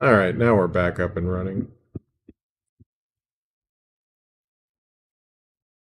Alright, now we're back up and running.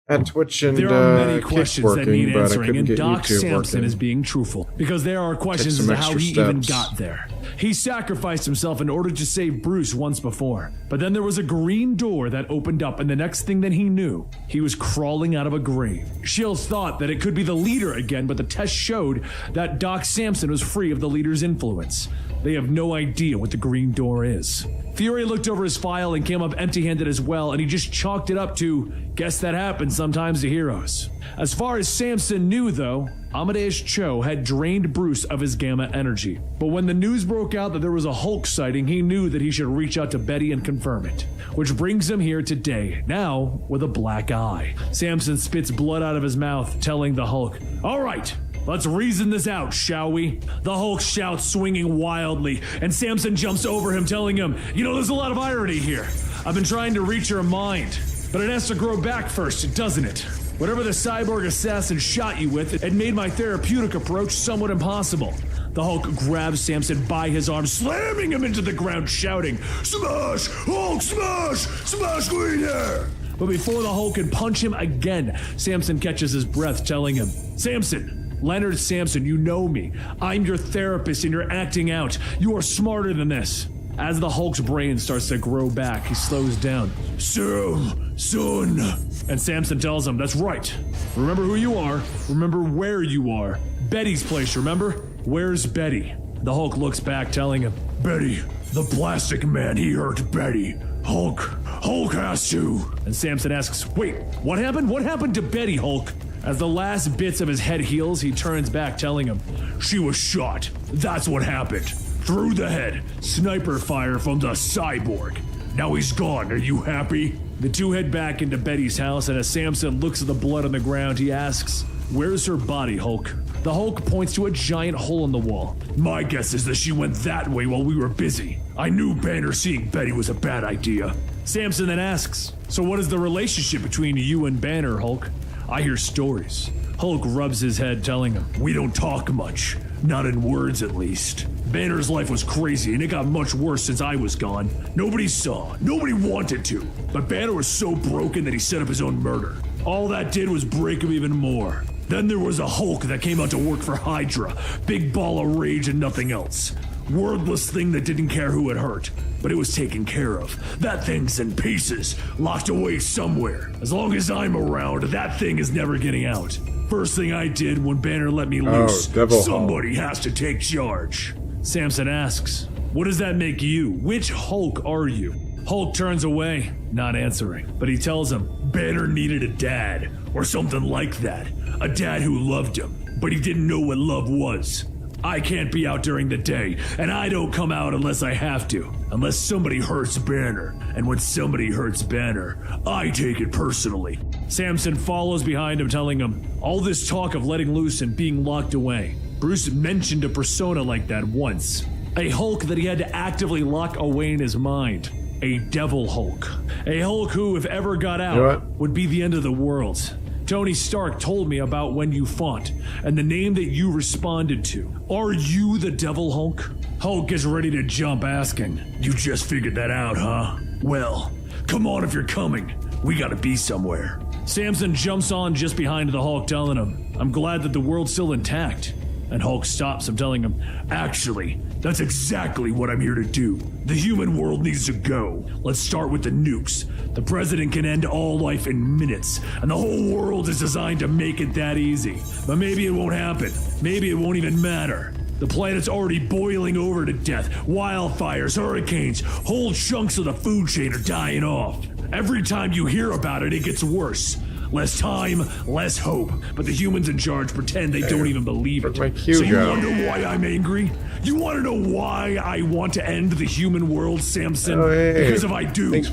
At Twitch and there are many Kick's questions working, that need but I answering, couldn't and get Doc YouTube Samson working. is being truthful, because there are questions as some to how extra he even steps. got there. He sacrificed himself in order to save Bruce once before, but then there was a green door that opened up, and the next thing that he knew, he was crawling out of a grave. Shields thought that it could be the leader again, but the test showed that Doc Samson was free of the leader's influence. They have no idea what the green door is. Fury looked over his file and came up empty-handed as well, and he just chalked it up to, guess that happens sometimes to heroes. As far as Samson knew, though, Amadeus Cho had drained Bruce of his gamma energy. But when the news broke out that there was a Hulk sighting, he knew that he should reach out to Betty and confirm it. Which brings him here today, now with a black eye. Samson spits blood out of his mouth, telling the Hulk, "All right, let's reason this out, shall we?" The Hulk shouts, swinging wildly, and Samson jumps over him, telling him, "You know, there's a lot of irony here. I've been trying to reach your mind, but it has to grow back first, doesn't it? Whatever the cyborg assassin shot you with, it made my therapeutic approach somewhat impossible." The Hulk grabs Samson by his arm, slamming him into the ground, shouting, "Smash! Hulk, smash! Smash Green Hair!" But before the Hulk can punch him again, Samson catches his breath, telling him, "Samson, Leonard Samson, you know me. I'm your therapist and you're acting out. You are smarter than this." As the Hulk's brain starts to grow back, he slows down. "Sam, son." And Samson tells him, "That's right. Remember who you are. Remember where you are. Betty's place, remember? Where's Betty?" The Hulk looks back, telling him, "Betty, the plastic man, he hurt Betty. Hulk has to." And Samson asks, "Wait, what happened? What happened to Betty, Hulk?" As the last bits of his head heals, he turns back, telling him, "She was shot. That's what happened. Through the head. Sniper fire from the cyborg. Now he's gone. Are you happy?" The two head back into Betty's house, and as Samson looks at the blood on the ground, he asks, "Where's her body, Hulk?" The Hulk points to a giant hole in the wall. "My guess is that she went that way while we were busy. I knew Banner seeing Betty was a bad idea." Samson then asks, "So what is the relationship between you and Banner, Hulk?" "I hear stories." Hulk rubs his head, telling him, "We don't talk much. Not in words, at least. Banner's life was crazy, and it got much worse since I was gone. Nobody saw. Nobody wanted to. But Banner was so broken that he set up his own murder. All that did was break him even more. Then there was a Hulk that came out to work for Hydra. Big ball of rage and nothing else. Wordless thing that didn't care who it hurt. But it was taken care of. That thing's in pieces, locked away somewhere. As long as I'm around, that thing is never getting out. First thing I did when Banner let me loose, somebody has to take charge." Samson asks, "What does that make you? Which Hulk are you?" Hulk turns away, not answering, but he tells him, "Banner needed a dad, or something like that. A dad who loved him, but he didn't know what love was. I can't be out during the day, and I don't come out unless I have to, unless somebody hurts Banner, and when somebody hurts Banner, I take it personally." Samson follows behind him, telling him, "All this talk of letting loose and being locked away. Bruce mentioned a persona like that once. A Hulk that he had to actively lock away in his mind. A Devil Hulk. A Hulk who, if ever got out, would be the end of the world. Tony Stark told me about when you fought, and the name that you responded to. Are you the Devil Hulk?" Hulk gets ready to jump, asking, "You just figured that out, huh? Well, come on if you're coming. We gotta be somewhere." Samson jumps on just behind the Hulk, telling him, "I'm glad that the world's still intact." And Hulk stops him, telling him, "Actually, that's exactly what I'm here to do. The human world needs to go. Let's start with the nukes. The president can end all life in minutes, and the whole world is designed to make it that easy. But maybe it won't happen. Maybe it won't even matter. The planet's already boiling over to death. Wildfires, hurricanes, whole chunks of the food chain are dying off. Every time you hear about it, it gets worse. Less time, less hope. But the humans in charge pretend they don't even believe it. So you wonder why I'm angry? You want to know why I want to end the human world, Samson? Because if I do, maybe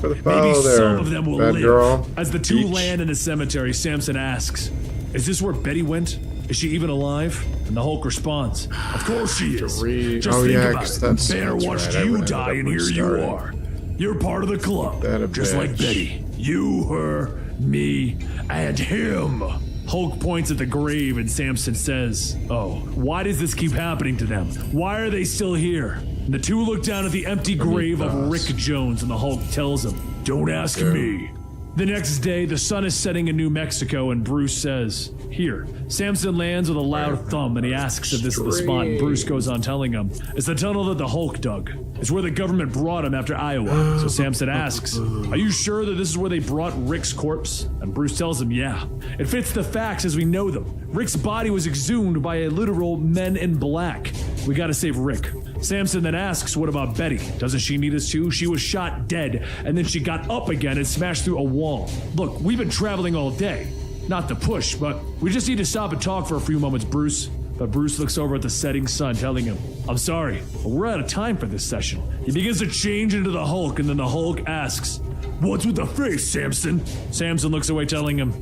some of them will live." As the two land in the cemetery, Samson asks, "Is this where Betty went? Is she even alive?" And the Hulk responds, "Of course she is. Just think about it. Banner watched you die, and here you are. You're part of the club, just like Betty. You, her, me, and him." Hulk points at the grave and Samson says, "Oh, why does this keep happening to them? Why are they still here?" And the two look down at the empty grave of Rick Jones and the Hulk tells him, "Don't ask me." The next day, the sun is setting in New Mexico and Bruce says, "Here." Samson lands with a loud thump and he asks if this is the spot, and Bruce goes on telling him, "It's the tunnel that the Hulk dug. It's where the government brought him after Iowa." So Samson asks, "Are you sure that this is where they brought Rick's corpse?" And Bruce tells him, "Yeah. It fits the facts as we know them. Rick's body was exhumed by a literal Men in Black. We gotta save Rick." Samson then asks, "What about Betty? Doesn't she need us too? She was shot dead, and then she got up again and smashed through a wall. Look, we've been traveling all day. Not to push, but we just need to stop and talk for a few moments, Bruce." But Bruce looks over at the setting sun, telling him, "I'm sorry, but we're out of time for this session." He begins to change into the Hulk, and then the Hulk asks, "What's with the face, Samson?" Samson looks away, telling him,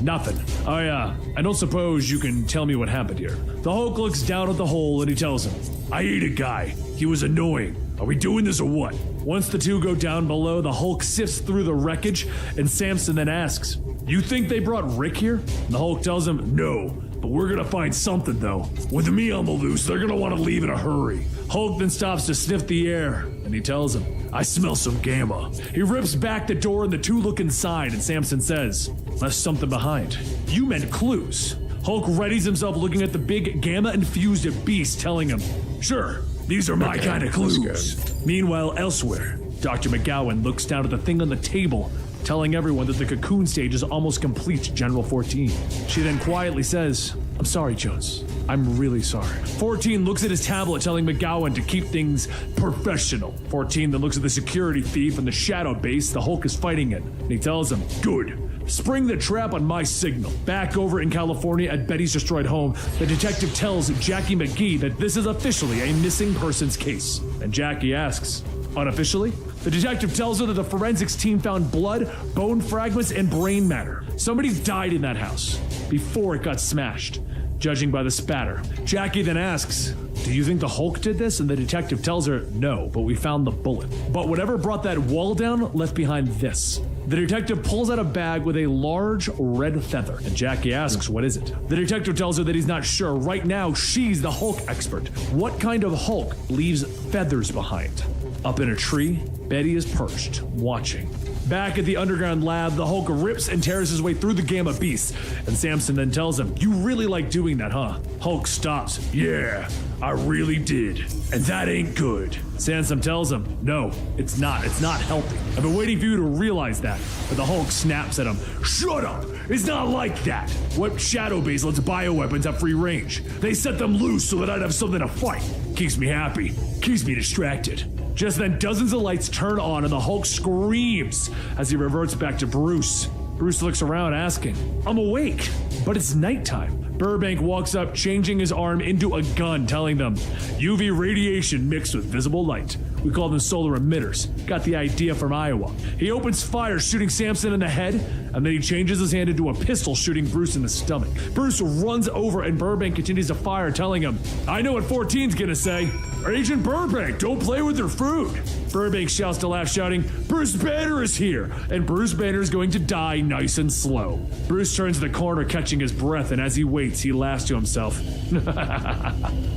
"Nothing. I don't suppose you can tell me what happened here." The Hulk looks down at the hole and he tells him, "I ate a guy. He was annoying. Are we doing this or what?" Once the two go down below, the Hulk sifts through the wreckage, and Samson then asks, "You think they brought Rick here?" And the Hulk tells him, "No, but we're gonna find something though. With me on the loose, they're gonna want to leave in a hurry." Hulk then stops to sniff the air, and he tells him, "I smell some gamma." He rips back the door and the two look inside, and Samson says, "Left something behind. You meant clues." Hulk readies himself looking at the big gamma-infused beast, telling him, "Sure, these are my kind of clues." Meanwhile, elsewhere, Dr. McGowan looks down at the thing on the table, telling everyone that the cocoon stage is almost complete, General 14. She then quietly says, "I'm sorry, Jones. I'm really sorry." 14 looks at his tablet, telling McGowan to keep things professional. 14 then looks at the security thief and the shadow base the Hulk is fighting in, and he tells him, "Good. Spring the trap on my signal." Back over in California at Betty's destroyed home, the detective tells Jackie McGee that this is officially a missing persons case. And Jackie asks, "Unofficially?" The detective tells her that the forensics team found blood, bone fragments, and brain matter. Somebody died in that house before it got smashed, judging by the spatter. Jackie then asks, "Do you think the Hulk did this?" And the detective tells her, "No, but we found the bullet. But whatever brought that wall down left behind this." The detective pulls out a bag with a large red feather, and Jackie asks, "What is it?" The detective tells her that he's not sure. Right now, she's the Hulk expert. What kind of Hulk leaves feathers behind? Up in a tree, Betty is perched, watching. Back at the underground lab, the Hulk rips and tears his way through the gamma beast, and Samson then tells him, "You really like doing that, huh?" Hulk stops. "Yeah, I really did. And that ain't good." Samson tells him, "No, it's not. It's not healthy. I've been waiting for you to realize that." But the Hulk snaps at him. "Shut up! It's not like that. What shadow base lets bioweapons have free range? They set them loose so that I'd have something to fight. Keeps me happy. Keeps me distracted." Just then, dozens of lights turn on and the Hulk screams as he reverts back to Bruce. Bruce looks around asking, "I'm awake, but it's nighttime." Burbank walks up, changing his arm into a gun, telling them, "UV radiation mixed with visible light. We call them solar emitters. Got the idea from Iowa." He opens fire, shooting Samson in the head, and then he changes his hand into a pistol, shooting Bruce in the stomach. Bruce runs over and Burbank continues to fire, telling him, "I know what 14's gonna say. Agent Burbank, don't play with their food." Burbank shouts to laugh, shouting, "Bruce Banner is here, and Bruce Banner is going to die nice and slow." Bruce turns the corner, catching his breath, and as he waits, he laughs to himself.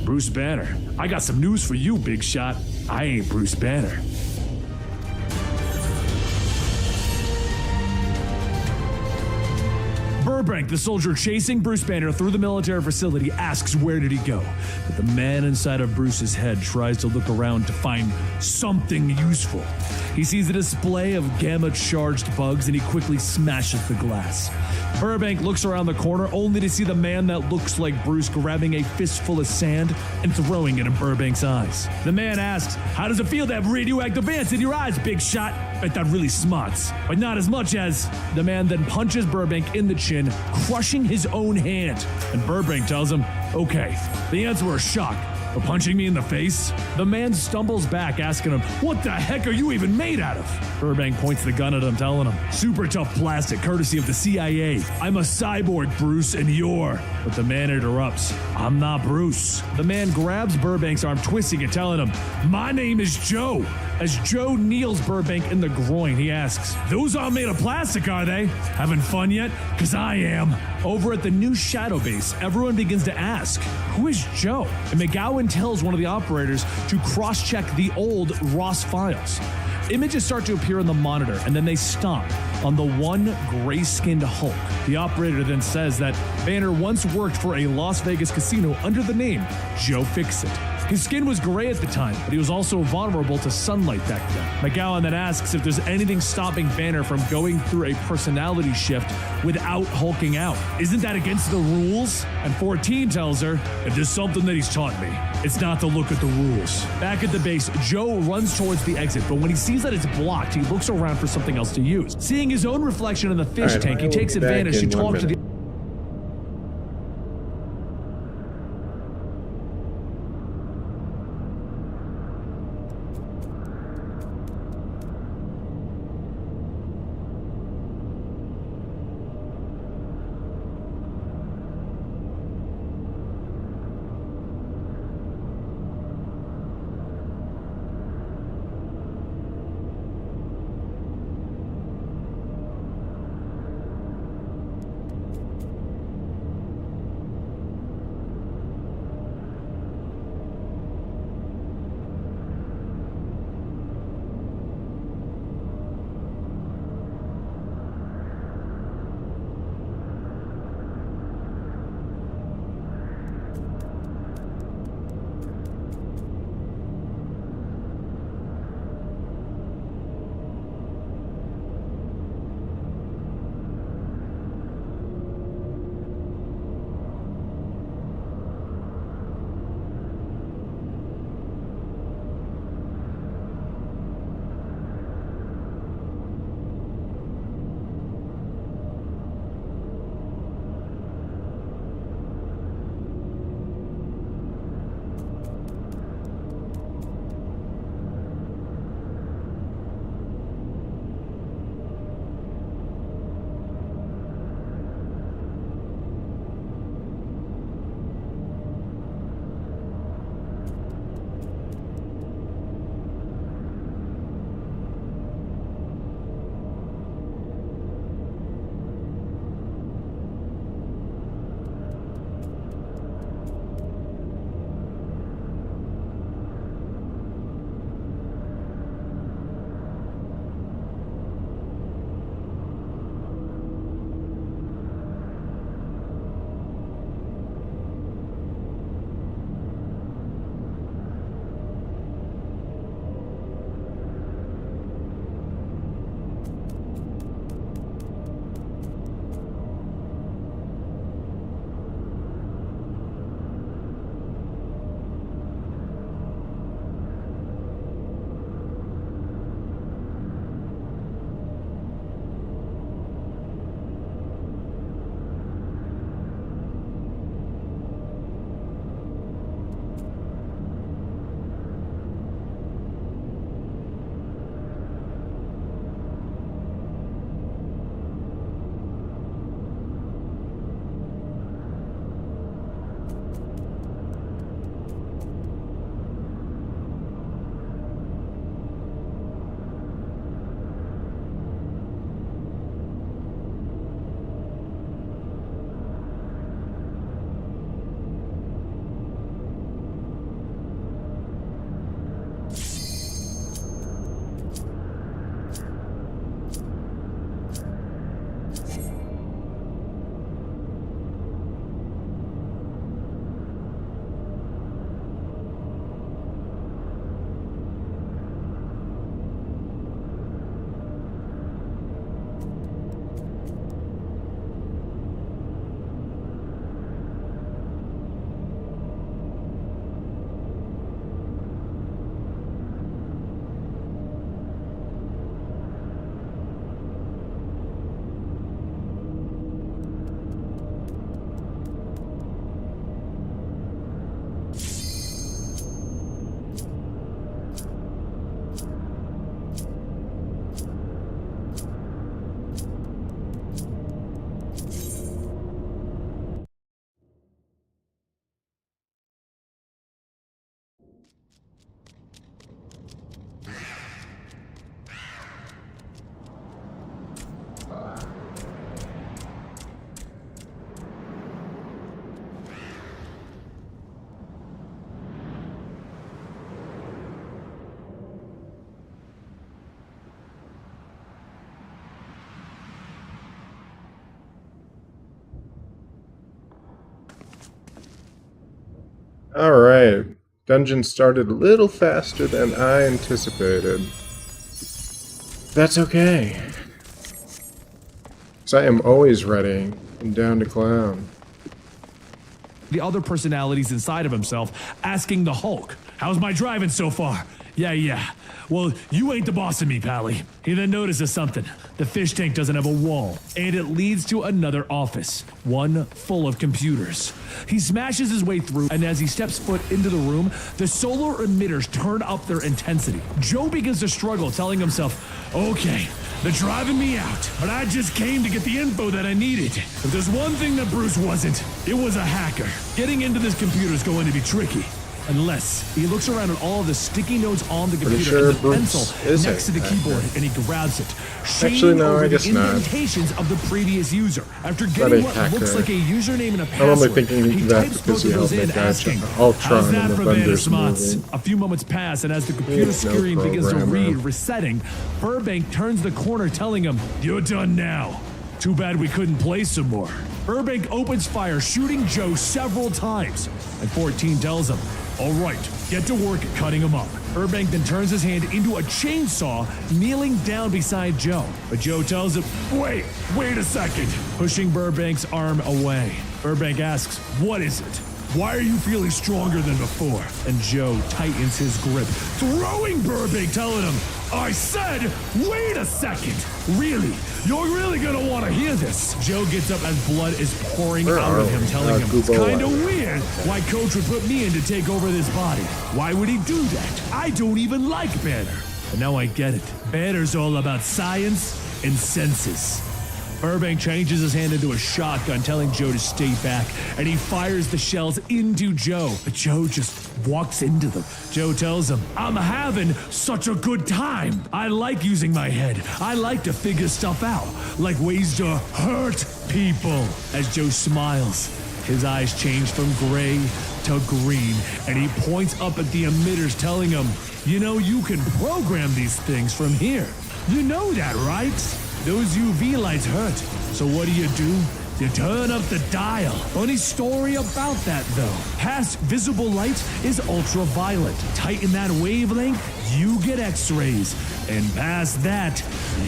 "Bruce Banner, I got some news for you, big shot. I ain't Bruce Banner." Burbank, the soldier chasing Bruce Banner through the military facility, asks where did he go. But the man inside of Bruce's head tries to look around to find something useful. He sees a display of gamma-charged bugs and he quickly smashes the glass. Burbank looks around the corner only to see the man that looks like Bruce grabbing a fistful of sand and throwing it in Burbank's eyes. The man asks, "How does it feel to have radioactive ants in your eyes, big shot?" "I thought really smarts, but not as much as..." The man then punches Burbank in the chin, crushing his own hand. And Burbank tells him, "Okay, the ants were a shock, but punching me in the face?" The man stumbles back, asking him, "What the heck are you even made out of?" Burbank points the gun at him, telling him, "Super tough plastic, courtesy of the CIA. I'm a cyborg, Bruce, and you're but the man interrupts. I'm not Bruce. The man grabs Burbank's arm, twisting it, telling him, my name is Joe. As Joe kneels Burbank in the groin, he asks, those aren't made of plastic, are they? Having fun yet? Because I am. Over at the new Shadow Base, everyone begins to ask, who is Joe? And McGowan tells one of the operators to cross-check the old Ross files. Images start to appear on the monitor, and then they stop on the one gray-skinned Hulk. The operator then says that Banner once worked for a Las Vegas casino under the name Joe Fixit. His skin was gray at the time, but he was also vulnerable to sunlight back then. McGowan then asks if there's anything stopping Banner from going through a personality shift without hulking out. Isn't that against the rules? And 14 tells her, if there's something that he's taught me, it's not to look at the rules. Back at the base, Joe runs towards the exit, but when he sees that it's blocked, he looks around for something else to use. Seeing his own reflection in the fish tank, he takes advantage to talk to the Alright. Dungeon started a little faster than I anticipated. That's okay. So I am always ready and down to clown. The other personalities inside of himself, asking the Hulk, "How's my driving so far?" Yeah. Well, you ain't the boss of me, Pally. He then notices something. The fish tank doesn't have a wall, and it leads to another office, one full of computers. He smashes his way through, and as he steps foot into the room, the solar emitters turn up their intensity. Joe begins to struggle, telling himself, "Okay, they're driving me out, but I just came to get the info that I needed. If there's one thing that Bruce wasn't, it was a hacker. Getting into this computer is going to be tricky. Unless he looks around at all of the sticky notes on the computer and the pencil next to the keyboard, and he grabs it, shading over the indentations of the previous user. After getting what looks like a username and a password, he types both of those in, asking, "How's that for Bandersmats?" A few moments pass, and as the computer screen begins to read, resetting, Burbank turns the corner, telling him, "You're done now. Too bad we couldn't play some more." Burbank opens fire, shooting Joe several times, and 14 tells him, "All right, get to work at cutting him up." Burbank then turns his hand into a chainsaw, kneeling down beside Joe. But Joe tells him, wait a second," pushing Burbank's arm away. Burbank asks, "What is it? Why are you feeling stronger than before?" And Joe tightens his grip, throwing Burbank, telling him, "I said, wait a second. Really? You're really gonna want to hear this." Joe gets up as blood is pouring out of him, telling him, "It's kind of weird why Coach would put me in to take over this body. Why would he do that? I don't even like Banner." But now I get it. Banner's all about science and senses. Burbank changes his hand into a shotgun, telling Joe to stay back, and he fires the shells into Joe, but Joe just walks into them. Joe tells him, "I'm having such a good time. I like using my head. I like to figure stuff out, like ways to hurt people." As Joe smiles, his eyes change from gray to green, and he points up at the emitters, telling him, "You know, you can program these things from here. You know that, right? Those UV lights hurt. So what do? You turn up the dial." Funny story about that, though. Past visible light is ultraviolet. Tighten that wavelength, you get X-rays. And past that,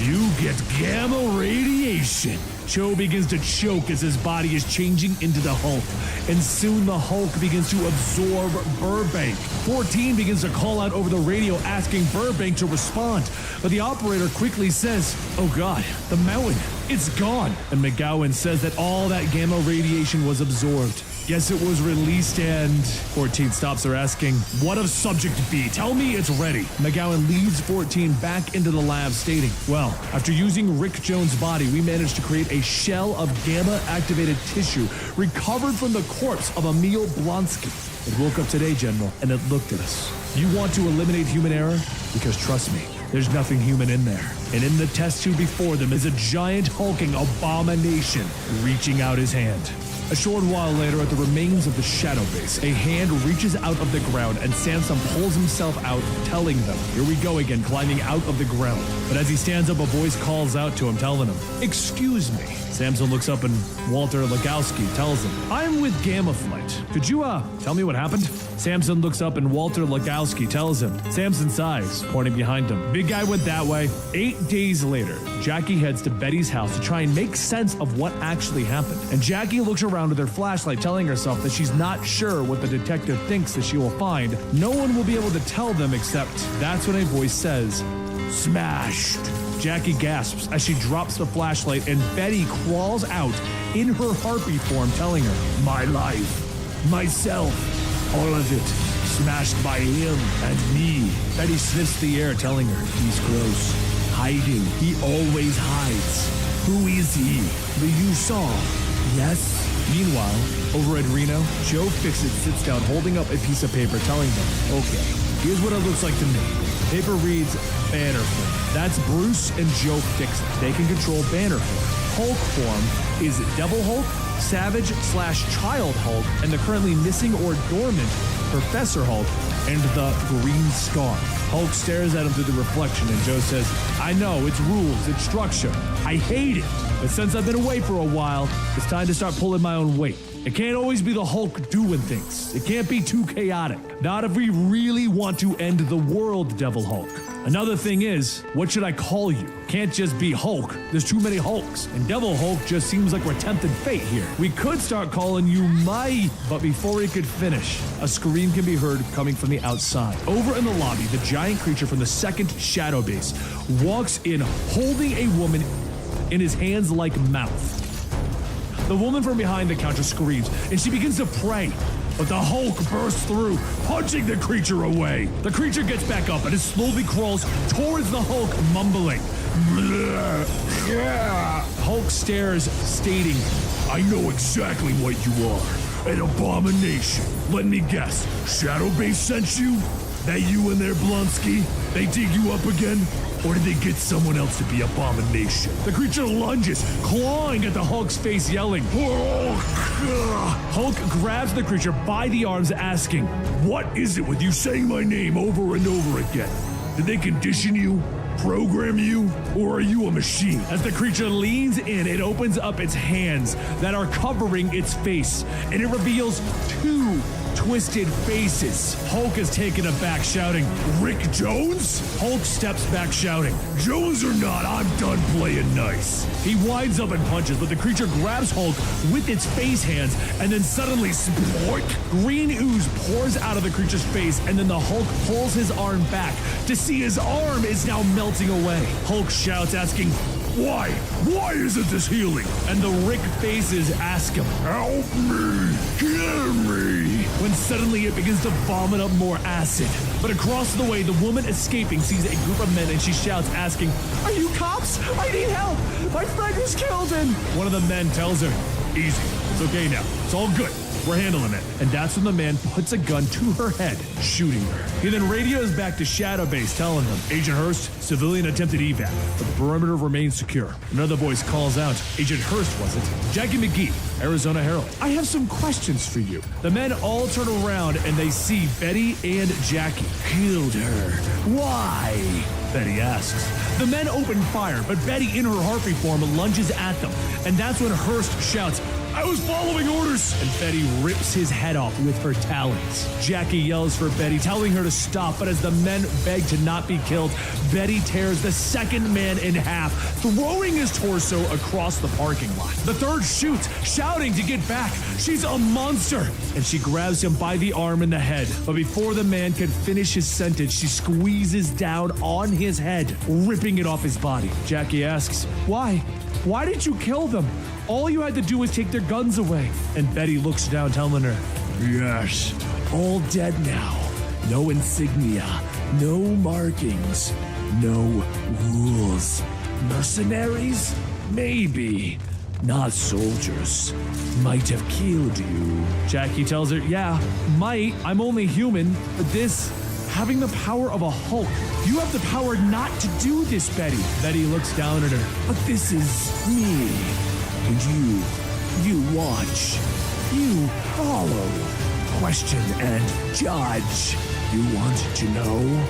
you get gamma radiation. Joe begins to choke as his body is changing into the Hulk, and soon the Hulk begins to absorb Burbank. 14 begins to call out over the radio, asking Burbank to respond, but the operator quickly says, "Oh God, the mountain, it's gone." And McGowan says that all that gamma radiation was absorbed. Yes, it was released, and 14 stops her, asking, "What of Subject B? Tell me it's ready." McGowan leads 14 back into the lab, stating, "Well, after using Rick Jones' body, we managed to create a shell of gamma-activated tissue recovered from the corpse of Emil Blonsky. It woke up today, General, and it looked at us. You want to eliminate human error? Because trust me, there's nothing human in there. And in the test tube before them is a giant hulking abomination reaching out his hand." A short while later, at the remains of the Shadow Base, a hand reaches out of the ground and Samson pulls himself out, telling them, "Here we go again, climbing out of the ground." But as he stands up, a voice calls out to him, telling him, "Excuse me." Samson looks up and Walter Legowski tells him, "I'm with Gamma Flight. Could you, tell me what happened?" Samson looks up and Walter Legowski tells him. Samson sighs, pointing behind him. "Big guy went that way." 8 days later, Jackie heads to Betty's house to try and make sense of what actually happened. And Jackie looks around with her flashlight, telling herself that she's not sure what the detective thinks that she will find. No one will be able to tell them, except that's when a voice says, "Smashed." Jackie gasps as she drops the flashlight, and Betty crawls out in her harpy form, telling her, "My life, myself, all of it, smashed by him and me." Betty sniffs the air, telling her, "He's close, hiding. He always hides. Who is he? The you saw? Yes?" Meanwhile, over at Reno, Joe Fixit sits down holding up a piece of paper, telling them, "Okay, here's what it looks like to me." Paper reads, "Banner form." That's Bruce and Joe Fixit. They can control Banner form. Hulk form is Devil Hulk, Savage/Child Hulk, and the currently missing or dormant Professor Hulk, and the Green Scar. Hulk stares at him through the reflection, and Joe says, "I know, it's rules, it's structure. I hate it. But since I've been away for a while, it's time to start pulling my own weight. It can't always be the Hulk doing things. It can't be too chaotic. Not if we really want to end the world, Devil Hulk. Another thing is, what should I call you? Can't just be Hulk. There's too many Hulks. And Devil Hulk just seems like we're tempting fate here. We could start calling you my... But before he could finish, a scream can be heard coming from the outside. Over in the lobby, the giant creature from the second shadow base walks in holding a woman in his hands like mouth. The woman from behind the counter screams, and she begins to pray. But the Hulk bursts through, punching the creature away. The creature gets back up and it slowly crawls towards the Hulk, mumbling. Hulk stares, stating, I know exactly what you are. An abomination. Let me guess, Shadow Base sent you? That you in there, Blonsky? They dig you up again? Or did they get someone else to be Abomination? The creature lunges, clawing at the Hulk's face, yelling, Hulk grabs the creature by the arms, asking, what is it with you saying my name over and over again? Did they condition you? Program you? Or are you a machine? As the creature leans in, it opens up its hands that are covering its face, and it reveals two twisted faces. Hulk is taken aback, shouting, Rick Jones? Hulk steps back, shouting, Jones or not, I'm done playing nice. He winds up and punches, but the creature grabs Hulk with its face hands, and then suddenly, sploink, green ooze pours out of the creature's face, and then the Hulk pulls his arm back to see his arm is now melting away. Hulk shouts, asking, why? Why isn't this healing? And the Rick faces ask him, help me, heal me. When suddenly it begins to vomit up more acid. But across the way, the woman escaping sees a group of men and she shouts, asking, are you cops? I need help. My friend was killed and... One of the men tells her, easy, it's okay now, it's all good. We're handling it. And that's when the man puts a gun to her head, shooting her. He then radios back to Shadow Base, telling them, Agent Hurst, civilian attempted evac, but the perimeter remains secure. Another voice calls out, Agent Hurst was it? Jackie McGee, Arizona Herald. I have some questions for you. The men all turn around and they see Betty and Jackie. Killed her. Why? Betty asks. The men open fire, but Betty in her Harpy form lunges at them. And that's when Hurst shouts, I was following orders! And Betty rips his head off with her talons. Jackie yells for Betty, telling her to stop, but as the men beg to not be killed, Betty tears the second man in half, throwing his torso across the parking lot. The third shoots, shouting to get back. She's a monster! And she grabs him by the arm and the head. But before the man can finish his sentence, she squeezes down on his head, ripping it off his body. Jackie asks, why? Why did you kill them? All you had to do was take their guns away. And Betty looks down, telling her, yes, all dead now. No insignia, no markings, no rules. Mercenaries? Maybe. Not soldiers. Might have killed you. Jackie tells her, yeah, might. I'm only human. But this, having the power of a Hulk, you have the power not to do this, Betty. Betty looks down at her. But this is me. And you watch, you follow, question and judge. You want to know,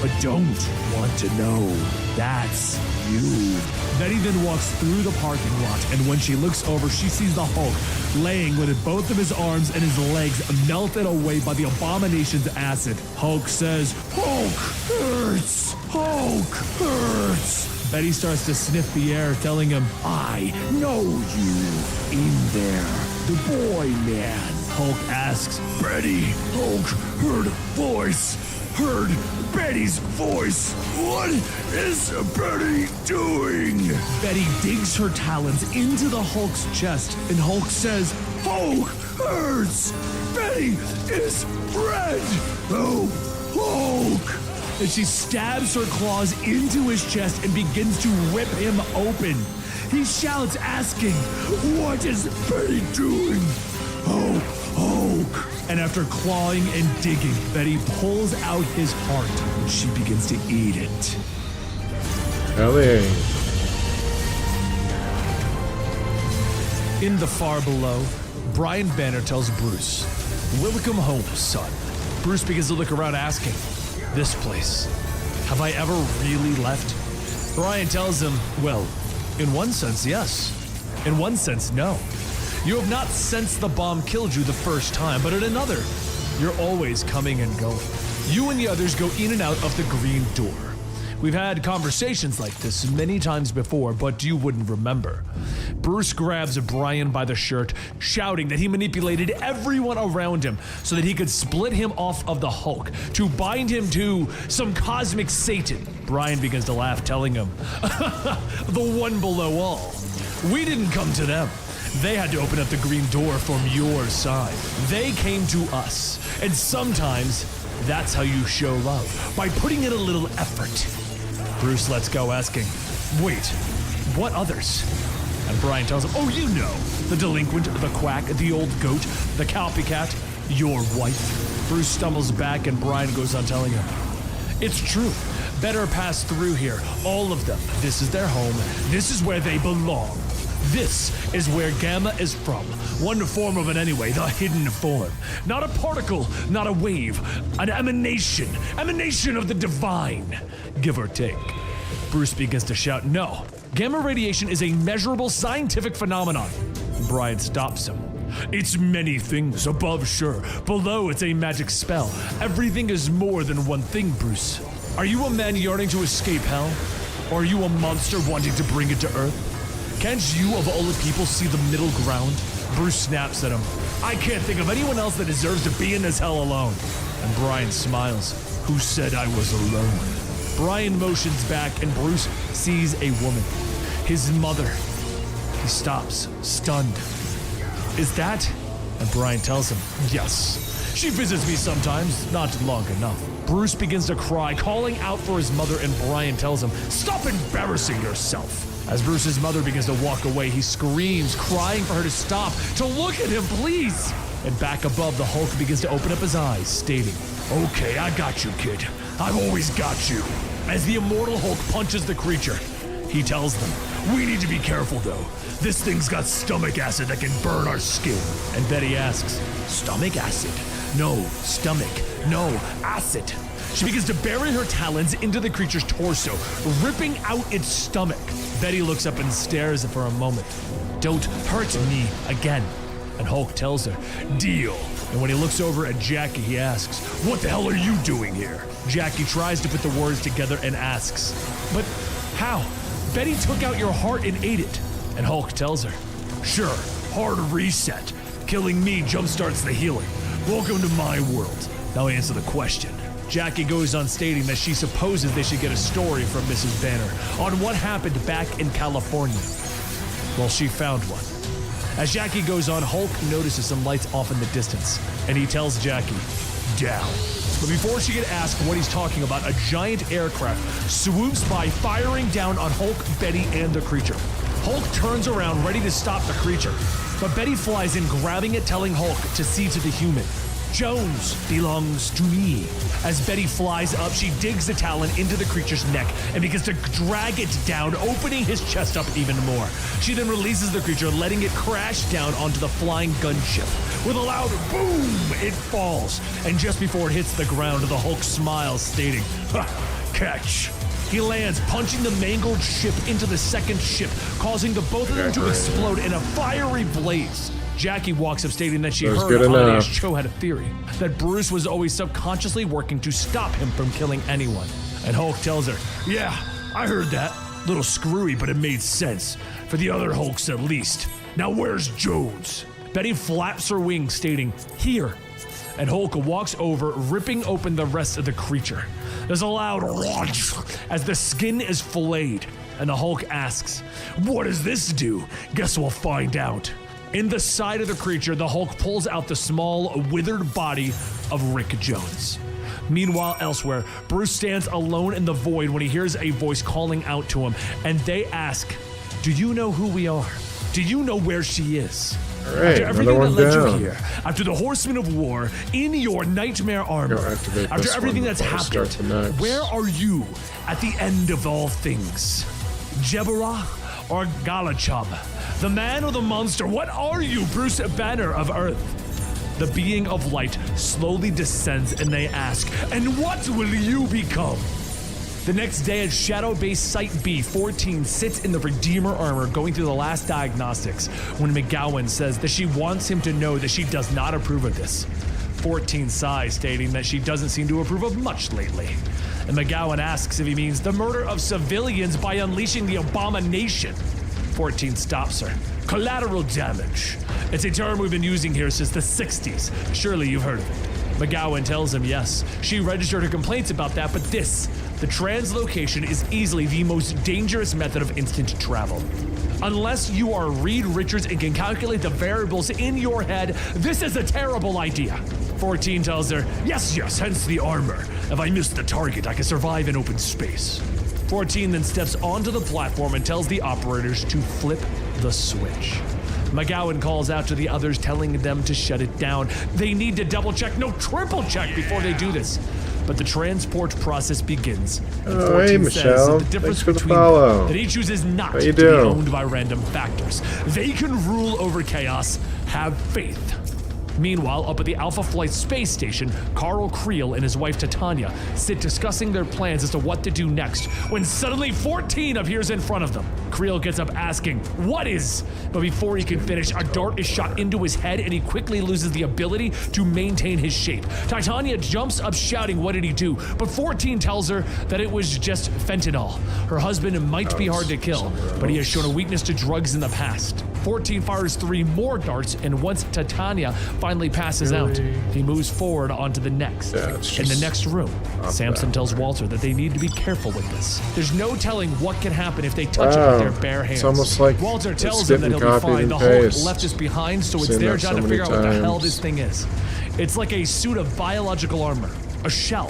but don't want to know. That's you. Betty then walks through the parking lot, and when she looks over, she sees the Hulk laying with both of his arms and his legs melted away by the Abomination's acid. Hulk says, Hulk hurts! Hulk hurts! Betty starts to sniff the air, telling him, I know you in there, the boy man. Hulk asks, Betty, Hulk heard a voice, heard Betty's voice. What is Betty doing? Betty digs her talons into the Hulk's chest, and Hulk says, Hulk hurts. Betty is red. Oh, Hulk. And she stabs her claws into his chest and begins to rip him open. He shouts, asking, what is Betty doing? Oh, Hulk. And after clawing and digging, Betty pulls out his heart and she begins to eat it. Ellie. In the far below, Brian Banner tells Bruce, welcome home, son. Bruce begins to look around, asking, this place, have I ever really left? Brian tells him, well, In one sense, yes. In one sense, no. You have not sensed the bomb killed you the first time, but in another, you're always coming and going. You and the others go in and out of the green door. We've had conversations like this many times before, but you wouldn't remember. Bruce grabs Brian by the shirt, shouting that he manipulated everyone around him so that he could split him off of the Hulk to bind him to some cosmic Satan. Brian begins to laugh, telling him, the one below all. We didn't come to them. They had to open up the green door from your side. They came to us. And sometimes that's how you show love, by putting in a little effort. Bruce lets go, asking, wait, what others? And Brian tells him, oh, you know, the delinquent, the quack, the old goat, the copycat, your wife. Bruce stumbles back and Brian goes on telling him, it's true. Better pass through here, all of them. This is their home. This is where they belong. This is where Gamma is from. One form of it anyway, the hidden form. Not a particle, not a wave. An emanation of the divine, give or take. Bruce begins to shout, no. Gamma radiation is a measurable scientific phenomenon. Brian stops him. It's many things, above sure. Below it's a magic spell. Everything is more than one thing, Bruce. Are you a man yearning to escape hell? Or are you a monster wanting to bring it to Earth? Can't you, of all the people, see the middle ground? Bruce snaps at him. I can't think of anyone else that deserves to be in this hell alone. And Brian smiles. Who said I was alone? Brian motions back and Bruce sees a woman. His mother. He stops, stunned. Is that? And Brian tells him, yes. She visits me sometimes, not long enough. Bruce begins to cry, calling out for his mother, and Brian tells him, stop embarrassing yourself. As Bruce's mother begins to walk away, he screams, crying for her to stop, to look at him, please. And back above, the Hulk begins to open up his eyes, stating, okay, I got you, kid. I've always got you. As the immortal Hulk punches the creature, he tells them, we need to be careful, though. This thing's got stomach acid that can burn our skin. And Betty asks, stomach acid? No, stomach. No, acid. She begins to bury her talons into the creature's torso, ripping out its stomach. Betty looks up and stares for a moment. Don't hurt me again. And Hulk tells her, deal. And when he looks over at Jackie, he asks, what the hell are you doing here? Jackie tries to put the words together and asks, but how? Betty took out your heart and ate it. And Hulk tells her, sure, hard reset. Killing me jumpstarts the healing. Welcome to my world. Now answer the question. Jackie goes on stating that she supposes they should get a story from Mrs. Banner on what happened back in California. Well, she found one. As Jackie goes on, Hulk notices some lights off in the distance, and he tells Jackie, down. But before she can ask what he's talking about, a giant aircraft swoops by, firing down on Hulk, Betty, and the creature. Hulk turns around, ready to stop the creature, but Betty flies in, grabbing it, telling Hulk to see to the human. Jones belongs to me. As Betty flies up, she digs the talon into the creature's neck and begins to drag it down, opening his chest up even more. She then releases the creature, letting it crash down onto the flying gunship. With a loud boom, it falls. And just before it hits the ground, the Hulk smiles, stating, ha, catch. He lands, punching the mangled ship into the second ship, causing the both of them to explode in a fiery blaze. Jackie walks up, stating that she heard Audience Cho had a theory that Bruce was always subconsciously working to stop him from killing anyone. And Hulk tells her, yeah, I heard that. Little screwy, but it made sense. For the other Hulks at least. Now where's Jones? Betty flaps her wings, stating, here. And Hulk walks over, ripping open the rest of the creature. There's a loud whoosh as the skin is filleted. And the Hulk asks, what does this do? Guess we'll find out. In the side of the creature, the Hulk pulls out the small, withered body of Rick Jones. Meanwhile, elsewhere, Bruce stands alone in the void when he hears a voice calling out to him, and they ask, do you know who we are? Do you know where she is? All right, after everything that led down. you here, after the Horsemen of War, in your nightmare armor, after everything that's happened, where are you at the end of all things? Jebera or Galachub? The man or the monster? What are you, Bruce Banner of Earth? The being of light slowly descends and they ask, and what will you become? The next day at Shadow Base Site B, 14 sits in the Redeemer armor going through the last diagnostics when McGowan says that she wants him to know that she does not approve of this. 14 sighs, stating that she doesn't seem to approve of much lately. And McGowan asks if he means the murder of civilians by unleashing the abomination. 14 stops her. Collateral damage. It's a term we've been using here since the 60s. Surely you've heard of it. McGowan tells him yes. She registered her complaints about that, but the translocation is easily the most dangerous method of instant travel. Unless you are Reed Richards and can calculate the variables in your head, this is a terrible idea. 14 tells her, yes, hence the armor. If I miss the target, I can survive in open space. 14 then steps onto the platform and tells the operators to flip the switch. McGowan calls out to the others, telling them to shut it down. They need to double check, no, triple check before they do this. But the transport process begins. And 14 hey, says Michelle. that the difference Thanks for the between follow. them, that he chooses not How you to be doing? owned by random factors. They can rule over chaos. Have faith. Meanwhile, up at the Alpha Flight space station, Carl Creel and his wife Titania sit discussing their plans as to what to do next, when suddenly 14 appears in front of them. Creel gets up asking, "What is?" But before he can finish, a dart is shot into his head and he quickly loses the ability to maintain his shape. Titania jumps up shouting, "What did he do?" But 14 tells her that it was just fentanyl. Her husband might be hard to kill, but he has shown a weakness to drugs in the past. 14 fires 3 more darts, and once Titania finally passes out, he moves forward onto the next. In the next room, Samson tells Walter that they need to be careful with this. There's no telling what can happen if they touch it with their bare hands. It's almost like Walter it's tells him that he'll be copied fine. and The Hulk paste. left us behind, so it's Seen their that job so to many figure out what the hell times. this thing is. It's like a suit of biological armor, a shell.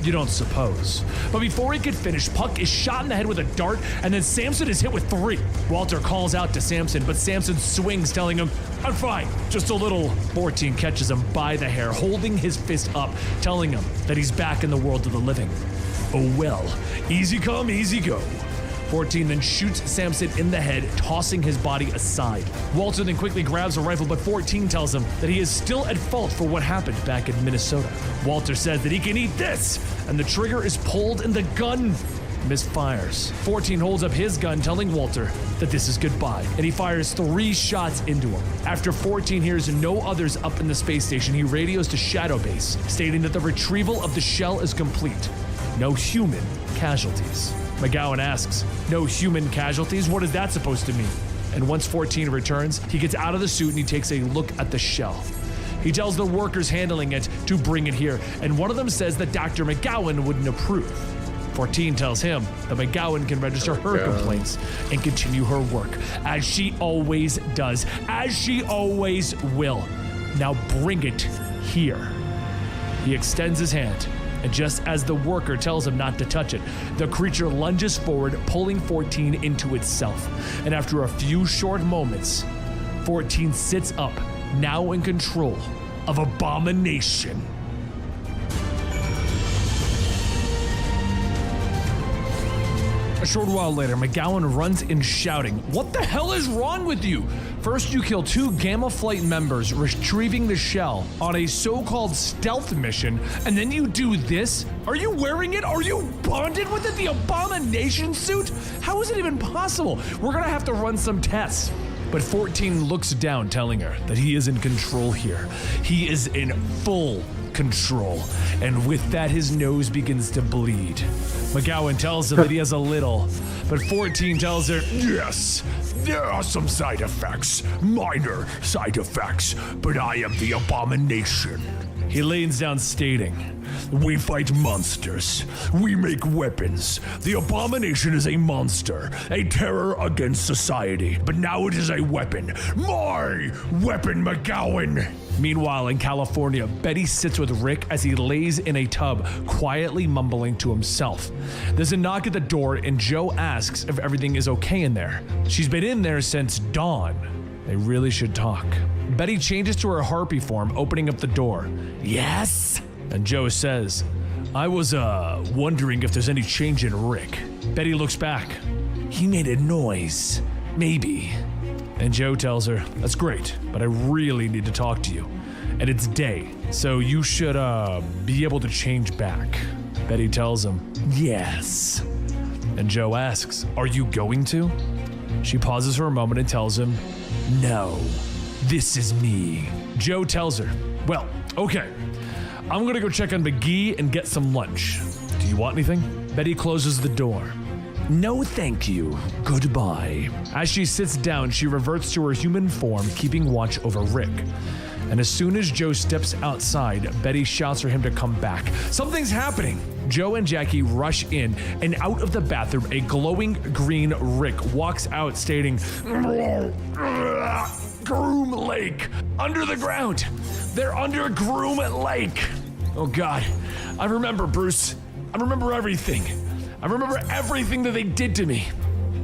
You don't suppose. But before he could finish, Puck is shot in the head with a dart, and then Samson is hit with 3. Walter calls out to Samson, but Samson swings, telling him, "I'm fine, just a little." 14 catches him by the hair, holding his fist up, telling him that he's back in the world of the living. Oh well, easy come, easy go. 14 then shoots Samson in the head, tossing his body aside. Walter then quickly grabs a rifle, but 14 tells him that he is still at fault for what happened back in Minnesota. Walter says that he can eat this, and the trigger is pulled and the gun misfires. 14 holds up his gun, telling Walter that this is goodbye, and he fires 3 shots into him. After 14 hears no others up in the space station, he radios to Shadow Base, stating that the retrieval of the shell is complete. No human casualties. McGowan asks, "No human casualties? What is that supposed to mean?" And once 14 returns, he gets out of the suit and he takes a look at the shell. He tells the workers handling it to bring it here, and one of them says that Dr. McGowan wouldn't approve. 14 tells him that McGowan can register her complaints and continue her work, as she always does, as she always will. Now bring it here. He extends his hand, and just as the worker tells him not to touch it, the creature lunges forward, pulling 14 into itself. And after a few short moments, 14 sits up, now in control of Abomination. A short while later, McGowan runs in shouting, "What the hell is wrong with you? First you kill 2 Gamma Flight members retrieving the shell on a so-called stealth mission, and then you do this? Are you wearing it? Are you bonded with it? The Abomination suit? How is it even possible? We're gonna have to run some tests." But 14 looks down, telling her that he is in control here. He is in full control, and with that his nose begins to bleed. McGowan tells him that he has a little, but 14 tells her, "Yes, there are some side effects, minor side effects, but I am the Abomination." He leans down, stating, "We fight monsters. We make weapons. The Abomination is a monster, a terror against society. But now it is a weapon. My weapon, McGowan." Meanwhile, in California, Betty sits with Rick as he lays in a tub, quietly mumbling to himself. There's a knock at the door, and Joe asks if everything is okay in there. She's been in there since dawn. They really should talk. Betty changes to her harpy form, opening up the door. "Yes?" And Joe says, "I was, wondering if there's any change in Rick." Betty looks back. "He made a noise. Maybe." And Joe tells her, "That's great, but I really need to talk to you. And it's day, so you should, be able to change back." Betty tells him, yes. And Joe asks, are you going to? She pauses for a moment and tells him, no, this is me. Joe tells her, well, okay, I'm gonna go check on McGee and get some lunch. Do you want anything? Betty closes the door. No, thank you. Goodbye. As she sits down, she reverts to her human form, keeping watch over Rick. And as soon as Joe steps outside, Betty shouts for him to come back. Something's happening. Joe and Jackie rush in, and out of the bathroom, a glowing green Rick walks out stating, Groom Lake, under the ground. They're under Groom Lake. Oh God, I remember, Bruce. I remember everything. I remember everything that they did to me.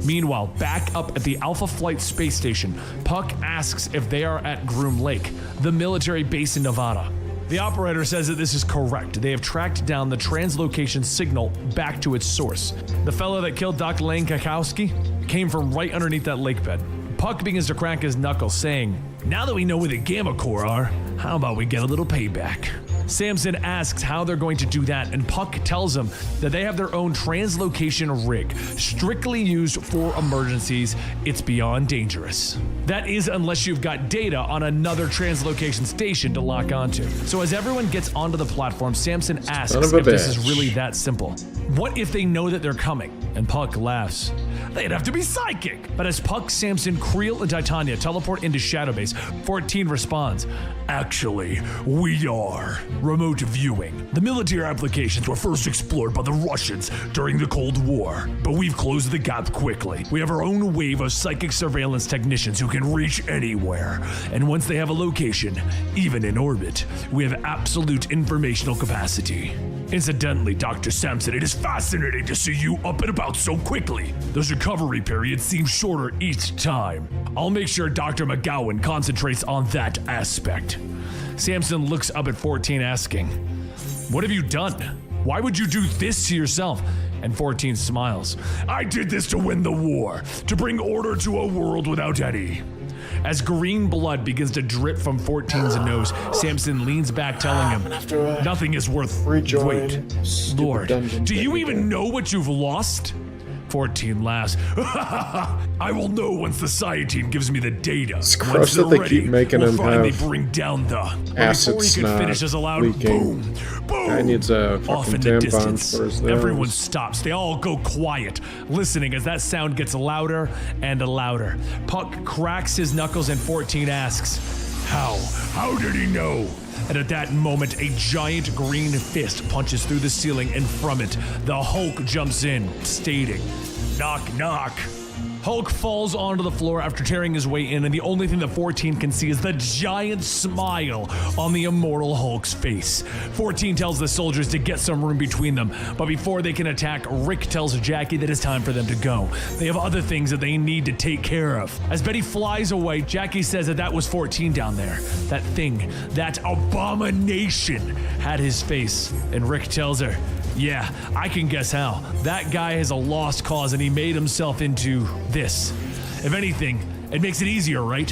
Meanwhile, back up at the Alpha Flight space station, Puck asks if they are at Groom Lake, the military base in Nevada. The operator says that this is correct. They have tracked down the translocation signal back to its source. The fellow that killed Dr. Lane Kakowski came from right underneath that lake bed. Puck begins to crack his knuckles, saying, now that we know where the Gamma Core are, how about we get a little payback? Samson asks how they're going to do that, and Puck tells him that they have their own translocation rig, strictly used for emergencies. It's beyond dangerous. That is, unless you've got data on another translocation station to lock onto. So as everyone gets onto the platform, Samson asks if this is really that simple. What if they know that they're coming? And Puck laughs. They'd have to be psychic. But as Puck, Samson, Creel, and Titania teleport into Shadowbase, 14 responds, actually, we are. Remote viewing. The military applications were first explored by the Russians during the Cold War, but we've closed the gap quickly. We have our own wave of psychic surveillance technicians who can reach anywhere. And once they have a location, even in orbit, we have absolute informational capacity. Incidentally, Dr. Sampson, it is fascinating to see you up and about so quickly. Those recovery periods seem shorter each time. I'll make sure Dr. McGowan concentrates on that aspect. Samson looks up at 14 asking, what have you done? Why would you do this to yourself? And 14 smiles. I did this to win the war, to bring order to a world without any. As green blood begins to drip from 14's nose, Samson leans back, telling him, nothing is worth wait. Lord, do you even know what you've lost? 14 laughs. I will know once the Scientine gives me the data. It's gross that they keep making him finally have bring down the acid before he could snot finish as a loud leaking. boom, boom. Guy needs a Off fucking in the tampon distance, for his nose. everyone stops. They all go quiet, listening as that sound gets louder and louder. Puck cracks his knuckles and 14 asks, how? How did he know? And at that moment, a giant green fist punches through the ceiling, and from it, the Hulk jumps in, stating, knock, knock. Hulk falls onto the floor after tearing his way in, and the only thing that 14 can see is the giant smile on the immortal Hulk's face. 14 tells the soldiers to get some room between them, but before they can attack, Rick tells Jackie that it's time for them to go. They have other things that they need to take care of. As Betty flies away, Jackie says that was 14 down there. That thing, that abomination, had his face, and Rick tells her, yeah, I can guess how. That guy has a lost cause and he made himself into this. If anything, it makes it easier, right?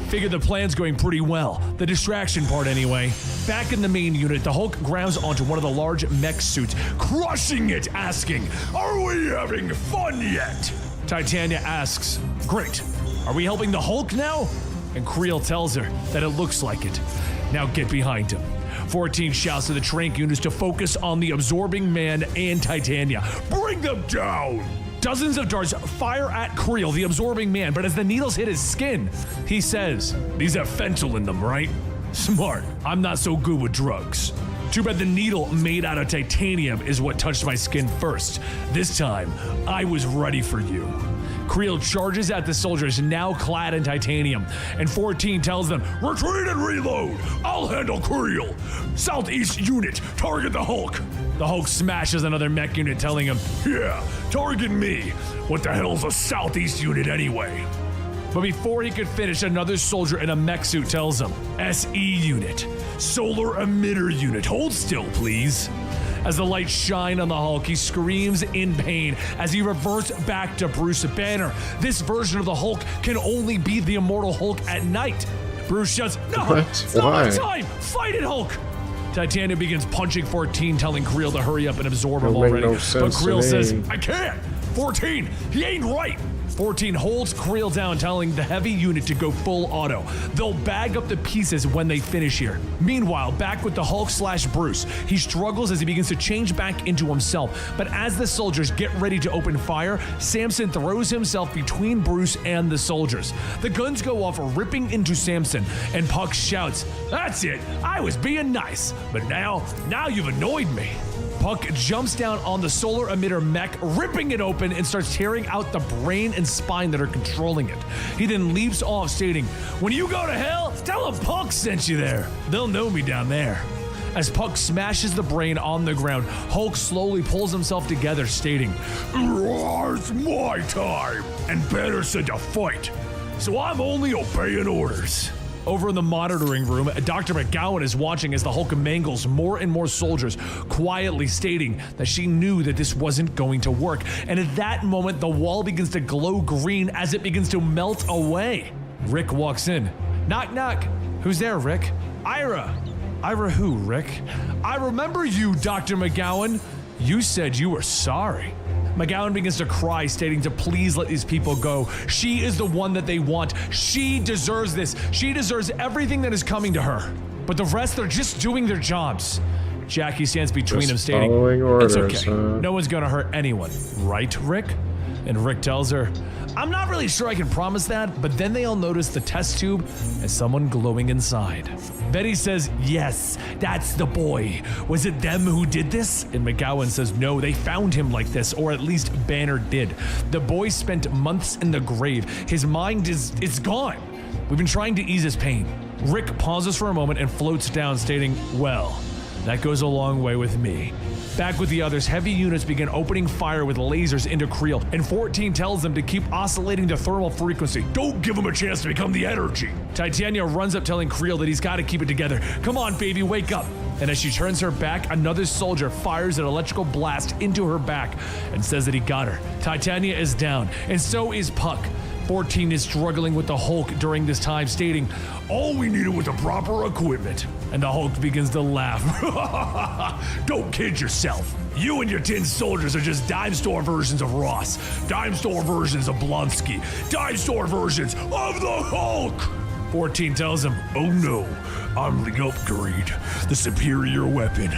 Figure the plan's going pretty well. The distraction part anyway. Back in the main unit, the Hulk grabs onto one of the large mech suits, crushing it, asking, are we having fun yet? Titania asks, great. Are we helping the Hulk now? And Creel tells her that it looks like it. Now get behind him. 14 shouts to the trank units to focus on the Absorbing Man and Titania. Bring them down! Dozens of darts fire at Creel, the Absorbing Man, but as the needles hit his skin, he says, these have fentanyl in them, right? Smart. I'm not so good with drugs. Too bad the needle made out of titanium is what touched my skin first. This time, I was ready for you. Creel charges at the soldiers, now clad in titanium, and 14 tells them, retreat and reload! I'll handle Creel! Southeast unit, target the Hulk! The Hulk smashes another mech unit, telling him, yeah, target me! What the hell's a Southeast unit anyway? But before he could finish, another soldier in a mech suit tells him, SE unit, solar emitter unit, hold still please. As the lights shine on the Hulk, he screams in pain as he reverts back to Bruce Banner. This version of the Hulk can only be the immortal Hulk at night. Bruce shouts, no, it's not my time! Fight it, Hulk! Titania begins punching 14, telling Creel to hurry up and absorb him Don't make already. no But sense to Creel says, me. I can't! 14, he ain't right! 14 holds Creel down, telling the heavy unit to go full auto. They'll bag up the pieces when they finish here. Meanwhile, back with the Hulk/Bruce, he struggles as he begins to change back into himself. But as the soldiers get ready to open fire, Samson throws himself between Bruce and the soldiers. The guns go off, ripping into Samson, and Puck shouts, "That's it! I was being nice, but now you've annoyed me." Puck jumps down on the solar emitter mech, ripping it open and starts tearing out the brain and spine that are controlling it. He then leaps off, stating, "When you go to hell, tell them Puck sent you there. They'll know me down there." As Puck smashes the brain on the ground, Hulk slowly pulls himself together, stating, "It's my time, and Banner said to fight, so I'm only obeying orders." Over in the monitoring room, Dr. McGowan is watching as the Hulk mangles more and more soldiers, quietly stating that she knew that this wasn't going to work. And at that moment, the wall begins to glow green as it begins to melt away. Rick walks in. Knock, knock. Who's there, Rick? Ira. Ira who, Rick? I remember you, Dr. McGowan. You said you were sorry. McGowan begins to cry, stating to please let these people go. She is the one that they want. She deserves this. She deserves everything that is coming to her. But the rest, they're just doing their jobs. Jackie stands between them, stating, orders, "It's okay. No one's gonna hurt anyone. Right, Rick?" And Rick tells her, "I'm not really sure I can promise that," but then they all notice the test tube and someone glowing inside. Betty says, "Yes, that's the boy. Was it them who did this?" And McGowan says, "No, they found him like this, or at least Banner did. The boy spent months in the grave. His mind it's gone. We've been trying to ease his pain." Rick pauses for a moment and floats down, stating, "Well, that goes a long way with me." Back with the others, heavy units begin opening fire with lasers into Creel, and 14 tells them to keep oscillating the thermal frequency. Don't give him a chance to become the energy. Titania runs up telling Creel that he's got to keep it together. "Come on, baby, wake up." And as she turns her back, another soldier fires an electrical blast into her back and says that he got her. Titania is down, and so is Puck. 14 is struggling with the Hulk during this time, stating, "All we needed was the proper equipment." And the Hulk begins to laugh. "Don't kid yourself. You and your tin soldiers are just dime store versions of Ross, dime store versions of Blonsky, dime store versions of the Hulk." 14 tells him, "Oh no, I'm the upgrade, the superior weapon.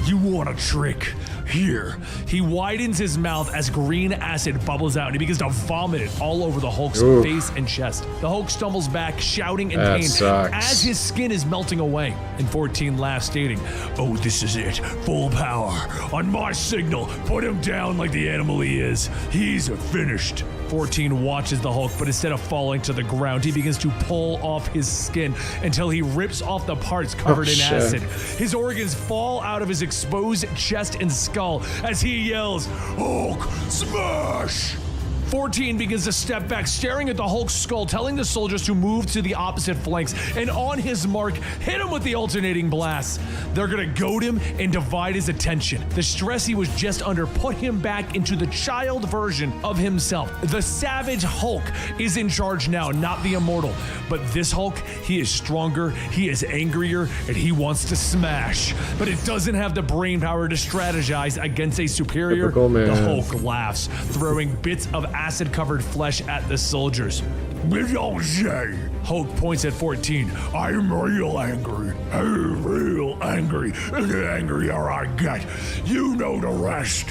You want a trick? Here." He widens his mouth as green acid bubbles out and he begins to vomit it all over the Hulk's face and chest. The Hulk stumbles back, shouting in pain as his skin is melting away. And 14 laughs, stating, "Oh, this is it. Full power. On my signal, put him down like the animal he is. He's finished." 14 watches the Hulk, but instead of falling to the ground, he begins to pull off his skin until he rips off the parts covered in acid. His organs fall out of his exposed chest and skull as he yells, "Hulk, smash!" 14 begins to step back, staring at the Hulk's skull, telling the soldiers to move to the opposite flanks, and on his mark, hit him with the alternating blasts. They're gonna goad him and divide his attention. The stress he was just under put him back into the child version of himself. The savage Hulk is in charge now, not the immortal. But this Hulk, he is stronger, he is angrier, and he wants to smash. But it doesn't have the brain power to strategize against a superior. The Hulk laughs, throwing bits of acid-covered flesh at the soldiers. Hulk points at 14. "I'm real angry. I'm real angry. The angrier I get, you know the rest."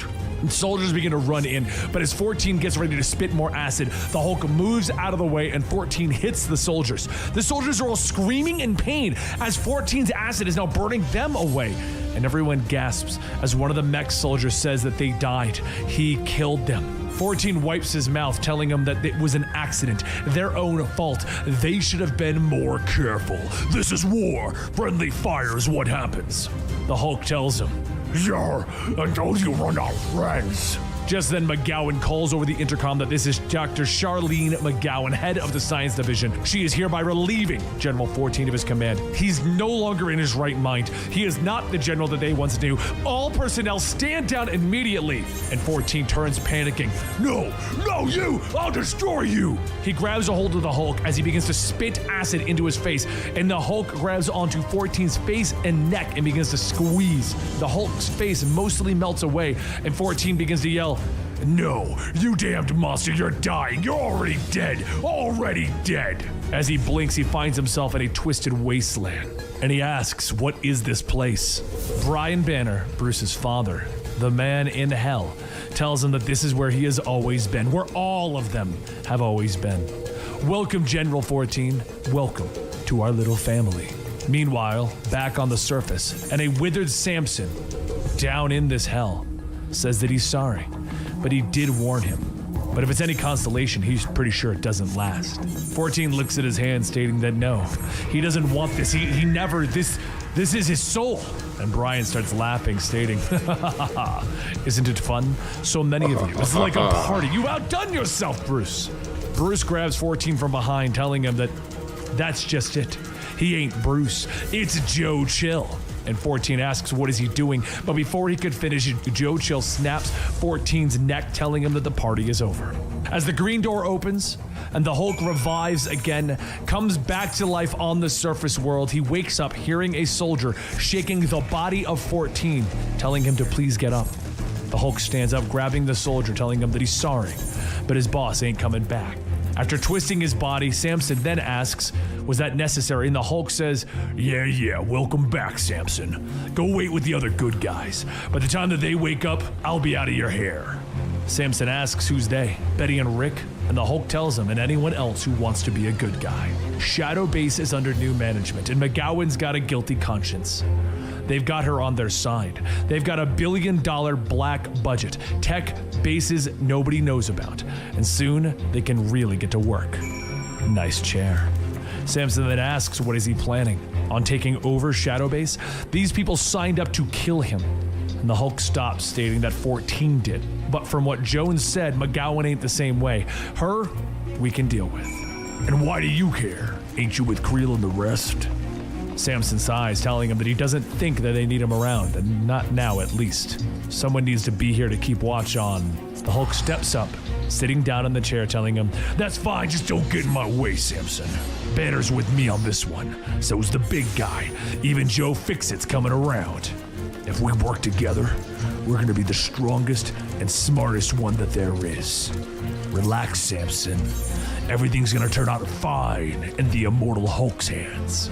Soldiers begin to run in, but as 14 gets ready to spit more acid, the Hulk moves out of the way and 14 hits the soldiers. The soldiers are all screaming in pain as 14's acid is now burning them away. And everyone gasps as one of the mech soldiers says that they died. He killed them. 14 wipes his mouth, telling him that it was an accident, their own fault. They should have been more careful. This is war. Friendly fire is what happens. The Hulk tells him, "Sure, until you run out of friends." Just then, McGowan calls over the intercom that this is Dr. Charlene McGowan, head of the Science Division. She is hereby relieving General 14 of his command. He's no longer in his right mind. He is not the general that they once knew. All personnel stand down immediately. And 14 turns panicking. No, you! I'll destroy you! He grabs a hold of the Hulk as he begins to spit acid into his face, and the Hulk grabs onto 14's face and neck and begins to squeeze. The Hulk's face mostly melts away, and 14 begins to yell, "No, you damned monster, you're dying, you're already dead, already dead." As he blinks, he finds himself in a twisted wasteland, and he asks, what is this place? Brian Banner, Bruce's father, the man in hell, tells him that this is where he has always been, where all of them have always been. Welcome, General 14, welcome to our little family. Meanwhile, back on the surface, and a withered Samson, down in this hell, says that he's sorry, but he did warn him. But if it's any consolation, he's pretty sure it doesn't last. 14 looks at his hand, stating that no, he doesn't want this. He never, this is his soul. And Brian starts laughing, stating, isn't it fun? So many of you. It's like a party. You've outdone yourself, Bruce. Bruce grabs 14 from behind, telling him that that's just it. He ain't Bruce. It's Joe Chill. And 14 asks what is he doing, but before he could finish, Joe Chill snaps 14's neck, telling him that the party is over. As the green door opens and the Hulk revives again, comes back to life on the surface world, he wakes up hearing a soldier shaking the body of 14, telling him to please get up. The Hulk stands up, grabbing the soldier, telling him that he's sorry, but his boss ain't coming back. After twisting his body, Samson then asks, was that necessary? And the Hulk says, yeah, welcome back, Samson. Go wait with the other good guys. By the time that they wake up, I'll be out of your hair. Samson asks who's they, Betty and Rick, and the Hulk tells him and anyone else who wants to be a good guy. Shadow Base is under new management, and McGowan's got a guilty conscience. They've got her on their side. They've got $1 billion black budget, tech bases nobody knows about, and soon they can really get to work. Nice chair. Samson then asks what is he planning on taking over Shadow Base. These people signed up to kill him, and the Hulk stops, stating that 14 did. But from what Jones said, McGowan ain't the same way. Her, we can deal with. And why do you care? Ain't you with Creel and the rest? Samson sighs, telling him that he doesn't think that they need him around, and not now at least. Someone needs to be here to keep watch on. The Hulk steps up, sitting down in the chair, telling him, that's fine, just don't get in my way, Samson. Banner's with me on this one, so's the big guy. Even Joe Fixit's coming around. If we work together, we're gonna be the strongest and smartest one that there is. Relax, Samson. Everything's gonna turn out fine in the immortal Hulk's hands.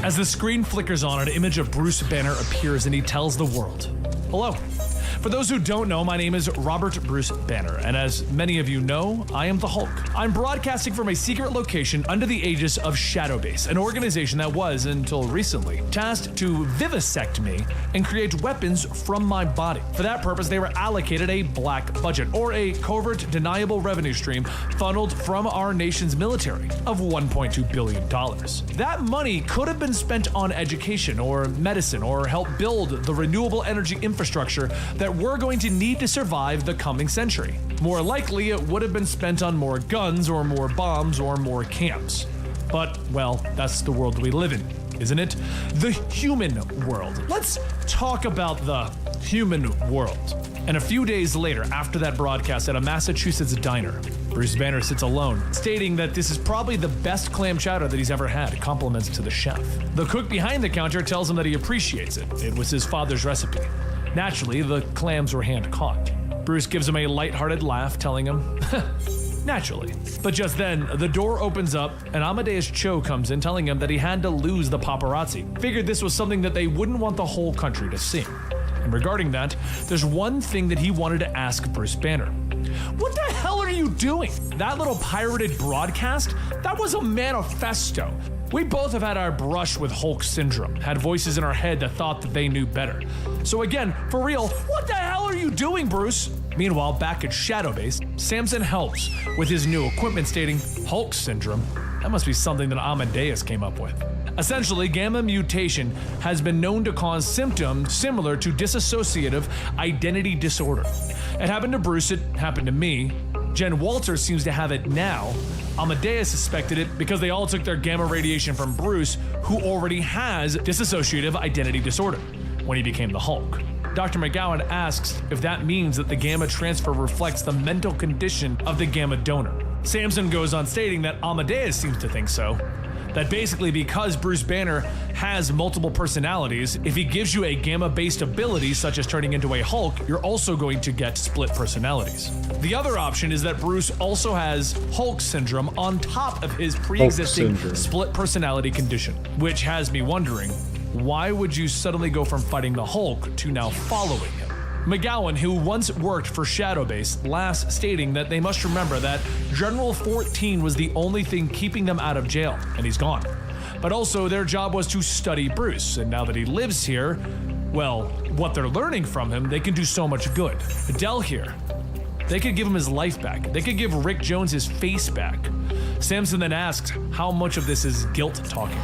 As the screen flickers on, an image of Bruce Banner appears and he tells the world, hello. For those who don't know, my name is Robert Bruce Banner, and as many of you know, I am the Hulk. I'm broadcasting from a secret location under the aegis of Shadow Base, an organization that was, until recently, tasked to vivisect me and create weapons from my body. For that purpose, they were allocated a black budget, or a covert, deniable revenue stream funneled from our nation's military of $1.2 billion. That money could have been spent on education or medicine or help build the renewable energy infrastructure that we're going to need to survive the coming century. More likely, it would have been spent on more guns or more bombs or more camps. But, well, that's the world we live in, isn't it? The human world. Let's talk about the human world. And a few days later, after that broadcast at a Massachusetts diner, Bruce Banner sits alone, stating that this is probably the best clam chowder that he's ever had, compliments to the chef. The cook behind the counter tells him that he appreciates it. It was his father's recipe. Naturally, the clams were hand-caught. Bruce gives him a lighthearted laugh, telling him, naturally. But just then, the door opens up, and Amadeus Cho comes in, telling him that he had to lose the paparazzi. Figured this was something that they wouldn't want the whole country to see. And regarding that, there's one thing that he wanted to ask Bruce Banner. What the hell are you doing? That little pirated broadcast? That was a manifesto. We both have had our brush with Hulk syndrome, had voices in our head that thought that they knew better. So again, for real, what the hell are you doing, Bruce? Meanwhile, back at Shadow Base, Samson helps with his new equipment, stating, Hulk syndrome? That must be something that Amadeus came up with. Essentially, gamma mutation has been known to cause symptoms similar to dissociative identity disorder. It happened to Bruce, it happened to me. Jen Walter seems to have it now. Amadeus suspected it because they all took their gamma radiation from Bruce, who already has dissociative identity disorder when he became the Hulk. Dr. McGowan asks if that means that the gamma transfer reflects the mental condition of the gamma donor. Samson goes on stating that Amadeus seems to think so. That basically because Bruce Banner has multiple personalities, if he gives you a gamma-based ability such as turning into a Hulk, you're also going to get split personalities. The other option is that Bruce also has Hulk syndrome on top of his pre-existing split personality condition, which has me wondering, why would you suddenly go from fighting the Hulk to now following him? McGowan, who once worked for Shadowbase, last stating that they must remember that General 14 was the only thing keeping them out of jail, and he's gone. But also their job was to study Bruce, and now that he lives here, well, what they're learning from him, they can do so much good. Adele here, they could give him his life back. They could give Rick Jones his face back. Samson then asked how much of this is guilt talking.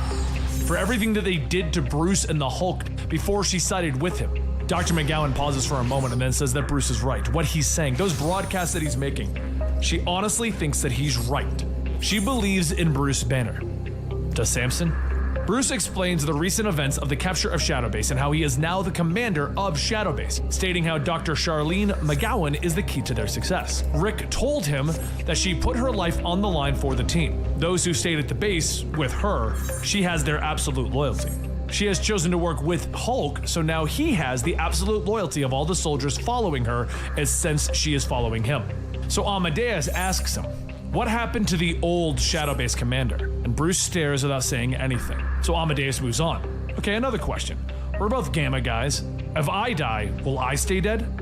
For everything that they did to Bruce and the Hulk before she sided with him. Dr. McGowan pauses for a moment and then says that Bruce is right. What he's saying, those broadcasts that he's making, she honestly thinks that he's right. She believes in Bruce Banner. Does Samson? Bruce explains the recent events of the capture of Shadowbase and how he is now the commander of Shadowbase, stating how Dr. Charlene McGowan is the key to their success. Rick told him that she put her life on the line for the team. Those who stayed at the base with her, she has their absolute loyalty. She has chosen to work with Hulk, so now he has the absolute loyalty of all the soldiers following her, as since she is following him. So Amadeus asks him, what happened to the old Shadowbase commander? And Bruce stares without saying anything. So Amadeus moves on. Okay, another question. We're both Gamma guys. If I die, will I stay dead?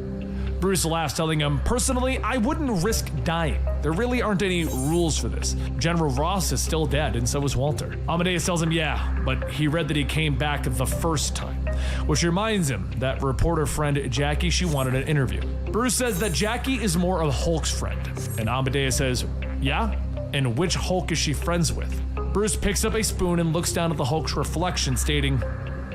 Bruce laughs, telling him, personally, I wouldn't risk dying. There really aren't any rules for this. General Ross is still dead, and so is Walter. Amadeus tells him, yeah, but he read that he came back the first time. Which reminds him that reporter friend Jackie, she wanted an interview. Bruce says that Jackie is more of Hulk's friend. And Amadeus says, yeah? And which Hulk is she friends with? Bruce picks up a spoon and looks down at the Hulk's reflection, stating,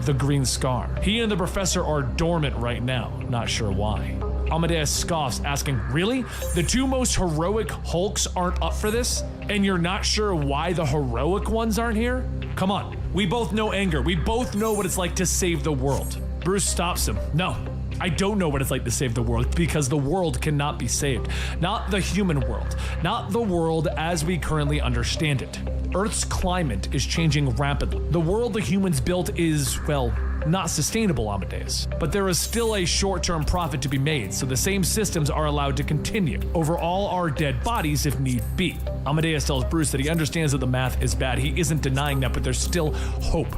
the green scar. He and the professor are dormant right now, not sure why. Amadeus scoffs, asking, really? The two most heroic Hulks aren't up for this? And you're not sure why the heroic ones aren't here? Come on, we both know anger. We both know what it's like to save the world. Bruce stops him. No, I don't know what it's like to save the world, because the world cannot be saved. Not the human world. Not the world as we currently understand it. Earth's climate is changing rapidly. The world the humans built is, well, not sustainable, Amadeus. But there is still a short-term profit to be made, so the same systems are allowed to continue over all our dead bodies if need be. Amadeus tells Bruce that he understands that the math is bad. He isn't denying that, but there's still hope.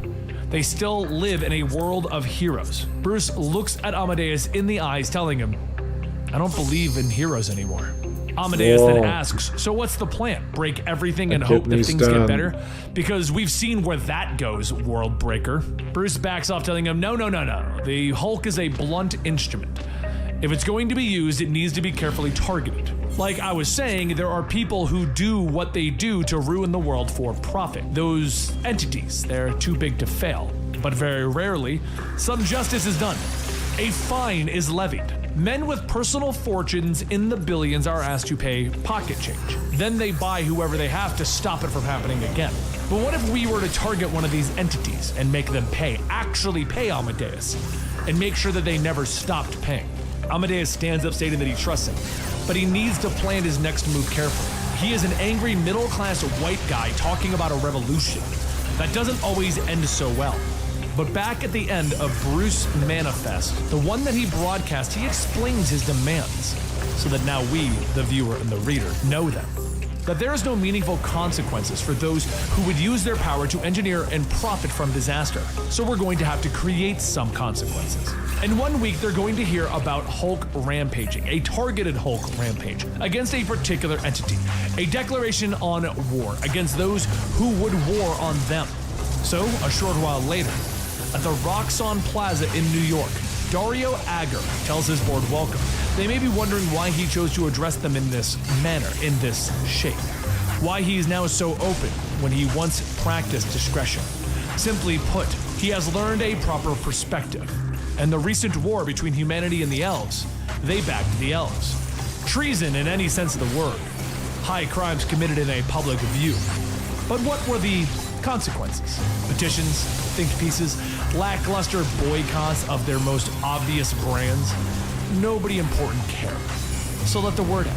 They still live in a world of heroes. Bruce looks at Amadeus in the eyes, telling him, I don't believe in heroes anymore. Amadeus then asks, so what's the plan? Break everything and hope that things get better? Because we've seen where that goes, World Breaker. Bruce backs off, telling him, no. The Hulk is a blunt instrument. If it's going to be used, it needs to be carefully targeted. Like I was saying, there are people who do what they do to ruin the world for profit. Those entities, they're too big to fail. But very rarely, some justice is done. A fine is levied. Men with personal fortunes in the billions are asked to pay pocket change. Then they buy whoever they have to stop it from happening again. But what if we were to target one of these entities and make them pay, actually pay Amadeus, and make sure that they never stopped paying? Amadeus stands up, stating that he trusts him, but he needs to plan his next move carefully. He is an angry middle-class white guy talking about a revolution. That doesn't always end so well. But back at the end of Bruce Manifest, the one that he broadcast, he explains his demands so that now we, the viewer and the reader, know them. That there is no meaningful consequences for those who would use their power to engineer and profit from disaster. So we're going to have to create some consequences. In 1 week, they're going to hear about Hulk rampaging, a targeted Hulk rampage against a particular entity, a declaration on war against those who would war on them. So, a short while later, at the Roxxon Plaza in New York, Dario Agger tells his board welcome. They may be wondering why he chose to address them in this manner, in this shape. Why he is now so open when he once practiced discretion. Simply put, he has learned a proper perspective. And the recent war between humanity and the elves, they backed the elves. Treason in any sense of the word. High crimes committed in a public view. But what were the consequences? Petitions, think pieces, lackluster boycotts of their most obvious brands. Nobody important cared. So let the word out.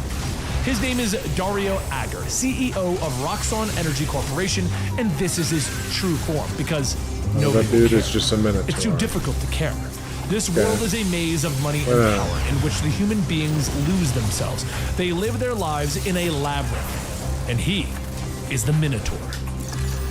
His name is Dario Agger, CEO of Roxxon Energy Corporation, and this is his true form because nobody That dude will is care. just a minotaur. It's too difficult to care. This world is a maze of money and power in which the human beings lose themselves. They live their lives in a labyrinth, and he is the Minotaur.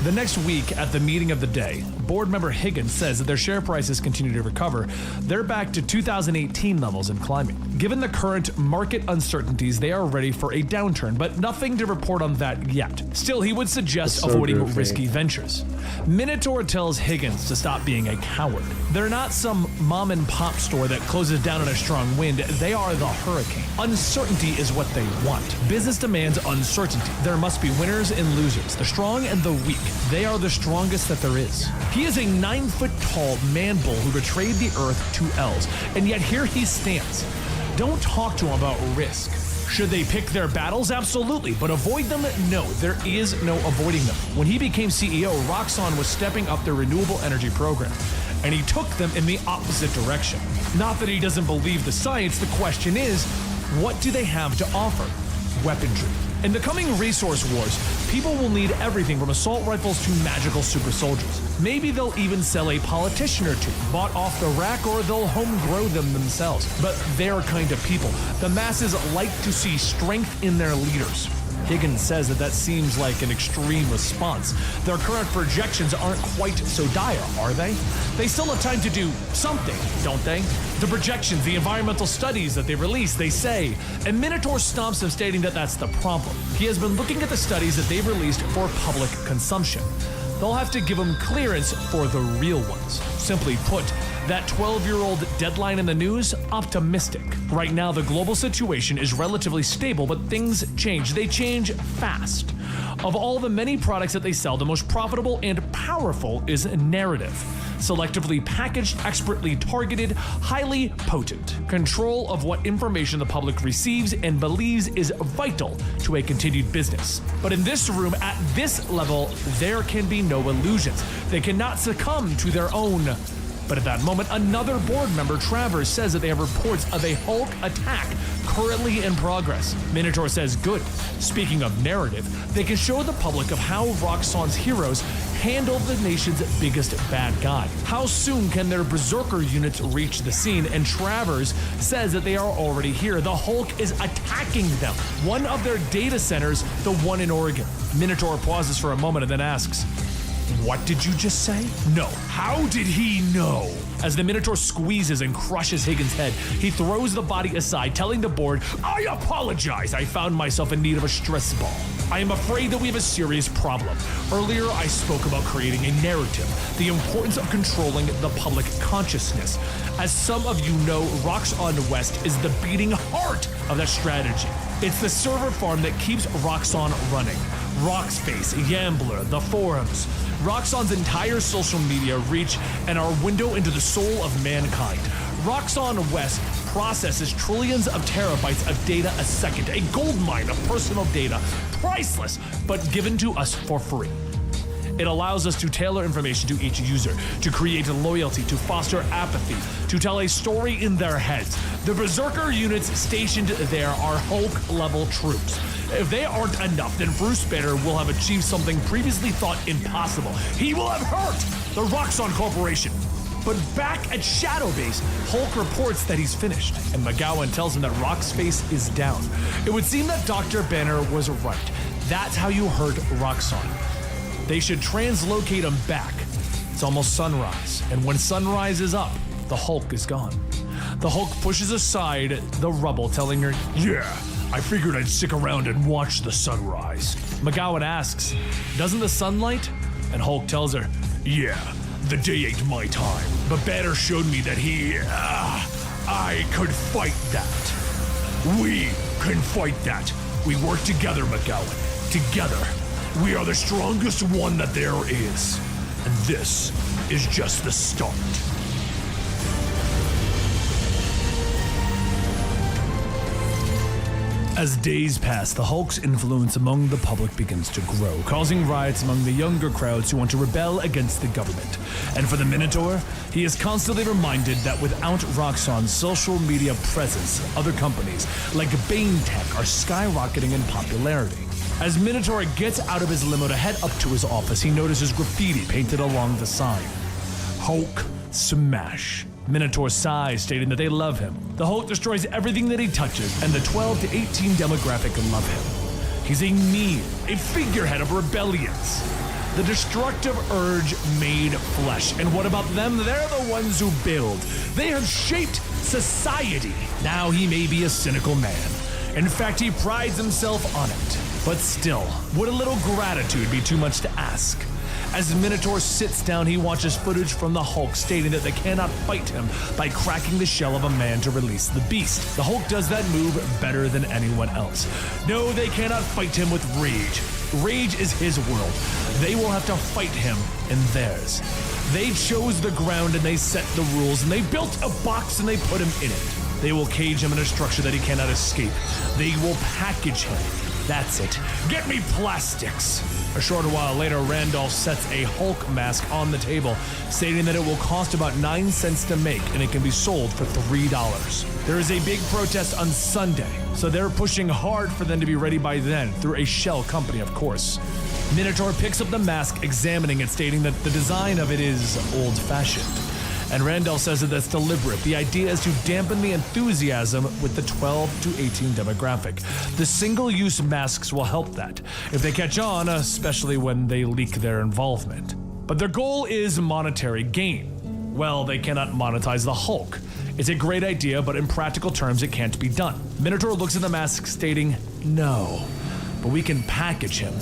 The next week, at the meeting of the day, board member Higgins says that their share prices continue to recover. They're back to 2018 levels and climbing. Given the current market uncertainties, they are ready for a downturn, but nothing to report on that yet. Still, he would suggest avoiding risky ventures. Minotaur tells Higgins to stop being a coward. They're not some mom and pop store that closes down in a strong wind. They are the hurricane. Uncertainty is what they want. Business demands uncertainty. There must be winners and losers, the strong and the weak. They are the strongest that there is. He is a 9-foot-tall man-bull who betrayed the earth to elves, and yet here he stands. Don't talk to him about risk. Should they pick their battles? Absolutely. But avoid them? No. There is no avoiding them. When he became CEO, Roxxon was stepping up their renewable energy program, and he took them in the opposite direction. Not that he doesn't believe the science. The question is, what do they have to offer? Weaponry. In the coming resource wars, people will need everything from assault rifles to magical super soldiers. Maybe they'll even sell a politician or two, bought off the rack, or they'll home grow them themselves. But they're kind of people. The masses like to see strength in their leaders. Higgins says that seems like an extreme response. Their current projections aren't quite so dire, are they? They still have time to do something, don't they? The projections, the environmental studies that they release, they say. And Minotaur stomps him, stating that that's the problem. He has been looking at the studies that they've released for public consumption. They'll have to give him clearance for the real ones. Simply put, that 12-year-old deadline in the news, optimistic. Right now, the global situation is relatively stable, but things change. They change fast. Of all the many products that they sell, the most profitable and powerful is narrative. Selectively packaged, expertly targeted, highly potent. Control of what information the public receives and believes is vital to a continued business. But in this room, at this level, there can be no illusions. They cannot succumb to their own. But at that moment, another board member, Travers, says that they have reports of a Hulk attack currently in progress. Minotaur says good. Speaking of narrative, they can show the public of how Roxxon's heroes handle the nation's biggest bad guy. How soon can their berserker units reach the scene? And Travers says that they are already here. The Hulk is attacking them. One of their data centers, the one in Oregon. Minotaur pauses for a moment and then asks, "What did you just say?" "No." "How did he know?" As the Minotaur squeezes and crushes Higgins' head, he throws the body aside, telling the board, "I apologize. I found myself in need of a stress ball. I am afraid that we have a serious problem. Earlier, I spoke about creating a narrative, the importance of controlling the public consciousness. As some of you know, Roxxon West is the beating heart of that strategy. It's the server farm that keeps Roxxon running. Rockspace, Yambler, the forums, Roxxon's entire social media reach, and our window into the soul of mankind. Roxxon West processes trillions of terabytes of data a second, a goldmine of personal data, priceless, but given to us for free. It allows us to tailor information to each user, to create loyalty, to foster apathy, to tell a story in their heads. The Berserker units stationed there are Hulk-level troops. If they aren't enough, then Bruce Banner will have achieved something previously thought impossible. He will have hurt the Roxxon Corporation. But back at Shadowbase, Hulk reports that he's finished, and McGowan tells him that Rockspace is down. It would seem that Dr. Banner was right. That's how you hurt Roxxon. They should translocate him back. It's almost sunrise, and when sunrise is up, the Hulk is gone. The Hulk pushes aside the rubble, telling her, "Yeah, I figured I'd stick around and watch the sunrise." McGowan asks, "Doesn't the sunlight?" And Hulk tells her, "Yeah, the day ain't my time, but Banner showed me that I could fight that. We can fight that. We work together, McGowan. Together. We are the strongest one that there is." And this is just the start. As days pass, the Hulk's influence among the public begins to grow, causing riots among the younger crowds who want to rebel against the government. And for the Minotaur, he is constantly reminded that without Roxxon's social media presence, other companies like Bane Tech are skyrocketing in popularity. As Minotaur gets out of his limo to head up to his office, he notices graffiti painted along the sign. Hulk Smash. Minotaur sighs, stating that they love him. The Hulk destroys everything that he touches, and the 12 to 18 demographic love him. He's a meme, a figurehead of rebellions. The destructive urge made flesh. And what about them? They're the ones who build. They have shaped society. Now he may be a cynical man. In fact, he prides himself on it. But still, would a little gratitude be too much to ask? As Minotaur sits down, he watches footage from the Hulk stating that they cannot fight him by cracking the shell of a man to release the beast. The Hulk does that move better than anyone else. No, they cannot fight him with rage. Rage is his world. They will have to fight him in theirs. They chose the ground and they set the rules, and they built a box and they put him in it. They will cage him in a structure that he cannot escape. They will package him. That's it. Get me plastics. A short while later, Randolph sets a Hulk mask on the table, stating that it will cost about 9 cents to make and it can be sold for $3. There is a big protest on Sunday, so they're pushing hard for them to be ready by then, through a shell company, of course. Minotaur picks up the mask, examining it, stating that the design of it is old-fashioned. And Randolph says that that's deliberate. The idea is to dampen the enthusiasm with the 12 to 18 demographic. The single-use masks will help that, if they catch on, especially when they leak their involvement. But their goal is monetary gain. Well, they cannot monetize the Hulk. It's a great idea, but in practical terms, it can't be done. Minotaur looks at the mask, stating, "No, but we can package him.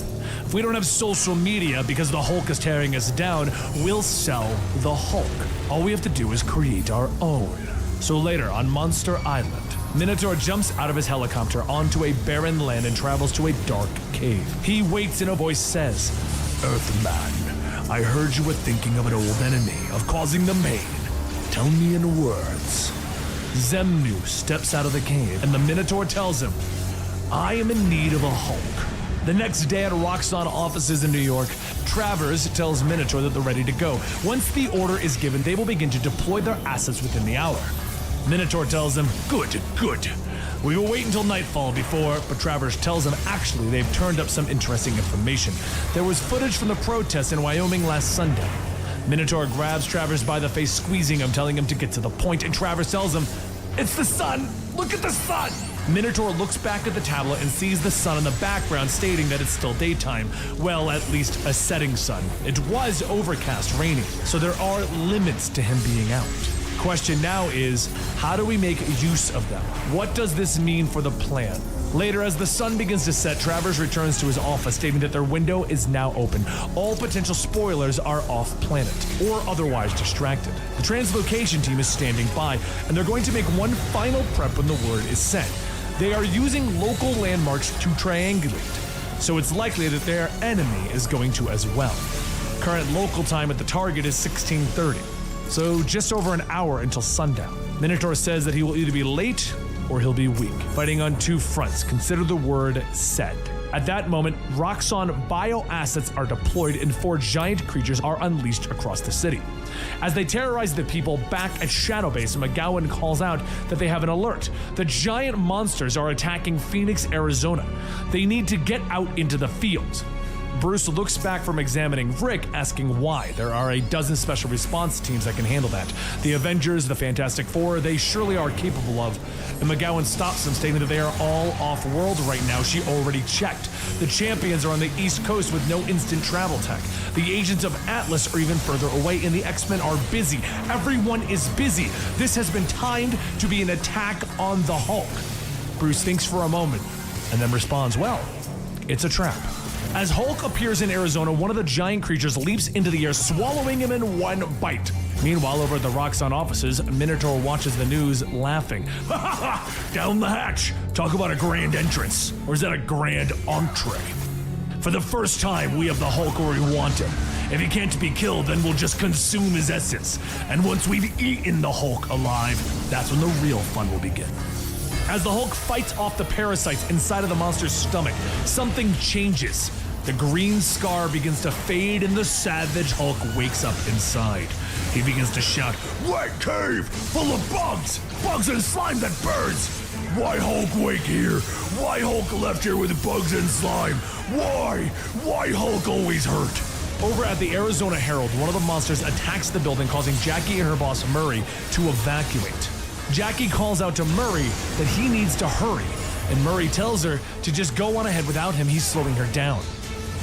If we don't have social media because the Hulk is tearing us down, we'll sell the Hulk. All we have to do is create our own." So later, on Monster Island, Minotaur jumps out of his helicopter onto a barren land and travels to a dark cave. He waits and a voice says, "Earthman, I heard you were thinking of an old enemy, of causing the pain. Tell me in words." Zemnu steps out of the cave, and the Minotaur tells him, "I am in need of a Hulk." The next day at Roxxon offices in New York, Travers tells Minotaur that they're ready to go. Once the order is given, they will begin to deploy their assets within the hour. Minotaur tells them, Good. We will wait until nightfall before," but Travers tells them actually they've turned up some interesting information. There was footage from the protest in Wyoming last Sunday. Minotaur grabs Travers by the face, squeezing him, telling him to get to the point, and Travers tells him, "It's the sun! Look at the sun!" Minotaur looks back at the tablet and sees the sun in the background, stating that it's still daytime. Well, at least a setting sun. It was overcast, raining, so there are limits to him being out. Question now is, how do we make use of them? What does this mean for the plan? Later, as the sun begins to set, Travers returns to his office, stating that their window is now open. All potential spoilers are off-planet, or otherwise distracted. The translocation team is standing by, and they're going to make one final prep when the word is sent. They are using local landmarks to triangulate, so it's likely that their enemy is going to as well. Current local time at the target is 16:30, so just over an hour until sundown. Minotaur says that he will either be late or he'll be weak, fighting on two fronts. Consider the word said. At that moment, Roxxon bio-assets are deployed and 4 giant creatures are unleashed across the city. As they terrorize the people back at Shadowbase, McGowan calls out that they have an alert. The giant monsters are attacking Phoenix, Arizona. They need to get out into the fields. Bruce looks back from examining Rick, asking why. There are a dozen special response teams that can handle that. The Avengers, the Fantastic Four, they surely are capable of. And McGowan stops them, stating that they are all off-world right now. She already checked. The champions are on the East Coast with no instant travel tech. The agents of Atlas are even further away, and the X-Men are busy. Everyone is busy. This has been timed to be an attack on the Hulk. Bruce thinks for a moment, and then responds, well, it's a trap. As Hulk appears in Arizona, one of the giant creatures leaps into the air, swallowing him in one bite. Meanwhile, over at the Roxxon offices, Minotaur watches the news, laughing. Ha ha ha! Down the hatch! Talk about a grand entrance. Or is that a grand entree? For the first time, we have the Hulk where we want him. If he can't be killed, then we'll just consume his essence. And once we've eaten the Hulk alive, that's when the real fun will begin. As the Hulk fights off the parasites inside of the monster's stomach, something changes. The green scar begins to fade and the savage Hulk wakes up inside. He begins to shout, "Wet cave, full of bugs! Bugs and slime that burns! Why Hulk wake here? Why Hulk left here with bugs and slime? Why? Why Hulk always hurt?" Over at the Arizona Herald, one of the monsters attacks the building, causing Jackie and her boss Murray to evacuate. Jackie calls out to Murray that he needs to hurry, and Murray tells her to just go on ahead without him, he's slowing her down.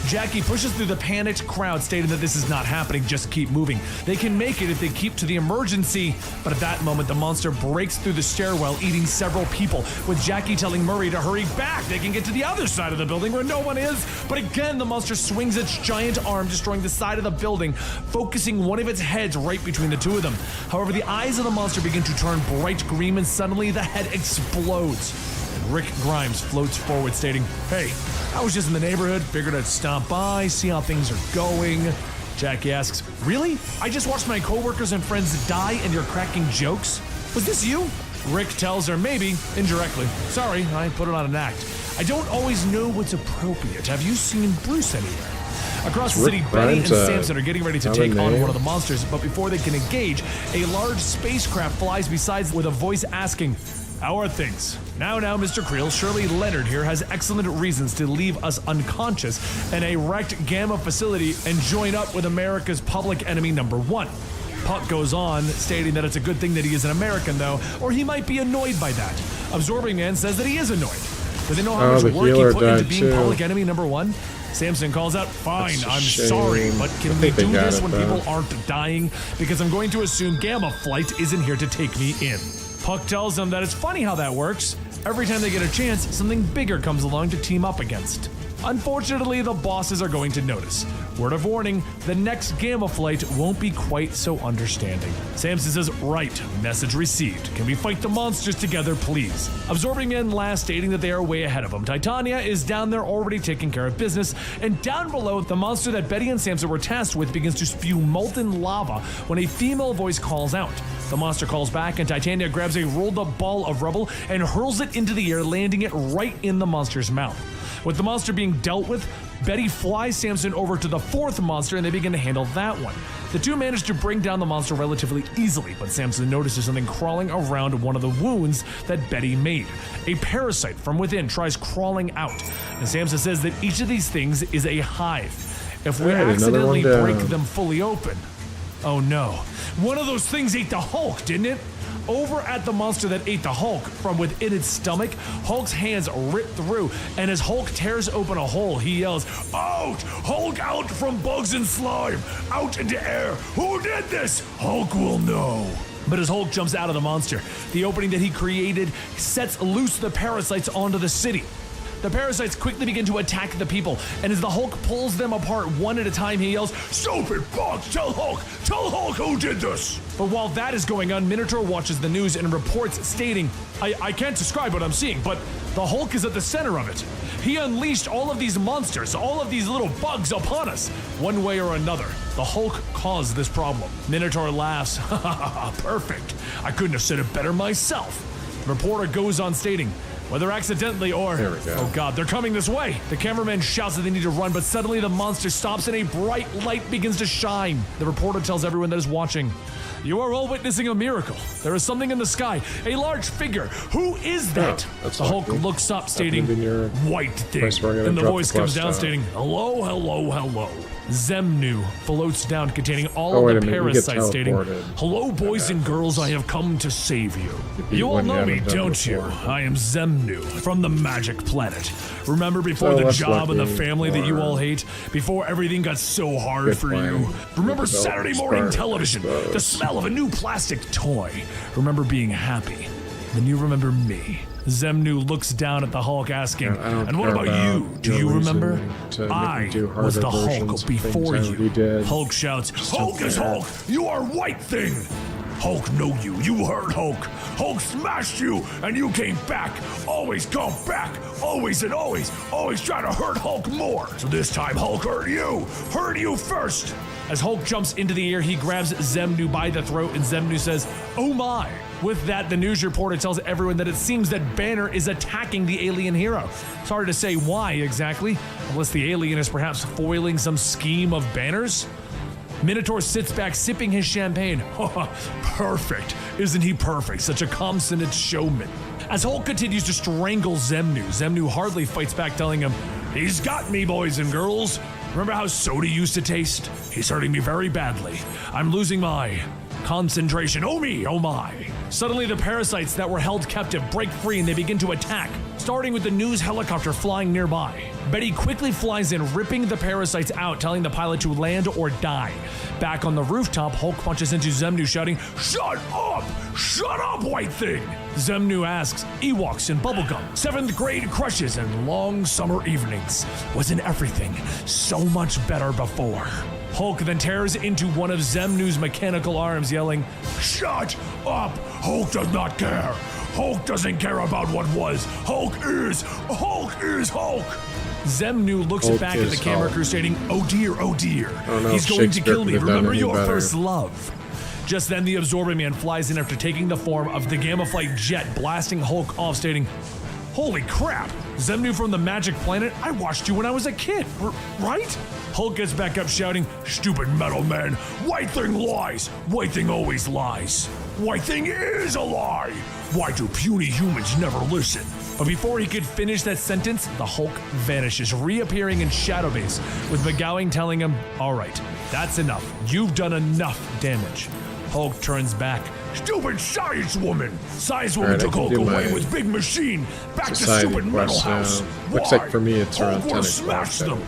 Jackie pushes through the panicked crowd, stating that this is not happening, just keep moving. They can make it if they keep to the emergency, but at that moment, the monster breaks through the stairwell, eating several people, with Jackie telling Murray to hurry back. They can get to the other side of the building where no one is, but again, the monster swings its giant arm, destroying the side of the building, focusing one of its heads right between the two of them. However, the eyes of the monster begin to turn bright green, and suddenly the head explodes. Rick Grimes floats forward, stating, "Hey, I was just in the neighborhood, figured I'd stop by, see how things are going." Jackie asks, "Really? I just watched my coworkers and friends die and you're cracking jokes? Was this you?" Rick tells her, "Maybe, indirectly. Sorry, I put it on an act. I don't always know what's appropriate. Have you seen Bruce anywhere?" Across the city, Betty and Samson are getting ready to take on one of the monsters, but before they can engage, a large spacecraft flies beside with a voice asking, "How are things?" Now, Mr. Creel, surely Leonard here has excellent reasons to leave us unconscious in a wrecked Gamma facility and join up with America's public enemy #1. Puck goes on, stating that it's a good thing that he is an American, though, or he might be annoyed by that. Absorbing Man says that he is annoyed. Do they know how much work he put into being public enemy #1? Samson calls out, "Fine, I'm sorry, but can we do this when people aren't dying? Because I'm going to assume Gamma Flight isn't here to take me in." Puck tells them that it's funny how that works. Every time they get a chance, something bigger comes along to team up against. Unfortunately, the bosses are going to notice. Word of warning, the next Gamma Flight won't be quite so understanding. Samson says, "Right, message received. Can we fight the monsters together, please?" Absorbing Man laughs, stating that they are way ahead of him. Titania is down there already taking care of business, and down below, the monster that Betty and Samson were tasked with begins to spew molten lava when a female voice calls out. The monster calls back, and Titania grabs a rolled up ball of rubble and hurls it into the air, landing it right in the monster's mouth. With the monster being dealt with, Betty flies Samson over to the fourth monster and they begin to handle that one. The two manage to bring down the monster relatively easily, but Samson notices something crawling around one of the wounds that Betty made. A parasite from within tries crawling out, and Samson says that each of these things is a hive. If we accidentally break them fully open, oh no, one of those things ate the Hulk, didn't it? Over at the monster that ate the Hulk, from within its stomach, Hulk's hands rip through, and as Hulk tears open a hole, he yells, "Out! Hulk out from bugs and slime! Out into air! Who did this? Hulk will know!" But as Hulk jumps out of the monster, the opening that he created sets loose the parasites onto the city. The parasites quickly begin to attack the people, and as the Hulk pulls them apart one at a time, he yells, "Stupid bugs! Tell Hulk who did this!" But while that is going on, Minotaur watches the news and reports stating, I can't describe what I'm seeing, but the Hulk is at the center of it. He unleashed all of these monsters, all of these little bugs upon us. One way or another, the Hulk caused this problem." Minotaur laughs, "Ha ha ha, perfect. I couldn't have said it better myself." The reporter goes on stating, "Whether accidentally or..." There we go. "Oh god, they're coming this way!" The cameraman shouts that they need to run, but suddenly the monster stops and a bright light begins to shine. The reporter tells everyone that is watching, "You are all witnessing a miracle. There is something in the sky, a large figure. Who is that?" The Hulk looks up, stating, "White thing." And the voice comes down, stating, "Hello, hello, hello." Zemnu floats down, containing all of the parasites, stating, "Hello, boys and girls, I have come to save you. You all know me, don't you? I am Zemnu, from the magic planet. Remember before the job and the family that you all hate? Before everything got so hard for you? Remember Saturday morning television, the smell of a new plastic toy? Remember being happy? Then you remember me." Zemnu looks down at the Hulk, asking, "And what about you? Do you remember? I was the Hulk before you." Hulk shouts, "Hulk is Hulk! You are White Thing!" Hulk know you. You heard Hulk. Hulk smashed you, and you came back. Always come back. Always and always. Always try to hurt Hulk more. So this time Hulk hurt you. Hurt you first. As Hulk jumps into the air, he grabs Zemnu by the throat, and Zemnu says, "Oh my." With that, the news reporter tells everyone that it seems that Banner is attacking the alien hero. It's hard to say why exactly, unless the alien is perhaps foiling some scheme of Banner's. Minotaur sits back sipping his champagne. Perfect. Isn't he perfect? Such a consummate showman. As Hulk continues to strangle Zemnu, Zemnu hardly fights back, telling him, "He's got me, boys and girls. Remember how soda used to taste? He's hurting me very badly. I'm losing my concentration. Oh me, oh my." Suddenly, the parasites that were held captive break free and they begin to attack, starting with the news helicopter flying nearby. Betty quickly flies in, ripping the parasites out, telling the pilot to land or die. Back on the rooftop, Hulk punches into Zemnu, shouting, "Shut up! Shut up, white thing!" Zemnu asks, "Ewoks and bubblegum, 7th grade crushes and long summer evenings. Wasn't everything so much better before?" Hulk then tears into one of Zemnu's mechanical arms, yelling, "Shut up! Hulk does not care! Hulk doesn't care about what was! Hulk is Hulk!" Zemnu looks Hulk back at the camera Hulk. crew stating, "Oh dear, oh dear. Oh no, He's going to Shakespeare kill me. could have done Remember any your better." first love." Just then, the Absorbing Man flies in after taking the form of the Gamma Flight jet, blasting Hulk off, stating, "Holy crap! Zemnu from the Magic Planet? I watched you when I was a kid, right?" Hulk gets back up shouting, "Stupid metal man! White Thing lies! White Thing always lies! White Thing is a lie! Why do puny humans never listen?" But before he could finish that sentence, the Hulk vanishes, reappearing in Shadow Base, with McGowan telling him, "All right, that's enough. You've done enough damage." Hulk turns back. "Stupid science woman! Science woman Alright, I took can Hulk do away my with big machine. Back to society stupid metal quest now. house. Looks Why? like for me it's around Hulk would have 10 o'clock, smashed then. them."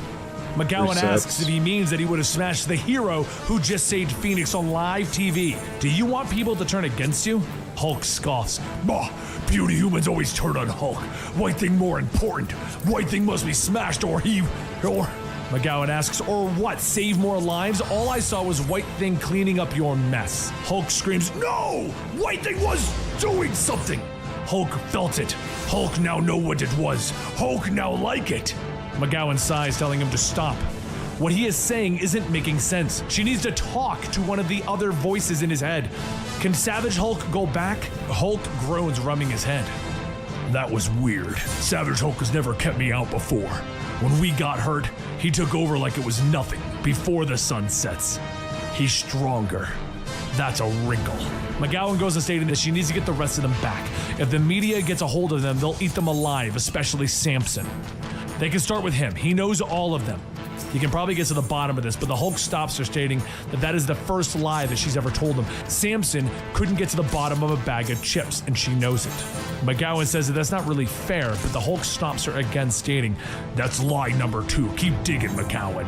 McGowan Resets. asks if he means that he would have smashed the hero who just saved Phoenix on live TV. "Do you want people to turn against you?" Hulk scoffs. "Bah, puny humans always turn on Hulk. White Thing more important. White Thing must be smashed or McGowan asks, "Or what, save more lives? All I saw was White Thing cleaning up your mess." Hulk screams, "No! White Thing was doing something!" Hulk felt it. Hulk now know what it was. Hulk now like it. McGowan sighs, telling him to stop. What he is saying isn't making sense. She needs to talk to one of the other voices in his head. Can Savage Hulk go back? Hulk groans, rubbing his head. "That was weird. Savage Hulk has never kept me out before. When we got hurt, he took over like it was nothing before the sun sets. He's stronger. That's a wrinkle." McGowan goes on stating that she needs to get the rest of them back. If the media gets a hold of them, they'll eat them alive, especially Samson. They can start with him. He knows all of them. He can probably get to the bottom of this, but the Hulk stops her, stating that that is the first lie that she's ever told him. Samson couldn't get to the bottom of a bag of chips, and she knows it. McGowan says that that's not really fair, but the Hulk stops her again, stating, "That's lie number 2. Keep digging, McGowan.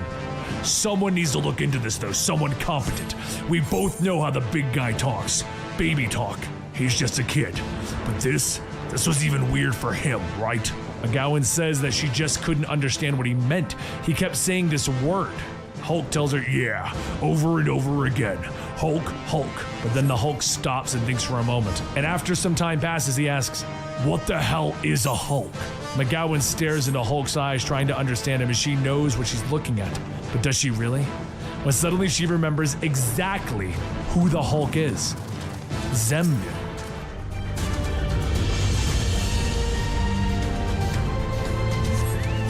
Someone needs to look into this, though. Someone competent. We both know how the big guy talks. Baby talk. He's just a kid. But this was even weird for him, right?" McGowan says that she just couldn't understand what he meant. He kept saying this word. Hulk tells her, "Yeah, over and over again. Hulk, Hulk." But then the Hulk stops and thinks for a moment. And after some time passes, he asks, "What the hell is a Hulk?" McGowan stares into Hulk's eyes, trying to understand him, as she knows what she's looking at. But does she really? When suddenly she remembers exactly who the Hulk is. Zemnu.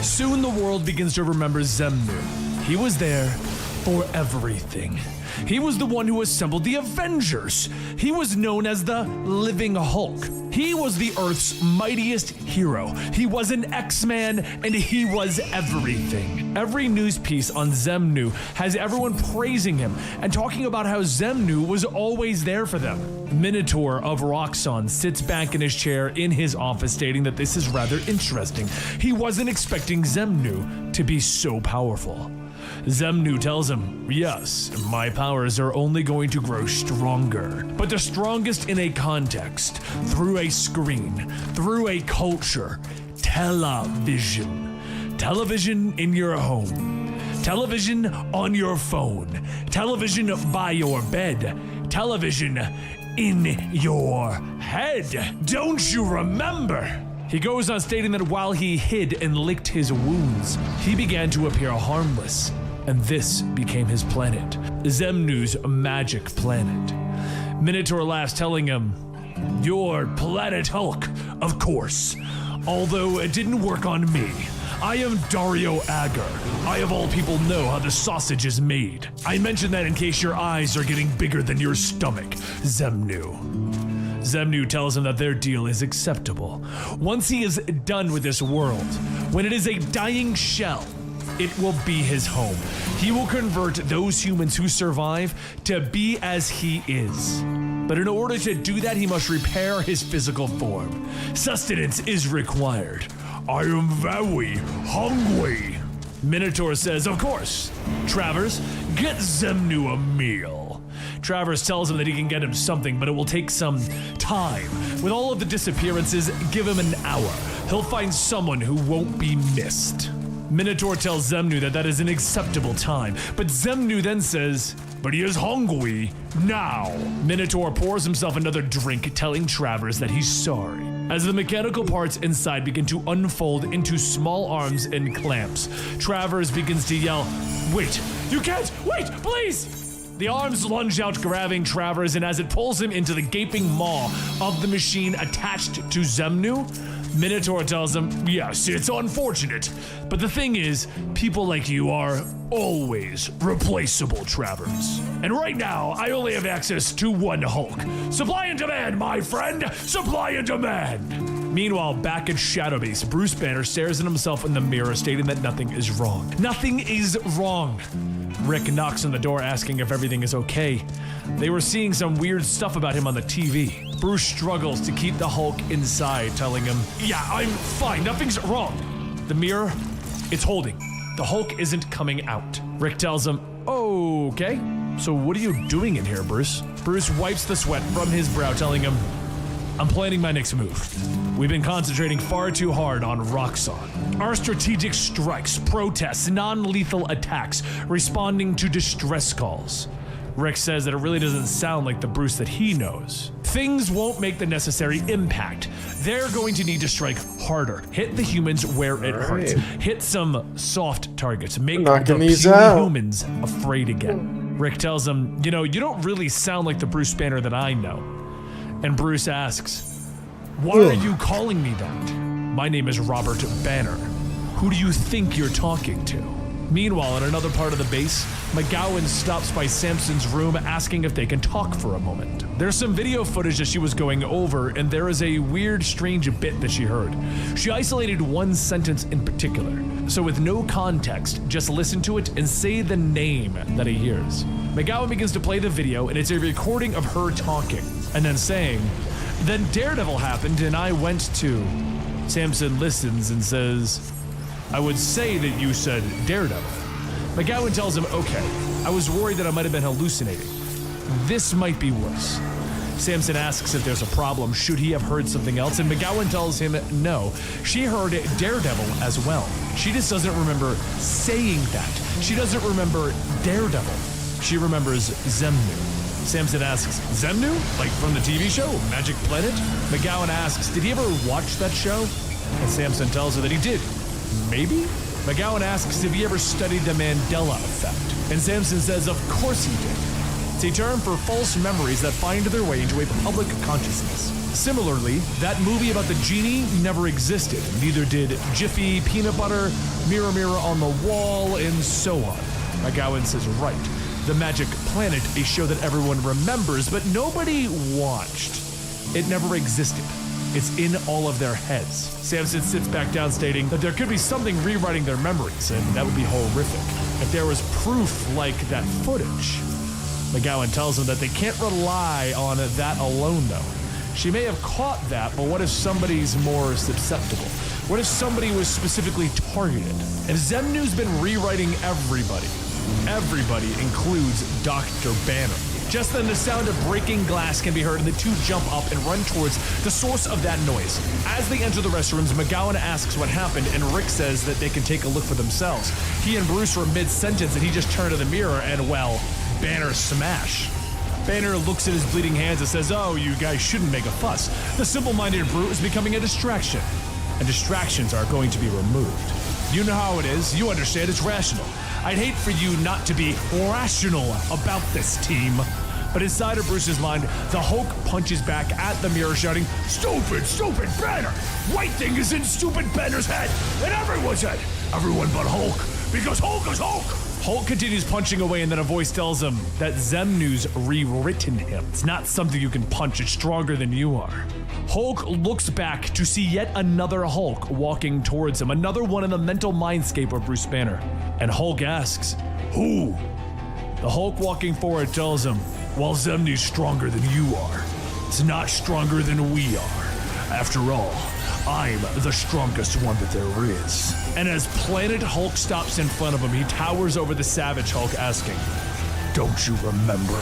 Soon the world begins to remember Zemnu. He was there for everything. He was the one who assembled the Avengers. He was known as the Living Hulk. He was the Earth's mightiest hero. He was an X-Man, and he was everything. Every news piece on Zemnu has everyone praising him and talking about how Zemnu was always there for them. Minotaur of Roxxon sits back in his chair in his office, stating that this is rather interesting. He wasn't expecting Zemnu to be so powerful. Zemnu tells him, "Yes, my powers are only going to grow stronger, but the strongest in a context, through a screen, through a culture, television. Television in your home, television on your phone, television by your bed, television in your head. Don't you remember? He goes on stating that while he hid and licked his wounds, he began to appear harmless, and this became his planet, Zemnu's magic planet. Minotaur laughs, telling him, "Your Planet Hulk, of course, although it didn't work on me. I am Dario Agar. I of all people know how the sausage is made. I mention that in case your eyes are getting bigger than your stomach, Zemnu." Zemnu tells him that their deal is acceptable. Once he is done with this world, when it is a dying shell, it will be his home. He will convert those humans who survive to be as he is. But in order to do that, he must repair his physical form. Sustenance is required. I am very hungry. Minotaur says, of course. Travers, get Zemnu a meal. Travers tells him that he can get him something, but it will take some time. With all of the disappearances, give him an hour. He'll find someone who won't be missed. Minotaur tells Zemnu that that is an acceptable time, but Zemnu then says, but he is hungry now. Minotaur pours himself another drink, telling Travers that he's sorry. As the mechanical parts inside begin to unfold into small arms and clamps, Travers begins to yell, "Wait, you can't! Wait, please!" The arms lunge out, grabbing Travers, and as it pulls him into the gaping maw of the machine attached to Zemnu, Minotaur tells him, yes, it's unfortunate, but the thing is, people like you are always replaceable, Travers. And right now, I only have access to one Hulk. Supply and demand, my friend! Supply and demand! Meanwhile, back at Shadowbase, Bruce Banner stares at himself in the mirror, stating that nothing is wrong. Nothing is wrong! Rick knocks on the door, asking if everything is okay. They were seeing some weird stuff about him on the TV. Bruce struggles to keep the Hulk inside, telling him, yeah, I'm fine, nothing's wrong. The mirror, it's holding. The Hulk isn't coming out. Rick tells him, okay, so what are you doing in here, Bruce? Bruce wipes the sweat from his brow, telling him, I'm planning my next move. We've been concentrating far too hard on Roxxon. Our strategic strikes, protests, non-lethal attacks, responding to distress calls. Rick says that it really doesn't sound like the Bruce that he knows. Things won't make the necessary impact. They're going to need to strike harder. Hit the humans where it hurts. Hit some soft targets. Make the puny humans afraid again. Rick tells him, you know, you don't really sound like the Bruce Banner that I know. And Bruce asks, why are you calling me that? My name is Robert Banner. Who do you think you're talking to? Meanwhile, in another part of the base, McGowan stops by Samson's room, asking if they can talk for a moment. There's some video footage that she was going over, and there is a weird, strange bit that she heard. She isolated one sentence in particular. So with no context, just listen to it and say the name that he hears. McGowan begins to play the video, and it's a recording of her talking, and then saying, then Daredevil happened and I went to... Samson listens and says, I would say that you said Daredevil. McGowan tells him, okay, I was worried that I might have been hallucinating. This might be worse. Samson asks if there's a problem, should he have heard something else, and McGowan tells him no. She heard Daredevil as well. She just doesn't remember saying that. She doesn't remember Daredevil. She remembers Zemnu. Samson asks, Zemnu? Like from the TV show, Magic Planet? McGowan asks, did he ever watch that show? And Samson tells her that he did. Maybe? McGowan asks if he ever studied the Mandela effect. And Samson says, of course he did. It's a term for false memories that find their way into a public consciousness. Similarly, that movie about the genie never existed. Neither did Jiffy, Peanut Butter, Mirror Mirror on the Wall, and so on. McGowan says, right. The Magic Planet, a show that everyone remembers, but nobody watched. It never existed. It's in all of their heads. Samson sits back down, stating that there could be something rewriting their memories, and that would be horrific. If there was proof like that footage. McGowan tells him that they can't rely on that alone, though. She may have caught that, but what if somebody's more susceptible? What if somebody was specifically targeted? And Zemnu's been rewriting everybody. Everybody includes Dr. Banner. Just then, the sound of breaking glass can be heard, and the two jump up and run towards the source of that noise. As they enter the restrooms, McGowan asks what happened, and Rick says that they can take a look for themselves. He and Bruce were mid-sentence, and he just turned to the mirror, and, well, Banner smash. Banner looks at his bleeding hands and says, "Oh, you guys shouldn't make a fuss. The simple-minded brute is becoming a distraction, and distractions are going to be removed. You know how it is. You understand it's rational. I'd hate for you not to be rational about this, team." But inside of Bruce's mind, the Hulk punches back at the mirror, shouting, "Stupid, stupid Banner! White thing is in stupid Banner's head, and everyone's head! Everyone but Hulk, because Hulk is Hulk!" Hulk continues punching away, and then a voice tells him that Zemnu's rewritten him. It's not something you can punch, it's stronger than you are. Hulk looks back to see yet another Hulk walking towards him, another one in the mental mindscape of Bruce Banner. And Hulk asks, "Who?" The Hulk walking forward tells him, "Well, Zemnu's stronger than you are. It's not stronger than we are. After all, I'm the strongest one that there is." And as Planet Hulk stops in front of him, he towers over the Savage Hulk asking, "Don't you remember?"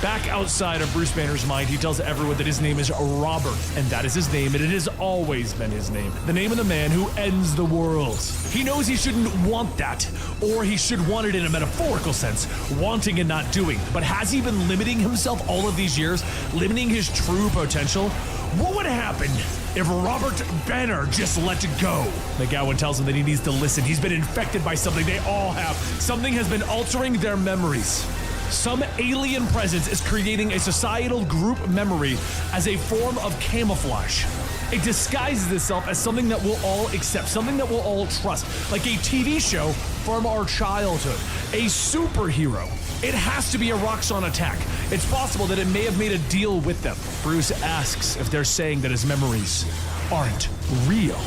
Back outside of Bruce Banner's mind, he tells everyone that his name is Robert, and that is his name, and it has always been his name. The name of the man who ends the world. He knows he shouldn't want that, or he should want it in a metaphorical sense, wanting and not doing. But has he been limiting himself all of these years, limiting his true potential? What would happen if Robert Banner just let it go? McGowan tells him that he needs to listen. He's been infected by something. They all have. Something has been altering their memories. Some alien presence is creating a societal group memory as a form of camouflage. It disguises itself as something that we'll all accept, something that we'll all trust, like a TV show from our childhood, a superhero. It has to be a Roxxon attack. It's possible that it may have made a deal with them. Bruce asks if they're saying that his memories aren't real.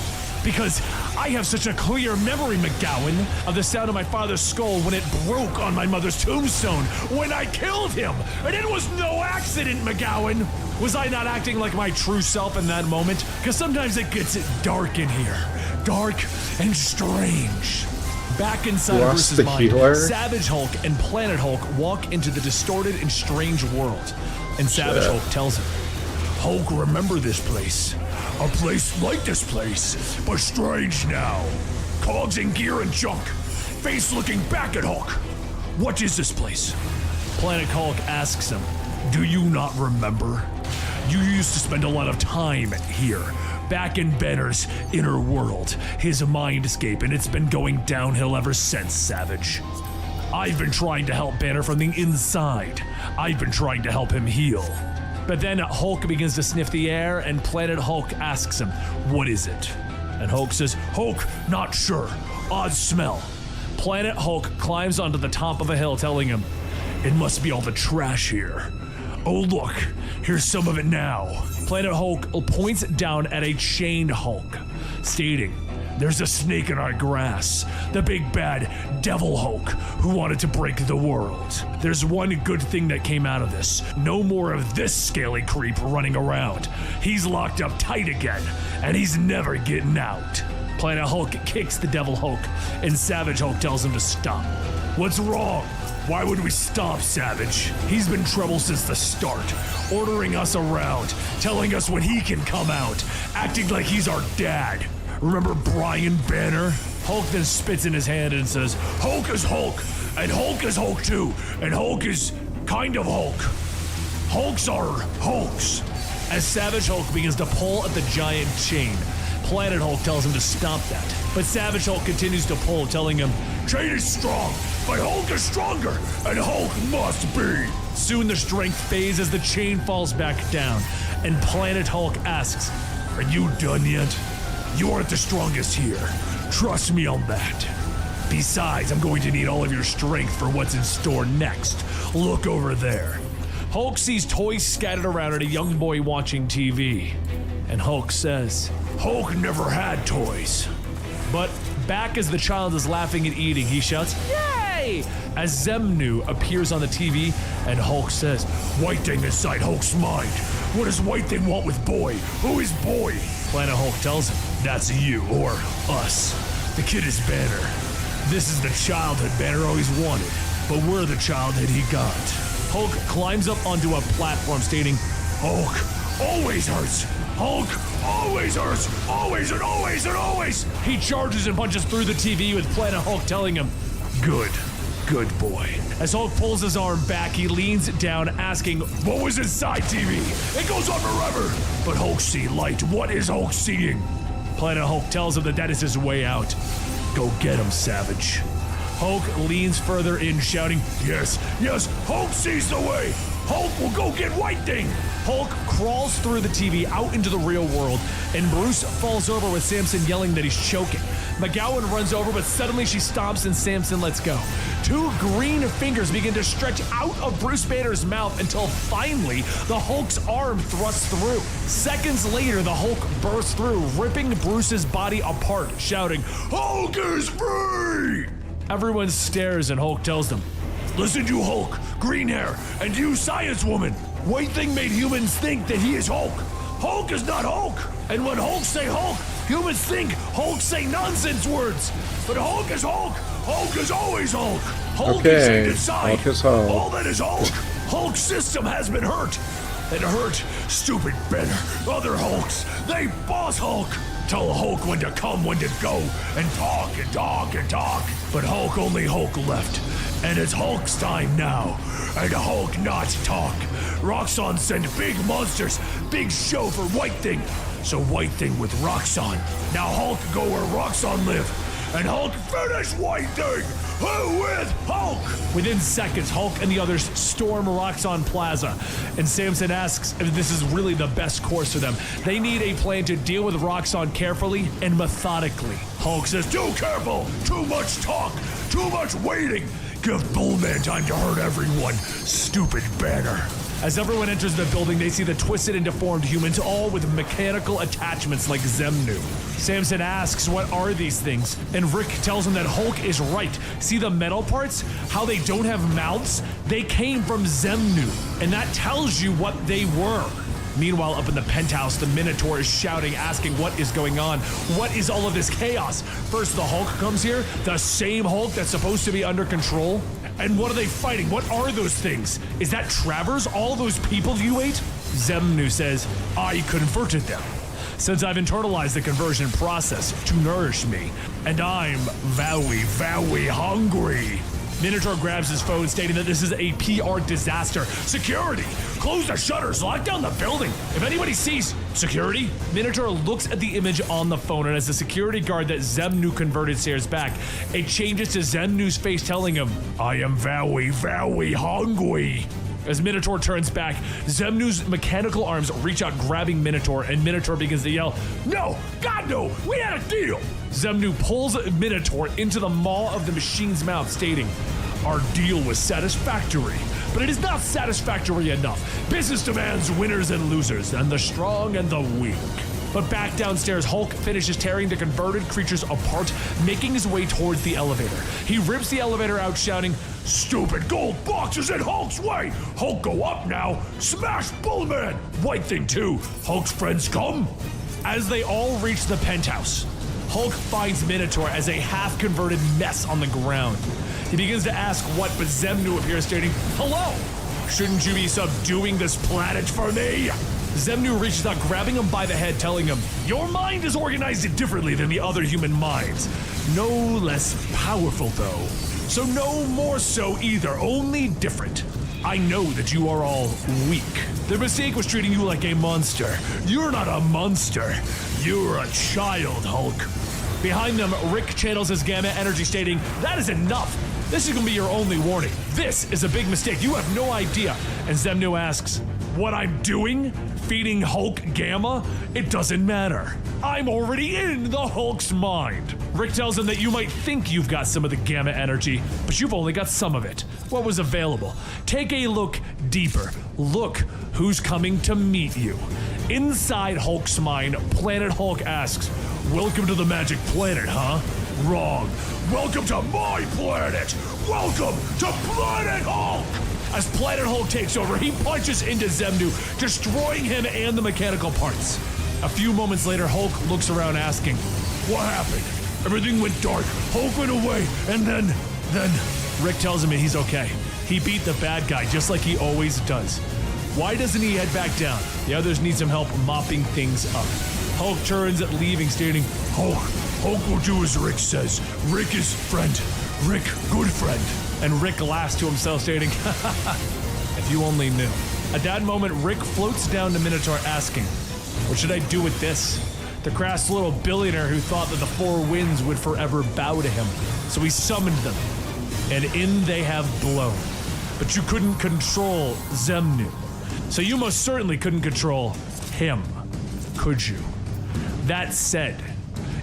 Because I have such a clear memory, McGowan, of the sound of my father's skull when it broke on my mother's tombstone when I killed him. And it was no accident, McGowan. Was I not acting like my true self in that moment? Because sometimes it gets dark in here. Dark and strange. Back inside of Bruce's mind, Savage Hulk and Planet Hulk walk into the distorted and strange world. And Savage Hulk tells him, "Hulk, remember this place. A place like this place, but strange now. Cogs and gear and junk. Face looking back at Hulk. What is this place?" Planet Hulk asks him, "Do you not remember? You used to spend a lot of time here, back in Banner's inner world, his mindscape, and it's been going downhill ever since, Savage. I've been trying to help Banner from the inside. I've been trying to help him heal." But then Hulk begins to sniff the air, and Planet Hulk asks him, "What is it?" And Hulk says, "Hulk, not sure. Odd smell." Planet Hulk climbs onto the top of a hill, telling him, "It must be all the trash here. Oh look, here's some of it now." Planet Hulk points down at a chained Hulk, stating, "There's a snake in our grass, the big bad Devil Hulk who wanted to break the world. There's one good thing that came out of this. No more of this scaly creep running around. He's locked up tight again, and he's never getting out." Planet Hulk kicks the Devil Hulk, and Savage Hulk tells him to stop. "What's wrong? Why would we stop, Savage? He's been trouble since the start, ordering us around, telling us when he can come out, acting like he's our dad. Remember Brian Banner?" Hulk then spits in his hand and says, "Hulk is Hulk, and Hulk is Hulk too, and Hulk is kind of Hulk. Hulks are Hulks." As Savage Hulk begins to pull at the giant chain, Planet Hulk tells him to stop that. But Savage Hulk continues to pull, telling him, "Chain is strong, but Hulk is stronger, and Hulk must be." Soon the strength fades as the chain falls back down, and Planet Hulk asks, "Are you done yet? You aren't the strongest here. Trust me on that. Besides, I'm going to need all of your strength for what's in store next. Look over there." Hulk sees toys scattered around and a young boy watching TV. And Hulk says, "Hulk never had toys." But back as the child is laughing and eating, he shouts, "Yay!" as Zemnu appears on the TV, and Hulk says, "White thing inside Hulk's mind. What does White thing want with boy? Who is boy?" Planet Hulk tells him, "That's you, or us. The kid is Banner. This is the childhood Banner always wanted, but we're the childhood he got." Hulk climbs up onto a platform stating, "Hulk always hurts. Hulk always hurts. Always and always and always." He charges and punches through the TV with Planet Hulk telling him, "Good. Good boy. As Hulk pulls his arm back, he leans down, asking, what was inside, TV? It goes on forever. But Hulk see light. What is Hulk seeing? Planet Hulk tells him that is his way out. Go get him, Savage. Hulk leans further in, shouting, yes, Hulk sees the way. Hulk will go get White Thing. Hulk crawls through the TV out into the real world, and Bruce falls over with Samson yelling that he's choking. McGowan runs over, but suddenly she stops and Samson lets go. 2 green fingers begin to stretch out of Bruce Banner's mouth until finally the Hulk's arm thrusts through. Seconds later, the Hulk bursts through, ripping Bruce's body apart, shouting, Hulk is free! Everyone stares and Hulk tells them, listen, you Hulk, green hair, and you science woman. White Thing made humans think that he is Hulk. Hulk is not Hulk. And when Hulk say Hulk, humans think Hulk say nonsense words. But Hulk is Hulk. Hulk is always Hulk. Hulk is inside. Hulk is Hulk. All that is Hulk. Hulk's system has been hurt. And hurt, stupid Banner. Other Hulks, they boss Hulk. Tell Hulk when to come, when to go, and talk and talk and talk. But Hulk only Hulk left. And it's Hulk's time now. And Hulk not talk. Roxxon send big monsters, big show for White Thing. So White Thing with Roxxon. Now Hulk go where Roxxon live. And Hulk finish White Thing. Who with Hulk? Within seconds, Hulk and the others storm Roxxon Plaza. And Samson asks if this is really the best course for them. They need a plan to deal with Roxxon carefully and methodically. Hulk says, too careful, too much talk, too much waiting. Give Bullman time to hurt everyone, stupid Banner. As everyone enters the building, they see the twisted and deformed humans, all with mechanical attachments like Zemnu. Samson asks, what are these things? And Rick tells him that Hulk is right. See the metal parts? How they don't have mouths? They came from Zemnu, and that tells you what they were. Meanwhile, up in the penthouse, the Minotaur is shouting, asking what is going on. What is all of this chaos? First, the Hulk comes here, the same Hulk that's supposed to be under control. And what are they fighting? What are those things? Is that Travers? All those people you ate? Zemnu says, I converted them. Since I've internalized the conversion process to nourish me, and I'm very hungry. Minotaur grabs his phone, stating that this is a PR disaster. Security! Close the shutters, lock down the building. If anybody sees security, Minotaur looks at the image on the phone, and as the security guard that Zemnu converted stares back, it changes to Zemnu's face telling him, I am very hungry. As Minotaur turns back, Zemnu's mechanical arms reach out, grabbing Minotaur, and Minotaur begins to yell, no! God no! We had a deal! Zemnu pulls Minotaur into the maw of the machine's mouth, stating, our deal was satisfactory, but it is not satisfactory enough. Business demands winners and losers, and the strong and the weak. But back downstairs, Hulk finishes tearing the converted creatures apart, making his way towards the elevator. He rips the elevator out, shouting, stupid gold box is in Hulk's way! Hulk go up now! Smash Bullman! White Thing too! Hulk's friends come! As they all reach the penthouse, Hulk finds Minotaur as a half-converted mess on the ground. He begins to ask what, but Zemnu appears, stating, hello! Shouldn't you be subduing this planet for me? Zemnu reaches out, grabbing him by the head, telling him, your mind is organized differently than the other human minds. No less powerful, though. So no more so either, only different. I know that you are all weak. The mistake was treating you like a monster. You're not a monster. You're a child, Hulk. Behind them, Rick channels his gamma energy, stating, that is enough. This is gonna be your only warning. This is a big mistake. You have no idea. And Zemnu asks, what I'm doing? Feeding Hulk gamma? It doesn't matter. I'm already in the Hulk's mind. Rick tells him that you might think you've got some of the gamma energy, but you've only got some of it. What was available? Take a look deeper. Look who's coming to meet you. Inside Hulk's mind, Planet Hulk asks, welcome to the magic planet, huh? Wrong. Welcome to my planet! Welcome to Planet Hulk! As Planet Hulk takes over, he punches into Zemnu, destroying him and the mechanical parts. A few moments later, Hulk looks around asking, what happened? Everything went dark, Hulk went away, and then... Rick tells him he's okay. He beat the bad guy just like he always does. Why doesn't he head back down? The others need some help mopping things up. Hulk turns, leaving, stating, Hulk will do as Rick says. Rick is friend. Rick, good friend. And Rick laughs to himself, stating, if you only knew. At that moment, Rick floats down to Minotaur asking, what should I do with this? The crass little billionaire who thought that the four winds would forever bow to him. So he summoned them, and in they have blown. But you couldn't control Zemnu. So you most certainly couldn't control him, could you? That said,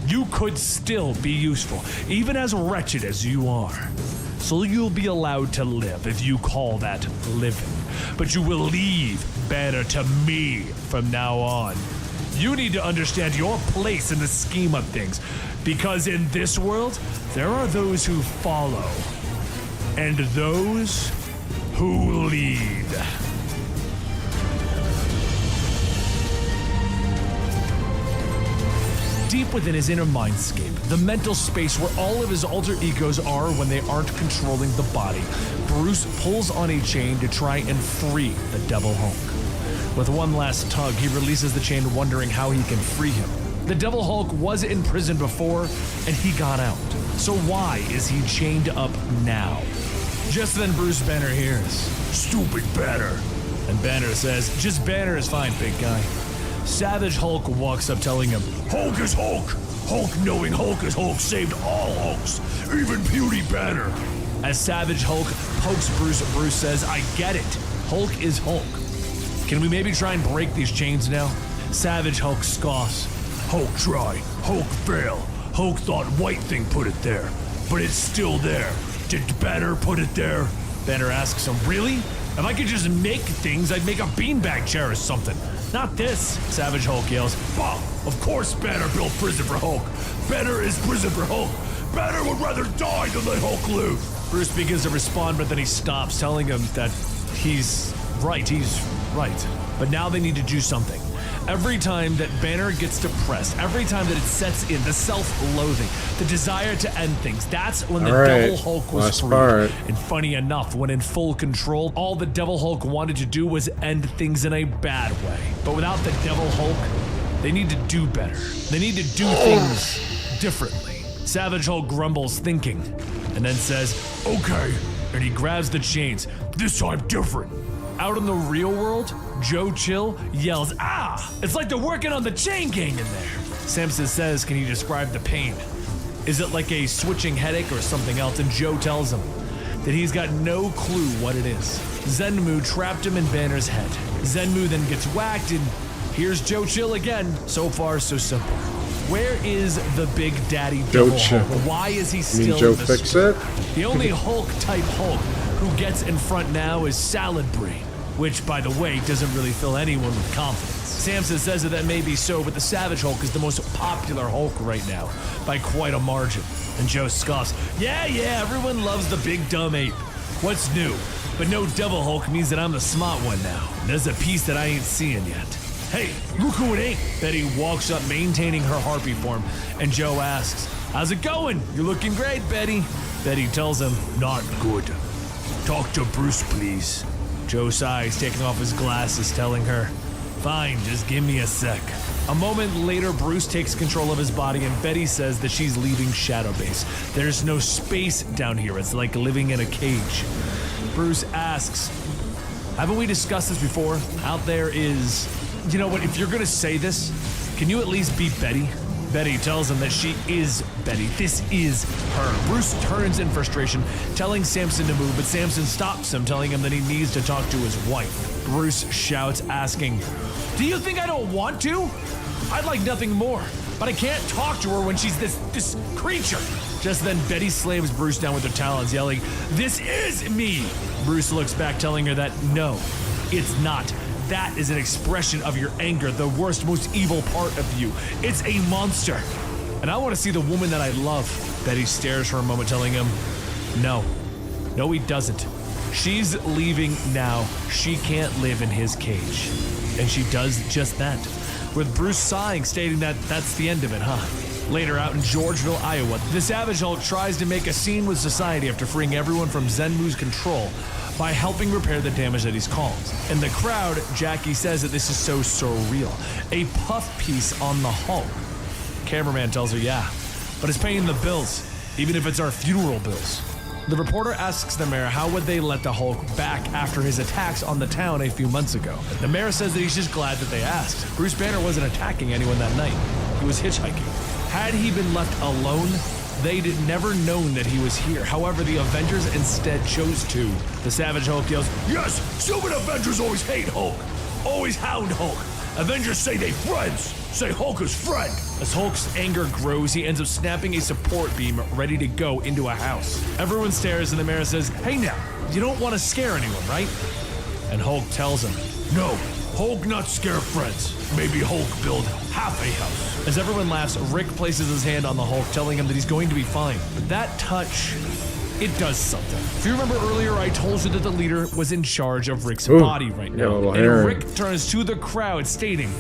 you could still be useful, even as wretched as you are. So you'll be allowed to live if you call that living. But you will leave Banner to me from now on. You need to understand your place in the scheme of things, because in this world, there are those who follow, and those who lead. Deep within his inner mindscape, the mental space where all of his alter egos are when they aren't controlling the body, Bruce pulls on a chain to try and free the Devil Hulk. With one last tug, he releases the chain, wondering how he can free him. The Devil Hulk was in prison before, and he got out. So why is he chained up now? Just then Bruce Banner hears, "Stupid Banner." And Banner says, "Just Banner is fine, big guy." Savage Hulk walks up telling him, "Hulk is Hulk! Hulk knowing Hulk is Hulk saved all Hulks, even Puny Banner." As Savage Hulk pokes Bruce, Bruce says, "I get it. Hulk is Hulk. Can we maybe try and break these chains now?" Savage Hulk scoffs. "Hulk try, Hulk fail. Hulk thought White Thing put it there, but it's still there. Did Banner put it there?" Banner asks him, "Really? If I could just make things, I'd make a beanbag chair or something. Not this," Savage Hulk yells. "Bah! Of course Banner built prison for Hulk. Banner is prison for Hulk. Banner would rather die than let Hulk live." Bruce begins to respond, but then he stops, telling him that he's right. But now they need to do something. Every time that Banner gets depressed, every time that it sets in, the self-loathing, the desire to end things, that's when the Devil Hulk was freed. And funny enough, when in full control, all the Devil Hulk wanted to do was end things in a bad way. But without the Devil Hulk, they need to do better. They need to do things differently. Savage Hulk grumbles, thinking, and then says, "Okay," and he grabs the chains. "This time different." Out in the real world, Joe Chill yells, "Ah! It's like they're working on the chain gang in there." Samson says, "Can you describe the pain? Is it like a switching headache or something else?" And Joe tells him that he's got no clue what it is. Zenmu trapped him in Banner's head. Zenmu then gets whacked, and here's Joe Chill again. So far, so simple. Where is the Big Daddy Devil Hulk? Why is he still Joe in the fix it? The only Hulk-type Hulk who gets in front now is Salad Brain, which, by the way, doesn't really fill anyone with confidence. Samson says that may be so, but the Savage Hulk is the most popular Hulk right now, by quite a margin. And Joe scoffs, yeah, everyone loves the big dumb ape. What's new? But no Devil Hulk means that I'm the smart one now. There's a piece that I ain't seeing yet. Hey, look who it ain't. Betty walks up, maintaining her harpy form, and Joe asks, "How's it going? You're looking great, Betty." Betty tells him, "Not good. Talk to Bruce, please." Joe sighs, taking off his glasses, telling her, "Fine, just give me a sec." A moment later, Bruce takes control of his body, and Betty says that she's leaving Shadow Base. There's no space down here. It's like living in a cage. Bruce asks, "Haven't we discussed this before? Out there is... You know what, if you're gonna say this, can you at least be Betty?" Betty tells him that she is Betty. This is her. Bruce turns in frustration, telling Samson to move, but Samson stops him, telling him that he needs to talk to his wife. Bruce shouts, asking, "Do you think I don't want to? I'd like nothing more, but I can't talk to her when she's this creature." Just then, Betty slams Bruce down with her talons, yelling, "This is me!" Bruce looks back, telling her that no, it's not. That is an expression of your anger, the worst, most evil part of you. It's a monster. And I want to see the woman that I love. Betty stares for a moment, telling him, No, he doesn't. She's leaving now. She can't live in his cage. And she does just that. With Bruce sighing, stating that that's the end of it, huh? Later, out in Georgeville, Iowa, the Savage Hulk tries to make a scene with society after freeing everyone from Zenmu's control by helping repair the damage that he's caused. In the crowd, Jackie says that this is so surreal. A puff piece on the Hulk. Cameraman tells her, yeah, but it's paying the bills, even if it's our funeral bills. The reporter asks the mayor how would they let the Hulk back after his attacks on the town a few months ago. The mayor says that he's just glad that they asked. Bruce Banner wasn't attacking anyone that night. He was hitchhiking. Had he been left alone, they'd never known that he was here. However, the Avengers instead chose to. The Savage Hulk yells, "Yes, stupid Avengers always hate Hulk. Always hound Hulk. Avengers say they friends. Say Hulk is friend." As Hulk's anger grows, he ends up snapping a support beam ready to go into a house. Everyone stares and the mayor says, "Hey now, you don't want to scare anyone, right?" And Hulk tells him, "No, Hulk not scare friends. Maybe Hulk build half a house." As everyone laughs, Rick places his hand on the Hulk, telling him that he's going to be fine. But that touch, it does something. If you remember earlier, I told you that the leader was in charge of Rick's body right now. And Rick turns to the crowd stating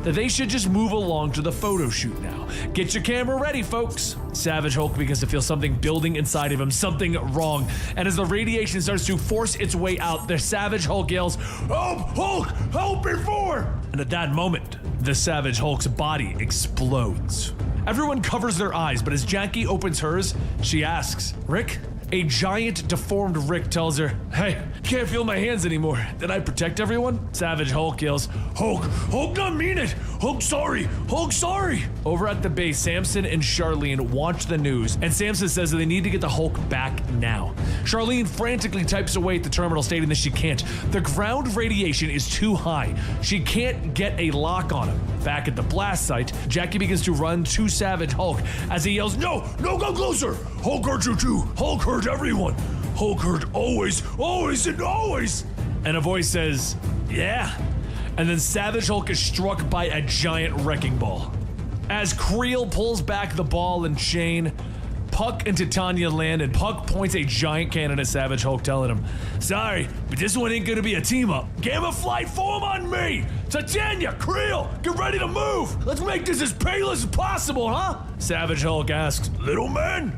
that they should just move along to the photo shoot now. Get your camera ready, folks. Savage Hulk begins to feel something building inside of him, something wrong. And as the radiation starts to force its way out, the Savage Hulk yells, "Help, Hulk, help before!" And at that moment, the Savage Hulk's body explodes. Everyone covers their eyes, but as Jackie opens hers, she asks, "Rick?" A giant, deformed Rick tells her, "Hey, can't feel my hands anymore. Did I protect everyone?" Savage Hulk yells, "Hulk, Hulk not mean it. Hulk sorry, Hulk sorry." Over at the base, Samson and Charlene watch the news, and Samson says that they need to get the Hulk back now. Charlene frantically types away at the terminal, stating that she can't. The ground radiation is too high. She can't get a lock on him. Back at the blast site, Jackie begins to run to Savage Hulk as he yells, "No, no, go closer. Hulk hurt you too. Hulk hurt everyone. Hulk hurt always, always, and always." And a voice says, "Yeah." And then Savage Hulk is struck by a giant wrecking ball. As Creel pulls back the ball and chain, Puck and Titania land, and Puck points a giant cannon at Savage Hulk, telling him, "Sorry, but this one ain't gonna be a team-up. Gamma Flight, form on me! Titania, Creel, get ready to move! Let's make this as painless as possible, huh?" Savage Hulk asks, "Little man?"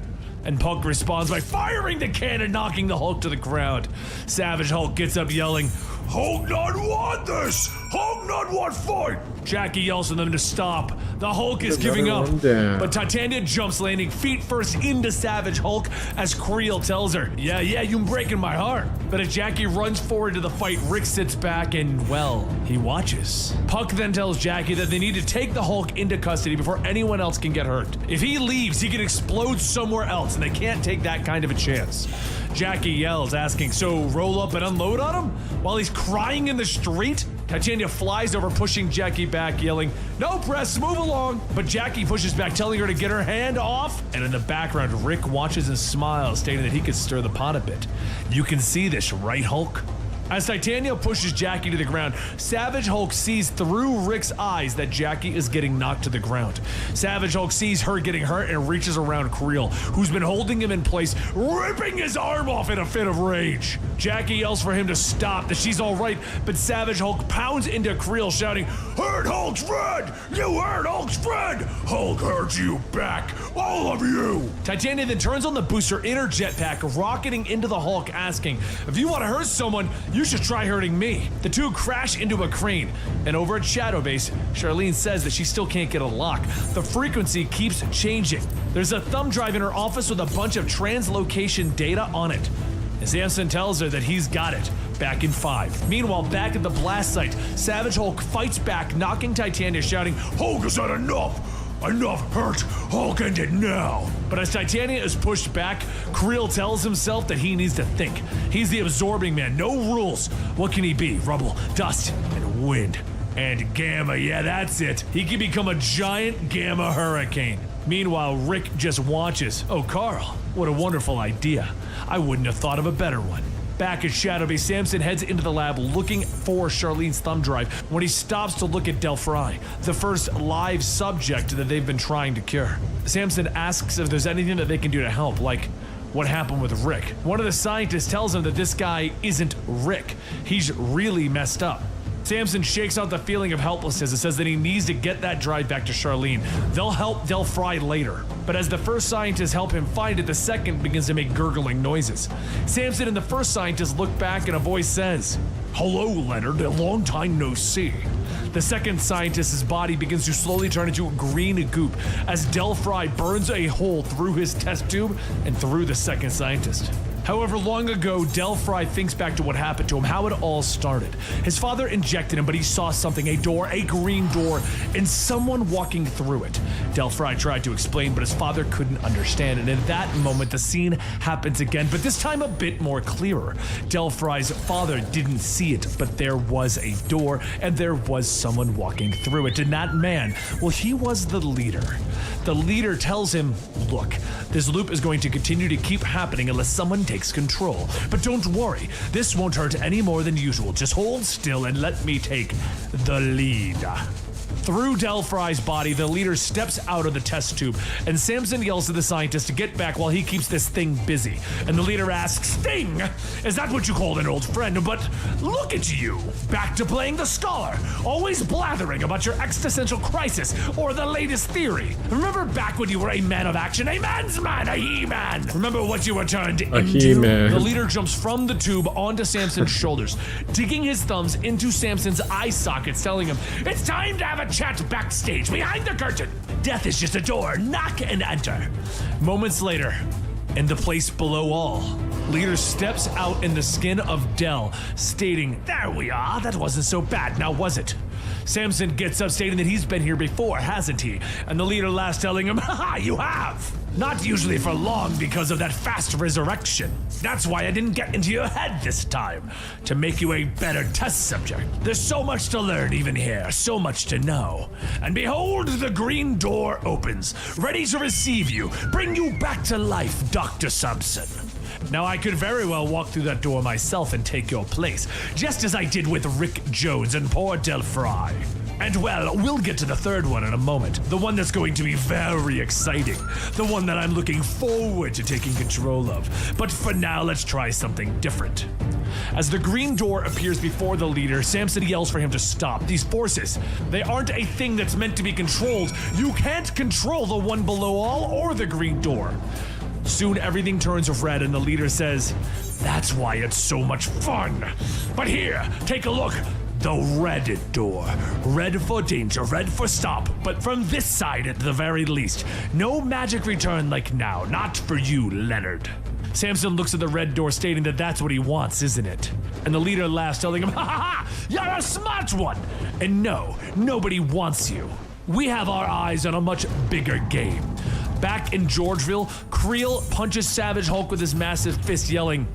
And Puck responds by firing the cannon, knocking the Hulk to the ground. Savage Hulk gets up yelling, "Hulk not want this! Hulk not want fight!" Jackie yells for them to stop. The Hulk is giving up, but Titania jumps, landing feet first into Savage Hulk as Creel tells her, yeah, you're breaking my heart." But as Jackie runs forward to the fight, Rick sits back and, well, he watches. Puck then tells Jackie that they need to take the Hulk into custody before anyone else can get hurt. If he leaves, he can explode somewhere else, and they can't take that kind of a chance. Jackie yells, asking, "So roll up and unload on him?" While he's crying in the street, Titania flies over, pushing Jackie back, yelling, "No, Press, move along!" But Jackie pushes back, telling her to get her hand off. And in the background, Rick watches and smiles, stating that he could stir the pot a bit. "You can see this, right, Hulk?" As Titania pushes Jackie to the ground, Savage Hulk sees through Rick's eyes that Jackie is getting knocked to the ground. Savage Hulk sees her getting hurt and reaches around Creel, who's been holding him in place, ripping his arm off in a fit of rage. Jackie yells for him to stop, that she's all right, but Savage Hulk pounds into Creel, shouting, "Hurt Hulk's friend! You hurt Hulk's friend! Hulk hurt you back! All of you!" Titania then turns on the booster in her jetpack, rocketing into the Hulk, asking, "If you want to hurt someone, you should try hurting me." The two crash into a crane, and over at Shadow Base, Charlene says that she still can't get a lock. The frequency keeps changing. There's a thumb drive in her office with a bunch of translocation data on it. And Samson tells her that he's got it, back in 5. Meanwhile, back at the blast site, Savage Hulk fights back, knocking Titania, shouting, "Hulk has had enough! Enough hurt! Hulk end it now!" But as Titania is pushed back, Creel tells himself that he needs to think. He's the absorbing man, no rules. What can he be? Rubble, dust, and wind. And gamma, yeah, that's it. He can become a giant gamma hurricane. Meanwhile, Rick just watches. Oh, Carl, what a wonderful idea. I wouldn't have thought of a better one. Back at Shadow Base, Samson heads into the lab looking for Charlene's thumb drive when he stops to look at Delphri, the first live subject that they've been trying to cure. Samson asks if there's anything that they can do to help, like what happened with Rick. One of the scientists tells him that this guy isn't Rick. He's really messed up. Samson shakes out the feeling of helplessness and says that he needs to get that drive back to Charlene. They'll help Delphri later. But as the first scientist help him find it, the second begins to make gurgling noises. Samson and the first scientist look back and a voice says, "Hello, Leonard, a long time no see." The second scientist's body begins to slowly turn into a green goop as Delphri burns a hole through his test tube and through the second scientist. However, long ago, Delphi thinks back to what happened to him, how it all started. His father injected him, but he saw something, a door, a green door, and someone walking through it. Delphi tried to explain, but his father couldn't understand, and in that moment, the scene happens again, but this time a bit more clearer. Delphi's father didn't see it, but there was a door, and there was someone walking through it, and that man, well, he was the leader. The leader tells him, look, this loop is going to continue to keep happening unless someone takes control. But don't worry, this won't hurt any more than usual. Just hold still and let me take the lead. Through Delphi's body, the leader steps out of the test tube, and Samson yells to the scientist to get back while he keeps this thing busy. And the leader asks, Sting, is that what you called an old friend? But look at you, back to playing the scholar, always blathering about your existential crisis or the latest theory. Remember back when you were a man of action, a man's man, a he-man. Remember what you were turned into? He-man. The leader jumps from the tube onto Samson's shoulders, digging his thumbs into Samson's eye sockets, telling him, it's time to have a chat backstage behind the curtain. Death is just a door. Knock and enter. Moments later, in the place below all, leader steps out in the skin of Del, stating, there we are. That wasn't so bad, now was it? Samson gets up stating that he's been here before, hasn't he? And the leader laughs, telling him, haha, you have. Not usually for long because of that fast resurrection. That's why I didn't get into your head this time, to make you a better test subject. There's so much to learn even here, so much to know. And behold, the green door opens, ready to receive you, bring you back to life, Dr. Subson. Now, I could very well walk through that door myself and take your place, just as I did with Rick Jones and poor Delphi. And well, we'll get to the third one in a moment, the one that's going to be very exciting, the one that I'm looking forward to taking control of. But for now, let's try something different. As the green door appears before the leader, Samson yells for him to stop. These forces, they aren't a thing that's meant to be controlled. You can't control the one below all or the green door. Soon everything turns red and the leader says, that's why it's so much fun. But here, take a look. The red door. Red for danger, red for stop. But from this side at the very least. No magic return like now. Not for you, Leonard. Samson looks at the red door stating that that's what he wants, isn't it? And the leader laughs, telling him, ha ha ha, you're a smart one. And no, nobody wants you. We have our eyes on a much bigger game. Back in Georgeville, Creel punches Savage Hulk with his massive fist, yelling,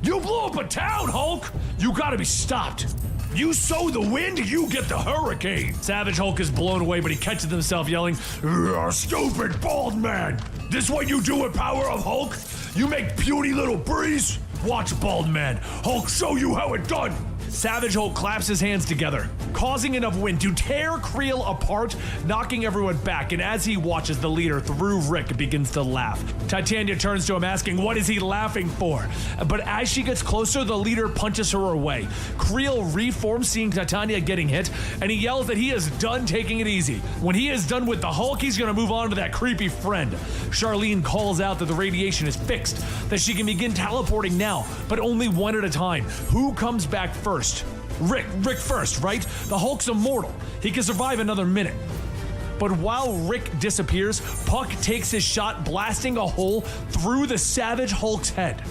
you blew up a town, Hulk! You gotta be stopped. You sow the wind, you get the hurricane. Savage Hulk is blown away, but he catches himself yelling, stupid bald man. This what you do with power of Hulk? You make puny little breeze? Watch, bald man. Hulk show you how it done. Savage Hulk claps his hands together, causing enough wind to tear Creel apart, knocking everyone back, and as he watches, the leader, through Rick, begins to laugh. Titania turns to him asking, what is he laughing for? But as she gets closer, the leader punches her away. Creel reforms, seeing Titania getting hit, and he yells that he is done taking it easy. When he is done with the Hulk, he's gonna move on to that creepy friend. Charlene calls out that the radiation is fixed, that she can begin teleporting now, but only one at a time. Who comes back first? Rick first, right? The Hulk's immortal. He can survive another minute. But while Rick disappears, Puck takes his shot, blasting a hole through the Savage Hulk's head.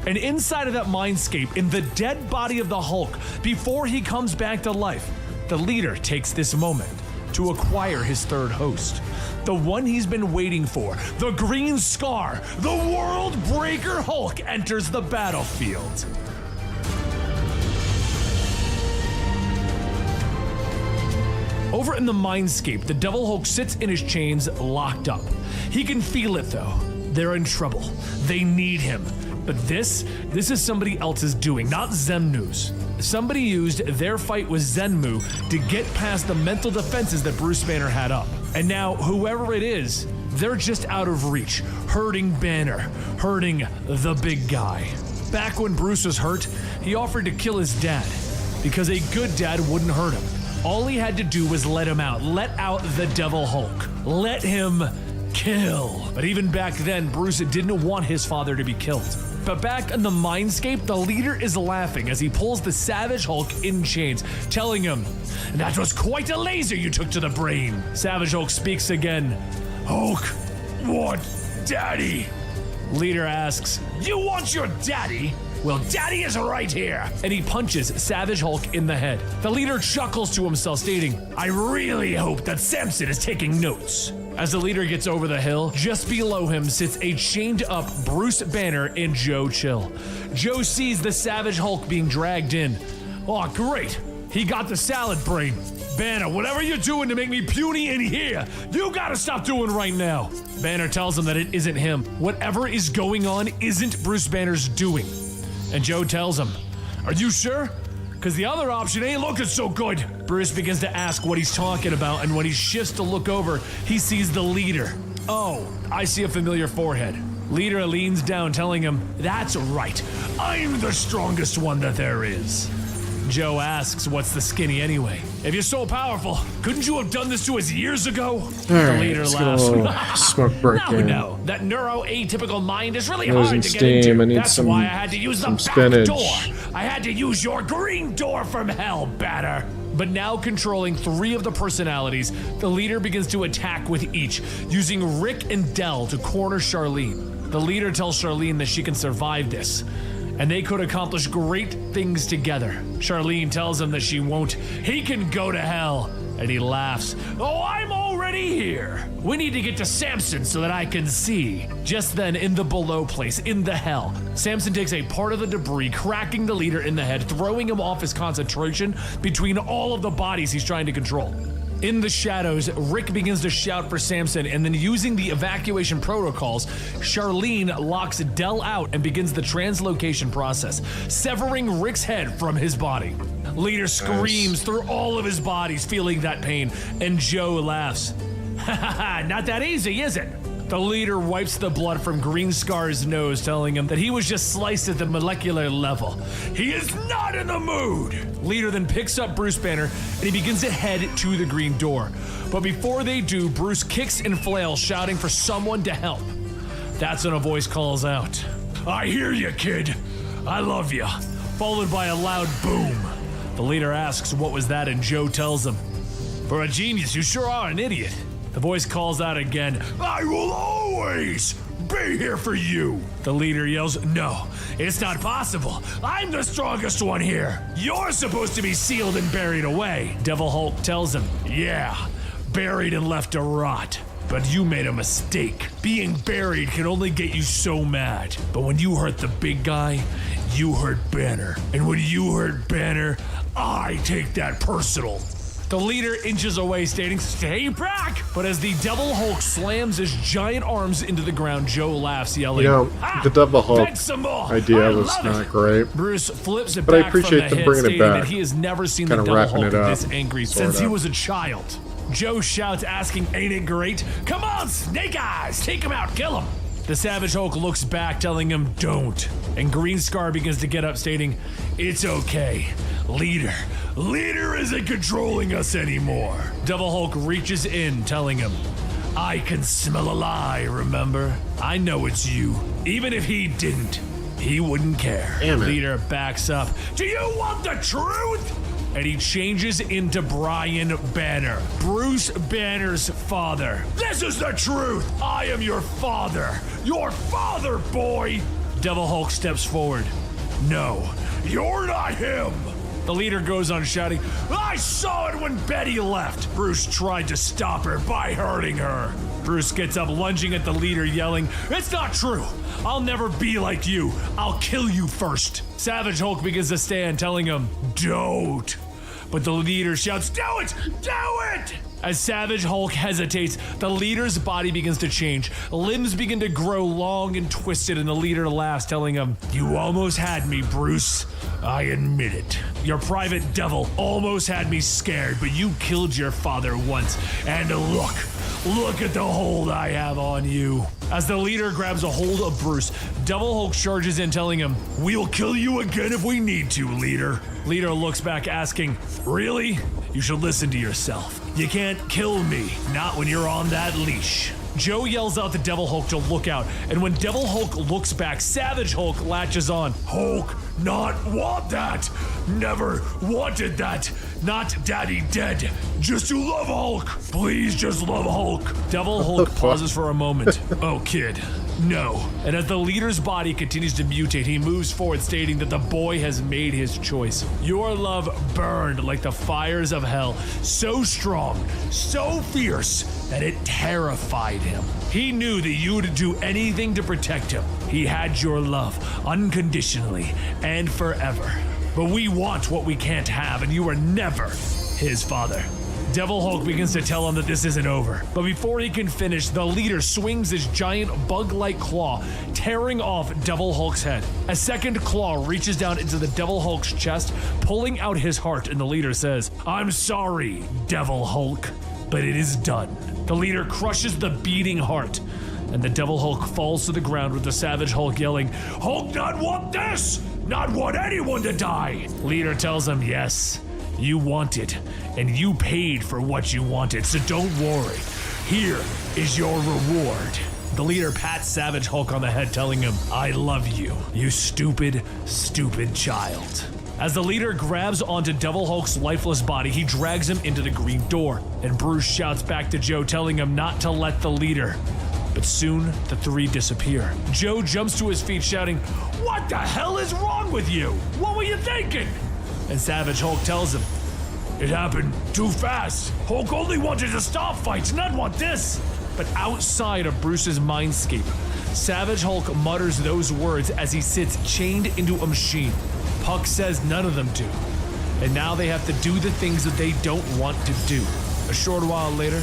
And inside of that mindscape, in the dead body of the Hulk, before he comes back to life, the leader takes this moment to acquire his third host. The one he's been waiting for, the Green Scar, the World Breaker Hulk enters the battlefield. Over in the Mindscape, the Devil Hulk sits in his chains, locked up. He can feel it though. They're in trouble. They need him. But this is somebody else's doing, not Zemnu's. Somebody used their fight with Zenmu to get past the mental defenses that Bruce Banner had up. And now, whoever it is, they're just out of reach, hurting Banner, hurting the big guy. Back when Bruce was hurt, he offered to kill his dad, because a good dad wouldn't hurt him. All he had to do was let him out. Let out the Devil Hulk. Let him kill. But even back then, Bruce didn't want his father to be killed. But back in the Mindscape, the leader is laughing as he pulls the Savage Hulk in chains, telling him, that was quite a laser you took to the brain. Savage Hulk speaks again. Hulk, what? Daddy? Leader asks, "You want your daddy? Well, daddy is right here." And he punches Savage Hulk in the head. The leader chuckles to himself, stating, "I really hope that Samson is taking notes." As the leader gets over the hill, just below him sits a chained up Bruce Banner and Joe Chill. Joe sees the Savage Hulk being dragged in. "Oh, great. He got the salad brain. Banner, whatever you're doing to make me puny in here, you gotta stop doing right now." Banner tells him that it isn't him. Whatever is going on isn't Bruce Banner's doing. And Joe tells him, "Are you sure? Because the other option ain't looking so good." Bruce begins to ask what he's talking about, and when he shifts to look over, he sees the leader. "Oh, I see a familiar forehead." Leader leans down, telling him, "That's right. I'm the strongest one that there is." Joe asks, "What's the skinny anyway? If you're so powerful, couldn't you have done this to us years ago?" The leader laughs. Smoke break in. No, that neuro-atypical mind is really Losing hard to get steam. into. I need That's why I had to use the back spinach. door. I had to use your green door from hell, Banner. But now controlling 3 of the personalities, the leader begins to attack with each, using Rick and Dell to corner Charlene. The leader tells Charlene that she can survive this, and they could accomplish great things together. Charlene tells him that she won't. He can go to hell. And he laughs. "Oh, I'm already here. We need to get to Samson so that I can see." Just then, in the below place, in the hell, Samson takes a part of the debris, cracking the leader in the head, throwing him off his concentration between all of the bodies he's trying to control. In the shadows, Rick begins to shout for Samson, and then using the evacuation protocols, Charlene locks Dell out and begins the translocation process, severing Rick's head from his body. Leader screams through all of his bodies, feeling that pain, and Joe laughs. "Ha ha ha, not that easy, is it?" The leader wipes the blood from Green Scar's nose, telling him that he was just sliced at the molecular level. He is not in the mood! Leader then picks up Bruce Banner, and he begins to head to the green door. But before they do, Bruce kicks and flails, shouting for someone to help. That's when a voice calls out, "I hear you, kid. I love you," followed by a loud boom. The leader asks what was that, and Joe tells him, "For a genius, you sure are an idiot." The voice calls out again, "I will always be here for you." The leader yells, "No, it's not possible. I'm the strongest one here. You're supposed to be sealed and buried away." Devil Hulk tells him, "Yeah, buried and left to rot. But you made a mistake. Being buried can only get you so mad. But when you hurt the big guy, you hurt Banner. And when you hurt Banner, I take that personal." The leader inches away, stating, "Stay back!" But as the Devil Hulk slams his giant arms into the ground, Joe laughs, yelling, You know, the Devil Hulk idea was not great. Bruce flips it But I back from appreciate the them head, bringing it stating back. that he has never seen Kinda the Devil wrapping Hulk it up, this angry since he sorta. was a child. Joe shouts, asking, "Ain't it great? Come on, Snake Eyes! Take him out, kill him!" The Savage Hulk looks back, telling him, "Don't." And Green Scar begins to get up, stating, "It's okay. Leader isn't controlling us anymore." Devil Hulk reaches in, telling him, "I can smell a lie, remember? I know it's you. Even if he didn't, he wouldn't care." Damn it. Leader backs up. "Do you want the truth?" And he changes into Brian Banner, Bruce Banner's father. "This is the truth! I am your father! Your father, boy!" Devil Hulk steps forward. "No, you're not him!" The leader goes on shouting, "I saw it when Betty left!" Bruce tried to stop her by hurting her. Bruce gets up, lunging at the leader, yelling, "It's not true! I'll never be like you! I'll kill you first!" Savage Hulk begins to stand, telling him, "Don't!" But the leader shouts, "Do it! Do it!" As Savage Hulk hesitates, the leader's body begins to change. Limbs begin to grow long and twisted, and the leader laughs, telling him, "You almost had me, Bruce. I admit it. Your private devil almost had me scared, but you killed your father once. And look at the hold I have on you." As the leader grabs a hold of Bruce, Devil Hulk charges in, telling him, "We'll kill you again if we need to, leader." Leader looks back, asking, "Really? You should listen to yourself. You can't kill me, not when you're on that leash." Joe yells out to Devil Hulk to look out, and when Devil Hulk looks back, Savage Hulk latches on. "Hulk, not want that! Never wanted that! Not Daddy dead! Just to love Hulk! Please just love Hulk!" Devil Hulk pauses for a moment. "Oh, kid, No. And as the leader's body continues to mutate, he moves forward, stating that the boy has made his choice. Your love burned like the fires of hell, so strong, so fierce, that it terrified him. He knew that you would do anything to protect him. He had your love, unconditionally and forever. But we want what we can't have, and you were never his father. Devil Hulk begins to tell him that this isn't over. But before he can finish, the leader swings his giant bug-like claw, tearing off Devil Hulk's head. A second claw reaches down into the Devil Hulk's chest, pulling out his heart, and the leader says, "I'm sorry, Devil Hulk, but it is done." The leader crushes the beating heart, and the Devil Hulk falls to the ground with the Savage Hulk yelling, "Hulk not want this! Not want anyone to die!" Leader tells him, "Yes, you want it, and you paid for what you wanted, so don't worry. Here is your reward." The leader pats Savage Hulk on the head, telling him, "I love you, you stupid, stupid child." As the leader grabs onto Devil Hulk's lifeless body, he drags him into the green door, and Bruce shouts back to Joe, telling him not to let the leader. But soon, the three disappear. Joe jumps to his feet, shouting, "What the hell is wrong with you? What were you thinking?" And Savage Hulk tells him, "It happened too fast. Hulk only wanted to stop fights, not want this." But outside of Bruce's mindscape, Savage Hulk mutters those words as he sits chained into a machine. Puck says none of them do. And now they have to do the things that they don't want to do. A short while later,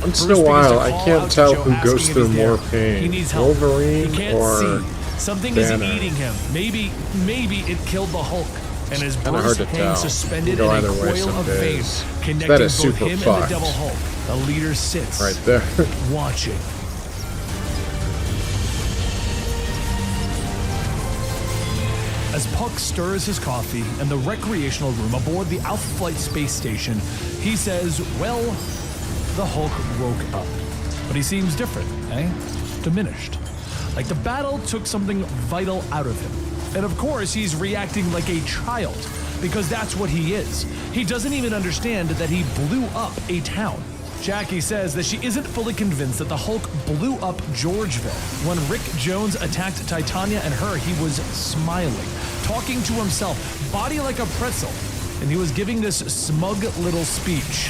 Once in a while, I can't tell who goes through more pain. He needs help. Wolverine He can't or see. Something Banner. is eating him. Maybe it killed the Hulk. And as Kinda Bruce hard to hangs tell. suspended Can in go a either way coil some of days. veins That connecting is both super him and fucked. the Devil Hulk, the leader sits right there. watching. As Puck stirs his coffee in the recreational room aboard the FFXIV space station, he says, "Well, the Hulk woke up. But he seems different, eh? Diminished. Like the battle took something vital out of him. And of course, he's reacting like a child, because that's what he is. He doesn't even understand that he blew up a town." Jackie says that she isn't fully convinced that the Hulk blew up Georgeville. When Rick Jones attacked Titania and her, he was smiling, talking to himself, body like a pretzel, and he was giving this smug little speech.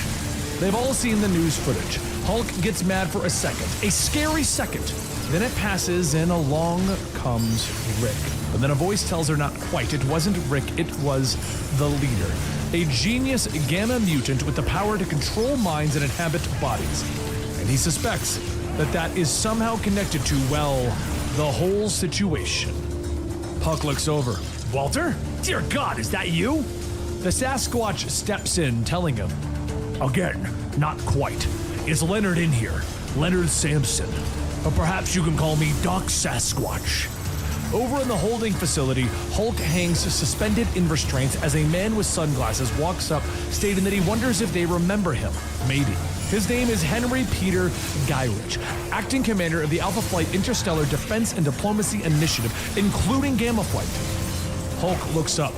They've all seen the news footage. Hulk gets mad for a second, a scary second. Then it passes and along comes Rick. But then a voice tells her not quite. It wasn't Rick, it was the leader. A genius gamma mutant with the power to control minds and inhabit bodies. And he suspects that that is somehow connected to, well, the whole situation. Puck looks over. "Walter? Dear God, is that you?" The Sasquatch steps in, telling him, "Again, not quite. Is Leonard in here? Leonard Sampson. Or perhaps you can call me Doc Sasquatch." Over in the holding facility, Hulk hangs suspended in restraints as a man with sunglasses walks up, stating that he wonders if they remember him. Maybe. His name is Henry Peter Gyrich, acting commander of the Alpha Flight Interstellar Defense and Diplomacy Initiative, including Gamma Flight. Hulk looks up.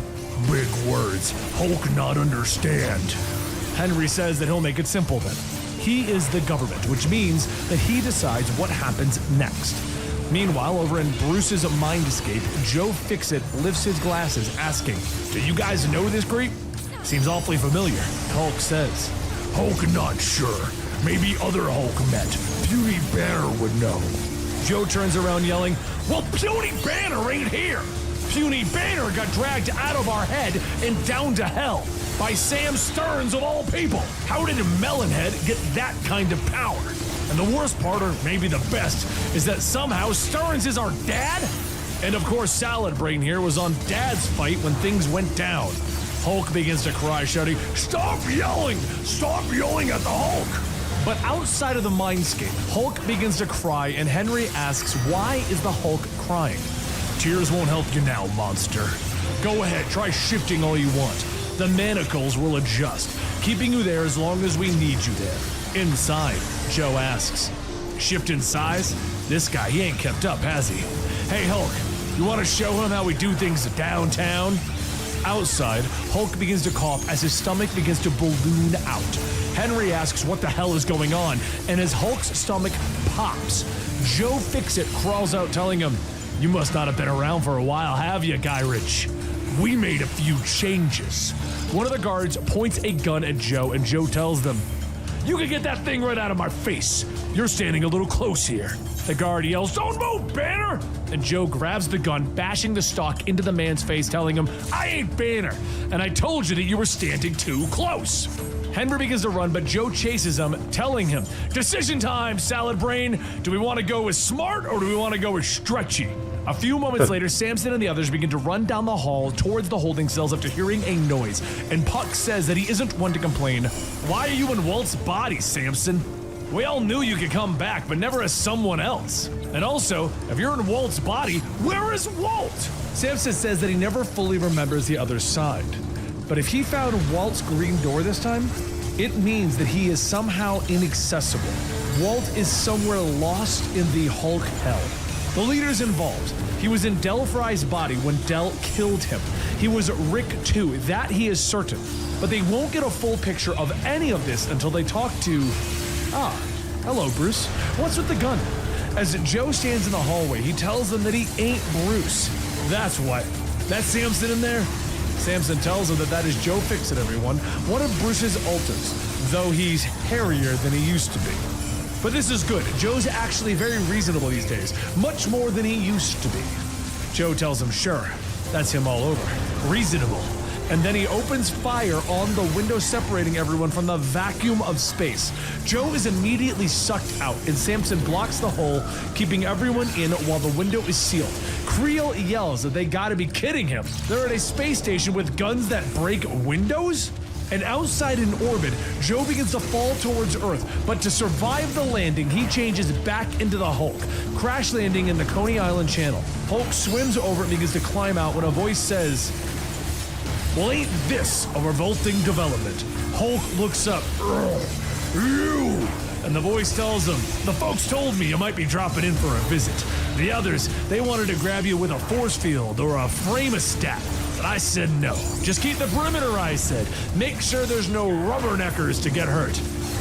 "Big words. Hulk not understand." Henry says that he'll make it simple then. He is the government, which means that he decides what happens next. Meanwhile, over in Bruce's mindscape, Joe Fixit lifts his glasses, asking, "Do you guys know this creep? Seems awfully familiar." Hulk says, "Hulk not sure. Maybe other Hulk met. Puny Banner would know." Joe turns around yelling, "Well, Puny Banner ain't here. Puny Banner got dragged out of our head and down to hell by Sam Stearns of all people. How did Melonhead get that kind of power? And the worst part, or maybe the best, is that somehow Stearns is our dad?" And of course, Salad Brain here was on Dad's fight when things went down. Hulk begins to cry, shouting, "Stop yelling! Stop yelling at the Hulk!" But outside of the mindscape, Hulk begins to cry, and Henry asks, "Why is the Hulk crying?" "Tears won't help you now, monster. Go ahead, try shifting all you want. The manacles will adjust, keeping you there as long as we need you there." Inside, Joe asks, "Shift in size? This guy, he ain't kept up, has he? Hey, Hulk, you want to show him how we do things downtown?" Outside, Hulk begins to cough as his stomach begins to balloon out. Henry asks what the hell is going on, and as Hulk's stomach pops, Joe Fixit crawls out telling him, "You must not have been around for a while, have you, Guy Ritchie? We made a few changes." One of the guards points a gun at Joe, and Joe tells them, "You can get that thing right out of my face. You're standing a little close here." The guard yells, "Don't move, Banner!" And Joe grabs the gun, bashing the stock into the man's face, telling him, "I ain't Banner, and I told you that you were standing too close." Henry begins to run, but Joe chases him, telling him, "Decision time, salad brain. Do we want to go with smart or do we want to go with stretchy?" A few moments later, Samson and the others begin to run down the hall towards the holding cells after hearing a noise, and Puck says that he isn't one to complain. "Why are you in Walt's body, Samson? We all knew you could come back, but never as someone else. And also, if you're in Walt's body, where is Walt?" Samson says that he never fully remembers the other side. But if he found Walt's green door this time, it means that he is somehow inaccessible. Walt is somewhere lost in the Hulk hell. The leader's involved. He was in Del Fry's body when Del killed him. He was Rick too, that he is certain. But they won't get a full picture of any of this until they talk to... hello, Bruce. What's with the gun? As Joe stands in the hallway, he tells them that he ain't Bruce. That's what. That's Samson in there? Samson tells him that is Joe Fixit, everyone, one of Bruce's alters, though he's hairier than he used to be. But this is good. Joe's actually very reasonable these days, much more than he used to be. Joe tells him, sure, that's him all over. Reasonable. And then he opens fire on the window separating everyone from the vacuum of space. Joe is immediately sucked out, and Samson blocks the hole, keeping everyone in while the window is sealed. Creel yells that they gotta be kidding him. They're at a space station with guns that break windows? And outside in orbit, Joe begins to fall towards Earth, but to survive the landing, he changes back into the Hulk, crash landing in the Coney Island Channel. Hulk swims over and begins to climb out when a voice says, "Well, ain't this a revolting development?" Hulk looks up. "You!" And the voice tells him, "The folks told me you might be dropping in for a visit. The others, they wanted to grab you with a force field or a framostat. But I said no. Just keep the perimeter, I said. Make sure there's no rubberneckers to get hurt.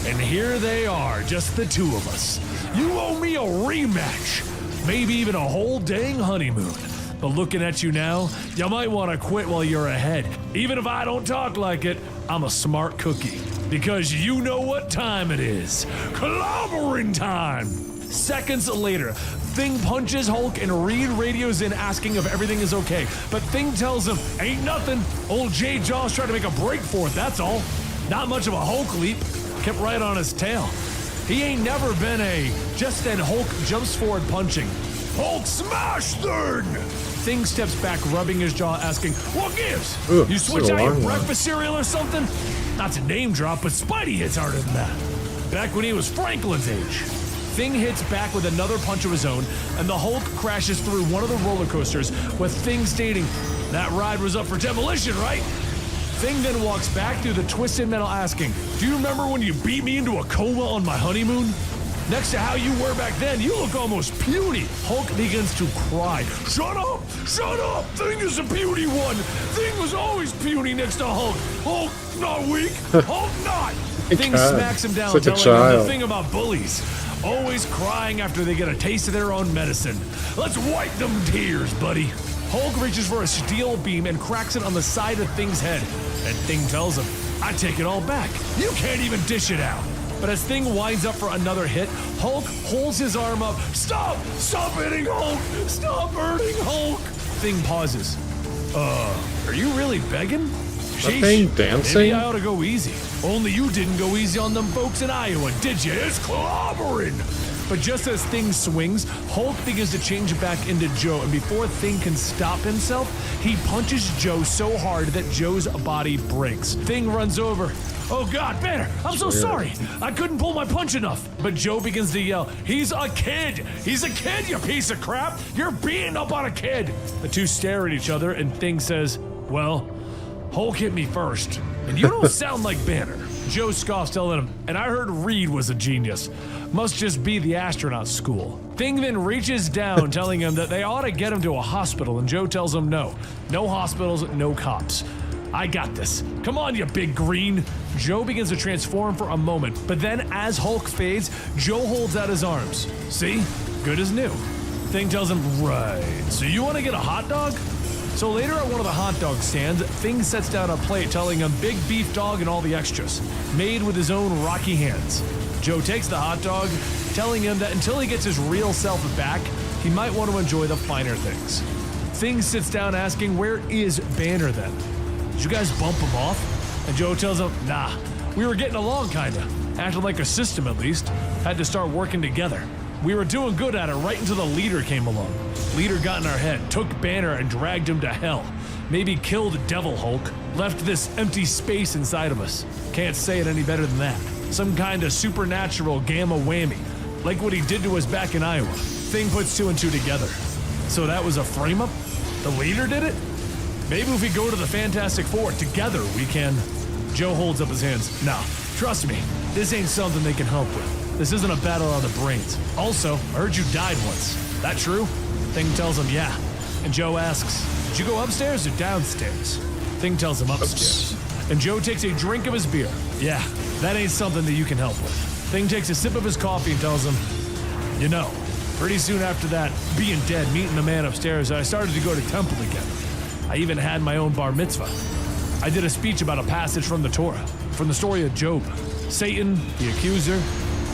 And here they are, just the two of us. You owe me a rematch. Maybe even a whole dang honeymoon. But looking at you now, you might want to quit while you're ahead. Even if I don't talk like it, I'm a smart cookie. Because you know what time it is. Clobbering time!" Seconds later, Thing punches Hulk and Reed radios in asking if everything is okay. But Thing tells him, "Ain't nothing. Old J. Jaw's trying to make a break for it, that's all. Not much of a Hulk leap. Kept right on his tail. He ain't never been a..." Just then Hulk jumps forward punching. "Hulk smash thing!" Thing steps back, rubbing his jaw, asking, "What gives? You switch out your breakfast cereal or something?" Not to name drop, but Spidey hits harder than that. Back when he was Franklin's age. Thing hits back with another punch of his own, and the Hulk crashes through one of the roller coasters, with Thing stating, "That ride was up for demolition, right?" Thing then walks back through the twisted metal asking, "Do you remember when you beat me into a coma on my honeymoon? Next to how you were back then, you look almost puny." Hulk begins to cry. "Shut up! Shut up! Thing is a puny one! Thing was always puny next to Hulk! Hulk not weak! Hulk not!" Thing smacks him down, telling him the thing about bullies. Always crying after they get a taste of their own medicine. "Let's wipe them tears, buddy." Hulk reaches for a steel beam and cracks it on the side of Thing's head. And Thing tells him, "I take it all back. You can't even dish it out." But as Thing winds up for another hit, Hulk holds his arm up. "Stop! Stop hitting Hulk! Stop hurting Hulk!" Thing pauses. Are you really begging? That thing dancing? Maybe I ought to go easy. Only you didn't go easy on them folks in Iowa, did you? It's clobbering! But just as Thing swings, Hulk begins to change back into Joe, and before Thing can stop himself, he punches Joe so hard that Joe's body breaks. Thing runs over. "Oh God, Banner, I'm so sorry. I couldn't pull my punch enough." But Joe begins to yell, "He's a kid! He's a kid, you piece of crap! You're beating up on a kid!" The two stare at each other, and Thing says, "Well, Hulk hit me first, and you don't sound like Banner." Joe scoffs, telling him, "And I heard Reed was a genius. Must just be the astronaut school." Thing then reaches down, telling him that they ought to get him to a hospital, and Joe tells him no. No hospitals, no cops. I got this. Come on, you big green. Joe begins to transform for a moment, but then as Hulk fades, Joe holds out his arms. See? Good as new. Thing tells him, right, so you want to get a hot dog? So later at one of the hot dog stands, Thing sets down a plate telling him big beef dog and all the extras, made with his own rocky hands. Joe takes the hot dog, telling him that until he gets his real self back, he might want to enjoy the finer things. Thing sits down asking, where is Banner then? Did you guys bump him off? And Joe tells him, nah, we were getting along kinda. Acted like a system at least. Had to start working together. We were doing good at it right until the leader came along. Leader got in our head, took Banner and dragged him to hell. Maybe killed Devil Hulk, left this empty space inside of us. Can't say it any better than that. Some kind of supernatural gamma whammy, like what he did to us back in Iowa. Thing puts 2 and 2 together. So that was a frame-up? The leader did it? Maybe if we go to the Fantastic Four together, we can... Joe holds up his hands. Nah, trust me, this ain't something they can help with. This isn't a battle of the brains. Also, I heard you died once. That true? Thing tells him, yeah. And Joe asks, did you go upstairs or downstairs? Thing tells him upstairs. And Joe takes a drink of his beer. Yeah, that ain't something that you can help with. Thing takes a sip of his coffee and tells him, you know, pretty soon after that, being dead, meeting the man upstairs, I started to go to temple again. I even had my own bar mitzvah. I did a speech about a passage from the Torah, from the story of Job. Satan, the accuser,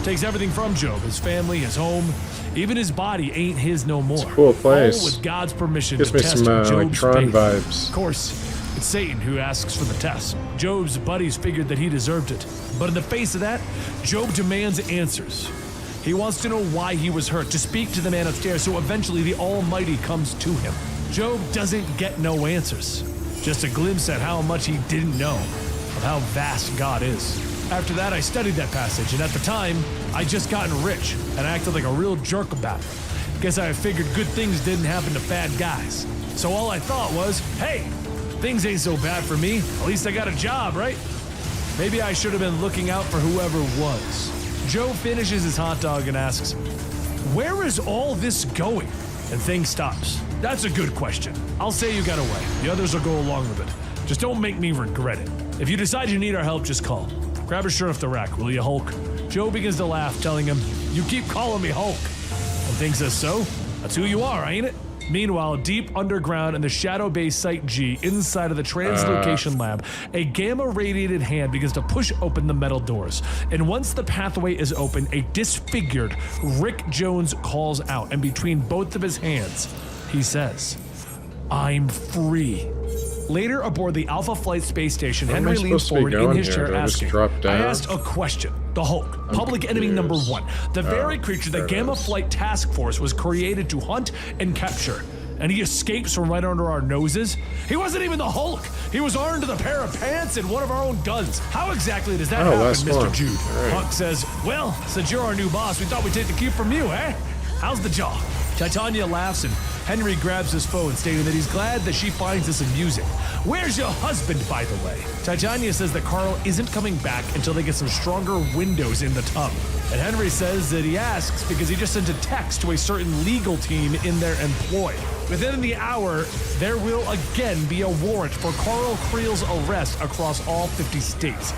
takes everything from Job, his family, his home, even his body ain't his no more. It's a cool place. All with God's permission Gives to me test some Job's like Tron faith. vibes. Of course, it's Satan who asks for the test. Job's buddies figured that he deserved it. But in the face of that, Job demands answers. He wants to know why he was hurt, to speak to the man upstairs so eventually the Almighty comes to him. Job doesn't get no answers. Just a glimpse at how much he didn't know of how vast God is. After that, I studied that passage, and at the time, I'd just gotten rich and acted like a real jerk about it. Guess I figured good things didn't happen to bad guys. So all I thought was, hey, things ain't so bad for me. At least I got a job, right? Maybe I should have been looking out for whoever was. Joe finishes his hot dog and asks, where is all this going? And Thing stops. That's a good question. I'll say you got away. The others will go along with it. Just don't make me regret it. If you decide you need our help, just call. Grab a shirt off the rack, will you, Hulk? Joe begins to laugh, telling him, you keep calling me Hulk. And Thing says, so? That's who you are, ain't it? Meanwhile, deep underground in the Shadow Base Site G, inside of the Translocation Lab, a gamma-radiated hand begins to push open the metal doors. And once the pathway is open, a disfigured Rick Jones calls out, and between both of his hands, he says, I'm free. Later aboard the Alpha Flight space station, Where am Henry I leans supposed to be forward in going his here? chair Do I just asking, drop I down? asked a question. The Hulk, public enemy number confused. 1, the very creature that there it Gamma is. Flight Task Force was created to hunt and capture. And he escapes from right under our noses? He wasn't even the Hulk! He was armed with a pair of pants and one of our own guns. How exactly does that happen, last Mr. one. Jude? All right. Huck says, well, since you're our new boss, we thought we'd take the cue from you, eh? How's the jaw? Titania laughs and Henry grabs his phone, stating that he's glad that she finds this amusing. Where's your husband, by the way? Titania says that Carl isn't coming back until they get some stronger windows in the tub. And Henry says that he asks because he just sent a text to a certain legal team in their employ. Within the hour, there will again be a warrant for Carl Creel's arrest across all 50 states.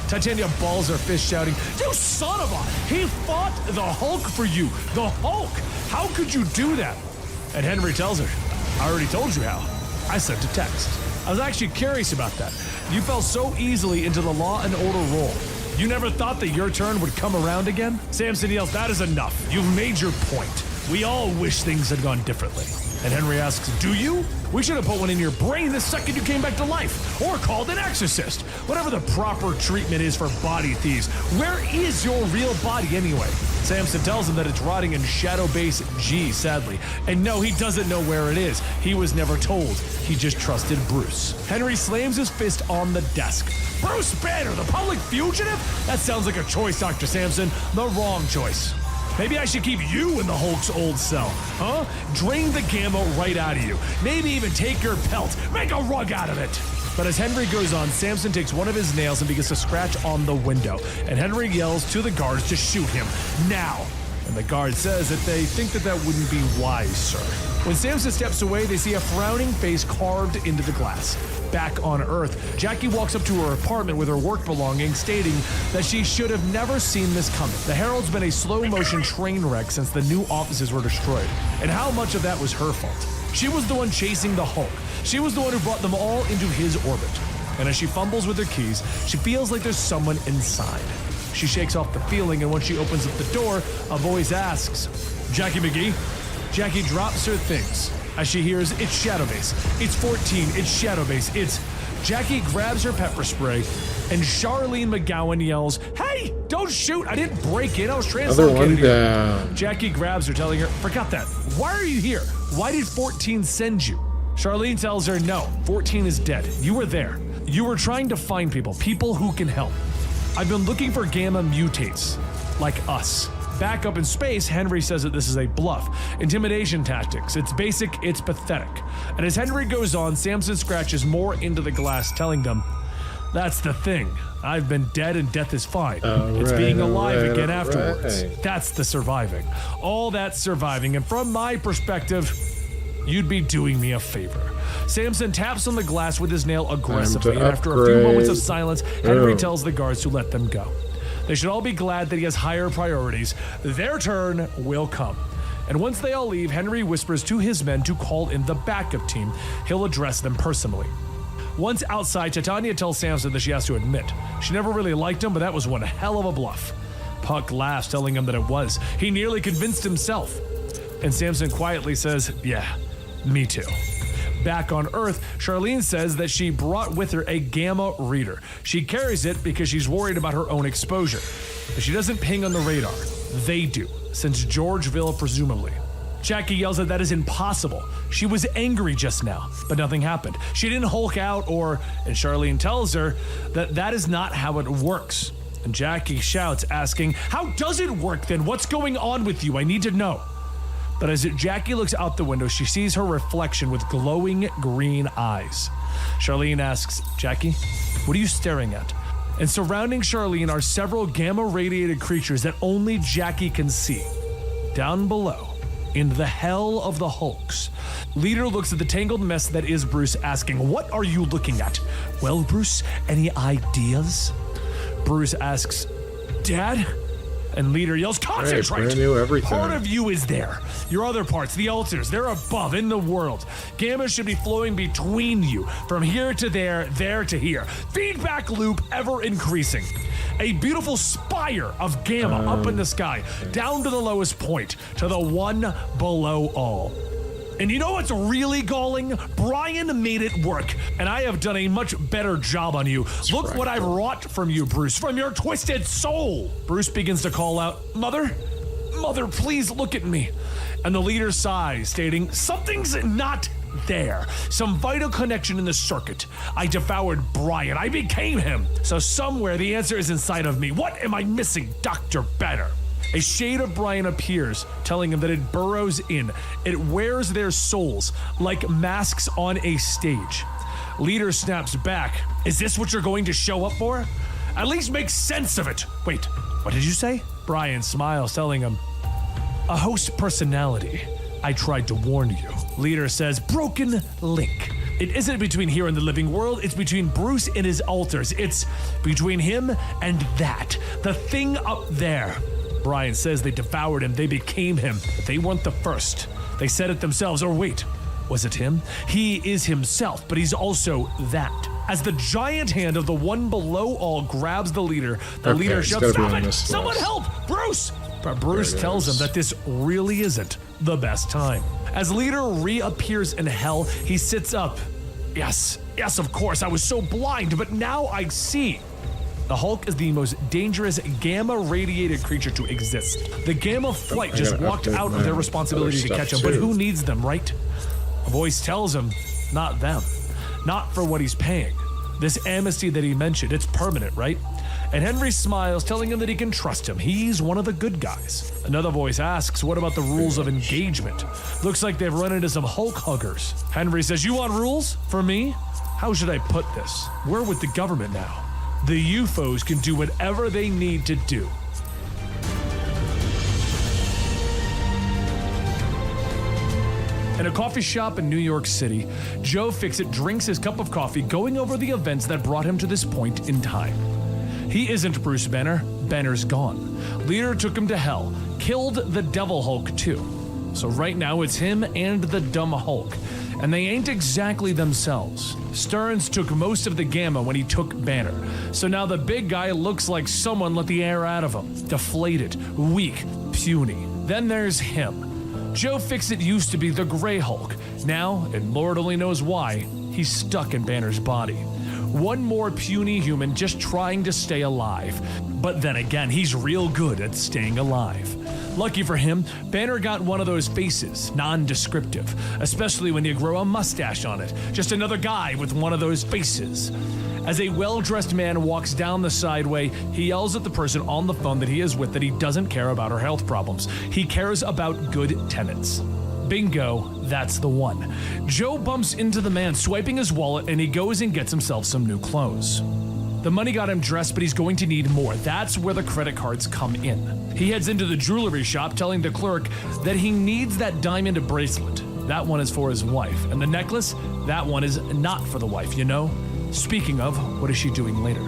Titania balls her fist, shouting, you son of a... He fought the Hulk for you! The Hulk! How could you do that? And Henry tells her, I already told you how. I sent a text. I was actually curious about that. You fell so easily into the law and order role. You never thought that your turn would come around again? Samson yells, that is enough. You've made your point. We all wish things had gone differently. And Henry asks, do you? We should have put one in your brain the second you came back to life. Or called an exorcist. Whatever the proper treatment is for body thieves. Where is your real body anyway? Samson tells him that it's rotting in Shadow Base G, sadly. And no, he doesn't know where it is. He was never told. He just trusted Bruce. Henry slams his fist on the desk. Bruce Banner, the public fugitive? That sounds like a choice, Dr. Samson. The wrong choice. Maybe I should keep you in the Hulk's old cell, huh? Drain the gamma right out of you. Maybe even take your pelt. Make a rug out of it. But as Henry goes on, Samson takes one of his nails and begins to scratch on the window. And Henry yells to the guards to shoot him now. And the guard says that they think that wouldn't be wise, sir. When Samson steps away, they see a frowning face carved into the glass. Back on Earth, Jackie walks up to her apartment with her work belongings, stating that she should have never seen this coming. The Herald's been a slow-motion train wreck since the new offices were destroyed, and how much of that was her fault? She was the one chasing the Hulk. She was the one who brought them all into his orbit. And as she fumbles with her keys, she feels like there's someone inside. She shakes off the feeling, and when she opens up the door, a voice asks, "Jackie McGee?" Jackie drops her things as she hears, "It's Shadowbase. It's 14. It's Shadowbase. It's..." Jackie grabs her pepper spray, and Charlene McGowan yells, "Hey, don't shoot! I didn't break in. I was Another one translocated here." down. Jackie grabs her, telling her, "Forgot that. Why are you here? Why did 14 send you?" Charlene tells her, "No, 14 is dead. You were there. You were trying to find people who can help. I've been looking for gamma mutates, like us." Back up in space, Henry says that this is a bluff. Intimidation tactics. It's basic, it's pathetic. And as Henry goes on, Samson scratches more into the glass, telling them, "That's the thing. I've been dead and death is fine. It's being alive again afterwards. That's the surviving. All that surviving. And from my perspective, you'd be doing me a favor." Samson taps on the glass with his nail aggressively, and after a few moments of silence, Henry tells the guards to let them go. They should all be glad that he has higher priorities. Their turn will come. And once they all leave, Henry whispers to his men to call in the backup team. He'll address them personally. Once outside, Titania tells Samson that she has to admit, she never really liked him, but that was one hell of a bluff. Puck laughs, telling him that it was. He nearly convinced himself. And Samson quietly says, "Yeah, me too." Back on Earth, Charlene says that she brought with her a gamma reader. She carries it because she's worried about her own exposure. But she doesn't ping on the radar. They do, since Georgeville presumably. Jackie yells that is impossible. She was angry just now, but nothing happened. She didn't Hulk out and Charlene tells her that is not how it works. And Jackie shouts, asking, "How does it work then? What's going on with you? I need to know." But as Jackie looks out the window, she sees her reflection with glowing green eyes. Charlene asks, "Jackie, what are you staring at?" And surrounding Charlene are several gamma-radiated creatures that only Jackie can see. Down below, in the hell of the Hulks, Leader looks at the tangled mess that is Bruce, asking, "What are you looking at?" "Well, Bruce, any ideas?" Bruce asks, "Dad?" And Leader yells, "Concentrate! Brand new everything. Part of you is there. Your other parts, the alters, they're above, in the world. Gamma should be flowing between you, from here to there to here. Feedback loop ever increasing. A beautiful spire of gamma up in the sky, down to the lowest point, to the one below all." And you know what's really galling? Brian made it work, and I have done a much better job on you. Look what I've wrought from you, Bruce, from your twisted soul. Bruce begins to call out, "Mother? Mother, please look at me." And the Leader sighs, stating, "Something's not there. Some vital connection in the circuit. I devoured Brian. I became him. So somewhere the answer is inside of me. What am I missing, Dr. Banner?" A shade of Brian appears, telling him that it burrows in. It wears their souls like masks on a stage. Leader snaps back. "Is this what you're going to show up for? At least make sense of it." "Wait, what did you say?" Brian smiles, telling him, "A host personality. I tried to warn you." Leader says, "Broken link. It isn't between here and the living world, it's between Bruce and his alters. It's between him and that. The thing up there." Brian says they devoured him, they became him, but they weren't the first. They said it themselves, or wait, was it him? He is himself, but he's also that. As the giant hand of the one below all grabs the Leader, the Leader shouts, "Stop it! Someone help! Bruce!" But Bruce tells him that this really isn't the best time. As Leader reappears in hell, he sits up. Yes, of course, I was so blind, but now I see. The Hulk is the most dangerous gamma-radiated creature to exist. The Gamma Flight just walked out of their responsibility to catch him, but who needs them, right? A voice tells him, not them. Not for what he's paying. This amnesty that he mentioned, it's permanent, right? And Henry smiles, telling him that he can trust him. He's one of the good guys. Another voice asks, what about the rules of engagement? Looks like they've run into some Hulk huggers. Henry says, you want rules? For me? How should I put this? We're with the government now. The UFOs can do whatever they need to do. In a coffee shop in New York City, Joe Fixit drinks his cup of coffee, going over the events that brought him to this point in time. He isn't Bruce Banner. Banner's gone. Leader took him to hell, killed the Devil Hulk too. So right now it's him and the dumb Hulk, and they ain't exactly themselves. Stearns took most of the Gamma when he took Banner, so now the big guy looks like someone let the air out of him. Deflated, weak, puny. Then there's him. Joe Fixit used to be the Grey Hulk. Now, and Lord only knows why, he's stuck in Banner's body. One more puny human just trying to stay alive. But then again, he's real good at staying alive. Lucky for him, Banner got one of those faces, non-descriptive, especially when you grow a mustache on it. Just another guy with one of those faces. As a well-dressed man walks down the sideway, he yells at the person on the phone that he is with that he doesn't care about her health problems. He cares about good tenants. Bingo, that's the one. Joe bumps into the man swiping his wallet, and he goes and gets himself some new clothes. The money got him dressed, but he's going to need more. That's where the credit cards come in. He heads into the jewelry shop, telling the clerk that he needs that diamond bracelet. That one is for his wife. And the necklace, that one is not for the wife, you know? Speaking of, what is she doing later?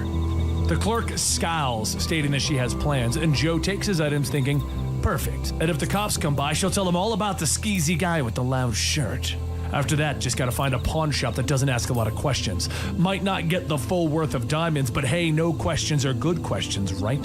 The clerk scowls, stating that she has plans, and Joe takes his items thinking, perfect. And if the cops come by, she'll tell them all about the skeezy guy with the loud shirt. After that, just gotta find a pawn shop that doesn't ask a lot of questions. Might not get the full worth of diamonds, but hey, no questions are good questions, right?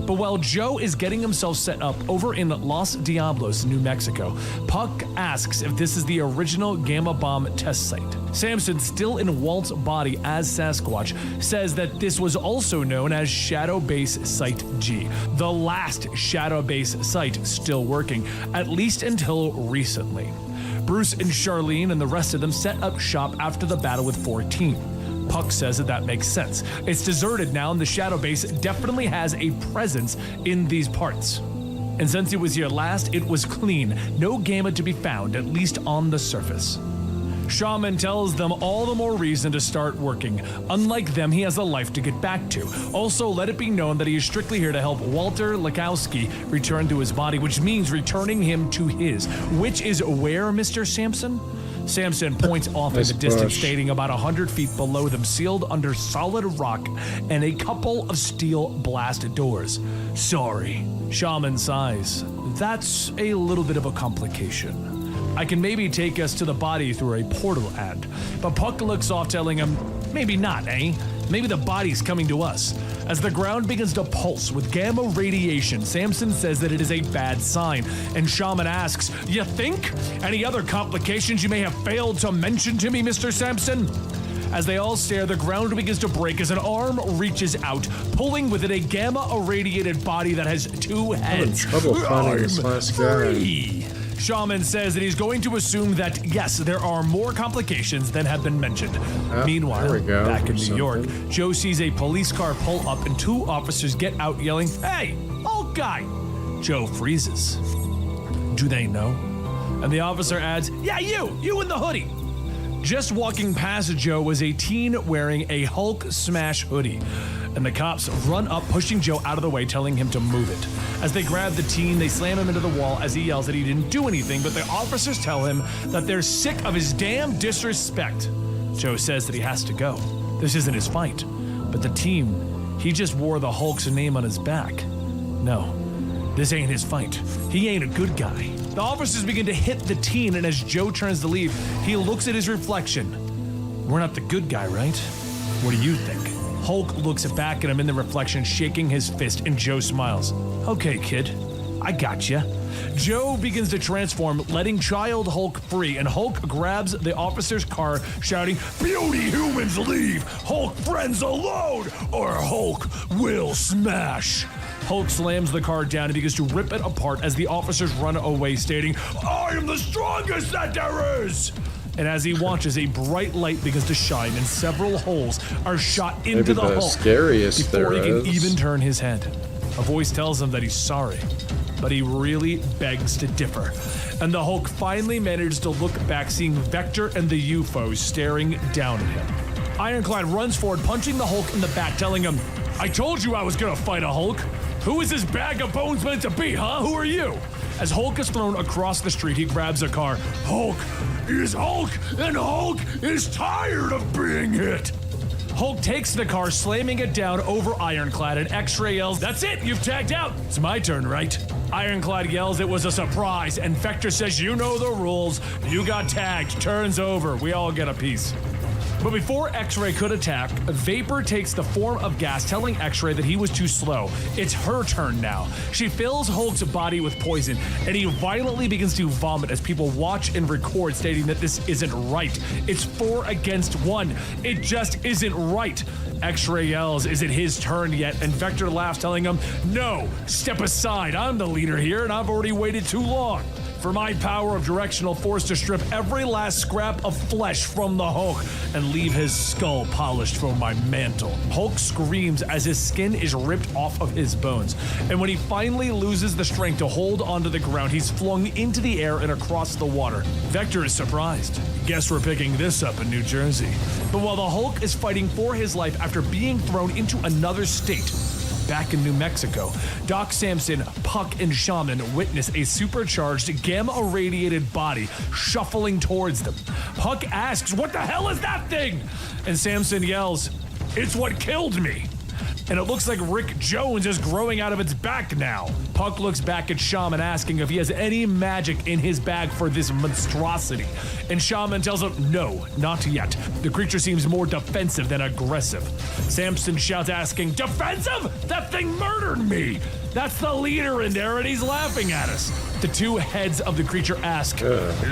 But while Joe is getting himself set up over in Los Diablos, New Mexico, Puck asks if this is the original Gamma Bomb test site. Samson, still in Walt's body as Sasquatch, says that this was also known as Shadow Base Site G, the last Shadow Base site still working, at least until recently. Bruce and Charlene and the rest of them set up shop after the battle with 14. Puck says that makes sense. It's deserted now, and the Shadow Base definitely has a presence in these parts. And since he was here last, it was clean. No Gamma to be found, at least on the surface. Shaman tells them all the more reason to start working. Unlike them, he has a life to get back to. Also, let it be known that he is strictly here to help Walter Lakowski return to his body, which means returning him to his. Which is where, Mr. Sampson? Samson points off in the distance, stating about 100 feet below them, sealed under solid rock and a couple of steel blast doors. Sorry. Shaman sighs. That's a little bit of a complication. I can maybe take us to the body through a portal ad. But Puck looks off, telling him, maybe not, eh? Maybe the body's coming to us. As the ground begins to pulse with gamma radiation, Samson says that it is a bad sign, and Shaman asks, you think? Any other complications you may have failed to mention to me, Mr. Sampson? As they all stare, the ground begins to break as an arm reaches out, pulling with it a gamma-irradiated body that has two heads. I'm in trouble finding this last guy. Shaman says that he's going to assume that, yes, there are more complications than have been mentioned. Meanwhile, back in New York, Joe sees a police car pull up and two officers get out yelling, hey, old guy! Joe freezes. Do they know? And the officer adds, yeah, you in the hoodie! Just walking past Joe was a teen wearing a Hulk smash hoodie. And the cops run up, pushing Joe out of the way, telling him to move it. As they grab the teen, they slam him into the wall as he yells that he didn't do anything, but the officers tell him that they're sick of his damn disrespect. Joe says that he has to go. This isn't his fight. But the teen, he just wore the Hulk's name on his back. No, this ain't his fight. He ain't a good guy. The officers begin to hit the teen, and as Joe turns to leave, he looks at his reflection. We're not the good guy, right? What do you think? Hulk looks back at him in the reflection, shaking his fist, and Joe smiles. Okay, kid, I got ya. Joe begins to transform, letting Child Hulk free, and Hulk grabs the officer's car, shouting, beauty humans leave, Hulk friends alone, or Hulk will smash. Hulk slams the car down and begins to rip it apart as the officers run away, stating, I am the strongest that there is! And as he watches, a bright light begins to shine, and several holes are shot into the Hulk before he can even turn his head. A voice tells him that he's sorry, but he really begs to differ. And the Hulk finally manages to look back, seeing Vector and the UFO staring down at him. Ironclad runs forward, punching the Hulk in the back, telling him, I told you I was gonna fight a Hulk. Who is this bag of bones meant to be, huh? Who are you? As Hulk is thrown across the street, he grabs a car. Hulk is Hulk, and Hulk is tired of being hit. Hulk takes the car, slamming it down over Ironclad, and X-Ray yells, "That's it, you've tagged out. It's my turn, right?" Ironclad yells it was a surprise, and Vector says, "You know the rules. You got tagged. Turn's over. We all get a piece." But before X-Ray could attack, Vapor takes the form of gas, telling X-Ray that he was too slow. It's her turn now. She fills Hulk's body with poison, and he violently begins to vomit as people watch and record, stating that this isn't right. It's 4 against 1. It just isn't right. X-Ray yells, "Is it his turn yet?" And Vector laughs, telling him, "No, step aside. I'm the leader here, and I've already waited too long for my power of directional force to strip every last scrap of flesh from the Hulk and leave his skull polished from my mantle." Hulk screams as his skin is ripped off of his bones, and when he finally loses the strength to hold onto the ground, he's flung into the air and across the water. Vector is surprised. Guess we're picking this up in New Jersey. But while the Hulk is fighting for his life after being thrown into another state, back in New Mexico, Doc Samson, Puck, and Shaman witness a supercharged, gamma-irradiated body shuffling towards them. Puck asks, "What the hell is that thing?" And Samson yells, "It's what killed me." And it looks like Rick Jones is growing out of its back now. Puck looks back at Shaman, asking if he has any magic in his bag for this monstrosity. And Shaman tells him, "No, not yet. The creature seems more defensive than aggressive." Samson shouts, asking, "Defensive? That thing murdered me! That's the leader in there, and he's laughing at us." The two heads of the creature ask,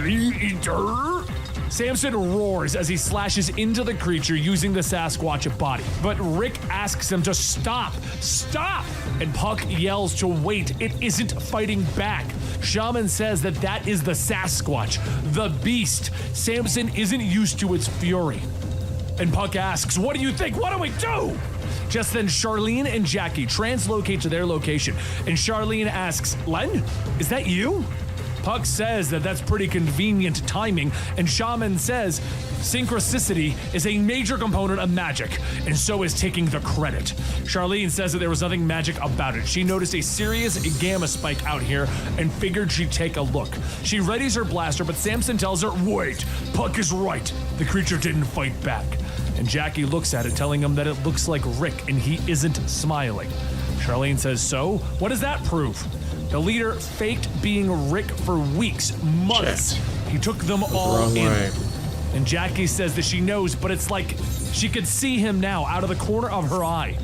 "Leader?" Samson roars as he slashes into the creature using the Sasquatch body. But Rick asks him to stop! Stop! And Puck yells to wait. It isn't fighting back. Shaman says that that is the Sasquatch, the beast. Samson isn't used to its fury. And Puck asks, "What do you think? What do we do?" Just then, Charlene and Jackie translocate to their location, and Charlene asks, "Len, is that you?" Puck says that that's pretty convenient timing, and Shaman says synchronicity is a major component of magic, and so is taking the credit. Charlene says that there was nothing magic about it. She noticed a serious gamma spike out here and figured she'd take a look. She readies her blaster, but Samson tells her, "Wait, Puck is right. The creature didn't fight back." And Jackie looks at it, telling him that it looks like Rick, and he isn't smiling. Charlene says, "So? What does that prove?" The leader faked being Rick for weeks, months. Shit. He took them all Wrong in. way. And Jackie says that she knows, but it's like she could see him now out of the corner of her eye.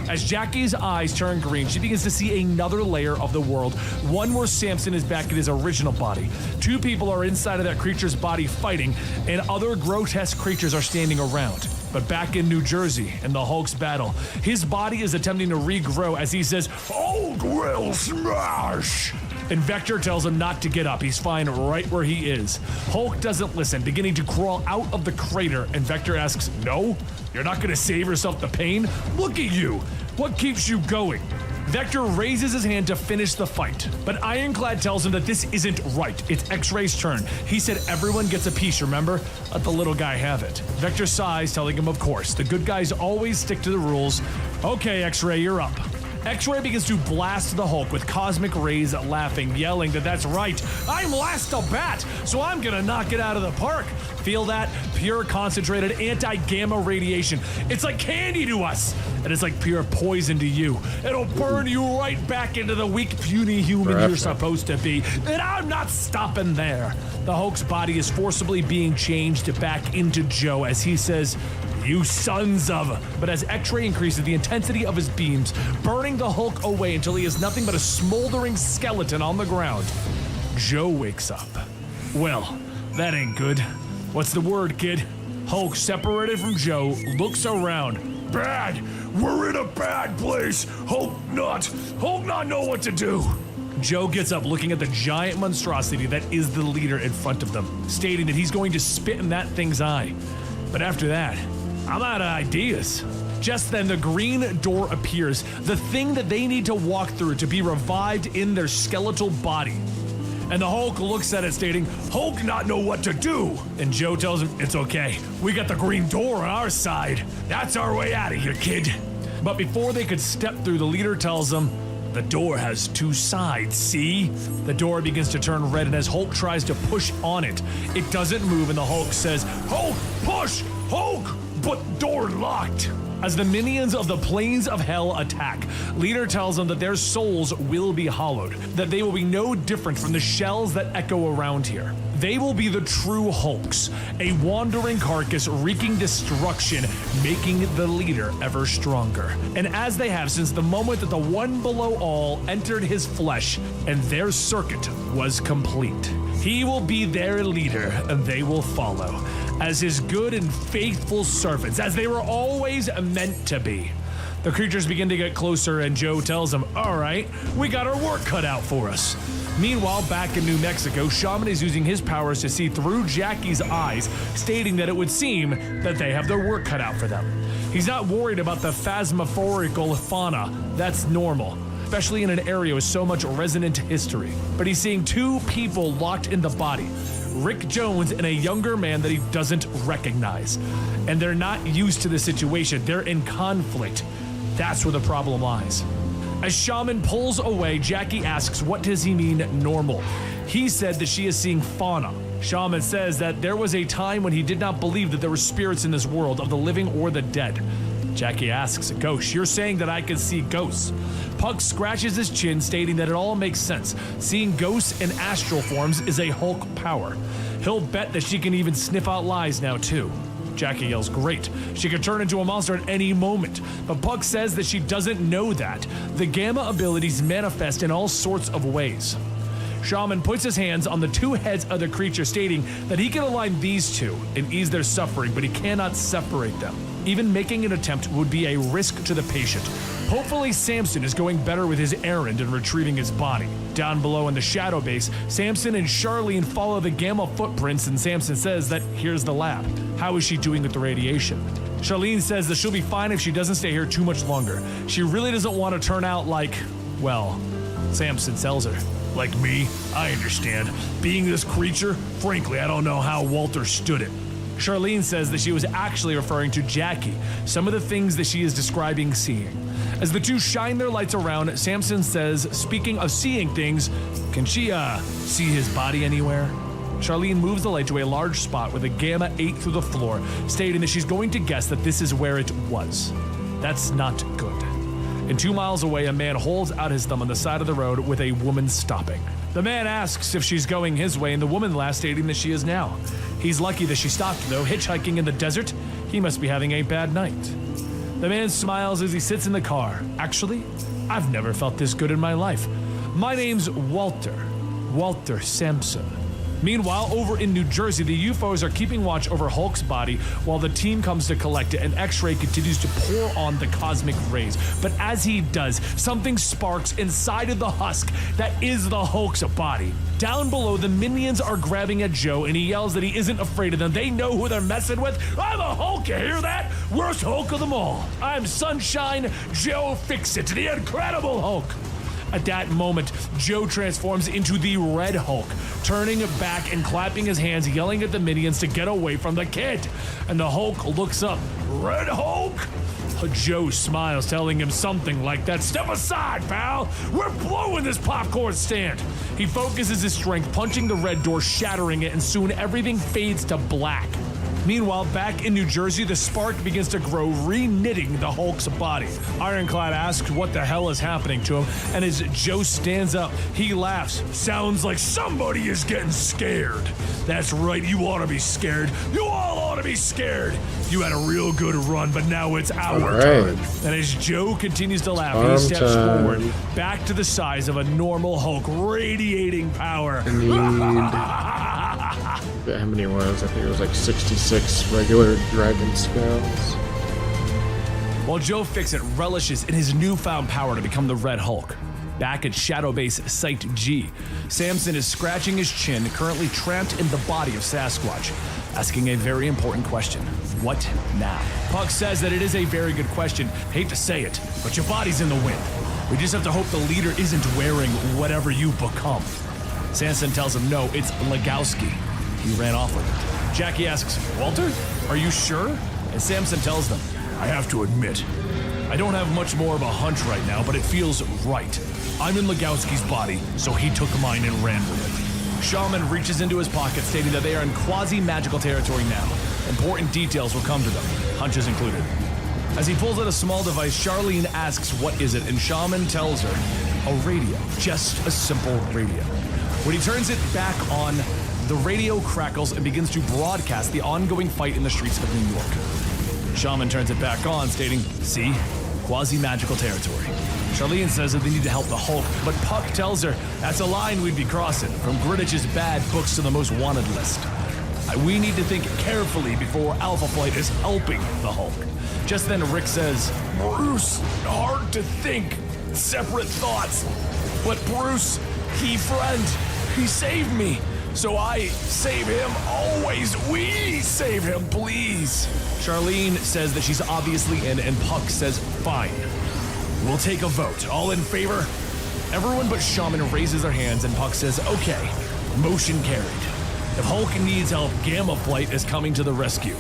As Jackie's eyes turn green, she begins to see another layer of the world, one where Samson is back in his original body. Two people are inside of that creature's body fighting, and other grotesque creatures are standing around. But back in New Jersey, in the Hulk's battle, his body is attempting to regrow as he says, "Hulk will smash!" And Vector tells him not to get up. He's fine right where he is. Hulk doesn't listen, beginning to crawl out of the crater, and Vector asks, "No? You're not gonna save yourself the pain? Look at you! What keeps you going?" Vector raises his hand to finish the fight, but Ironclad tells him that this isn't right. It's X-Ray's turn. He said everyone gets a piece, remember? Let the little guy have it. Vector sighs, telling him of course. The good guys always stick to the rules. "Okay, X-Ray, you're up." X-Ray begins to blast the Hulk with cosmic rays, laughing, yelling that that's right. "I'm last to bat, so I'm gonna knock it out of the park." Feel that? Pure concentrated anti-gamma radiation. It's like candy to us, and it's like pure poison to you. It'll burn you right back into the weak, puny human you're supposed to be, and I'm not stopping there. The Hulk's body is forcibly being changed back into Joe as he says, "You sons of..." But as X-Ray increases the intensity of his beams, burning the Hulk away until he is nothing but a smoldering skeleton on the ground, Joe wakes up. Well, that ain't good. What's the word, kid? Hulk, separated from Joe, looks around. "Bad! We're in a bad place! Hulk not know what to do!" Joe gets up, looking at the giant monstrosity that is the leader in front of them, stating that he's going to spit in that thing's eye. But after that, I'm out of ideas. Just then, the green door appears, the thing that they need to walk through to be revived in their skeletal body. And the Hulk looks at it, stating, "Hulk not know what to do." And Joe tells him, "It's okay. We got the green door on our side. That's our way out of here, kid." But before they could step through, the leader tells them, The door has two sides, see? The door begins to turn red, and as Hulk tries to push on it, it doesn't move, and the Hulk says, "Hulk, push! Hulk!" But door locked. As the minions of the Plains of Hell attack, Leader tells them that their souls will be hollowed, that they will be no different from the shells that echo around here. They will be the true Hulks, a wandering carcass wreaking destruction, making the Leader ever stronger. And as they have since the moment that the One Below All entered his flesh, and their circuit was complete. He will be their leader, and they will follow, as his good and faithful servants, as they were always meant to be. The creatures begin to get closer, and Joe tells them, "All right, we got our work cut out for us." Meanwhile, back in New Mexico, Shaman is using his powers to see through Jackie's eyes, stating that it would seem that they have their work cut out for them. He's not worried about the phantasmagorical fauna. That's normal, especially in an area with so much resonant history. But he's seeing two people locked in the body, Rick Jones and a younger man that he doesn't recognize. And they're not used to the situation. They're in conflict. That's where the problem lies. As Shaman pulls away, Jackie asks, what does he mean normal? He said that she is seeing fauna. Shaman says that there was a time when he did not believe that there were spirits in this world of the living or the dead. Jackie asks, "Ghost, you're saying that I can see ghosts?" Puck scratches his chin, stating that it all makes sense. Seeing ghosts in astral forms is a Hulk power. He'll bet that she can even sniff out lies now too. Jackie yells, "Great, she could turn into a monster at any moment." But Puck says that she doesn't know that. The Gamma abilities manifest in all sorts of ways. Shaman puts his hands on the two heads of the creature, stating that he can align these two and ease their suffering, but he cannot separate them. Even making an attempt would be a risk to the patient. Hopefully Samson is going better with his errand and retrieving his body. Down below in the shadow base, Samson and Charlene follow the Gamma footprints, and Samson says that here's the lab. How is she doing with the radiation? Charlene says that she'll be fine if she doesn't stay here too much longer. She really doesn't want to turn out like, well, Samson tells her. Like me, I understand. Being this creature, frankly, I don't know how Walter stood it. Charlene says that she was actually referring to Jackie, some of the things that she is describing seeing. As the two shine their lights around, Samson says, speaking of seeing things, can she, see his body anywhere? Charlene moves the light to a large spot where the Gamma ate through the floor, stating that she's going to guess that this is where it was. That's not good. And 2 miles away, a man holds out his thumb on the side of the road with a woman stopping. The man asks if she's going his way, and the woman laughs, stating that she is now. He's lucky that she stopped, though. Hitchhiking in the desert, he must be having a bad night. The man smiles as he sits in the car. Actually, I've never felt this good in my life. My name's Walter Sampson. Meanwhile, over in New Jersey, the UFOs are keeping watch over Hulk's body while the team comes to collect it, and X-Ray continues to pour on the cosmic rays. But as he does, something sparks inside of the husk that is the Hulk's body. Down below, the minions are grabbing at Joe, and he yells that he isn't afraid of them. They know who they're messing with. I'm a Hulk, you hear that? Worst Hulk of them all. I'm Sunshine Joe Fix-It, the Incredible Hulk. At that moment, Joe transforms into the Red Hulk, turning back and clapping his hands, yelling at the minions to get away from the kid. And the Hulk looks up. Red Hulk? Joe smiles, telling him something like that. Step aside, pal. We're blowing this popcorn stand. He focuses his strength, punching the red door, shattering it, and soon everything fades to black. Meanwhile, back in New Jersey, the spark begins to grow, re-knitting the Hulk's body. Ironclad asks what the hell is happening to him, and as Joe stands up, he laughs. Sounds like somebody is getting scared. That's right, you ought to be scared. You all ought to be scared. You had a real good run, but now it's our turn. And as Joe continues to laugh, he steps forward, back to the size of a normal Hulk, radiating power. How many was? I think it was like 66 regular dragon scales. While Joe Fix-It relishes in his newfound power to become the Red Hulk. Back at Shadow Base Site G, Samson is scratching his chin, currently trapped in the body of Sasquatch, asking a very important question. What now? Puck says that it is a very good question. Hate to say it, but your body's in the wind. We just have to hope the leader isn't wearing whatever you become. Samson tells him no, it's Legowski. He ran off with it. Jackie asks, Walter, are you sure? And Samson tells them, I have to admit, I don't have much more of a hunch right now, but it feels right. I'm in Legowski's body, so he took mine and ran with it. Shaman reaches into his pocket, stating that they are in quasi-magical territory now. Important details will come to them, hunches included. As he pulls out a small device, Charlene asks what is it, and Shaman tells her, a radio, just a simple radio. When he turns it back on, the radio crackles and begins to broadcast the ongoing fight in the streets of New York. Shaman turns it back on, stating, see, quasi-magical territory. Charlene says that they need to help the Hulk, but Puck tells her that's a line we'd be crossing, from Greenwich's bad books to the most wanted list. We need to think carefully before Alpha Flight is helping the Hulk. Just then Rick says, Bruce, hard to think, separate thoughts. But Bruce, he friend, he saved me. So I save him always. We save him, please. Charlene says that she's obviously in, and Puck says, fine. We'll take a vote. All in favor? Everyone but Shaman raises their hands, and Puck says, okay, motion carried. If Hulk needs help, Gamma Flight is coming to the rescue.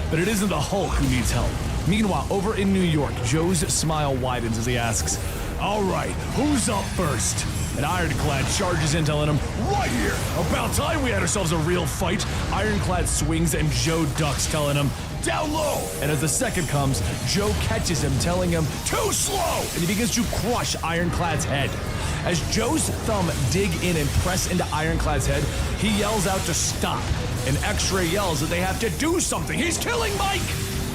But it isn't the Hulk who needs help. Meanwhile, over in New York, Joe's smile widens as he asks, all right, who's up first? And Ironclad charges in, telling him, right here! About time we had ourselves a real fight. Ironclad swings and Joe ducks, telling him, down low! And as the second comes, Joe catches him, telling him, too slow! And he begins to crush Ironclad's head. As Joe's thumb dig in and press into Ironclad's head, he yells out to stop. And X-Ray yells that they have to do something. He's killing Mike!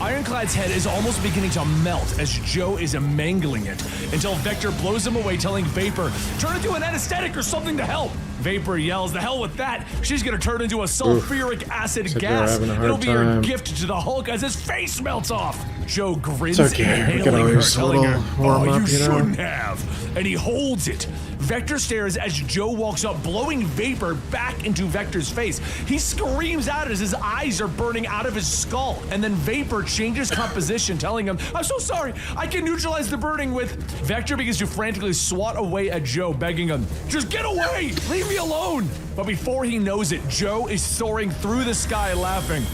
Ironclad's head is almost beginning to melt as Joe is mangling it, until Vector blows him away, telling Vapor, turn into an anesthetic or something to help. Vapor yells, the hell with that. She's gonna turn into a sulfuric acid gas. It'll be her gift to the Hulk as his face melts off. Joe grins, it's okay. We can always telling her, warm up, you shouldn't have. And he holds it. Vector stares as Joe walks up, blowing vapor back into Vector's face. He screams out as his eyes are burning out of his skull. And then Vapor changes composition, telling him, I'm so sorry, I can neutralize the burning with... Vector begins to frantically swat away at Joe, begging him, just get away, leave me alone. But before he knows it, Joe is soaring through the sky laughing.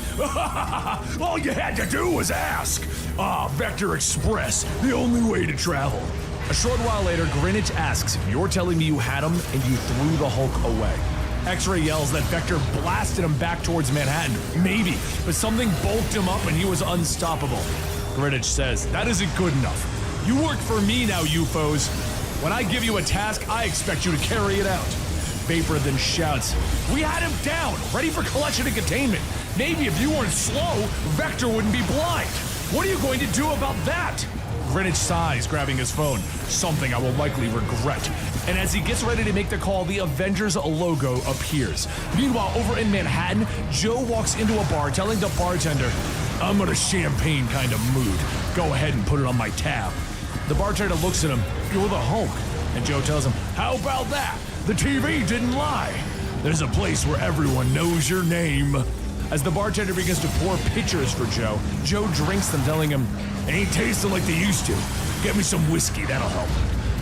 All you had to do was ask. Vector Express, the only way to travel. A short while later, Greenwich asks, you're telling me you had him and you threw the Hulk away. X-Ray yells that Vector blasted him back towards Manhattan. Maybe, but something bulked him up and he was unstoppable. Greenwich says, that isn't good enough. You work for me now, UFOs. When I give you a task, I expect you to carry it out. Vapor then shouts, we had him down, ready for collection and containment. Maybe if you weren't slow, Vector wouldn't be blind. What are you going to do about that? Greenwich sighs, grabbing his phone. Something I will likely regret. And as he gets ready to make the call, the Avengers logo appears. Meanwhile, over in Manhattan, Joe walks into a bar, telling the bartender, I'm in a champagne kind of mood. Go ahead and put it on my tab. The bartender looks at him, you're the Hulk. And Joe tells him, how about that? The TV didn't lie. There's a place where everyone knows your name. As the bartender begins to pour pitchers for Joe, Joe drinks them, telling him, ain't tasting like they used to. Get me some whiskey, that'll help.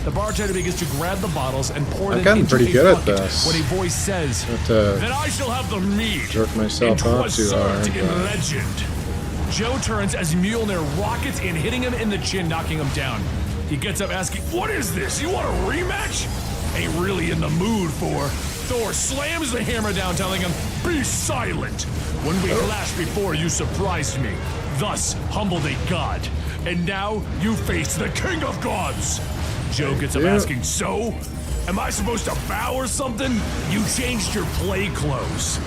The bartender begins to grab the bottles and pour them into pretty a good bucket at this. when a voice says, then I shall have the mead. Jerk myself up too hard. In legend. Joe turns as Mjolnir rockets in, hitting him in the chin, knocking him down. He gets up asking, what is this? You want a rematch? Ain't really in the mood for... Thor slams the hammer down, telling him, be silent. When we clashed before, you surprised me. Thus, humbled a god. And now, you face the king of gods. Joe gets up asking, so? Am I supposed to bow or something? You changed your play clothes.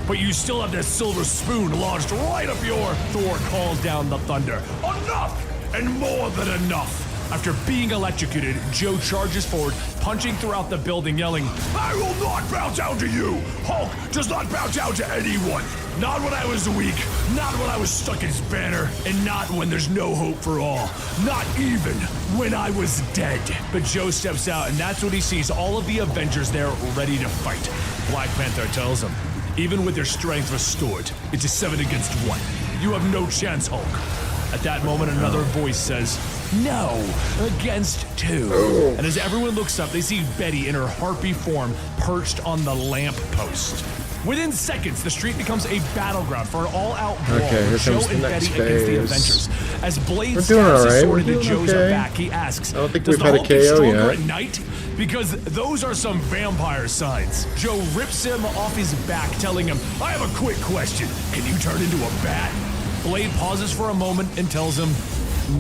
But you still have that silver spoon launched right up your... Thor calls down the thunder. Enough! And more than enough! After being electrocuted, Joe charges forward, punching throughout the building, yelling, I will not bow down to you! Hulk does not bow down to anyone! Not when I was weak, not when I was stuck in his banner, and not when there's no hope for all. Not even when I was dead. But Joe steps out, and that's when he sees all of the Avengers there ready to fight. Black Panther tells him, even with their strength restored, it's a 7 against 1. You have no chance, Hulk. At that moment, another voice says, no, against 2. And as everyone looks up, they see Betty in her harpy form perched on the lamp post. Within seconds, the street becomes a battleground for an all-out brawl. Okay, Joe comes the and next Betty against the phase. Avengers. As Blade We're doing stabs his alright. sword We're into doing Joe's okay. back, he asks, I don't think does we've the had a Hulk get KO stronger yet. at night? because those are some vampire signs. Joe rips him off his back, telling him, I have a quick question. Can you turn into a bat? Blade pauses for a moment and tells him,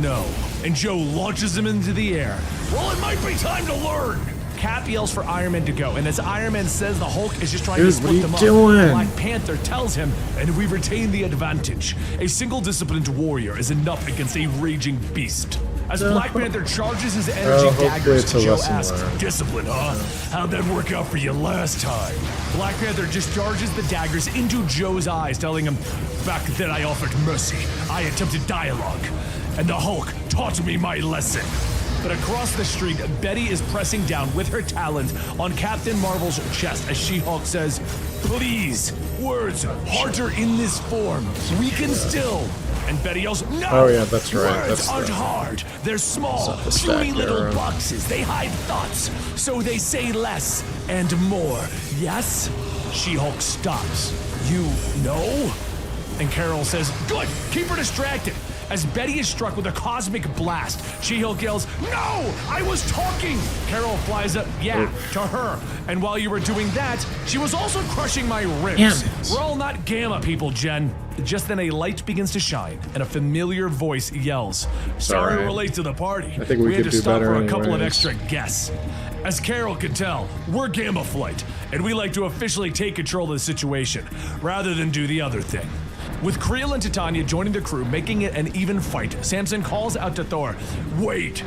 no. And Joe launches him into the air. Well, it might be time to learn. Cap yells for Iron Man to go, and as Iron Man says the Hulk is just trying to split them up, Black Panther tells him, and we retain the advantage. A single disciplined warrior is enough against a raging beast. As Black Panther charges his energy daggers, Joe asks, discipline, huh? How'd that work out for you last time? Black Panther just charges the daggers into Joe's eyes, telling him, back then I offered mercy. I attempted dialogue, and the Hulk taught me my lesson. But across the street, Betty is pressing down with her talons on Captain Marvel's chest as She-Hulk says, please, words harder in this form. We can still. And Betty yells, no! Oh yeah, that's right. Words aren't hard. They're small, puny little boxes. They hide thoughts, so they say less and more. Yes? She-Hulk stops. You know? And Carol says, good, keep her distracted. As Betty is struck with a cosmic blast, She-Hulk yells, no! I was talking! Carol flies up, to her. And while you were doing that, she was also crushing my ribs. We're all not gamma people, Jen. Just then a light begins to shine, and a familiar voice yells, sorry we're late to the party. I think we had could to do stop better for a couple of anyways. extra guests. As Carol could tell, we're Gamma Flight, and we like to officially take control of the situation, rather than do the other thing. With Creel and Titania joining the crew, making it an even fight, Samson calls out to Thor, wait,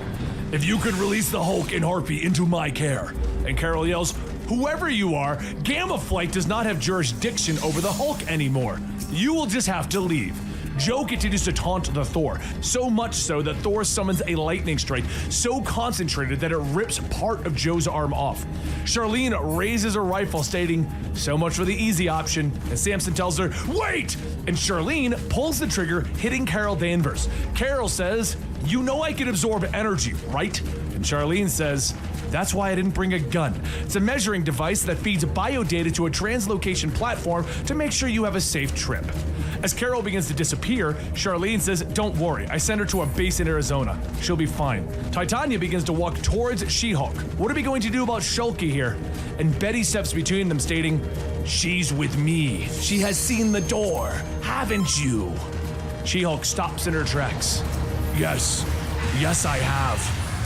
if you could release the Hulk and Harpy into my care. And Carol yells, whoever you are, Gamma Flight does not have jurisdiction over the Hulk anymore. You will just have to leave. Joe continues to taunt the Thor, so much so that Thor summons a lightning strike so concentrated that it rips part of Joe's arm off. Charlene raises her rifle, stating, so much for the easy option, and Samson tells her, wait! And Charlene pulls the trigger, hitting Carol Danvers. Carol says, you know I can absorb energy, right? And Charlene says, that's why I didn't bring a gun. It's a measuring device that feeds biodata to a translocation platform to make sure you have a safe trip. As Carol begins to disappear, Charlene says, don't worry, I sent her to a base in Arizona. She'll be fine. Titania begins to walk towards She-Hulk. What are we going to do about Shulky here? And Betty steps between them, stating, she's with me. She has seen the door, haven't you? She-Hulk stops in her tracks. Yes, I have.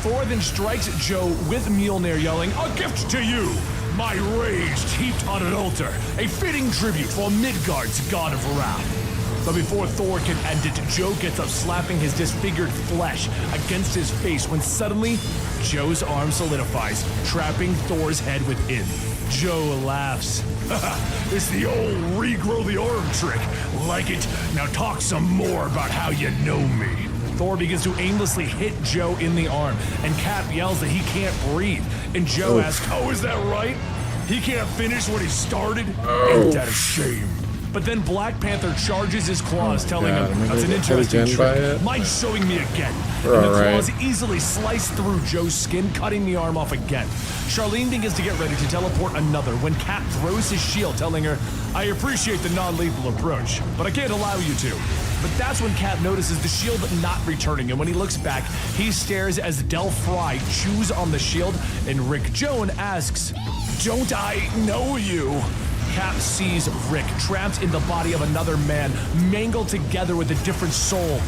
Thor then strikes Joe with Mjolnir, yelling, a gift to you! My rage heaped on an altar, a fitting tribute for Midgard's god of wrath. But before Thor can end it, Joe gets up, slapping his disfigured flesh against his face when suddenly, Joe's arm solidifies, trapping Thor's head within. Joe laughs. It's the old regrow the arm trick. Like it? Now talk some more about how you know me. Thor begins to aimlessly hit Joe in the arm, and Cap yells that he can't breathe. And Joe asks, oh, is that right? He can't finish what he started? Ain't that a shame? But then Black Panther charges his claws, telling him, that's an interesting trick. Mind showing me again. And the claws easily slice through Joe's skin, cutting the arm off again. Charlene begins to get ready to teleport another when Cap throws his shield, telling her, I appreciate the non-lethal approach, but I can't allow you to. But that's when Cap notices the shield not returning, and when he looks back, he stares as Del Fry chews on the shield, and Rick Jones asks, don't I know you? Cap sees Rick trapped in the body of another man, mangled together with a different soul.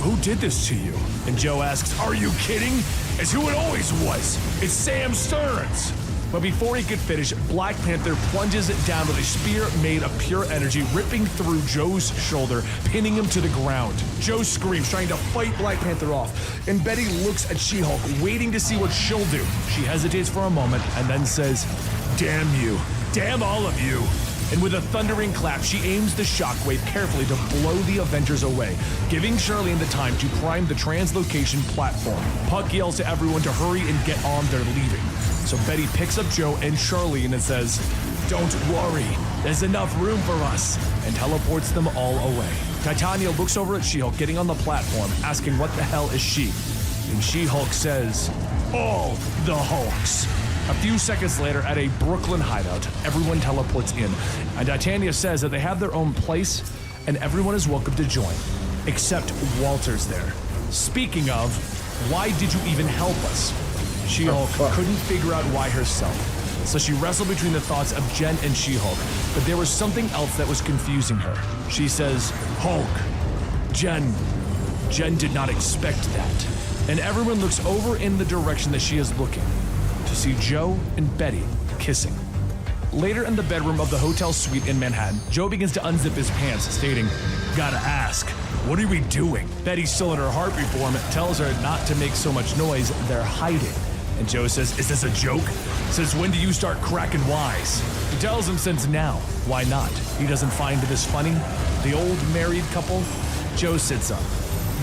Who did this to you? And Joe asks, are you kidding? It's who it always was. It's Sam Stearns. But before he could finish, Black Panther plunges it down with a spear made of pure energy, ripping through Joe's shoulder, pinning him to the ground. Joe screams, trying to fight Black Panther off, and Betty looks at She-Hulk, waiting to see what she'll do. She hesitates for a moment, and then says, damn you. Damn all of you. And with a thundering clap, she aims the shockwave carefully to blow the Avengers away, giving Charlene the time to prime the translocation platform. Puck yells to everyone to hurry and get on, they're leaving. So Betty picks up Joe and Charlene and says, don't worry, there's enough room for us, and teleports them all away. Titania looks over at She-Hulk getting on the platform, asking what the hell is she? And She-Hulk says, all the Hulks. A few seconds later, at a Brooklyn hideout, everyone teleports in, and Titania says that they have their own place, and everyone is welcome to join, except Walter's there. Speaking of, why did you even help us? She-Hulk couldn't figure out why herself, so she wrestled between the thoughts of Jen and She-Hulk, but there was something else that was confusing her. She says, Hulk, Jen did not expect that. And everyone looks over in the direction that she is looking, to see Joe and Betty kissing. Later in the bedroom of the hotel suite in Manhattan, Joe begins to unzip his pants, stating, "Gotta ask, what are we doing?" Betty, still in her heartbeat form, tells her not to make so much noise, they're hiding. And Joe says, "Is this a joke? Since when do you start cracking wise?" He tells him since now. Why not? He doesn't find this funny. The old married couple? Joe sits up.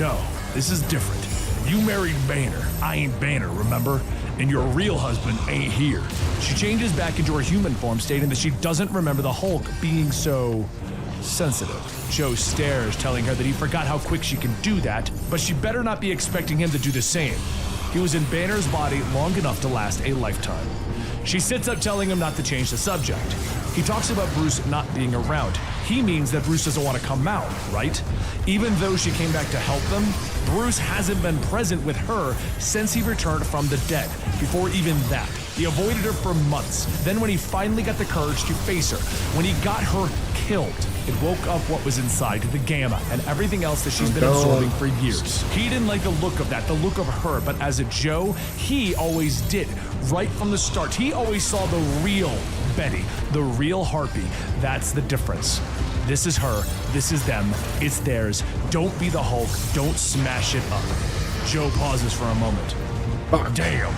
"No, this is different. You married Banner. I ain't Banner, remember? And your real husband ain't here." She changes back into her human form, stating that she doesn't remember the Hulk being so sensitive. Joe stares, telling her that he forgot how quick she can do that, but she better not be expecting him to do the same. He was in Banner's body long enough to last a lifetime. She sits up, telling him not to change the subject. He talks about Bruce not being around. He means that Bruce doesn't want to come out, right? Even though she came back to help them, Bruce hasn't been present with her since he returned from the dead. Before even that, he avoided her for months. Then when he finally got the courage to face her, when he got her killed, it woke up what was inside, the gamma, and everything else that she's been absorbing for years. He didn't like the look of that, the look of her, but as a Joe, he always did. Right from the start, he always saw the real Betty, the real Harpy. That's the difference. This is her, this is them, it's theirs. Don't be the Hulk, don't smash it up. Joe pauses for a moment. Damn.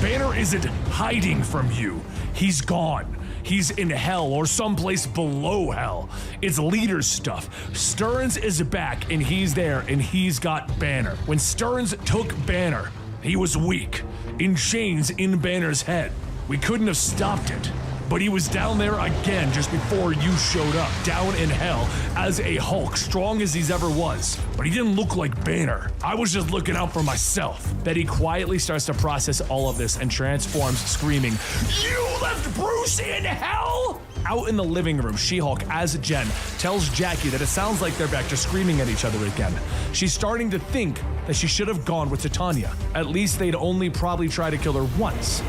Banner isn't hiding from you. He's gone. He's in hell or someplace below hell. It's leader stuff. Stearns is back and he's there and he's got Banner. When Stearns took Banner, he was weak, in chains in Banner's head. We couldn't have stopped it. But he was down there again just before you showed up, down in hell, as a Hulk, strong as he's ever was. But he didn't look like Banner. I was just looking out for myself. Betty quietly starts to process all of this and transforms, screaming, "You left Bruce in hell?" Out in the living room, She-Hulk, as Jen, tells Jackie that it sounds like they're back to screaming at each other again. She's starting to think that she should have gone with Titania. At least they'd only probably try to kill her once.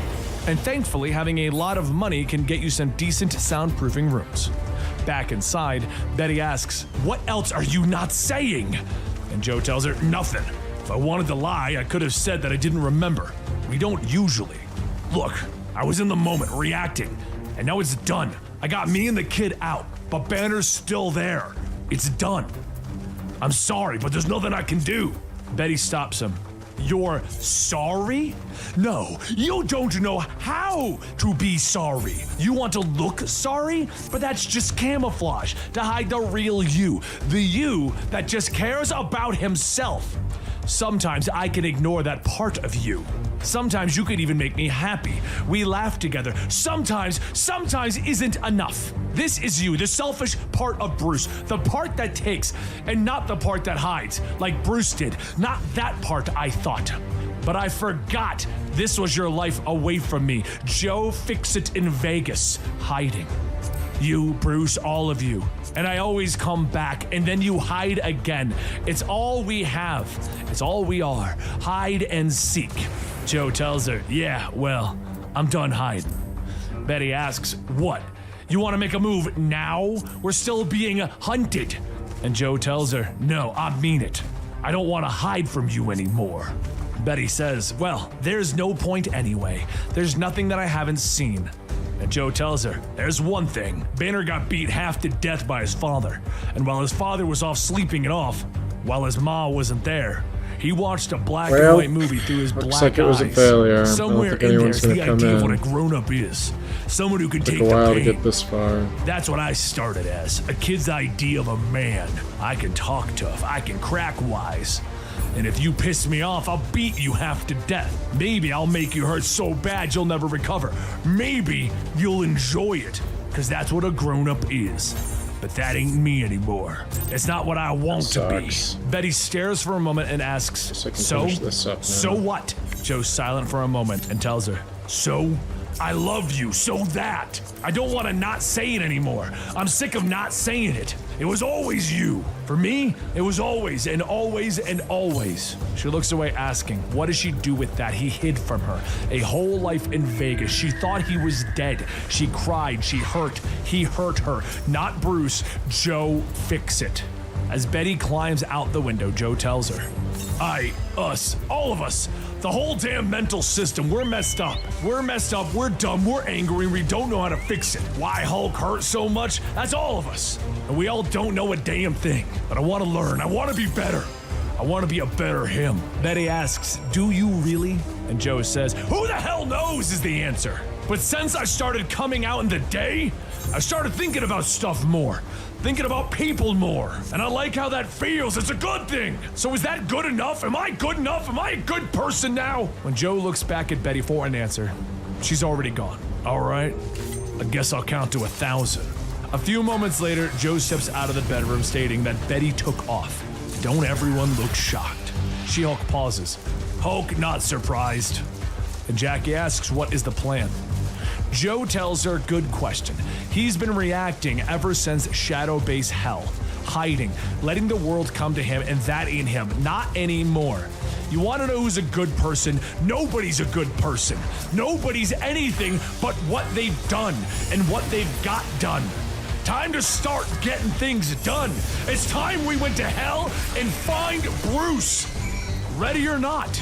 And thankfully, having a lot of money can get you some decent soundproofing rooms. Back inside, Betty asks, "What else are you not saying?" And Joe tells her, "Nothing. If I wanted to lie, I could have said that I didn't remember. We don't usually. Look, I was in the moment, reacting, and now it's done. I got me and the kid out, but Banner's still there. It's done. I'm sorry, but there's nothing I can do." Betty stops him. "You're sorry? No, you don't know how to be sorry. You want to look sorry? But that's just camouflage to hide the real you. The you that just cares about himself. Sometimes I can ignore that part of you. Sometimes you could even make me happy. We laugh together. Sometimes isn't enough. This is you, the selfish part of Bruce, the part that takes, and not the part that hides, like Bruce did. Not that part, I thought. But I forgot this was your life away from me. Joe Fix-It in Vegas, hiding. You, Bruce, all of you. And I always come back, and then you hide again. It's all we have. It's all we are. Hide and seek." Joe tells her, "Yeah, well, I'm done hiding." Betty asks, "What? You want to make a move now? We're still being hunted." And Joe tells her, "No, I mean it. I don't want to hide from you anymore." Betty says, "Well, there's no point anyway. There's nothing that I haven't seen." And Joe tells her, "There's one thing. Banner got beat half to death by his father. And while his father was off sleeping it off, while his ma wasn't there, he watched a black and white movie through his black eyes. Looks like it was a failure. Somewhere in there's the idea of what a grown-up is. Someone who can take the pain. Took a while to get this far. That's what I started as. A kid's idea of a man. I can talk tough. I can crack wise. And if you piss me off, I'll beat you half to death. Maybe I'll make you hurt so bad you'll never recover. Maybe you'll enjoy it, because that's what a grown-up is. But that ain't me anymore. It's not what I want to be." Betty stares for a moment and asks, "So? So what?" Joe's silent for a moment and tells her, "So, I love you, so that. I don't want to not say it anymore. I'm sick of not saying it. It was always you. For me, it was always and always and always. She looks away asking, what does she do with that he hid from her? A whole life in Vegas. She thought he was dead. She cried, she hurt. He hurt her. Not Bruce. Joe, fix it. As Betty climbs out the window, Joe tells her, us, all of us, the whole damn mental system, we're messed up. We're messed up, we're dumb, we're angry, we don't know how to fix it. Why Hulk hurt so much? That's all of us. And we all don't know a damn thing. But I want to learn, I want to be better. I want to be a better him. Betty asks, do you really? And Joe says, who the hell knows is the answer. But since I started coming out in the day, I started thinking about stuff more. Thinking about people more. And I like how that feels. It's a good thing. So is that good enough? Am I good enough? Am I a good person now? When Joe looks back at Betty for an answer, she's already gone. All right, I guess I'll count to 1,000. A few moments later, Joe steps out of the bedroom stating that Betty took off. Don't everyone look shocked. She-Hulk pauses. Hulk not surprised. And Jackie asks, what is the plan? Joe tells her, good question. He's been reacting ever since Shadow Base Hell. Hiding, letting the world come to him, and that ain't him. Not anymore. You want to know who's a good person? Nobody's a good person. Nobody's anything but what they've done and what they've got done. Time to start getting things done. It's time we went to hell and find Bruce. Ready or not.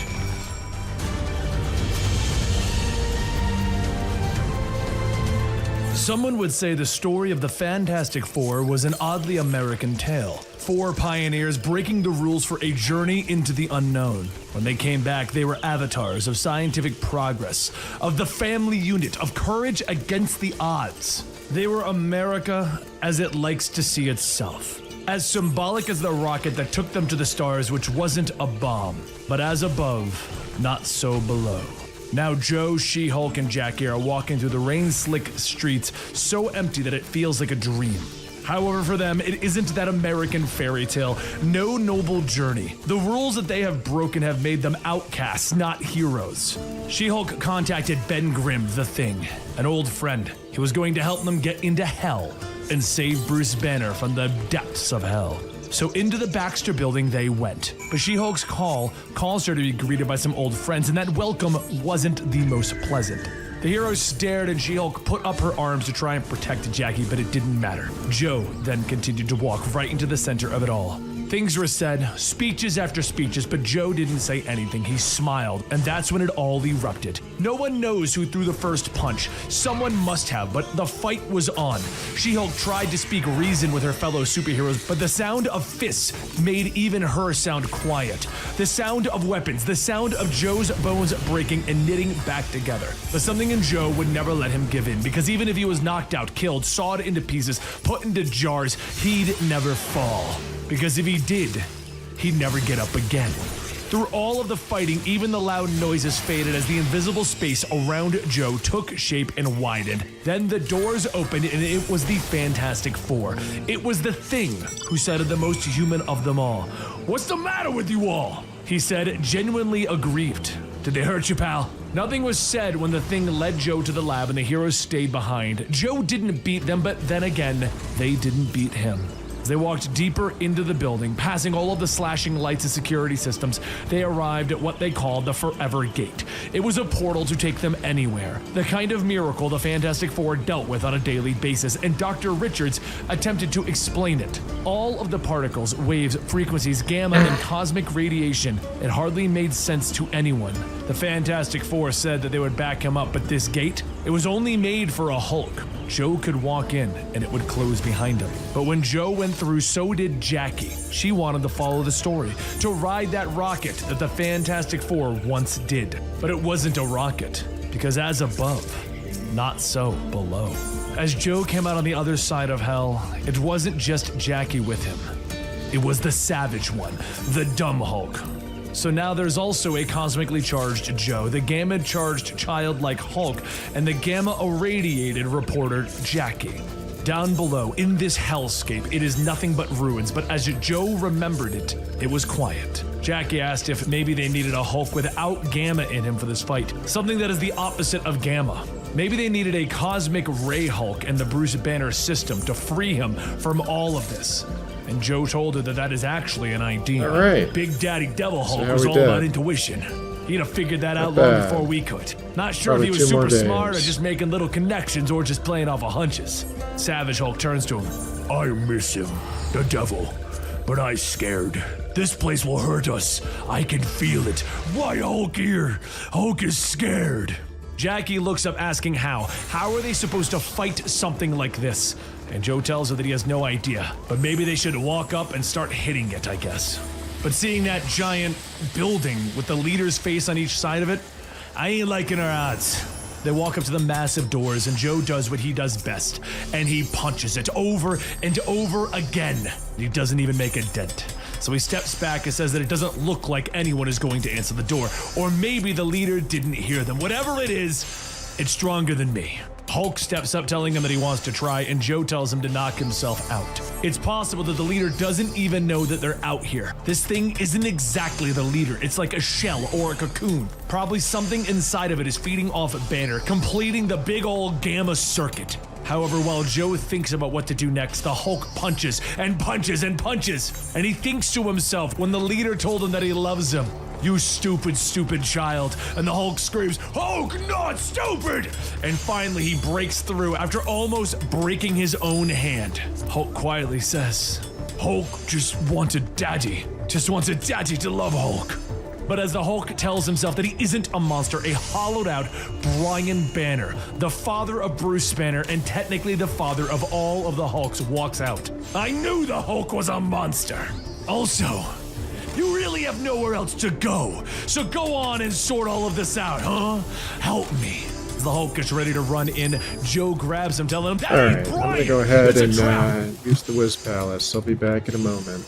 Someone would say the story of the Fantastic Four was an oddly American tale. 4 pioneers breaking the rules for a journey into the unknown. When they came back, they were avatars of scientific progress, of the family unit, of courage against the odds. They were America as it likes to see itself. As symbolic as the rocket that took them to the stars, which wasn't a bomb, but as above, not so below. Now Joe, She-Hulk, and Jackie are walking through the rain-slick streets so empty that it feels like a dream. However, for them, it isn't that American fairy tale, no noble journey. The rules that they have broken have made them outcasts, not heroes. She-Hulk contacted Ben Grimm, the Thing, an old friend. He was going to help them get into hell and save Bruce Banner from the depths of hell. So into the Baxter building they went. But She-Hulk's call calls her to be greeted by some old friends, and that welcome wasn't the most pleasant. The hero stared and She-Hulk put up her arms to try and protect Jackie, but it didn't matter. Joe then continued to walk right into the center of it all. Things were said, speeches after speeches, but Joe didn't say anything. He smiled, and that's when it all erupted. No one knows who threw the first punch. Someone must have, but the fight was on. She-Hulk tried to speak reason with her fellow superheroes, but the sound of fists made even her sound quiet. The sound of weapons, the sound of Joe's bones breaking and knitting back together. But something in Joe would never let him give in, because even if he was knocked out, killed, sawed into pieces, put into jars, he'd never fall. Because if he did, he'd never get up again. Through all of the fighting, even the loud noises faded as the invisible space around Joe took shape and widened. Then the doors opened and it was the Fantastic Four. It was the Thing who sounded the most human of them all. "What's the matter with you all?" he said, genuinely aggrieved. "Did they hurt you, pal?" Nothing was said when the Thing led Joe to the lab and the heroes stayed behind. Joe didn't beat them, but then again, they didn't beat him. They walked deeper into the building, passing all of the slashing lights and security systems. They arrived at what they called the Forever Gate. It was a portal to take them anywhere, the kind of miracle the Fantastic Four dealt with on a daily basis, and Dr. Richards attempted to explain it. All of the particles, waves, frequencies, gamma, and cosmic radiation, it hardly made sense to anyone. The Fantastic Four said that they would back him up, but this gate, it was only made for a Hulk. Joe could walk in, and it would close behind him. But when Joe went through, so did Jackie. She wanted to follow the story, to ride that rocket that the Fantastic Four once did. But it wasn't a rocket, because as above, not so below. As Joe came out on the other side of hell, it wasn't just Jackie with him. It was the savage one, the dumb Hulk. So now there's also a cosmically charged Joe, the gamma-charged childlike Hulk, and the gamma-irradiated reporter Jackie. Down below, in this hellscape, it is nothing but ruins, but as Joe remembered it, it was quiet. Jackie asked if maybe they needed a Hulk without gamma in him for this fight, something that is the opposite of gamma. Maybe they needed a cosmic ray Hulk in the Bruce Banner system to free him from all of this. And Joe told her that that is actually an idea. All right. Big Daddy Devil Hulk how was we all did. about intuition. He'd have figured that out Not long bad. before we could. Not sure Probably if he was 2 more super smart or days. just making little connections or just playing off of hunches. Savage Hulk turns to him. I miss him, the devil, but I scared. This place will hurt us. I can feel it. Why Hulk here? Hulk is scared. Jackie looks up asking how. How are they supposed to fight something like this? And Joe tells her that he has no idea, but maybe they should walk up and start hitting it, I guess. But seeing that giant building with the leader's face on each side of it, I ain't liking our odds. They walk up to the massive doors and Joe does what he does best, and he punches it over and over again. He doesn't even make a dent. So he steps back and says that it doesn't look like anyone is going to answer the door, or maybe the leader didn't hear them. Whatever it is, it's stronger than me. Hulk steps up telling him that he wants to try, and Joe tells him to knock himself out. It's possible that the leader doesn't even know that they're out here. This thing isn't exactly the leader. It's like a shell or a cocoon. Probably something inside of it is feeding off Banner, completing the big old gamma circuit. However, while Joe thinks about what to do next, the Hulk punches and punches and punches. And he thinks to himself when the leader told him that he loves him. You stupid, stupid child. And the Hulk screams, Hulk, not stupid! And finally he breaks through after almost breaking his own hand. Hulk quietly says, Hulk just wanted daddy. Just wanted daddy to love Hulk. But as the Hulk tells himself that he isn't a monster, a hollowed out Brian Banner, the father of Bruce Banner and technically the father of all of the Hulks, walks out. I knew the Hulk was a monster. Also, you really have nowhere else to go. So go on and sort all of this out, huh? Help me. As the Hulk gets ready to run in, Joe grabs him, telling him, All Hey, right, Brian, I'm gonna go ahead it's a trap." and use the Wiz Palace. I'll be back in a moment.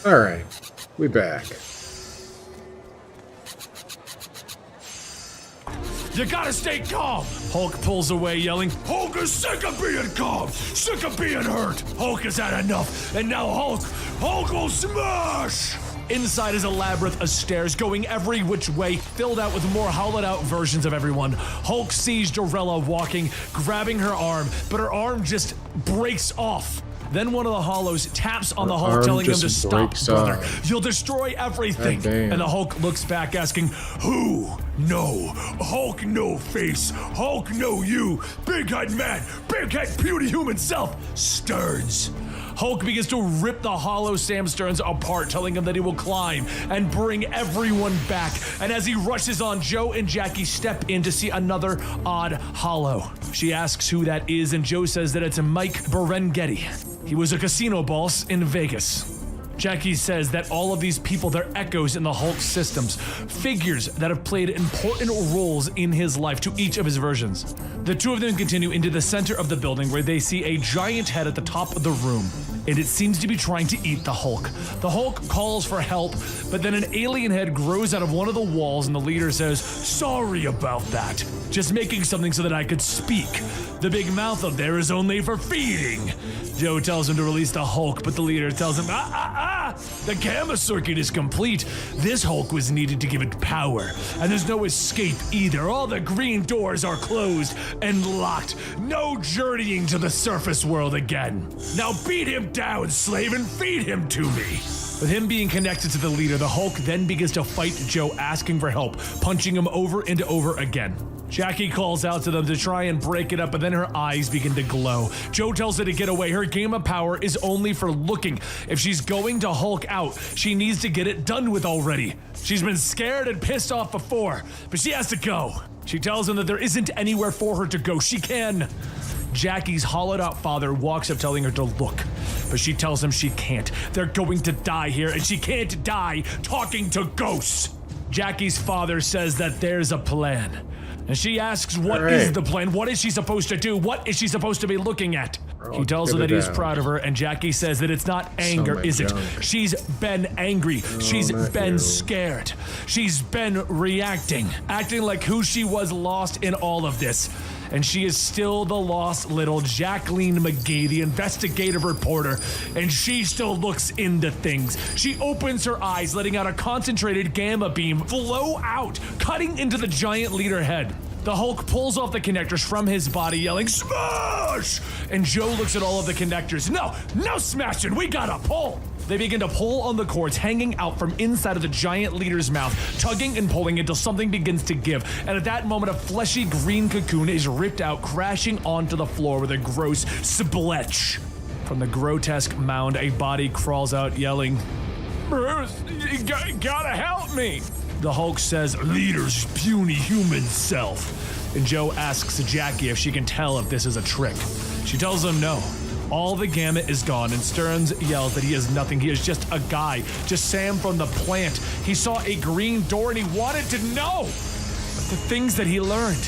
Alright, we back. You gotta stay calm! Hulk pulls away, yelling, Hulk is sick of being calm! Sick of being hurt! Hulk has had enough, and now Hulk will smash! Inside is a labyrinth of stairs going every which way, filled out with more hollowed out versions of everyone. Hulk sees Jarella walking, grabbing her arm, but her arm just breaks off. Then one of the hollows taps on the Hulk, telling him to stop, brother. You'll destroy everything. And the Hulk looks back, asking, who? No. Hulk no face. Hulk no you. Big head man. Big head puny human self. Stearns. Hulk begins to rip the hollow Sam Stearns apart, telling him that he will climb and bring everyone back. And as he rushes on, Joe and Jackie step in to see another odd hollow. She asks who that is, and Joe says that it's Mike Berenghetti. He was a casino boss in Vegas. Jackie says that all of these people, they're echoes in the Hulk systems, figures that have played important roles in his life to each of his versions. The two of them continue into the center of the building where they see a giant head at the top of the room, and it seems to be trying to eat the Hulk. The Hulk calls for help, but then an alien head grows out of one of the walls, and the leader says, sorry about that. Just making something so that I could speak. The big mouth up there is only for feeding. Joe tells him to release the Hulk, but the leader tells him, the gamma circuit is complete. This Hulk was needed to give it power, and there's no escape either. All the green doors are closed and locked. No journeying to the surface world again. Now beat him down, slave, and feed him to me. With him being connected to the leader, the Hulk then begins to fight Joe, asking for help, punching him over and over again. Jackie calls out to them to try and break it up, but then her eyes begin to glow. Joe tells her to get away. Her gamma power is only for looking. If she's going to Hulk out, she needs to get it done with already. She's been scared and pissed off before, but she has to go. She tells him that there isn't anywhere for her to go. She can. Jackie's hollowed out father walks up telling her to look, but she tells him she can't. They're going to die here, and she can't die talking to ghosts. Jackie's father says that there's a plan. And she asks, what is the plan? What is she supposed to do? What is she supposed to be looking at? He tells her that he's proud of her, and Jackie says that it's not anger, is it? She's been angry. She's been scared. She's been reacting, acting like who she was lost in all of this. And she is still the lost little Jacqueline McGee, the investigative reporter, and she still looks into things. She opens her eyes, letting out a concentrated gamma beam flow out, cutting into the giant leader head. The Hulk pulls off the connectors from his body, yelling, smash! And Joe looks at all of the connectors. No smashing, we gotta pull! They begin to pull on the cords hanging out from inside of the giant leader's mouth, tugging and pulling until something begins to give. And at that moment, a fleshy green cocoon is ripped out, crashing onto the floor with a gross spletch. From the grotesque mound, a body crawls out, yelling, Bruce, you gotta help me! The Hulk says, leader's puny human self. And Joe asks Jackie if she can tell if this is a trick. She tells him no. All the gamma is gone, and Stearns yells that he is nothing. He is just a guy, just Sam from the plant. He saw a green door and he wanted to know the things that he learned.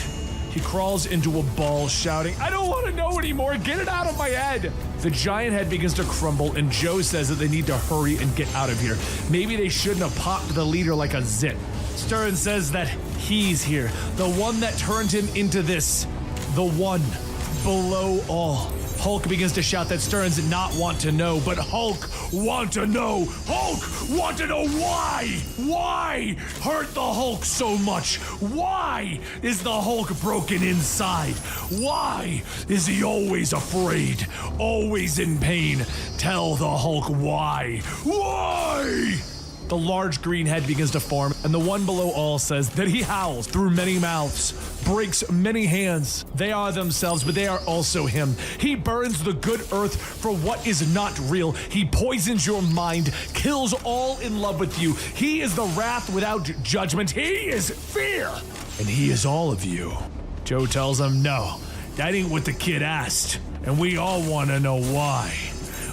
He crawls into a ball, shouting, I don't want to know anymore. Get it out of my head. The giant head begins to crumble, and Joe says that they need to hurry and get out of here. Maybe they shouldn't have popped the leader like a zit. Stearns says that he's here, the one that turned him into this, the one below all. Hulk begins to shout that Stearns did not want to know, but Hulk want to know. Hulk want to know why. Why hurt the Hulk so much? Why is the Hulk broken inside? Why is he always afraid, always in pain? Tell the Hulk why. Why? The large green head begins to form, and the one below all says that he howls through many mouths, breaks many hands. They are themselves, but they are also him. He burns the good earth for what is not real. He poisons your mind, kills all in love with you. He is the wrath without judgment. He is fear, and he is all of you. Joe tells him, no, that ain't what the kid asked, and we all want to know why.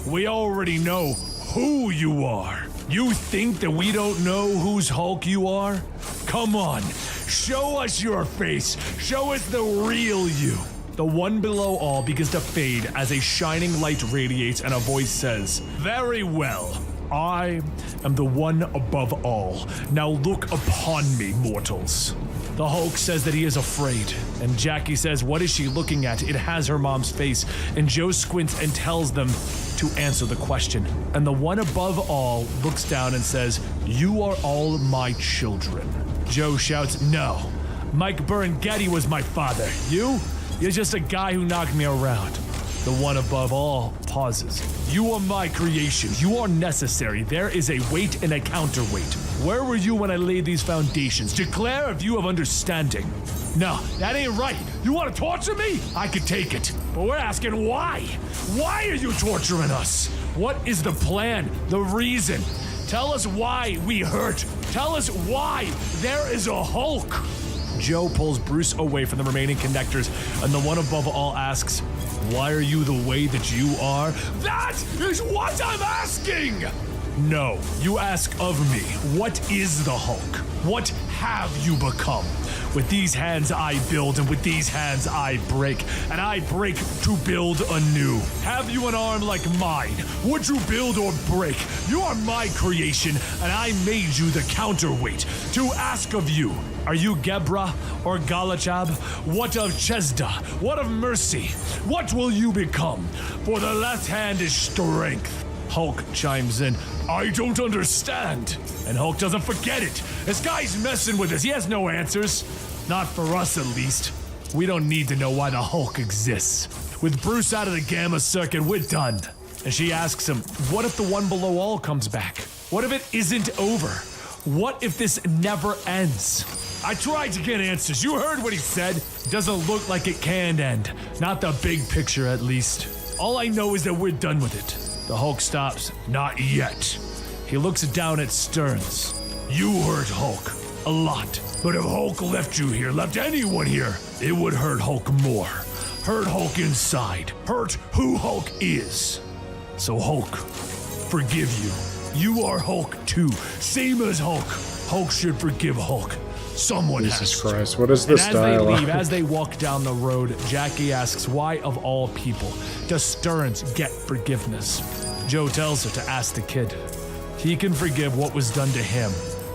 We already know who you are. You think that we don't know whose Hulk you are? Come on, show us your face. Show us the real you. The one below all begins to fade as a shining light radiates and a voice says, very well. I am the one above all. Now look upon me, mortals. The Hulk says that he is afraid, and Jackie says, what is she looking at? It has her mom's face, and Joe squints and tells them to answer the question. And the one above all looks down and says, you are all my children. Joe shouts, no. Mike Berenghetti was my father. You? You're just a guy who knocked me around. The one above all pauses. You are my creation. You are necessary. There is a weight and a counterweight. Where were you when I laid these foundations? Declare a view of understanding. No, that ain't right. You want to torture me? I could take it. But we're asking why? Why are you torturing us? What is the plan? The reason? Tell us why we hurt. Tell us why there is a Hulk. Joe pulls Bruce away from the remaining connectors, and the one above all asks, why are you the way that you are? That is what I'm asking! No, you ask of me, what is the Hulk? What have you become? With these hands I build, and with these hands I break, and I break to build anew. Have you an arm like mine? Would you build or break? You are my creation, and I made you the counterweight. To ask of you, are you Gebra or Galachab? What of Chesda? What of Mercy? What will you become? For the left hand is strength. Hulk chimes in, I don't understand. And Hulk doesn't forget it. This guy's messing with us. He has no answers. Not for us, at least. We don't need to know why the Hulk exists. With Bruce out of the Gamma Circuit, we're done. And she asks him, what if the one below all comes back? What if it isn't over? What if this never ends? I tried to get answers. You heard what he said. It doesn't look like it can end. Not the big picture, at least. All I know is that we're done with it. The Hulk stops. Not yet. He looks down at Stearns. You hurt Hulk. A lot. But if Hulk left you here, left anyone here, it would hurt Hulk more. Hurt Hulk inside. Hurt who Hulk is. So Hulk, forgive you. You are Hulk too. Same as Hulk. Hulk should forgive Hulk. Someone has. Jesus Christ, what is this dialogue? As they leave, as they walk down the road, Jackie asks, why of all people does Stearns get forgiveness? Joe tells her to ask the kid. He can forgive what was done to him.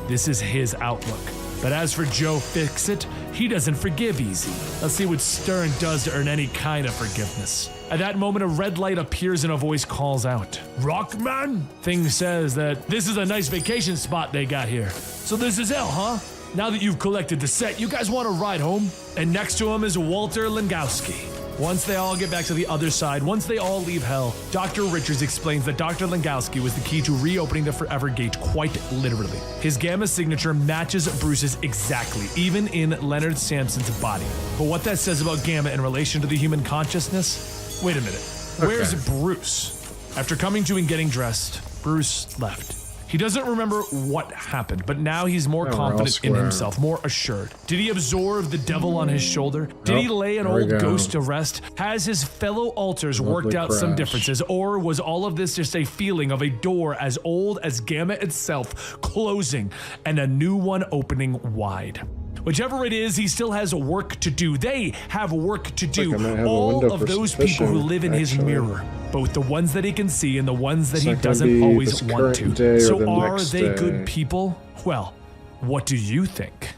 This is his outlook. But as for Joe Fix-It, he doesn't forgive easy. Let's see what Stern does to earn any kind of forgiveness. At that moment, a red light appears and a voice calls out. Rockman? Thing says that this is a nice vacation spot they got here. So this is hell, huh? Now that you've collected the set, you guys want to ride home? And next to him is Walter Langowski. Once they all get back to the other side, once they all leave hell, Dr. Richards explains that Dr. Langowski was the key to reopening the Forever Gate quite literally. His gamma signature matches Bruce's exactly, even in Leonard Sampson's body. But what that says about gamma in relation to the human consciousness? Wait a minute. Where's Bruce? After coming to and getting dressed, Bruce left. He doesn't remember what happened, but now he's more confident in himself, more assured. Did he absorb the devil on his shoulder? Did he lay an old ghost to rest? Has his fellow alters worked out some differences? Or was all of this just a feeling of a door as old as Gamma itself closing and a new one opening wide? Whichever it is, he still has work to do. They have work to do. All of those people who live in his mirror. Both the ones that he can see and the ones that he doesn't always want to. So are they good people? Well, what do you think?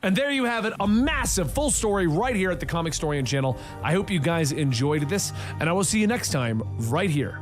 And there you have it, a massive full story right here at the Comicstorian channel. I hope you guys enjoyed this, and I will see you next time right here.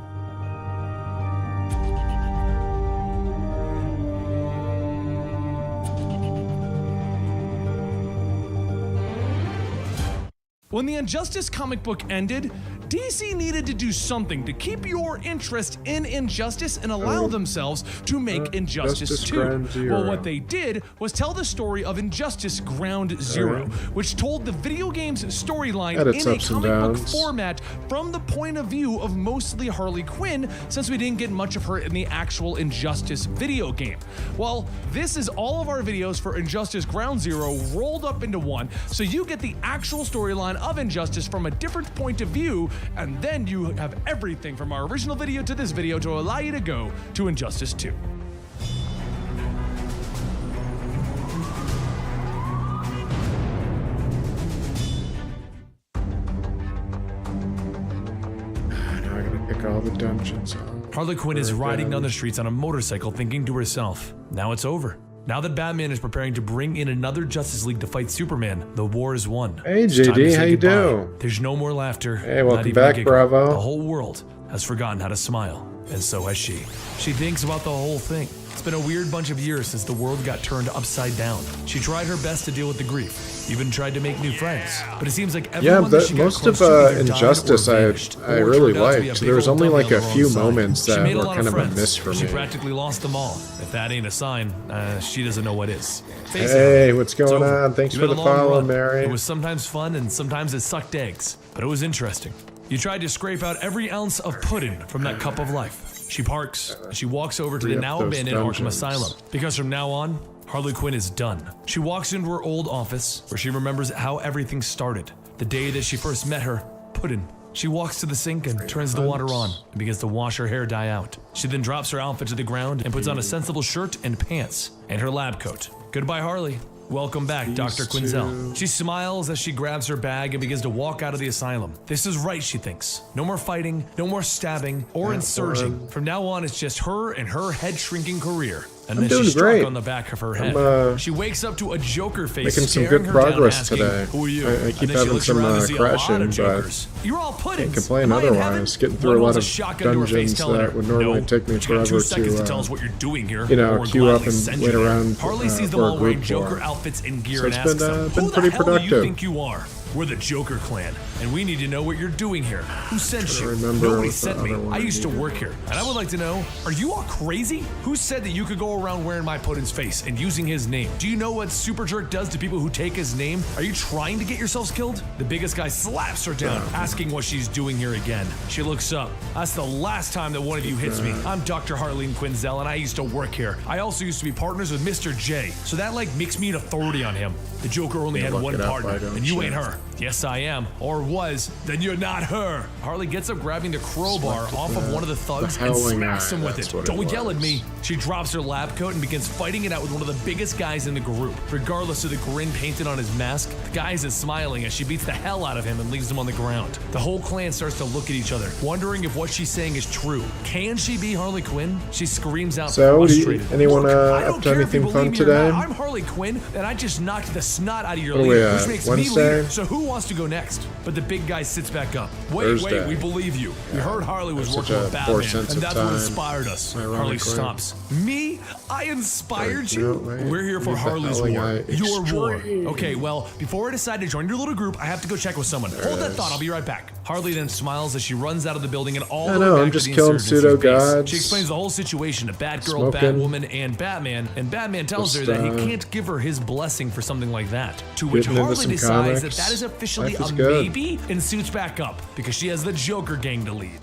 When the Injustice comic book ended, DC needed to do something to keep your interest in Injustice and allow themselves to make Injustice 2. Well, what they did was tell the story of Injustice Ground Zero, which told the video game's storyline in a comic book format from the point of view of mostly Harley Quinn, since we didn't get much of her in the actual Injustice video game. Well, this is all of our videos for Injustice Ground Zero rolled up into one, so you get the actual storyline of Injustice from a different point of view, and then you have everything from our original video to this video to allow you to go to Injustice 2. Now I gotta pick all the dungeons on. Harley Quinn is riding down the streets on a motorcycle thinking to herself, now it's over. Now that Batman is preparing to bring in another Justice League to fight Superman, the war is won. Hey It's time to JD, say how you goodbye. doing? There's no more laughter. Hey, not welcome even a back, giggle. Bravo. The whole world has forgotten how to smile, and so has she. She thinks about the whole thing. It's been a weird bunch of years since the world got turned upside down. She tried her best to deal with the grief, even tried to make new friends. But it seems like everyone that she got most close of to either died Injustice or I vanished, or really turned out to be a liked. big There was old only dummy like on a the few wrong side. moments She that made a were lot kind of a friends. miss for She me. practically lost them all. If that ain't a sign, she doesn't know what is. Face Hey, it, what's it's going over. on? Thanks You for had the a long follow, run. Mary. It was sometimes fun and sometimes it sucked eggs, but it was interesting. You tried to scrape out every ounce of pudding from that cup of life. She parks, and she walks over to the Free up now those abandoned Arkham dungeons. Asylum, because from now on, Harley Quinn is done. She walks into her old office, where she remembers how everything started. The day that she first met her, Puddin'. She walks to the sink and turns the water on and begins to wash her hair dye out. She then drops her outfit to the ground and puts on a sensible shirt and pants, and her lab coat. Goodbye, Harley. Welcome back, Dr. Quinzel. She smiles as she grabs her bag and begins to walk out of the asylum. This is right, she thinks. No more fighting, no more stabbing, or insurging. From now on, it's just her and her head-shrinking career. And then doing she's struck great. on the back of her head. She wakes up to a Joker face Making some staring good her down, progress asking, today. Who are you? I keep And then she having looks some, around to see a lot crashing, of but Jokers. You're all puddings. Can't complain Am I in otherwise. heaven? Getting through One a lot holds of shotgun to her face, dungeons telling that her, would normally no, take me but you got 2 forever seconds to to, tell us what you're doing here, you know, or we'll queue up gladly and send wait you there. around, Harley sees them for a all wearing group Joker war. outfits and gear So and it's asks been, them, been who the pretty hell do you productive. think you are? We're the Joker clan, and we need to know what you're doing here. Who sent you? remember Nobody what the sent me. other one I used to needed. work here, and I would like to know, are you all crazy? Who said that you could go around wearing my Puddin's face and using his name? Do you know what Super Jerk does to people who take his name? Are you trying to get yourselves killed? The biggest guy slaps her down, asking what she's doing here again. She looks up. That's the last time that one of you hits me. I'm Dr. Harleen Quinzel, and I used to work here. I also used to be partners with Mr. J, so that makes me an authority on him. The Joker only had look one it up, partner, why don't and you you? ain't her. Yes, I am. Or was. Then you're not her. Harley gets up grabbing the crowbar off of one of the thugs and howling smacks eye, him with that's it. what it Don't yell at was. me. She drops her lab coat and begins fighting it out with one of the biggest guys in the group. Regardless of the grin painted on his mask, the guy isn't smiling as she beats the hell out of him and leaves him on the ground. The whole clan starts to look at each other, wondering if what she's saying is true. Can she be Harley Quinn? She screams out So, frustrated. anyone I don't up to care if you anything fun believe me or today? not. I'm Harley Quinn, and I just knocked the snot out of your What are we leader, at, which makes Wednesday? me leader. So who wants to go next? But the big guy sits back up. Wait, Thursday. we believe you. We heard Harley was That's working such with a poor Batman, sense and of that's what time, inspired us. Harley ironically. stops. Me? I inspired you? No, wait. We're here for Leave the Harley's howling war. eye Your war. extreme. Okay, well, before I decide to join your little group, I have to go check with someone. Hold that thought, I'll be right back. Harley then smiles as she runs out of the building and all I the know, way I'm back just to the killing Insurgency's pseudo-gods. base. She explains the whole situation to Batgirl, Smoking. Batwoman, and Batman tells her that he Just, can't give her his blessing for something like that. To which getting into Harley some decides comics. that is officially Life is a good. maybe and suits back up because she has the Joker gang to lead.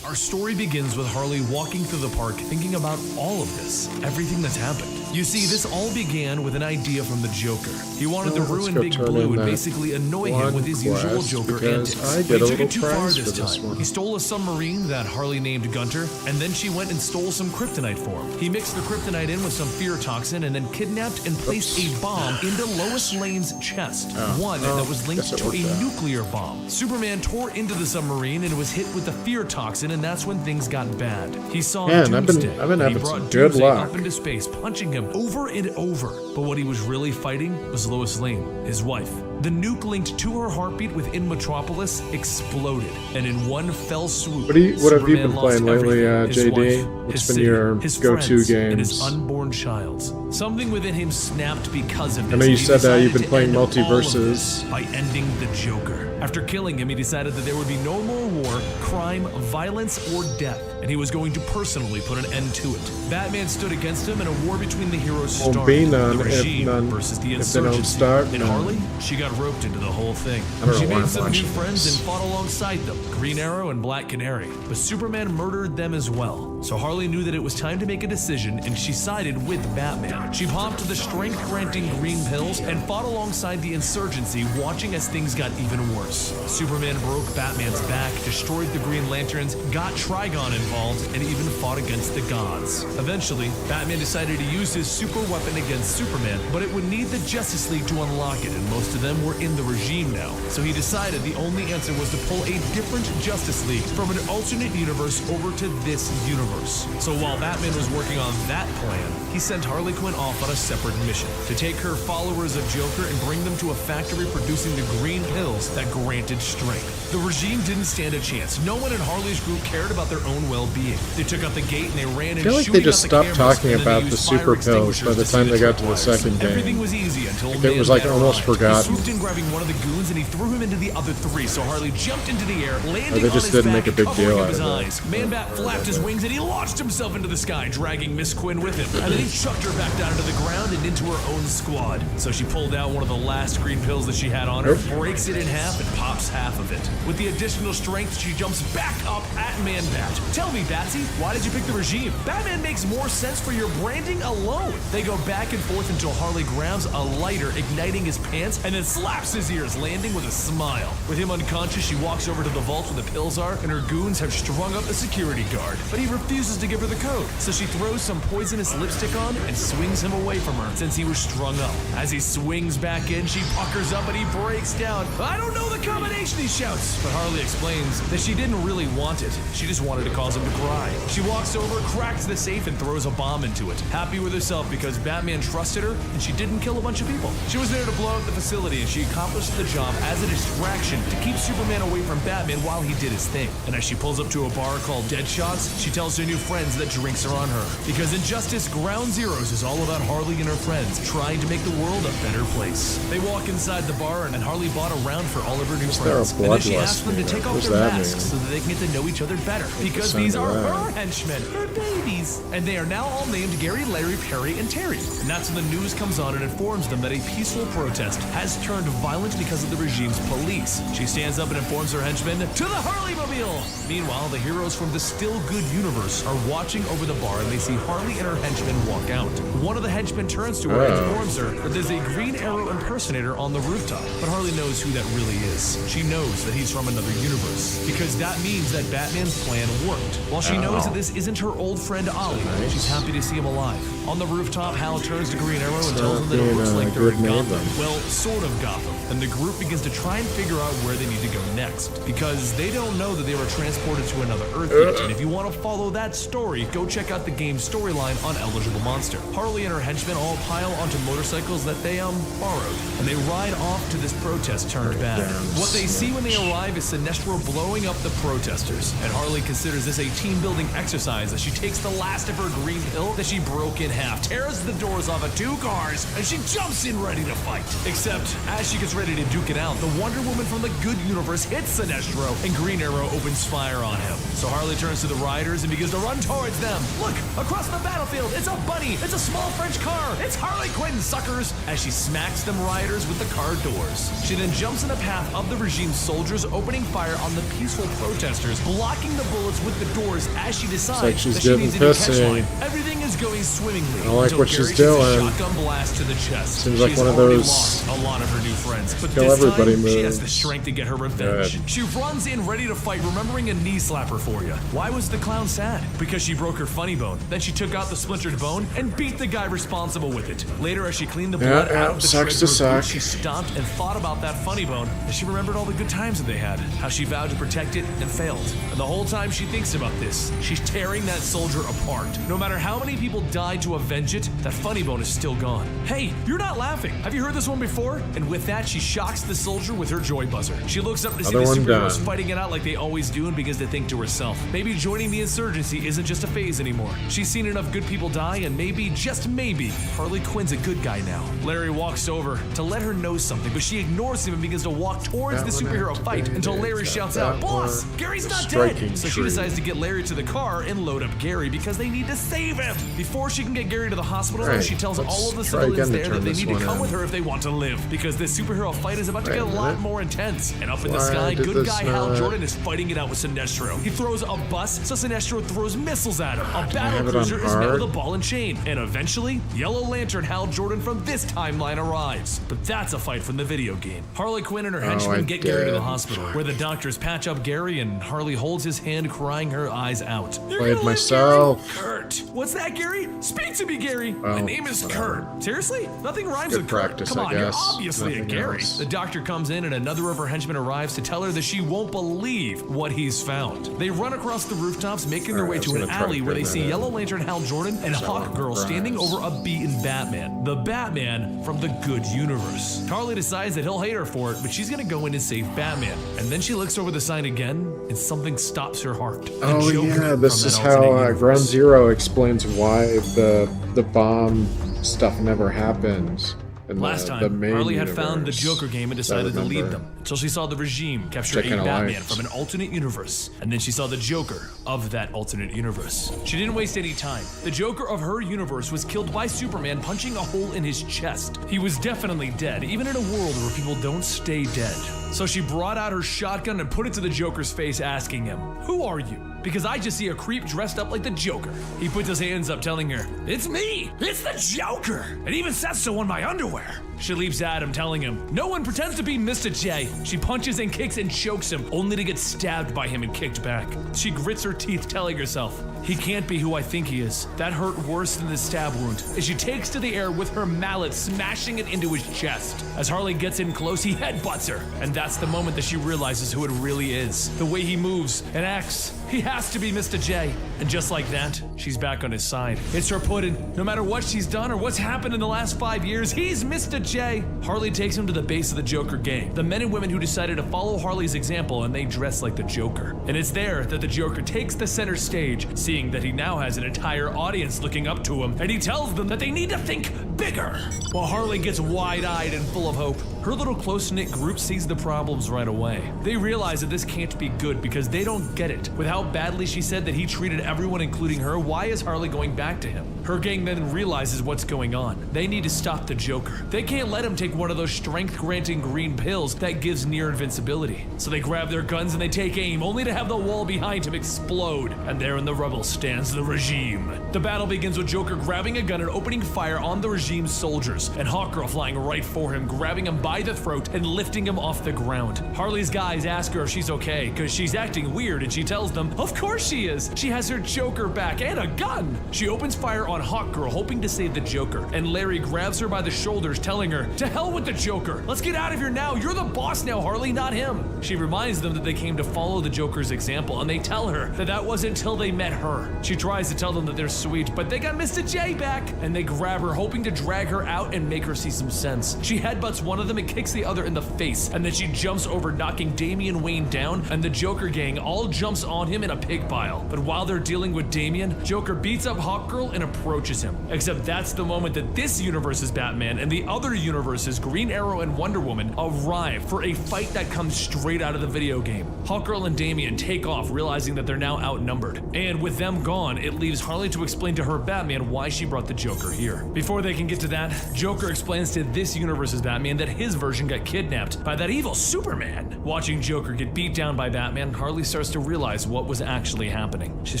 Our story begins with Harley walking through the park thinking about all of this, everything that's happened. You see, this all began with an idea from the Joker. He wanted to Let's ruin go Big turn Blue in and that basically annoy him one with his usual quest Joker because antics. I But get he a took it little too far prize this for this time. one. He stole a submarine that Harley named Gunter, and then she went and stole some kryptonite for him. He mixed the kryptonite in with some fear toxin and then kidnapped and placed a bomb into Lois Lane's chest. One that was linked guess it to a worked out. nuclear bomb. Superman tore into the submarine and was hit with the fear toxin, and that's when things got bad. He saw Man, I've been Doomsday. having and he some brought good Doomsday luck. up into space, punching him over and over. But what he was really fighting was Lois Lane, his wife. The nuke linked to her heartbeat within Metropolis exploded, and in one fell swoop, What have you Superman been lost playing lately, everything. His JD? wife, What's his been city, your his go-to friends, and his games? unborn child. Something within him snapped because of this. I know you and he said that you've decided been to playing end all of Multiverses. this by ending the Joker. After killing him, he decided that there would be no more war, crime, violence, or death, and he was going to personally put an end to it. Batman stood against him, and a war between the heroes Won't started. be none the if regime none- versus the if they don't insurgency. start, And none. Harley, she got roped into the whole thing. I don't She know why made I'm some new watching friends this. and fought alongside them, Green Arrow and Black Canary. But Superman murdered them as well. So Harley knew that it was time to make a decision, and she sided with Batman. She popped the strength-granting green pills and fought alongside the insurgency, watching as things got even worse. Superman broke Batman's back, destroyed the Green Lanterns, got Trigon involved, and even fought against the gods. Eventually, Batman decided to use his super weapon against Superman, but it would need the Justice League to unlock it, and most of them were in the regime now. So he decided the only answer was to pull a different Justice League from an alternate universe over to this universe. So while Batman was working on that plan, he sent Harley Quinn off on a separate mission to take her followers of Joker and bring them to a factory producing the green pills that granted strength. The regime didn't stand a chance. No one in Harley's group cared about their own well-being. They took out the gate and they ran in. I feel like they just stopped talking about the super pills by the time they got to the second game. Everything was easy until it was like almost forgotten. He swooped in, grabbing one of the goons, and he threw him into the other three. So Harley jumped into the air, landing they just on his didn't back, make a big covering deal up out his of it. eyes. Man-Bat flapped his wings and he launched himself into the sky, dragging Miss Quinn with him. And then he chucked her back down to the ground and into her own squad. So she pulled out one of the last green pills that she had on her, breaks it in half, and pops half of it. With the additional strength, she jumps back up at Man-Bat. Tell me, Batsy, why did you pick the regime? Batman makes more sense for your branding alone. They go back and forth until Harley grabs a lighter, igniting his pants, and then slaps his ears, landing with a smile. With him unconscious, she walks over to the vault where the pills are, and her goons have strung up a security guard. But he refuses to give her the code, so she throws some poisonous lipstick on and swings him away from her since he was strung up. As he swings back in, she puckers up and he breaks down. I don't know the combination, he shouts. But Harley explains that she didn't really want it. She just wanted to cause him to cry. She walks over, cracks the safe, and throws a bomb into it. Happy with herself because Batman trusted her and she didn't kill a bunch of people. She was there to blow up the facility and she accomplished the job as a distraction to keep Superman away from Batman while he did his thing. And as she pulls up to a bar called Dead Shots, she tells her new friends that drinks are on her. Because Injustice Ground Zeroes is all about Harley and her friends trying to make the world a better place. They walk inside the bar and Harley bought a round for all of her new friends. And then she asks them to take off their masks so that they can get to know each other better. Because these are her henchmen, her babies. And they are now all named Gary, Larry, Perry, and Terry. And that's when the news comes on and informs them that a peaceful protest has turned violent because of the regime's police. She stands up and informs her henchmen, to the Harley-mobile! Meanwhile, the heroes from the Still Good universe are watching over the bar and they see Harley and her henchmen walk out. One of the henchmen turns to her and informs her that there's a Green Arrow impersonator on the rooftop. But Harley knows who that really is. She knows that he's from another universe. Because that means that Batman's plan worked. While she knows that this isn't her old friend Ollie, she's happy to see him alive. On the rooftop, Hal turns to Green Arrow and tells him that it looks like they're in Gotham. Well, sort of Gotham. And the group begins to try and figure out where they need to go next. Because they don't know that they were transported to another Earth yet. And if you want to follow that story, go check out the game's storyline on Eligible Monster. Harley and her henchmen all pile onto motorcycles that they, borrowed. And they ride off to this protest turned bad. What they see when they arrive is Sinestro blowing up the protesters. And Harley considers this a team-building exercise as she takes the last of her green pill that she broke in half, tears the doors off of 2 cars, and she jumps in ready to fight. Except, as she gets ready to duke it out, the Wonder Woman from the Good Universe hits Sinestro, and Green Arrow opens fire on him. So Harley turns to the riders and begins to run towards them. Look, across the battlefield, it's a bunny, it's a small French car, it's Harley Quinn, suckers! As she smacks them riders with the car doors. She then jumps in the path of the regime's soldiers, opening fire on the peaceful protesters, blocking the bullets with the doors as she decides that she needs a new catchline. Everything is going swimmingly. I like what she's Gary doing. shoots a shotgun blast to the chest. Seems like She's one of already those lost a lot of her new friends, but kill this everybody time she has moves. the strength to get her revenge. Good. She runs in ready to fight, remembering a knee slapper for you. Why was the clown sad? Because she broke her funny bone. Then she took out the splintered bone and beat the guy responsible with it. Later, as she cleaned the blood out of the sucks to shreds of her boot, suck. she stopped and thought about that funny bone as she remembered all the good times that they had, how she vowed to protect it and failed. And the whole time she thinks about this, she's tearing that soldier apart. No matter how many people died to avenge it, that funny bone is still gone. Hey, you're not laughing. Have you heard this one before? And with that, she shocks the soldier with her joy buzzer. She looks up to see the superheroes fighting it out like they always do and begins to think to herself, maybe joining the insurgency isn't just a phase anymore. She's seen enough good people die and maybe, just maybe, Harley Quinn's a good guy now. Larry walks over to let her know something, but she ignores him and begins to walk towards the superhero fight until Larry shouts out, "Boss, Gary's not dead! striking So she tree. decides to get Larry to the car and load up Gary because they need to save him. Before she can get Gary to the hospital, Right, she tells let's all of the try civilians again to there that turn they this need to one come in. with her if they want to live, because this superhero fight is about to Wait get a a lot minute. more intense. And up in the Why sky, did good this guy Hal not- Jordan is fighting it out with Sinestro. He throws a bus, so Sinestro throws missiles at him. A have battle it on cruiser is met with a hard? ball and chain, and eventually, Yellow Lantern Hal Jordan from this timeline arrives. But that's a fight from the video game. Harley Quinn and her henchmen I get Gary to the did. hospital, where the doctors patch up Gary and Harley holds his hand, crying her eyes out. You're Played gonna live, myself. Gary? Kurt. What's that, Gary? Speak to me, Gary. My Oh, name is whatever. Kurt. Seriously? Nothing rhymes Good with Kurt. practice, Come I on, you're guess. obviously a Nothing Gary. else. The doctor comes in and another of her henchmen arrives to tell her that she won't believe what he's found. They run across the rooftops, making their way Alright, I to was an gonna try alley to where they figure see that Yellow out. Lantern Hal Jordan and Hawk Girl standing over a beaten Batman. The Batman from the good universe. Harley decides that he'll hate her for it, but she's gonna go in and save Batman. And then she looks over the sign again, and something stops her heart. The Oh Joker yeah, this from is that how alternate universe. Ground Zero explains why the bomb stuff never happened. In Last the time, main Harley had found the universe. Joker game and decided to lead them until she saw the regime capture a Which I kinda Batman liked. from an alternate universe, and then she saw the Joker of that alternate universe. She didn't waste any time. The Joker of her universe was killed by Superman punching a hole in his chest. He was definitely dead, even in a world where people don't stay dead. So she brought out her shotgun and put it to the Joker's face, asking him, "Who are you?" Because I just see a creep dressed up like the Joker. He puts his hands up, telling her, "It's me! It's the Joker! It even says so on my underwear!" She leaps at him, telling him, "No one pretends to be Mr. J." She punches and kicks and chokes him, only to get stabbed by him and kicked back. She grits her teeth, telling herself, "He can't be who I think he is. That hurt worse than the stab wound." As she takes to the air with her mallet, smashing it into his chest. As Harley gets in close, he headbutts her. And that's the moment that she realizes who it really is. The way he moves and acts. He has to be Mr. J. And just like that, she's back on his side. It's her pudding. No matter what she's done or what's happened in the last 5 years, he's Mr. J. Harley takes him to the base of the Joker gang. The men and women who decided to follow Harley's example, and they dress like the Joker. And it's there that the Joker takes the center stage, seeing that he now has an entire audience looking up to him, and he tells them that they need to think bigger. While Harley gets wide-eyed and full of hope, her little close-knit group sees the problems right away. They realize that this can't be good because they don't get it. With how badly she said that he treated everyone, including her, why is Harley going back to him? Her gang then realizes what's going on. They need to stop the Joker. They can't let him take one of those strength-granting green pills that gives near invincibility. So they grab their guns and they take aim, only to have the wall behind him explode. And there in the rubble stands the regime. The battle begins with Joker grabbing a gun and opening fire on the regime's soldiers, and Hawkgirl flying right for him, grabbing him by the throat and lifting him off the ground. Harley's guys ask her if she's okay, because she's acting weird, and she tells them, of course she is. She has her Joker back and a gun. She opens fire on Hawkgirl, hoping to save the Joker, and Larry grabs her by the shoulders, telling her, to hell with the Joker. Let's get out of here now. You're the boss now, Harley, not him. She reminds them that they came to follow the Joker's example, and they tell her that that wasn't until they met her. She tries to tell them that they're sweet, but they got Mr. J back, and they grab her, hoping to drag her out and make her see some sense. She headbutts one of them and kicks the other in the face, and then she jumps over, knocking Damian Wayne down, and the Joker gang all jumps on him in a pig pile. But while they're dealing with Damian, Joker beats up Hawkgirl and approaches him. Except that's the moment that this universe's Batman and the other universe's Green Arrow and Wonder Woman arrive for a fight that comes straight out of the video game. Hawkgirl and Damian take off, realizing that they're now outnumbered. And with them gone, it leaves Harley to explain to her Batman why she brought the Joker here. Before they can get to that, Joker explains to this universe's Batman that his version got kidnapped by that evil Superman. Watching Joker get beat down by Batman, Harley starts to realize what was actually happening. She's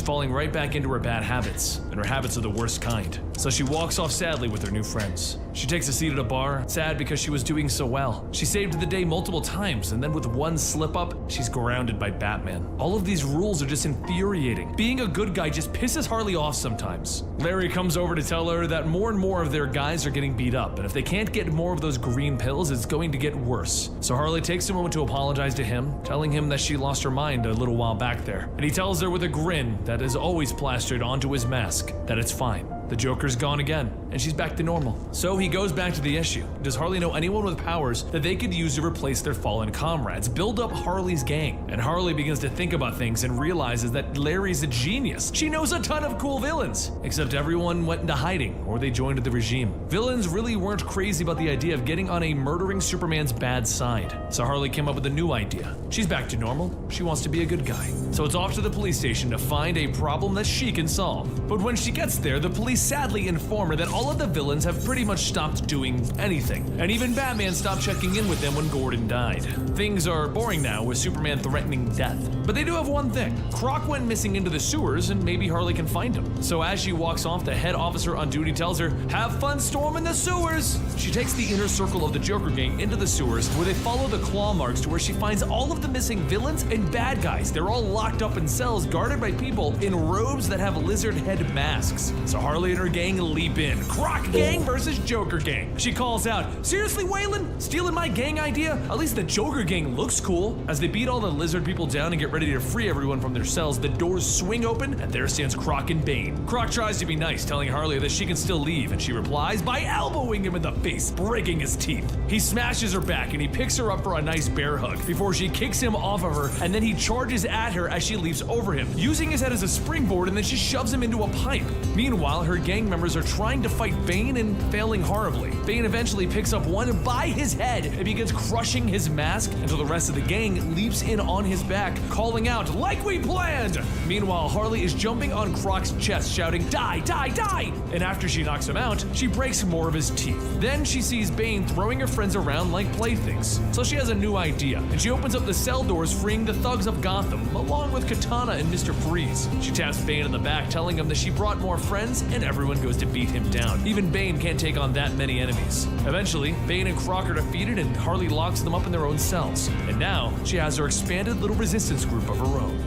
falling right back into her bad habits, and her habits are the worst kind. So she walks off sadly with her new friends. She takes a seat at a bar, sad because she was doing so well. She saved the day multiple times, and then with one slip up, she's grounded by Batman. All of these rules are just infuriating. Being a good guy just pisses Harley off sometimes. Larry comes over to tell her that more and more of their guys are getting beat up, and if they can't get more of those green pills, it's going to get worse. So Harley takes a moment to apologize to him, telling him that she lost her mind a little while back there. And he tells her with a grin that is always plastered onto his mask that it's fine. The Joker's gone again, and she's back to normal. So he goes back to the issue. Does Harley know anyone with powers that they could use to replace their fallen comrades? Build up Harley's gang. And Harley begins to think about things and realizes that Larry's a genius. She knows a ton of cool villains, except everyone went into hiding or they joined the regime. Villains really weren't crazy about the idea of getting on a murdering Superman's bad side. So Harley came up with a new idea. She's back to normal. She wants to be a good guy. So it's off to the police station to find a problem that she can solve. But when she gets there, the police sadly inform her that all of the villains have pretty much stopped doing anything. And even Batman stopped checking in with them when Gordon died. Things are boring now with Superman threatening death. But they do have one thing. Croc went missing into the sewers and maybe Harley can find him. So as she walks off, the head officer on duty tells her, "Have fun storming the sewers!" She takes the inner circle of the Joker gang into the sewers where they follow the claw marks to where she finds all of the missing villains and bad guys. They're all locked up in cells guarded by people in robes that have lizard head masks. So Harley and her gang leap in. Croc gang versus Joker gang. She calls out, "Seriously, Waylon? Stealing my gang idea? At least the Joker gang looks cool." As they beat all the lizard people down and get ready to free everyone from their cells, the doors swing open and there stands Croc and Bane. Croc tries to be nice, telling Harley that she can still leave, and she replies by elbowing him in the face, breaking his teeth. He smashes her back and he picks her up for a nice bear hug before she kicks him off of her, and then he charges at her as she leaps over him, using his head as a springboard, and then she shoves him into a pipe. Meanwhile, her gang members are trying to fight Bane and failing horribly. Bane eventually picks up one by his head and begins crushing his mask until the rest of the gang leaps in on his back, calling out, "Like we planned!" Meanwhile, Harley is jumping on Croc's chest, shouting, "Die, die, die!" And after she knocks him out, she breaks more of his teeth. Then she sees Bane throwing her friends around like playthings. So she has a new idea, and she opens up the cell doors, freeing the thugs of Gotham, along with Katana and Mr. Freeze. She taps Bane in the back, telling him that she brought more friends, and everyone goes to beat him down. Even Bane can't take on that many enemies. Eventually, Bane and Croc are defeated, and Harley locks them up in their own cells. And now, she has her expanded little resistance group of her own.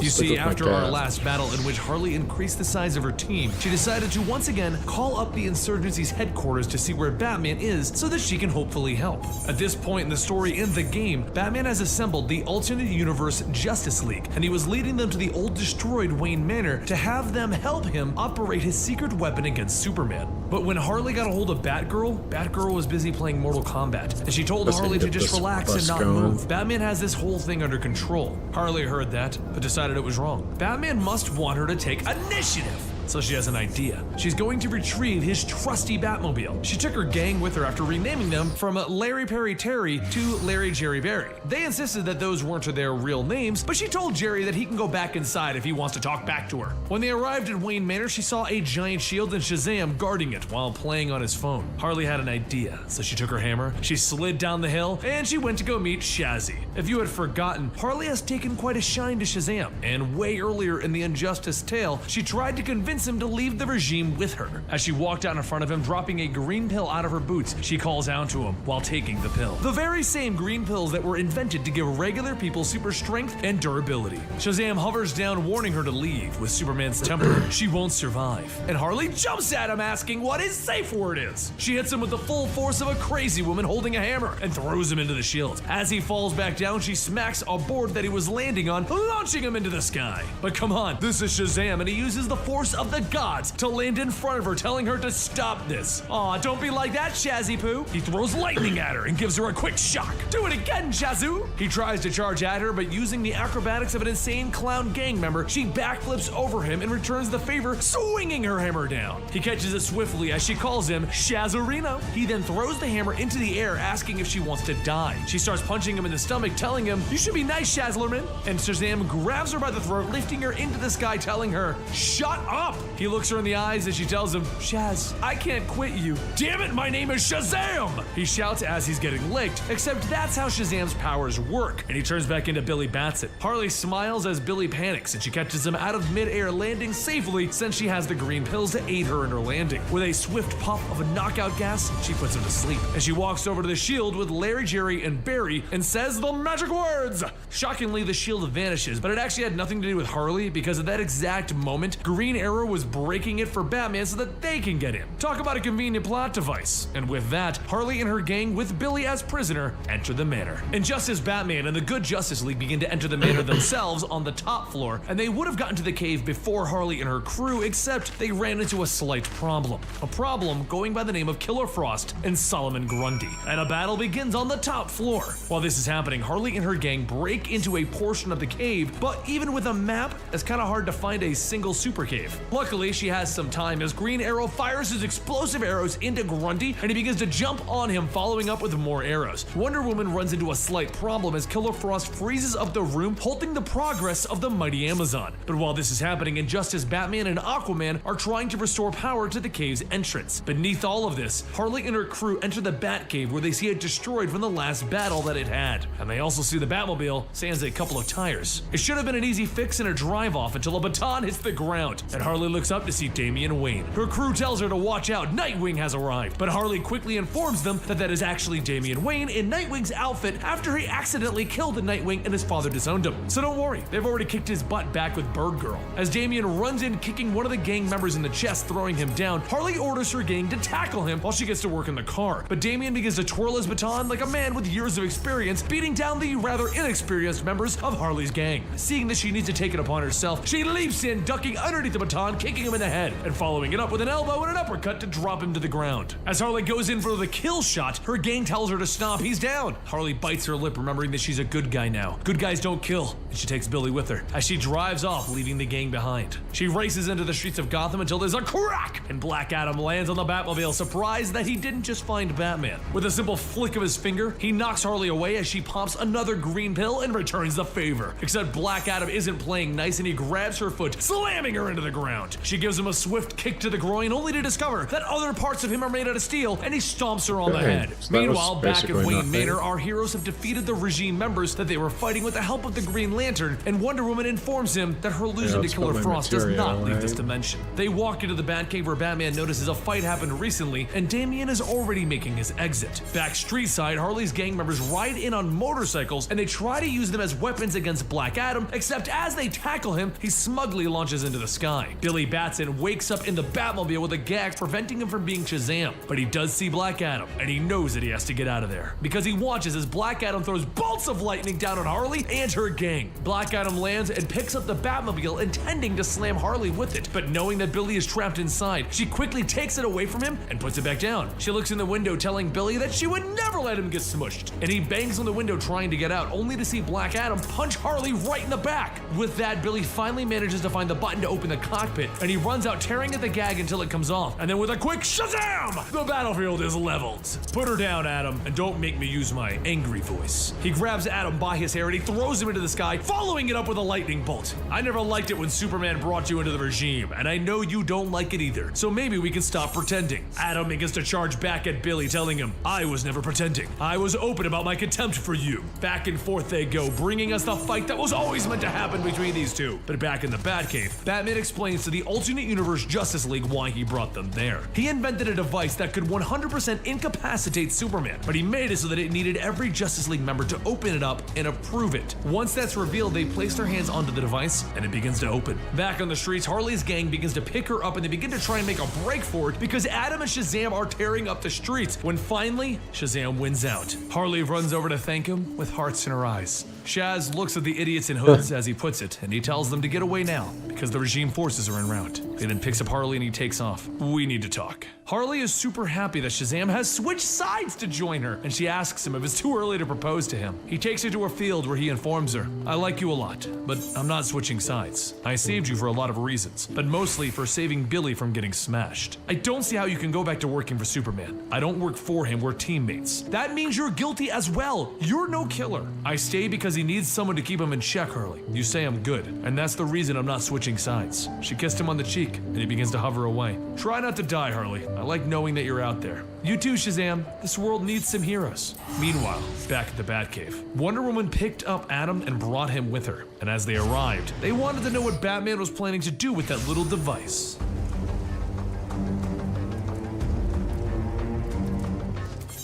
You see, after our last battle in which Harley increased the size of her team, she decided to once again call up the insurgency's headquarters to see where Batman is so that she can hopefully help. At this point in the story in the game, Batman has assembled the alternate universe Justice League, and he was leading them to the old destroyed Wayne Manor to have them help him operate his secret weapon against Superman. But when Harley got a hold of Batgirl was busy playing Mortal Kombat, and she told Harley to just relax and not move. Batman has this whole thing under control. Harley heard that, but decided it was wrong. Batman must want her to take initiative. So she has an idea. She's going to retrieve his trusty Batmobile. She took her gang with her after renaming them from Larry Perry Terry to Larry Jerry Barry. They insisted that those weren't their real names, but she told Jerry that he can go back inside if he wants to talk back to her. When they arrived at Wayne Manor, she saw a giant shield and Shazam guarding it while playing on his phone. Harley had an idea, so she took her hammer, she slid down the hill, and she went to go meet Shazzy. If you had forgotten, Harley has taken quite a shine to Shazam, and way earlier in the Injustice tale, she tried to convince him to leave the regime with her. As she walked out in front of him, dropping a green pill out of her boots, she calls out to him while taking the pill. The very same green pills that were invented to give regular people super strength and durability. Shazam hovers down, warning her to leave. With Superman's temper, she won't survive. And Harley jumps at him, asking what his safe word is. She hits him with the full force of a crazy woman holding a hammer and throws him into the shield. As he falls back down, she smacks a board that he was landing on, launching him into the sky. But come on, this is Shazam, and he uses the force of the gods to land in front of her, telling her to stop this. Aw, don't be like that, Shazzy Poo. He throws lightning at her and gives her a quick shock. Do it again, Shazoo. He tries to charge at her, but using the acrobatics of an insane clown gang member, she backflips over him and returns the favor, swinging her hammer down. He catches it swiftly as she calls him Shazarino. He then throws the hammer into the air, asking if she wants to die. She starts punching him in the stomach, telling him, "You should be nice, Shazlerman." And Shazam grabs her by the throat, lifting her into the sky, telling her, "Shut up." He looks her in the eyes as she tells him, "Shaz, I can't quit you." "Damn it, my name is Shazam!" he shouts as he's getting licked, except that's how Shazam's powers work, and he turns back into Billy Batson. Harley smiles as Billy panics, and she catches him out of midair, landing safely since she has the green pills to aid her in her landing. With a swift puff of a knockout gas, she puts him to sleep, and she walks over to the shield with Larry, Jerry, and Barry and says the magic words! Shockingly, the shield vanishes, but it actually had nothing to do with Harley, because at that exact moment, Green Arrow Arrow was breaking it for Batman so that they can get him. Talk about a convenient plot device. And with that, Harley and her gang, with Billy as prisoner, enter the manor. And just as Batman and the good Justice League begin to enter the manor themselves on the top floor, and they would have gotten to the cave before Harley and her crew, except they ran into a slight problem. A problem going by the name of Killer Frost and Solomon Grundy. And a battle begins on the top floor. While this is happening, Harley and her gang break into a portion of the cave, but even with a map, it's kind of hard to find a single super cave. Luckily, she has some time as Green Arrow fires his explosive arrows into Grundy, and he begins to jump on him, following up with more arrows. Wonder Woman runs into a slight problem as Killer Frost freezes up the room, halting the progress of the mighty Amazon. But while this is happening, Injustice, Batman, and Aquaman are trying to restore power to the cave's entrance. Beneath all of this, Harley and her crew enter the Batcave, where they see it destroyed from the last battle that it had. And they also see the Batmobile sans a couple of tires. It should have been an easy fix and a drive-off until a baton hits the ground, and Harley looks up to see Damian Wayne. Her crew tells her to watch out, Nightwing has arrived, but Harley quickly informs them that that is actually Damian Wayne in Nightwing's outfit after he accidentally killed the Nightwing and his father disowned him. So don't worry, they've already kicked his butt back with Bird Girl. As Damian runs in, kicking one of the gang members in the chest, throwing him down, Harley orders her gang to tackle him while she gets to work in the car. But Damian begins to twirl his baton like a man with years of experience, beating down the rather inexperienced members of Harley's gang. Seeing that she needs to take it upon herself, she leaps in, ducking underneath the baton, kicking him in the head, and following it up with an elbow and an uppercut to drop him to the ground. As Harley goes in for the kill shot, her gang tells her to stop. He's down. Harley bites her lip, remembering that she's a good guy now. Good guys don't kill, and she takes Billy with her as she drives off, leaving the gang behind. She races into the streets of Gotham until there's a crack, and Black Adam lands on the Batmobile, surprised that he didn't just find Batman. With a simple flick of his finger, he knocks Harley away as she pops another green pill and returns the favor. Except Black Adam isn't playing nice, and he grabs her foot, slamming her into the ground. She gives him a swift kick to the groin, only to discover that other parts of him are made out of steel, and he stomps her on the head. So Meanwhile, back at basically Wayne nothing. Manor, our heroes have defeated the regime members that they were fighting with the help of the Green Lantern, and Wonder Woman informs him that her losing to let's Killer put my Frost does not material, leave this right? dimension. They walk into the Batcave where Batman notices a fight happened recently, and Damian is already making his exit. Back street side, Harley's gang members ride in on motorcycles, and they try to use them as weapons against Black Adam, except as they tackle him, he smugly launches into the sky. Billy Batson wakes up in the Batmobile with a gag preventing him from being Shazam, but he does see Black Adam, and he knows that he has to get out of there, because he watches as Black Adam throws bolts of lightning down on Harley and her gang. Black Adam lands and picks up the Batmobile, intending to slam Harley with it, but knowing that Billy is trapped inside, she quickly takes it away from him and puts it back down. She looks in the window, telling Billy that she would never let him get smushed, and he bangs on the window trying to get out, only to see Black Adam punch Harley right in the back. With that, Billy finally manages to find the button to open the cockpit, and he runs out, tearing at the gag until it comes off, and then with a quick Shazam, the battlefield is leveled. Put her down, Adam, and don't make me use my angry voice. He grabs Adam by his hair and he throws him into the sky, following it up with a lightning bolt. I never liked it when Superman brought you into the regime, and I know you don't like it either, so maybe we can stop pretending. Adam begins to charge back at Billy, telling him, I was never pretending. I was open about my contempt for you. Back and forth they go, bringing us the fight that was always meant to happen between these two. But back in the Batcave, Batman explains to the alternate universe Justice League why he brought them there. He invented a device that could 100% incapacitate Superman, but he made it so that it needed every Justice League member to open it up and approve it. Once that's revealed, they place their hands onto the device and it begins to open. Back on the streets, Harley's gang begins to pick her up and they begin to try and make a break for it because Adam and Shazam are tearing up the streets, when finally, Shazam wins out. Harley runs over to thank him with hearts in her eyes. Shaz looks at the idiots in hoods, as he puts it, and he tells them to get away now because the regime forces are en route. He then picks up Harley and he takes off. We need to talk. Harley is super happy that Shazam has switched sides to join her, and she asks him if it's too early to propose to him. He takes her to a field where he informs her, I like you a lot, but I'm not switching sides. I saved you for a lot of reasons, but mostly for saving Billy from getting smashed. I don't see how you can go back to working for Superman. I don't work for him, we're teammates. That means you're guilty as well. You're no killer. I stay because he needs someone to keep him in check, Harley. You say I'm good, and that's the reason I'm not switching sides. She kissed him on the cheek, and he begins to hover away. Try not to die, Harley. I like knowing that you're out there. You too, Shazam. This world needs some heroes. Meanwhile, back at the Batcave, Wonder Woman picked up Adam and brought him with her. And as they arrived, they wanted to know what Batman was planning to do with that little device.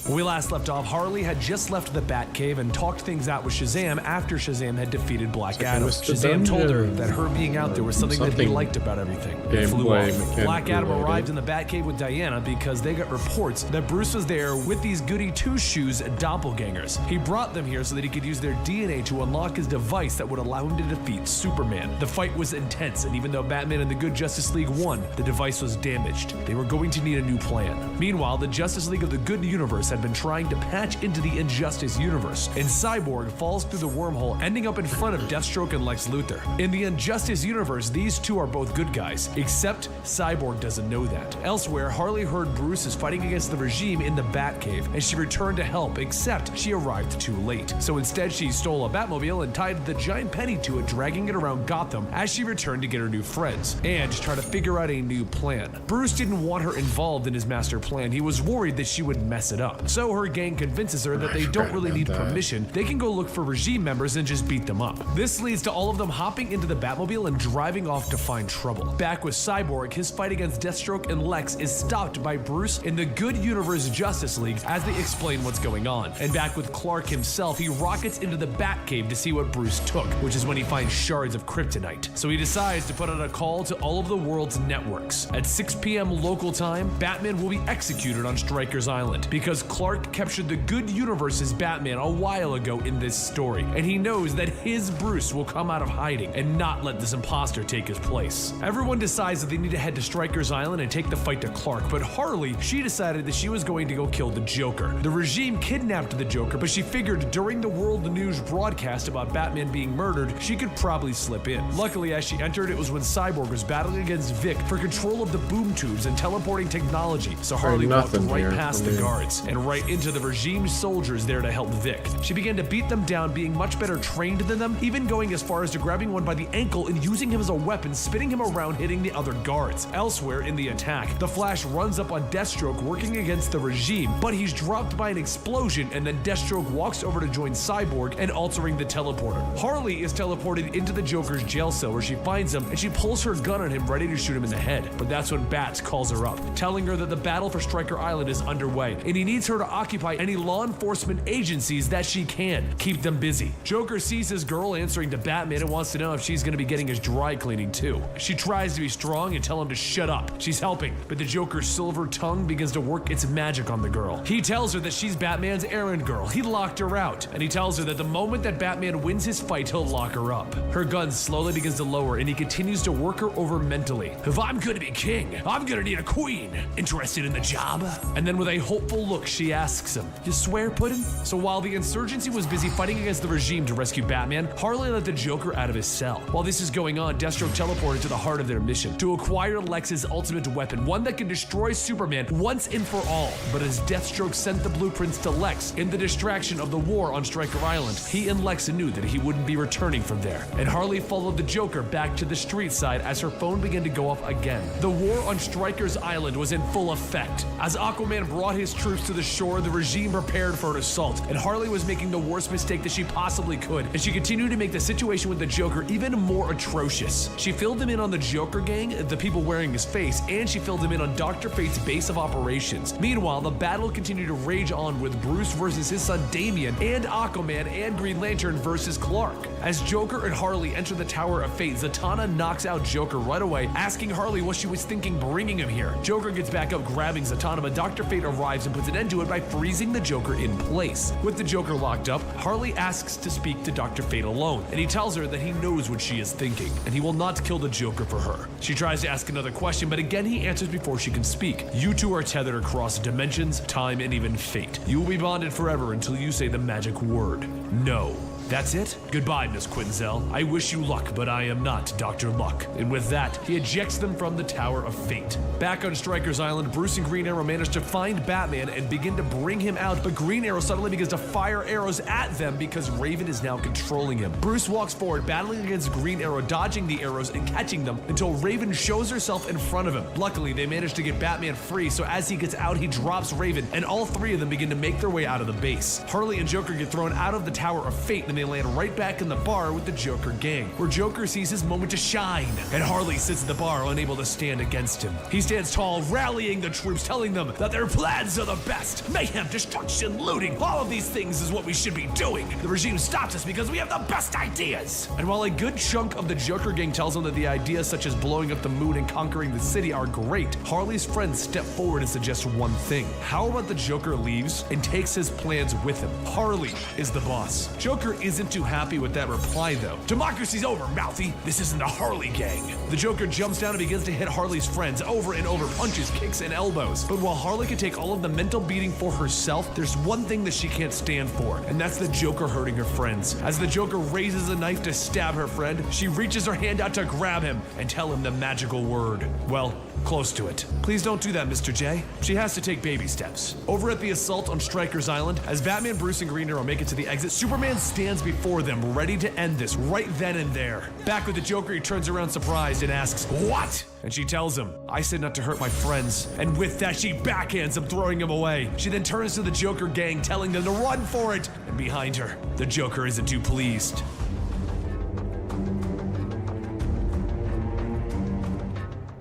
When we last left off, Harley had just left the Batcave and talked things out with Shazam after Shazam had defeated Black Adam. Mr. Shazam told her Dungeon. that her being out there was something that he liked about everything. It flew Gameplay off. mechanic Black Adam related. arrived in the Batcave with Diana because they got reports that Bruce was there with these goody two-shoes doppelgangers. He brought them here so that he could use their DNA to unlock his device that would allow him to defeat Superman. The fight was intense, and even though Batman and the Good Justice League won, the device was damaged. They were going to need a new plan. Meanwhile, the Justice League of the Good Universe had been trying to patch into the Injustice universe, and Cyborg falls through the wormhole, ending up in front of Deathstroke and Lex Luthor. In the Injustice universe, these two are both good guys, except Cyborg doesn't know that. Elsewhere, Harley heard Bruce is fighting against the regime in the Batcave, and she returned to help, except she arrived too late. So instead, she stole a Batmobile and tied the giant penny to it, dragging it around Gotham as she returned to get her new friends and try to figure out a new plan. Bruce didn't want her involved in his master plan. He was worried that she would mess it up. So her gang convinces her that they don't really need permission. They can go look for regime members and just beat them up. This leads to all of them hopping into the Batmobile and driving off to find trouble. Back with Cyborg, his fight against Deathstroke and Lex is stopped by Bruce in the Good Universe Justice League as they explain what's going on. And back with Clark himself, he rockets into the Batcave to see what Bruce took, which is when he finds shards of kryptonite. So he decides to put out a call to all of the world's networks. At 6 p.m. local time, Batman will be executed on Stryker's Island because Clark captured the Good Universe's Batman a while ago in this story, and he knows that his Bruce will come out of hiding and not let this imposter take his place. Everyone decides that they need to head to Stryker's Island and take the fight to Clark, but Harley, she decided that she was going to go kill the Joker. The regime kidnapped the Joker, but she figured during the world news broadcast about Batman being murdered, she could probably slip in. Luckily, as she entered, it was when Cyborg was battling against Vic for control of the boom tubes and teleporting technology, so Harley walked right past the guards and right into the regime soldiers there to help Vic. She began to beat them down, being much better trained than them, even going as far as to grabbing one by the ankle and using him as a weapon, spinning him around, hitting the other guards. Elsewhere in the attack, the Flash runs up on Deathstroke working against the regime, but he's dropped by an explosion, and then Deathstroke walks over to join Cyborg and altering the teleporter. Harley is teleported into the Joker's jail cell where she finds him and she pulls her gun on him ready to shoot him in the head. But that's when Bats calls her up, telling her that the battle for Stryker Island is underway and he needs her to occupy any law enforcement agencies that she can. Keep them busy. Joker sees his girl answering to Batman and wants to know if she's going to be getting his dry cleaning too. She tries to be strong and tell him to shut up. She's helping, but the Joker's silver tongue begins to work its magic on the girl. He tells her that she's Batman's errand girl. He locked her out, and he tells her that the moment that Batman wins his fight, he'll lock her up. Her gun slowly begins to lower, and he continues to work her over mentally. If I'm gonna be king, I'm gonna need a queen. Interested in the job? And then with a hopeful look, she asks him, "You swear, Puddin'?" So while the insurgency was busy fighting against the regime to rescue Batman, Harley let the Joker out of his cell. While this is going on, Deathstroke teleported to the heart of their mission, to acquire Lex's ultimate weapon, one that can destroy Superman once and for all. But as Deathstroke sent the blueprints to Lex in the distraction of the war on Stryker Island, he and Lex knew that he wouldn't be returning from there, and Harley followed the Joker back to the street side as her phone began to go off again. The war on Stryker's Island was in full effect. As Aquaman brought his troops to the shore, the regime prepared for an assault, and Harley was making the worst mistake that she possibly could, and she continued to make the situation with the Joker even more atrocious. She filled him in on the Joker gang, the people wearing his face, and she filled him in on Dr. Fate's base of operations. Meanwhile, the battle continued to rage on with Bruce versus his son Damian, and Aquaman and Green Lantern versus Clark. As Joker and Harley enter the Tower of Fate, Zatanna knocks out Joker right away, asking Harley what she was thinking bringing him here. Joker gets back up, grabbing Zatanna, but Dr. Fate arrives and puts an end to it by freezing the Joker in place. With the Joker locked up, Harley asks to speak to Dr. Fate alone, and he tells her that he knows what she is thinking, and he will not kill the Joker for her. She tries to ask another question, but again he answers before she can speak. You two are tethered across dimensions, time, and even fate. You will be bonded forever until you say the magic word. No. That's it? Goodbye, Miss Quinzel. I wish you luck, but I am not Dr. Luck. And with that, he ejects them from the Tower of Fate. Back on Stryker's Island, Bruce and Green Arrow manage to find Batman and begin to bring him out, but Green Arrow suddenly begins to fire arrows at them because Raven is now controlling him. Bruce walks forward, battling against Green Arrow, dodging the arrows and catching them until Raven shows herself in front of him. Luckily, they manage to get Batman free, so as he gets out, he drops Raven, and all three of them begin to make their way out of the base. Harley and Joker get thrown out of the Tower of Fate, and they land right back in the bar with the Joker gang, where Joker sees his moment to shine, and Harley sits at the bar unable to stand against him. He stands tall, rallying the troops, telling them that their plans are the best. Mayhem, destruction, looting, all of these things is what we should be doing. The regime stops us because we have the best ideas. And while a good chunk of the Joker gang tells him that the ideas such as blowing up the moon and conquering the city are great, Harley's friends step forward and suggest one thing. How about the Joker leaves and takes his plans with him? Harley is the boss. Joker isn't too happy with that reply though. Democracy's over, Mouthy. This isn't the Harley gang. The Joker jumps down and begins to hit Harley's friends over and over, punches, kicks, and elbows. But while Harley can take all of the mental beating for herself, there's one thing that she can't stand for, and that's the Joker hurting her friends. As the Joker raises a knife to stab her friend, she reaches her hand out to grab him and tell him the magical word. Well, close to it. Please don't do that, Mr. J. She has to take baby steps. Over at the assault on Stryker's Island, as Batman, Bruce, and Green Arrow make it to the exit, Superman stands before them, ready to end this right then and there. Back with the Joker, he turns around surprised and asks, "What?" And she tells him, "I said not to hurt my friends." And with that, she backhands him, throwing him away. She then turns to the Joker gang, telling them to run for it. And behind her, the Joker isn't too pleased.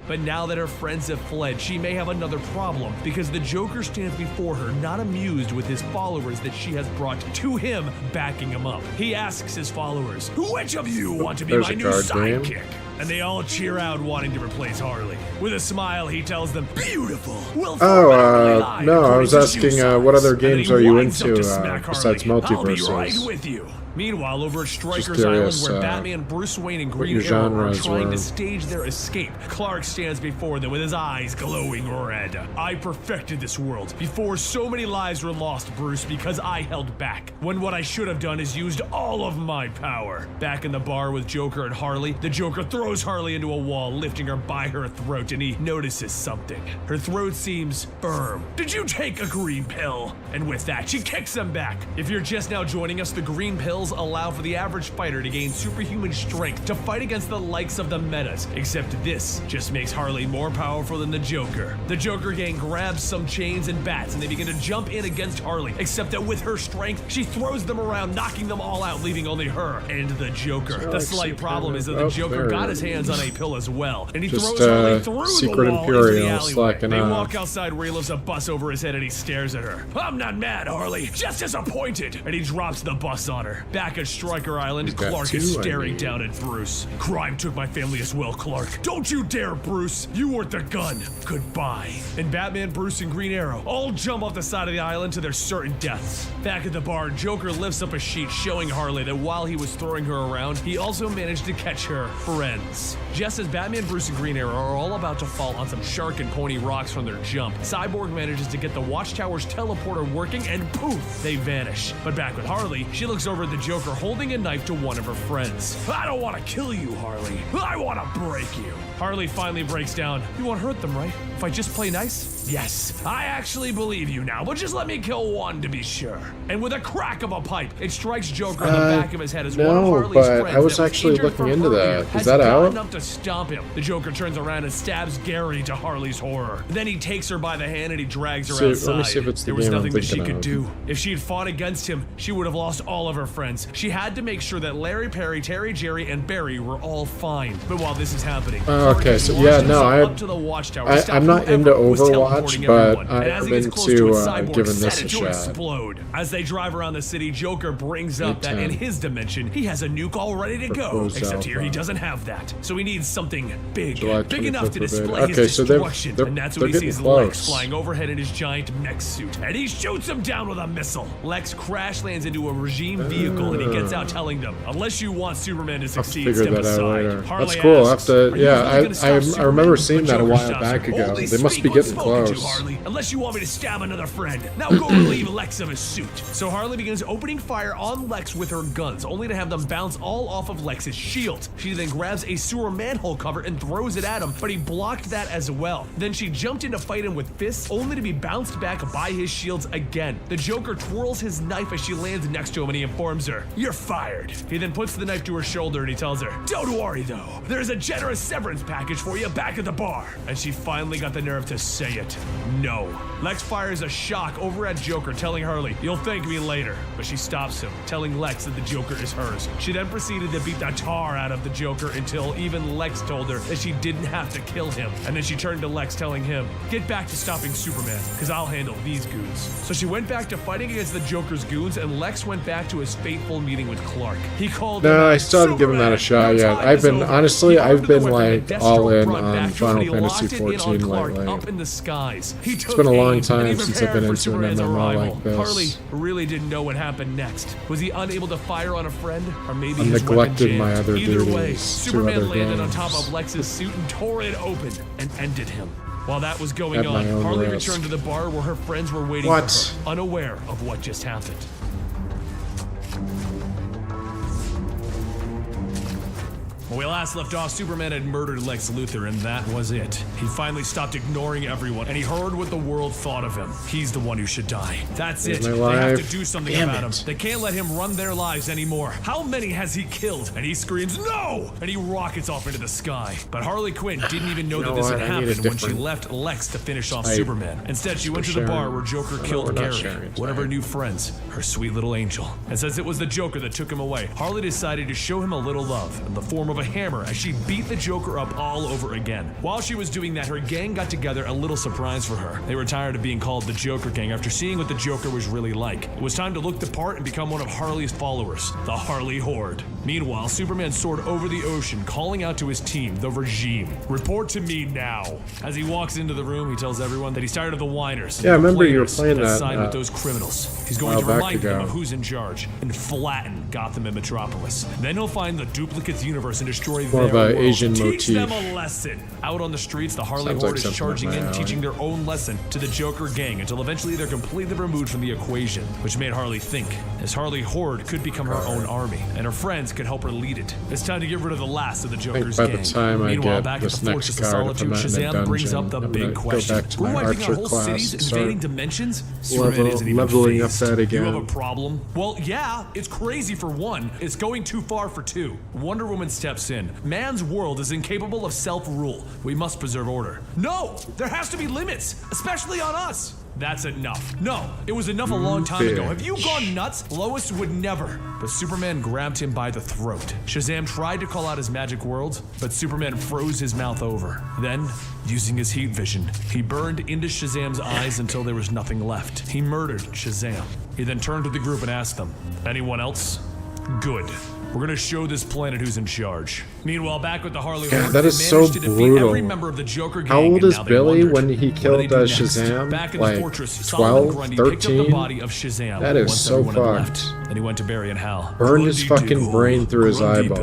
But now that her friends have fled, she may have another problem, because the Joker stands before her, not amused with his followers that she has brought to him, backing him up. He asks his followers, "Which of you want to be my new sidekick?" And they all cheer out, wanting to replace Harley. With a smile, he tells them, "Beautiful. We'll no, I was asking what other games are you into besides multiverses? I'll be right with you." Meanwhile, over at Stryker's Island, where Batman, Bruce Wayne, and Green Arrow are trying to stage their escape, Clark stands before them with his eyes glowing red. "I perfected this world before so many lives were lost, Bruce, because I held back, when what I should have done is used all of my power." Back in the bar with Joker and Harley, the Joker throws Harley into a wall, lifting her by her throat, and he notices something. Her throat seems firm. "Did you take a green pill?" And with that, she kicks him back. If you're just now joining us, the green pills allow for the average fighter to gain superhuman strength to fight against the likes of the metas, except this just makes Harley more powerful than the Joker. The Joker gang grabs some chains and bats, and they begin to jump in against Harley, except that with her strength, she throws them around, knocking them all out, leaving only her and the Joker. The slight problem is that the Joker got his hands on a pill as well, and he throws Harley through the wall into the alleyway. They walk outside where he lifts a bus over his head and he stares at her. "I'm not mad, Harley, just disappointed." And he drops the bus on her. Back at Stryker Island, Clark is staring down at Bruce. "Crime took my family as well, Clark. Don't you dare, Bruce. You weren't the gun. Goodbye." And Batman, Bruce, and Green Arrow all jump off the side of the island to their certain deaths. Back at the bar, Joker lifts up a sheet showing Harley that while he was throwing her around, he also managed to catch her friends. Just as Batman, Bruce, and Green Arrow are all about to fall on some shark and pony rocks from their jump, Cyborg manages to get the Watchtower's teleporter working, and poof, they vanish. But back with Harley, she looks over at the Joker holding a knife to one of her friends. "I don't want to kill you, Harley. I want to break you." Harley finally breaks down. "You won't hurt them, right? If I just play nice?" "Yes, I actually believe you now, but just let me kill one to be sure." And with a crack of a pipe, it strikes Joker in the back of his head as one of Harley's friends I was actually looking into that. Is that out? Enough to stomp him. The Joker turns around and stabs Gary, to Harley's horror. Then he takes her by the hand and he drags her outside. Let me see if it's the There was game nothing I'm that she thinking could of. do. If she had fought against him, she would have lost all of her friends. She had to make sure that Larry, Perry, Terry, Jerry, and Barry were all fine. But while this is happening, okay, so yeah, no, I'm not into Overwatch, but I'm into giving this a shot. Explode. As they drive around the city, Joker brings up that in his dimension, he has a nuke all ready to go. Except here, he doesn't have that. So he needs something big. Big enough to display his destruction. And that's when he sees Lex flying overhead in his giant mech suit. And he shoots him down with a missile. Lex crash lands into a regime vehicle, and he gets out telling them, "Unless you want Superman to succeed, step aside." That's cool. I'll have to, yeah, I remember seeing that a while back ago. They must be getting close. Unless you want me to stab another friend. Now go relieve Lex of his suit. So Harley begins opening fire on Lex with her guns, only to have them bounce all off of Lex's shield. She then grabs a sewer manhole cover and throws it at him, but he blocked that as well. Then she jumped in to fight him with fists, only to be bounced back by his shields again. The Joker twirls his knife as she lands next to him and he informs her, "You're fired." He then puts the knife to her shoulder and he tells her, "Don't worry though, there's a generous severance package for you back at the bar." And she finally got the nerve to say it. No. Lex fires a shock over at Joker, telling Harley, "You'll thank me later." But she stops him, telling Lex that the Joker is hers. She then proceeded to beat the tar out of the Joker until even Lex told her that she didn't have to kill him. And then she turned to Lex, telling him, "Get back to stopping Superman, because I'll handle these goons." So she went back to fighting against the Joker's goons, and Lex went back to his fateful meeting with Clark. He called him, No, I still haven't given that a shot yet. I've been, honestly, I've been like all in on Final Fantasy XIV lately. Up in the skies. It's been a long time since I've been into an MMO like this. Harley really didn't know what happened next. Was he unable to fire on a friend, or maybe I his neglected weapon my jammed? other Either way, duties to Superman other landed on games. top of Lex's suit and tore it open and ended him. While that was going At my on, own Harley risk. returned to the bar where her friends were waiting What? for her, unaware of what just happened. When we last left off, Superman had murdered Lex Luthor, and that was it. He finally stopped ignoring everyone, and he heard what the world thought of him. He's the one who should die. That's it. My They have life. to do something Damn about it. him. They can't let him run their lives anymore. How many has he killed? And he screams, "No!" And he rockets off into the sky. But Harley Quinn didn't even know You that know this what? had I need a happened when she different left Lex to finish off type. Superman. Instead, she went to the We're bar sharing. where Joker No, killed we're not Gary, sharing one of her tonight. new friends, her sweet little angel. And since it was the Joker that took him away, Harley decided to show him a little love in the form of a hammer as she beat the Joker up all over again. While she was doing that, her gang got together a little surprise for her. They were tired of being called the Joker Gang after seeing what the Joker was really like. It was time to look the part and become one of Harley's followers, the Harley Horde. Meanwhile, Superman soared over the ocean, calling out to his team, the Regime. "Report to me now." As he walks into the room, he tells everyone that he's tired of the whiners. Yeah, I remember you were complainers playing that, side with those criminals. He's going while to back remind them ago. of who's in charge and flatten Gotham and Metropolis. Then he'll find the duplicates universe and destroy More of their a world. Asian Teach motif. them a lesson. Out on the streets, the Harley Sounds Horde like is something charging up my in, alley. teaching their own lesson to the Joker Gang until eventually they're completely removed from the equation, which made Harley think. This Harley Horde could become her own army, and her friends could help her lead it. It's time to get rid of the last of the Joker's by gang. the time I Meanwhile, get back at this the next Fortress of card, if Solitude, I'm not in a Shazam brings up dungeon, the I'm big gonna go question. back to We're my wiping archer out whole class cities, and start invading dimensions? Superman isn't even leveling up phased. that You have a again. problem? Well, yeah, it's crazy for one. It's going too far for two. Wonder Woman steps in. Man's world is incapable of self-rule. We must preserve order. No! There has to be limits, especially on us. That's enough. No, it was enough a long time ago. Have you gone nuts? Lois would never. But Superman grabbed him by the throat. Shazam tried to call out his magic world, but Superman froze his mouth over. Then, using his heat vision, he burned into Shazam's eyes until there was nothing left. He murdered Shazam. He then turned to the group and asked them, "Anyone else? Good. We're gonna show this planet who's in charge." Meanwhile, back with the Harley Horde, that they is so managed to defeat brutal. every member of the Joker gang. How old and is now they Billy wondered, when he what do killed they do next? Shazam? Back in Like the fortress, Solomon 12, Grundy picked up the 13? body of Shazam. That is once so everyone had fucked. left. Then he went to Barry and Hal. Burned his Grundy fucking do. brain through his Grundy eyeballs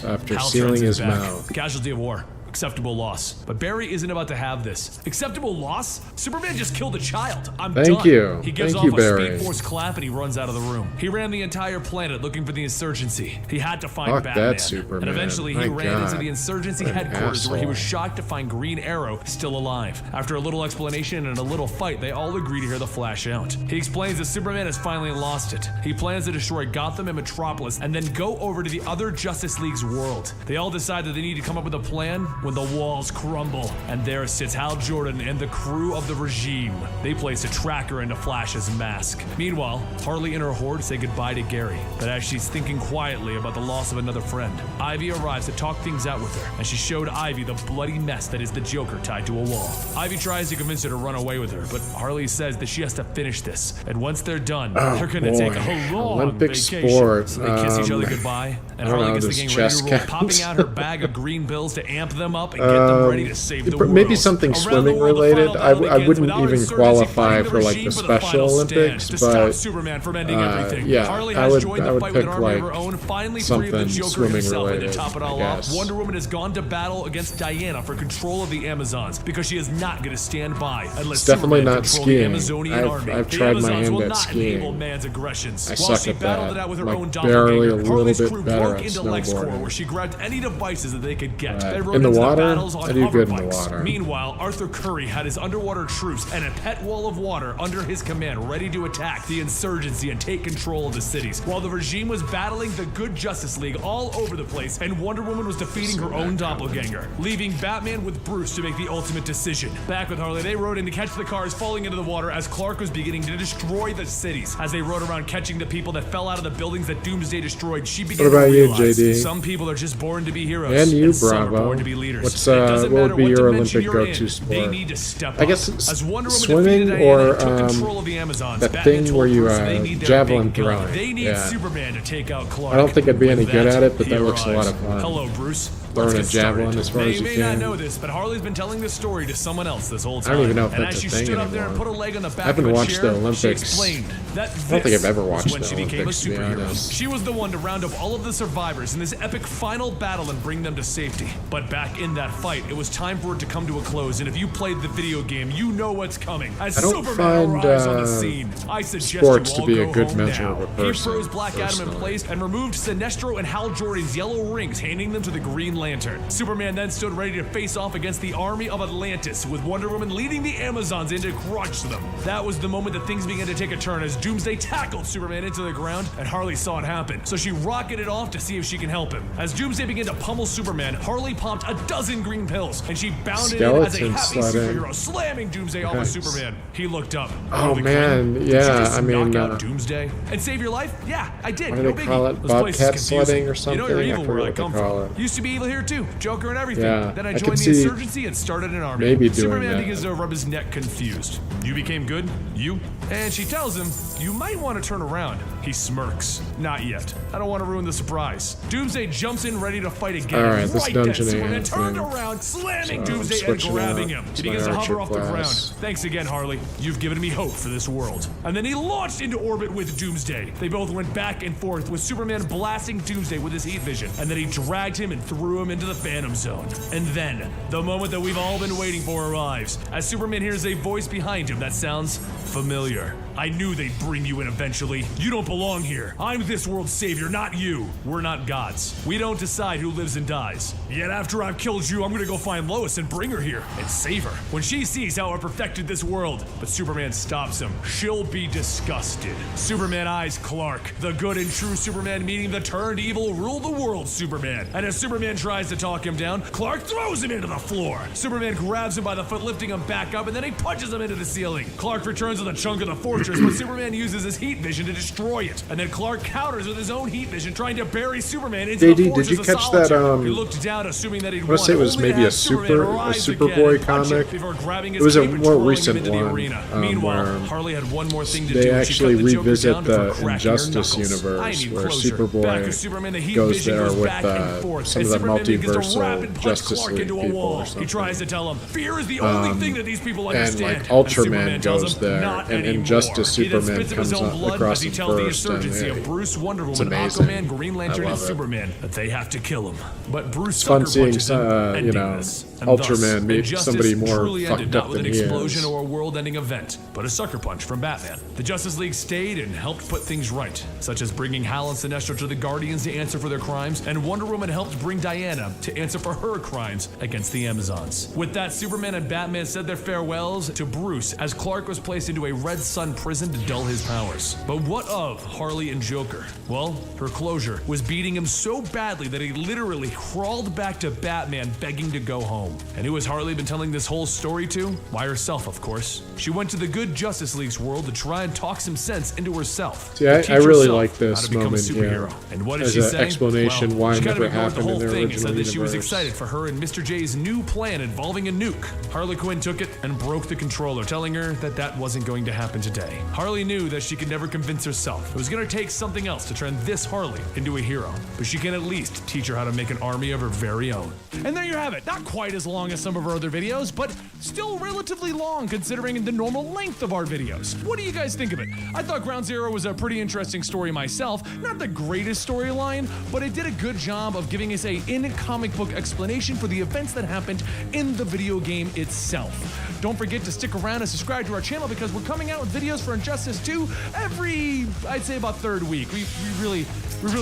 Barry. after Hal sealing turns his back. mouth. Casualty of war. Acceptable loss. But Barry isn't about to have this. Acceptable loss? Superman just killed a child. I'm done. Thank you. He gives Thank off you, a Barry. Speed Force clap and he runs out of the room. He ran the entire planet looking for the insurgency. He had to find Fuck Batman. that, Superman. And eventually My he ran into God. the insurgency What an headquarters where he asshole. was shocked to find Green Arrow still alive. After a little explanation and a little fight, they all agree to hear the Flash out. He explains that Superman has finally lost it. He plans to destroy Gotham and Metropolis and then go over to the other Justice League's world. They all decide that they need to come up with a plan when the walls crumble. And there sits Hal Jordan and the crew of the Regime. They place a tracker into Flash's mask. Meanwhile, Harley and her horde say goodbye to Gary. But as she's thinking quietly about the loss of another friend, Ivy arrives to talk things out with her, and she showed Ivy the bloody mess that is the Joker tied to a wall. Ivy tries to convince her to run away with her, but Harley says that she has to finish this. And once they're done, they're gonna boy. take a long Olympic vacation. sport. So they kiss each other goodbye, and I don't Harley know, gets the does gang ready chess to roll, count? popping out her bag of green pills to amp them them up and get them ready to save the world. Maybe something Around the swimming world, the related. final I battle begins wouldn't with our even insurgency qualify fighting the for like regime the for Special final Olympics, stand to stop but Superman from ending everything. yeah, Harley I has would joined the fight with pick an army of like her own, finally free of the something Joker swimming himself. And to related. top it I all off, guess. Wonder Woman has gone to battle against Diana for control of the Amazons because she is not going to stand by unless It's definitely Superman not control skiing. the Amazonian army. I've The tried my Amazons hand will at not skiing. enable man's aggressions. I While suck she at battled that. it out with her Like, own barely a doppelganger, little Harley's bit crew better broke at into LexCorp, snowboarding. where she grabbed any devices that they could get. They rode In the into water? battles on I do good in the hoverbikes. water. Meanwhile, Arthur Curry had his underwater troops and a pet wall of water under his command, ready to attack the insurgency and take control of the cities, while the regime was battling the good Justice League all over the place, and Wonder Woman was defeating her own doppelganger, leaving Batman with Bruce to make the ultimate decision. Back with Harley, they rode in to catch the cars falling into the water as Clark was beginning to destroy the cities. As they rode around catching the people that fell out of the buildings that Doomsday destroyed, she began What about to you, realize JD? some people are just born to be heroes, And you, some are Bravo. born to be leaders. What's And it doesn't what matter would be what your dimension Olympic you're go-to in, sport? They need to step I guess up. As Wonder Woman swimming defeated or Diana and took control of the Amazons, that Batman thing told where you Bruce they need their javelin big gun. throwing. They need Yeah. Superman to take out Clark. I don't think I'd be any With good that, at it, but he that looks a lot arrives. of fun. Hello, Bruce. Throwing Let's a get javelin started. as far as you may not can. know this, but Harley's been telling this story to someone else this whole time. I don't even know if and that's as a she thing stood up there and anymore. put a leg on the back I haven't of a watched chair, the she Olympics. explained that I don't think I've ever was watched when the she became a Olympics, to be superhero. honest. She was the one to round up all of the survivors in this epic final battle and bring them to safety. But back in that fight, it was time for it to come to a close. And if you played the video game, you know what's coming. As I don't Superman find, arrives on the scene, I suggest sports you to all be go a good home measure now. of a He person, froze Black Adam in personally. place and removed Sinestro and Hal Jordan's yellow rings, handing them to the Green Lantern. Superman then stood ready to face off against the army of Atlantis, with Wonder Woman leading the Amazons in to crush them. That was the moment that things began to take a turn as Doomsday tackled Superman into the ground, and Harley saw it happen. So she rocketed off to see if she can help him. As Doomsday began to pummel Superman, Harley popped a dozen green pills, and she bounded in as a Skeleton happy slid in. superhero, slamming Doomsday off of Nice. Superman. He looked up. Oh, Harley man, Quinn, did you yeah, just I mean, knock out Doomsday and save your life? Yeah, I did. What do No they biggie. call it? Those places Bobcat confusing. sledding or You know you're something? I evil forget where I what they come call from. it. Used to be evil here too, Joker and everything. Yeah, Then I I joined could the see insurgency and started an army. maybe doing Superman that. begins to rub his neck confused. You became good? You? And she tells him, you might want to turn around. He smirks. Not yet. I don't want to ruin the surprise. Doomsday jumps in ready to fight again. All right, this right then, dungeon Superman ain't turned happening. around, slamming So I'm Doomsday and switching grabbing out him. to He my begins to hover archer off the ground. class. Thanks again, Harley. You've given me hope for this world. And then he launched into orbit with Doomsday. They both went back and forth, with Superman blasting Doomsday with his heat vision. And then he dragged him and threw him into the Phantom Zone. And then, the moment that we've all been waiting for arrives, as Superman hears a voice behind him that sounds familiar. I knew they'd bring you in eventually. You don't belong here. I'm this world's savior, not you. We're not gods. We don't decide who lives and dies. Yet after I've killed you, I'm gonna go find Lois and bring her here and save her. When she sees how I perfected this world, but Superman stops him, she'll be disgusted. Superman eyes Clark, the good and true Superman meeting the turned evil rule the world Superman. And as Superman tries to talk him down, Clark throws him into the floor. Superman grabs him by the foot, lifting him back up, and then he punches him into the ceiling. Clark returns with a chunk of the fortress, but Superman uses his heat vision to destroy it. And then Clark counters with his own heat vision, trying to bury Superman into JD, the did fortress you of catch that, solitude. He looked down, assuming that he'd won. I want to say it was only to maybe a have Superman rise again Superboy and punch him comic. before grabbing It his was a cape and more twirling him recent into the one, arena. where Meanwhile, Harley had one more thing to they do. actually she cut the Joker revisit down before the cracking her Injustice knuckles. I universe need where closure. Superboy Back to Superman, the heat goes vision there goes with back and forth, some and of the Superman begins to multiversal rapid punch Justice Clark League into a people wall. or He something. tries to tell him, fear is the only thing that these people and understand. like Ultraman Superman tells goes him, there, not and anymore. Injustice He then Superman spits up his comes own blood across as he him tells the first, and insurgency of hey, Bruce, Wonder it's Woman, amazing. Aquaman, Green Lantern, I and love it. Superman that they have to kill him. But Bruce fun sucker seeing, punches him, you ending know, this. And Ultraman thus, meet Injustice somebody more truly fucked ended, up not with an than he explosion is. or a world-ending event, but a sucker punch from Batman. The Justice League stayed and helped put things right, such as bringing Hal and Sinestro to the Guardians to answer for their crimes, and Wonder Woman helped bring Diana to answer for her crimes against the Amazons. With that, Superman and Batman said their farewells to Bruce as Clark was placed into a Red Sun prison to dull his powers. But what of Harley and Joker? Well, her closure was beating him so badly that he literally crawled back to Batman begging to go home. And who has Harley been telling this whole story to? Why, herself, of course. She went to the good Justice League's world to try and talk some sense into herself. See, to I teach really herself like how this to become a moment here superhero. And what did as she an say? explanation Well, why she it kind never of ignored the happened in whole the thing and said original that she was universe. excited for her and Mr. J's new plan involving a nuke. Harley Quinn took it and broke the controller, telling her that that wasn't going to happen today. Harley knew that she could never convince herself. It was gonna take something else to turn this Harley into a hero, but she can at least teach her how to make an army of her very own. And there you have it. Not quite as long as some of our other videos, but still relatively long considering the normal length of our videos. What do you guys think of it? I thought Ground Zero was a pretty interesting story myself. Not the greatest storyline, but it did a good job of giving us a in-comic book explanation for the events that happened in the video game itself. Don't forget to stick around and subscribe to our channel because we're coming out with videos for Injustice 2 every, I'd say about third week. We really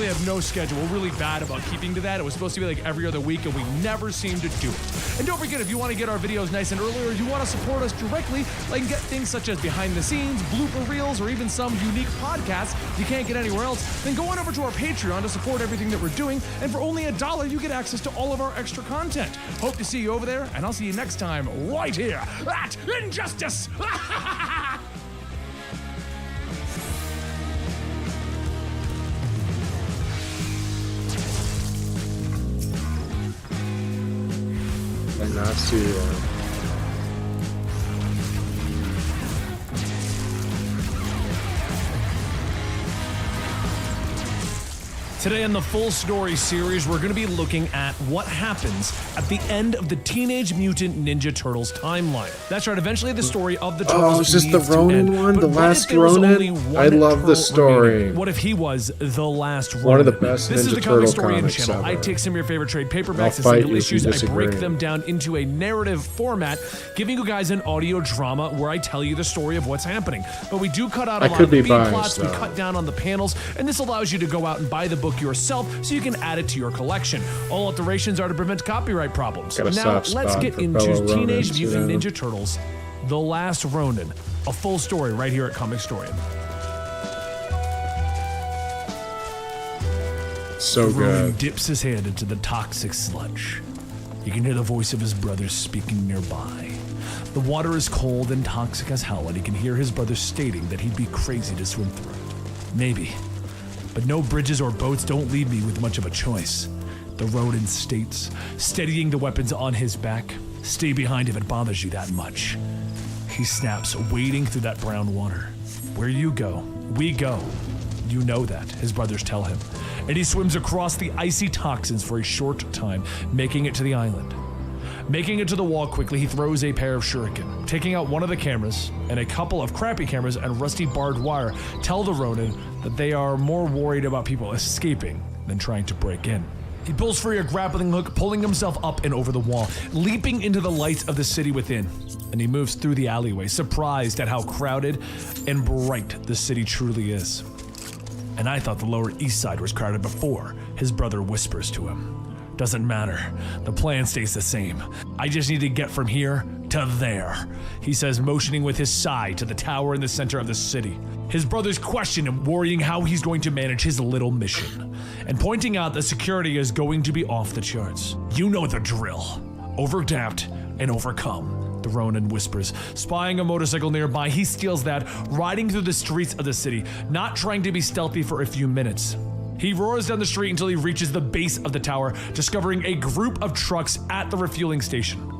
have no schedule. We're really bad about keeping to that. It was supposed to be like every other week and we never seem to do it. And don't forget, if you want to get our videos nice and early or you want to support us directly, like get things such as behind the scenes, blooper reels, or even some unique podcasts you can't get anywhere else, then go on over to our Patreon to support everything that we're doing. And for only $1, you get access to all of our extra content. Hope to see you over there, and I'll see you next time right here at Injustice. I not see one. Today in the Full Story series, we're going to be looking at what happens at the end of the Teenage Mutant Ninja Turtles timeline. That's right, eventually the story of the Turtles is this the needs to Ronin end. one? But The what last if there was only Ronin? one I love the turtle story. remaining? What if he was the last Ronin? One of the best This is Ninja the Turtle Comicstorian comics channel. I ever. take some of your favorite trade I'll paperbacks and fight single you if you issues. I break disagree. them down into a narrative format, giving you guys an audio drama where I tell you the story of what's happening. But we do cut out a I lot could of the be B biased, plots, we though. cut down on the panels, and this allows you to go out and buy the book yourself so you can add it to your collection. All alterations are to prevent copyright problems. Got a Now, soft let's spot get for into fellow Teenage Ronins, Mutant you know? Ninja Turtles, The Last Ronin, a full story right here at Comicstorian. So Ronin good. dips his hand into the toxic sludge. You can hear the voice of his brother speaking nearby. The water is cold and toxic as hell, and he can hear his brother stating that he'd be crazy to swim through it. Maybe. But no bridges or boats don't leave me with much of a choice. The Ronin states, steadying the weapons on his back. Stay behind if it bothers you that much. He snaps, wading through that brown water. Where you go, we go. You know that, his brothers tell him. And he swims across the icy toxins for a short time, making it to the island. Making it to the wall quickly, he throws a pair of shuriken. Taking out one of the cameras, and a couple of crappy cameras and rusty barbed wire tell the Ronin that they are more worried about people escaping than trying to break in. He pulls free a grappling hook, pulling himself up and over the wall, leaping into the lights of the city within. And he moves through the alleyway, surprised at how crowded and bright the city truly is. And I thought the Lower East Side was crowded before, his brother whispers to him. Doesn't matter. The plan stays the same. I just need to get from here to there, he says, motioning with his side to the tower in the center of the city. His brothers question him, worrying how he's going to manage his little mission, and pointing out that security is going to be off the charts. You know the drill. Overadapt and overcome, the Ronin whispers. Spying a motorcycle nearby, he steals that, riding through the streets of the city, not trying to be stealthy for a few minutes. He roars down the street until he reaches the base of the tower, discovering a group of trucks at the refueling station.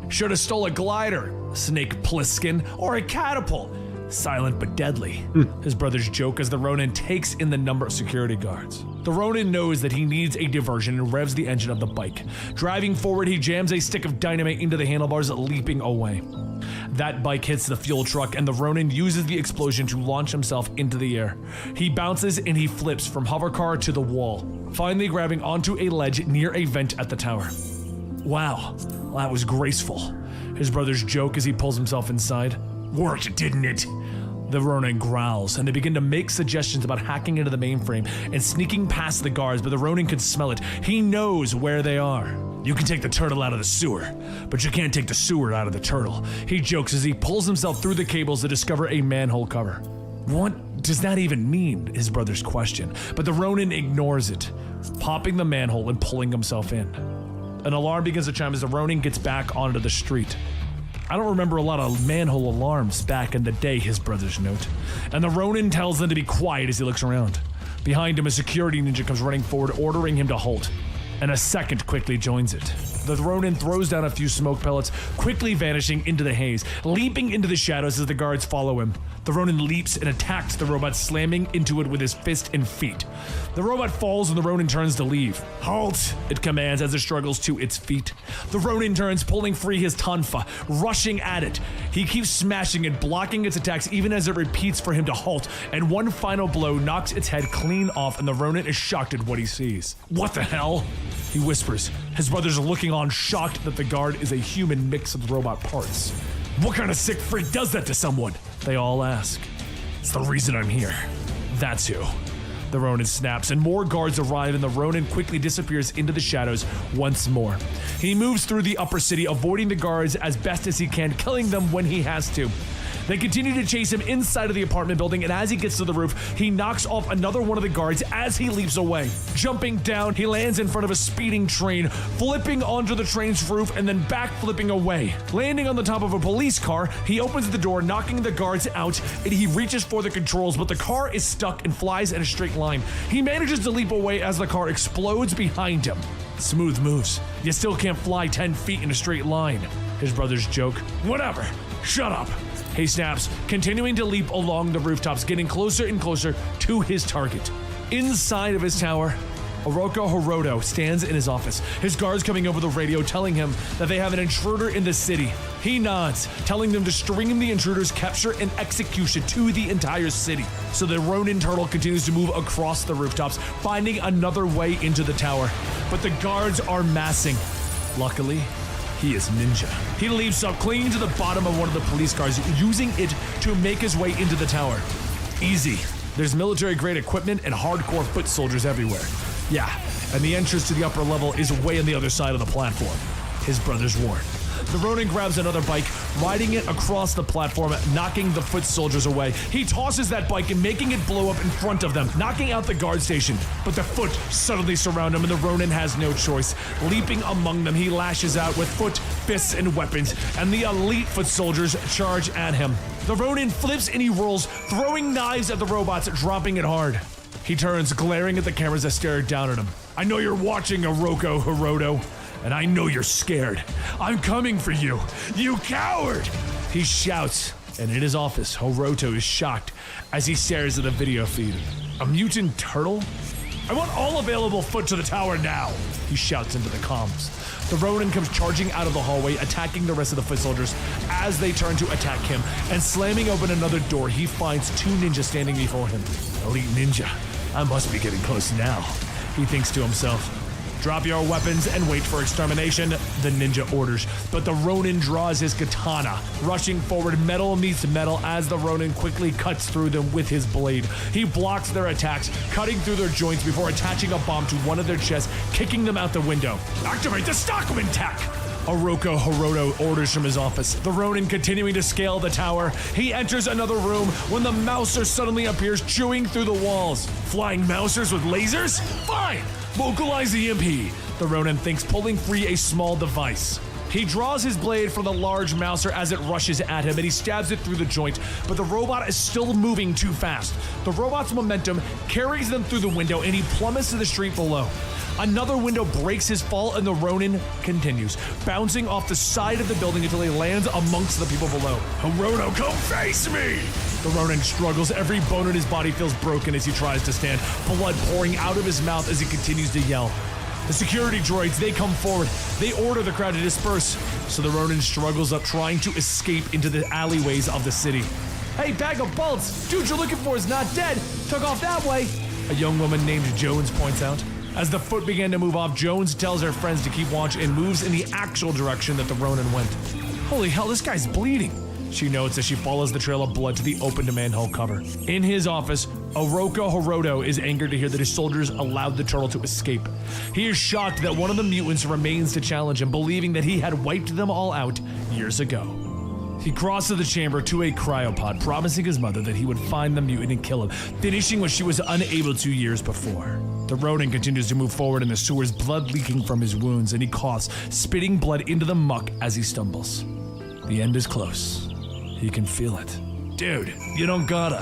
Should have stole a glider, Snake Plissken, or a catapult. Silent but deadly, his brothers joke as the Ronin takes in the number of security guards. The Ronin knows that he needs a diversion and revs the engine of the bike. Driving forward, he jams a stick of dynamite into the handlebars, leaping away. That bike hits the fuel truck, and the Ronin uses the explosion to launch himself into the air. He bounces and he flips from hovercar to the wall, finally grabbing onto a ledge near a vent at the tower. Wow, that was graceful, his brothers joke as he pulls himself inside. Worked, didn't it? The Ronin growls, and they begin to make suggestions about hacking into the mainframe and sneaking past the guards, but the Ronin can smell it. He knows where they are. You can take the turtle out of the sewer, but you can't take the sewer out of the turtle, he jokes as he pulls himself through the cables to discover a manhole cover. What does that even mean? His brothers question, but the Ronin ignores it, popping the manhole and pulling himself in. An alarm begins to chime as the Ronin gets back onto the street. I don't remember a lot of manhole alarms back in the day, his brothers note. And the Ronin tells them to be quiet as he looks around. Behind him, a security ninja comes running forward, ordering him to halt. And a second quickly joins it. The Ronin throws down a few smoke pellets, quickly vanishing into the haze, leaping into the shadows as the guards follow him. The Ronin leaps and attacks the robot, slamming into it with his fist and feet. The robot falls and the Ronin turns to leave. Halt! It commands as it struggles to its feet. The Ronin turns, pulling free his tonfa, rushing at it. He keeps smashing it, blocking its attacks even as it repeats for him to halt, and one final blow knocks its head clean off and the Ronin is shocked at what he sees. What the hell? He whispers. His brothers are looking on, shocked that the guard is a human mix of robot parts. What kind of sick freak does that to someone? They all ask. It's the reason I'm here. That's who. The Ronin snaps and more guards arrive and the Ronin quickly disappears into the shadows once more. He moves through the upper city, avoiding the guards as best as he can, killing them when he has to. They continue to chase him inside of the apartment building, and as he gets to the roof, he knocks off another one of the guards as he leaps away. Jumping down, he lands in front of a speeding train, flipping onto the train's roof and then backflipping away. Landing on the top of a police car, he opens the door, knocking the guards out, and he reaches for the controls, but the car is stuck and flies in a straight line. He manages to leap away as the car explodes behind him. Smooth moves. You still can't fly 10 feet in a straight line. His brothers joke. Whatever. Shut up. He snaps, continuing to leap along the rooftops, getting closer and closer to his target. Inside of his tower, Oroku Hiroto stands in his office, his guards coming over the radio telling him that they have an intruder in the city. He nods, telling them to stream the intruder's capture and execution to the entire city. So the Ronin turtle continues to move across the rooftops, finding another way into the tower. But the guards are massing. Luckily, he is ninja. He leaps up, clinging to the bottom of one of the police cars, using it to make his way into the tower. Easy. There's military-grade equipment and hardcore foot soldiers everywhere. Yeah, and the entrance to the upper level is way on the other side of the platform. His brothers warn. The Ronin grabs another bike, riding it across the platform, knocking the foot soldiers away. He tosses that bike and making it blow up in front of them, knocking out the guard station. But the foot suddenly surround him and the Ronin has no choice. Leaping among them, he lashes out with foot, fists, and weapons, and the elite foot soldiers charge at him. The Ronin flips and he rolls, throwing knives at the robots, dropping it hard. He turns, glaring at the cameras that stare down at him. I know you're watching, Oroku Hiroto. And I know you're scared. I'm coming for you, you coward! He shouts, and in his office, Hiroto is shocked as he stares at the video feed. A mutant turtle? I want all available foot to the tower now, he shouts into the comms. The Ronin comes charging out of the hallway, attacking the rest of the foot soldiers as they turn to attack him, and slamming open another door, he finds two ninjas standing before him. Elite ninja, I must be getting close now, he thinks to himself. Drop your weapons and wait for extermination, the ninja orders. But the Ronin draws his katana, rushing forward, metal meets metal as the Ronin quickly cuts through them with his blade. He blocks their attacks, cutting through their joints before attaching a bomb to one of their chests, kicking them out the window. Activate the Stockman tech! Oroku Hiroto orders from his office. The Ronin continuing to scale the tower. He enters another room when the Mouser suddenly appears, chewing through the walls. Flying Mousers with lasers? Fine! Vocalize the EMP, the Ronin thinks, pulling free a small device. He draws his blade from the large Mouser as it rushes at him, and he stabs it through the joint, but the robot is still moving too fast. The robot's momentum carries them through the window, and he plummets to the street below. Another window breaks his fall, and the Ronin continues, bouncing off the side of the building until he lands amongst the people below. Hiroto, come face me! The Ronin struggles, every bone in his body feels broken as he tries to stand, blood pouring out of his mouth as he continues to yell. The security droids, they come forward. They order the crowd to disperse, so the Ronin struggles up, trying to escape into the alleyways of the city. Hey, bag of bolts! Dude you're looking for is not dead! Took off that way! A young woman named Jones points out. As the foot began to move off, Jones tells her friends to keep watch and moves in the actual direction that the Ronin went. Holy hell, this guy's bleeding! She notes as she follows the trail of blood to the open manhole cover. In his office, Oroku Hiroto is angered to hear that his soldiers allowed the turtle to escape. He is shocked that one of the mutants remains to challenge him, believing that he had wiped them all out years ago. He crosses the chamber to a cryopod, promising his mother that he would find the mutant and kill him, finishing what she was unable to years before. The Ronin continues to move forward in the sewers, blood leaking from his wounds, and he coughs, spitting blood into the muck as he stumbles. The end is close. He can feel it. Dude, you don't gotta.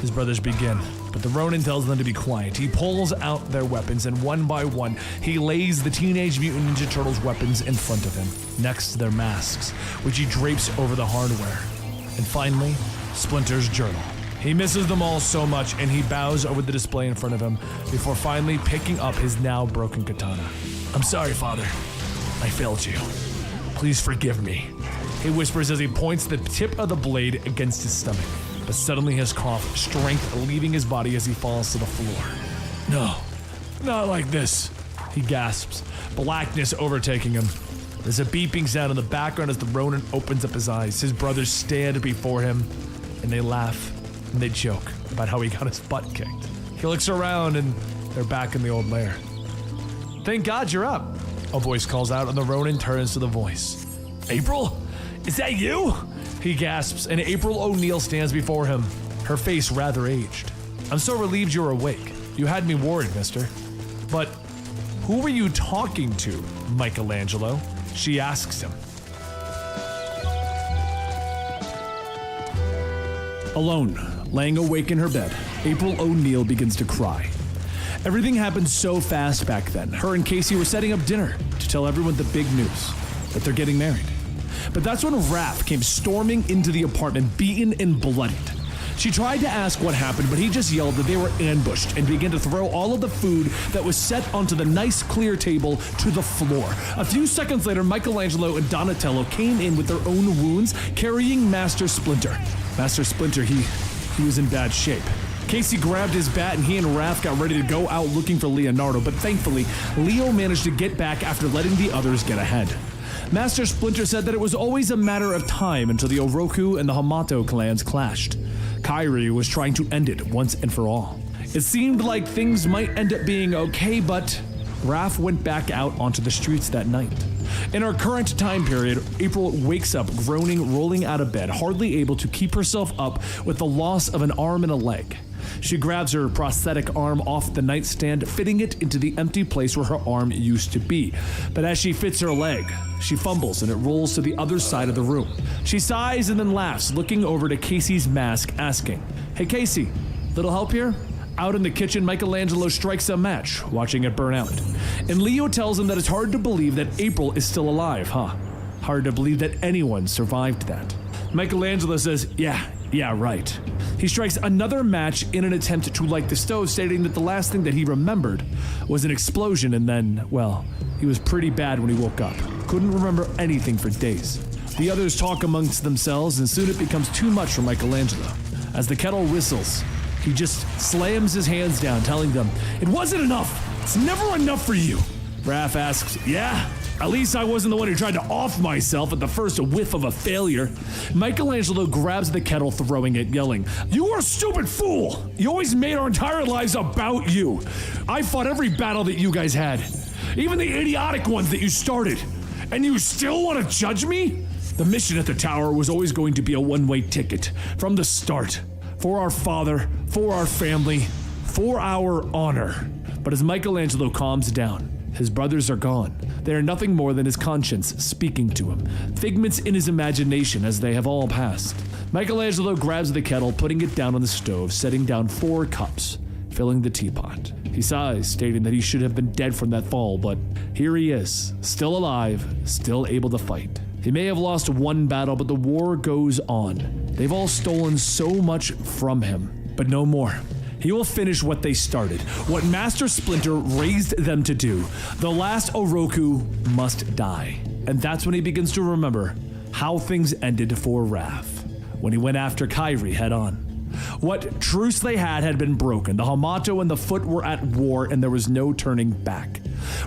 His brothers begin, but but the Ronin tells them to be quiet. He pulls out their weapons, and one by one, he lays the Teenage Mutant Ninja Turtles' weapons in front of him, next to their masks, which he drapes over the hardware. And finally, Splinter's journal. He misses them all so much, and he bows over the display in front of him before finally picking up his now broken katana. "I'm sorry, Father. I failed you. Please forgive me," he whispers as he points the tip of the blade against his stomach. But suddenly his cough, strength leaving his body as he falls to the floor. "No, not like this," he gasps, blackness overtaking him. There's a beeping sound in the background as the Ronin opens up his eyes. His brothers stand before him, and they laugh, and they joke about how he got his butt kicked. He looks around, and they're back in the old lair. "Thank God you're up," a voice calls out, and the Ronin turns to the voice. "April? Is that you?" he gasps, and April O'Neil stands before him, her face rather aged. "I'm so relieved you're awake. You had me worried, mister. But who were you talking to, Michelangelo?" she asks him. Alone, laying awake in her bed, April O'Neil begins to cry. Everything happened so fast back then. Her and Casey were setting up dinner to tell everyone the big news, that they're getting married. But that's when Raph came storming into the apartment, beaten and bloodied. She tried to ask what happened, but he just yelled that they were ambushed and began to throw all of the food that was set onto the nice clear table to the floor. A few seconds later, Michelangelo and Donatello came in with their own wounds, carrying Master Splinter. Master Splinter, he was in bad shape. Casey grabbed his bat and he and Raph got ready to go out looking for Leonardo, but thankfully, Leo managed to get back after letting the others get ahead. Master Splinter said that it was always a matter of time until the Oroku and the Hamato clans clashed. Kairi was trying to end it once and for all. It seemed like things might end up being okay, but Raph went back out onto the streets that night. In our current time period, April wakes up groaning, rolling out of bed, hardly able to keep herself up with the loss of an arm and a leg. She grabs her prosthetic arm off the nightstand, fitting it into the empty place where her arm used to be. But as she fits her leg, she fumbles and it rolls to the other side of the room. She sighs and then laughs, looking over to Casey's mask, asking, "Hey Casey, little help here?" Out in the kitchen, Michelangelo strikes a match, watching it burn out. And Leo tells him that it's hard to believe that April is still alive, huh? Hard to believe that anyone survived that. Michelangelo says, yeah, right. He strikes another match in an attempt to light the stove, stating that the last thing that he remembered was an explosion, and then, well, he was pretty bad when he woke up. Couldn't remember anything for days. The others talk amongst themselves, and soon it becomes too much for Michelangelo. As the kettle whistles, he just slams his hands down, telling them, "It wasn't enough! It's never enough for you!" Raph asks, "Yeah? At least I wasn't the one who tried to off myself at the first whiff of a failure." Michelangelo grabs the kettle, throwing it, yelling, "You are a stupid fool! You always made our entire lives about you! I fought every battle that you guys had, even the idiotic ones that you started, and you still want to judge me? The mission at the tower was always going to be a one-way ticket, from the start. For our father, for our family, for our honor." But as Michelangelo calms down, his brothers are gone. They are nothing more than his conscience speaking to him, figments in his imagination as they have all passed. Michelangelo grabs the kettle, putting it down on the stove, setting down 4 cups, filling the teapot. He sighs, stating that he should have been dead from that fall, but here he is, still alive, still able to fight. He may have lost one battle, but the war goes on. They've all stolen so much from him, but no more. He will finish what they started, what Master Splinter raised them to do. The last Oroku must die. And that's when he begins to remember how things ended for Raph, when he went after Kairi head on. What truce they had been broken. The Hamato and the Foot were at war, and there was no turning back.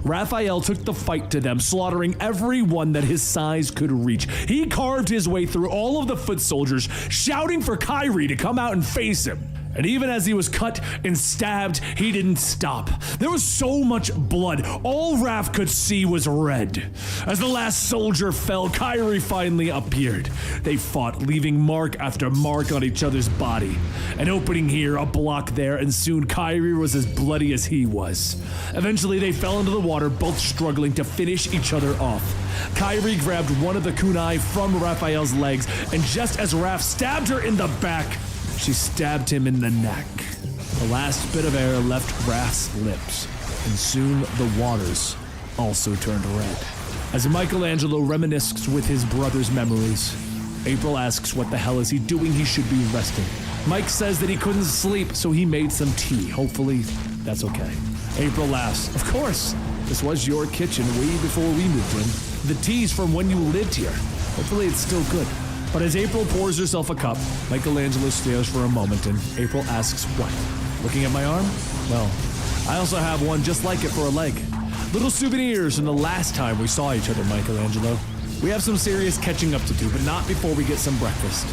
Raphael took the fight to them, slaughtering everyone that his size could reach. He carved his way through all of the Foot soldiers, shouting for Kairi to come out and face him. And even as he was cut and stabbed, he didn't stop. There was so much blood, all Raph could see was red. As the last soldier fell, Kairi finally appeared. They fought, leaving mark after mark on each other's body. An opening here, a block there, and soon Kairi was as bloody as he was. Eventually they fell into the water, both struggling to finish each other off. Kairi grabbed one of the kunai from Raphael's legs, and just as Raph stabbed her in the back, she stabbed him in the neck. The last bit of air left Raph's lips, and soon the waters also turned red. As Michelangelo reminisces with his brother's memories, April asks what the hell is he doing. He should be resting. Mike says that he couldn't sleep, so he made some tea. Hopefully, that's okay. April laughs. Of course, this was your kitchen way before we moved in. The tea's from when you lived here. Hopefully it's still good. But as April pours herself a cup, Michelangelo stares for a moment and April asks what? Looking at my arm? Well, I also have one just like it for a leg. Little souvenirs from the last time we saw each other, Michelangelo. We have some serious catching up to do, but not before we get some breakfast.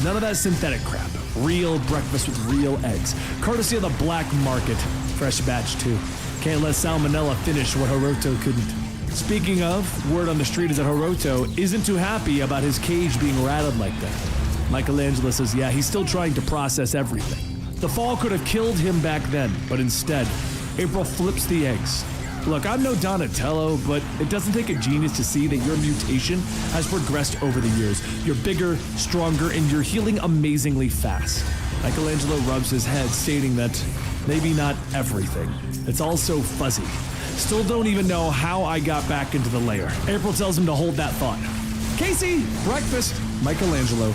None of that synthetic crap. Real breakfast with real eggs. Courtesy of the black market. Fresh batch, too. Can't let Salmonella finish what Hiroto couldn't. Speaking of, word on the street is that Hiroto isn't too happy about his cage being rattled like that. Michelangelo says, yeah, he's still trying to process everything. The fall could have killed him back then, but instead, April flips the eggs. Look, I'm no Donatello, but it doesn't take a genius to see that your mutation has progressed over the years. You're bigger, stronger, and you're healing amazingly fast. Michelangelo rubs his head, stating that maybe not everything. It's all so fuzzy. Still don't even know how I got back into the lair. April tells him to hold that thought. Casey, breakfast! Michelangelo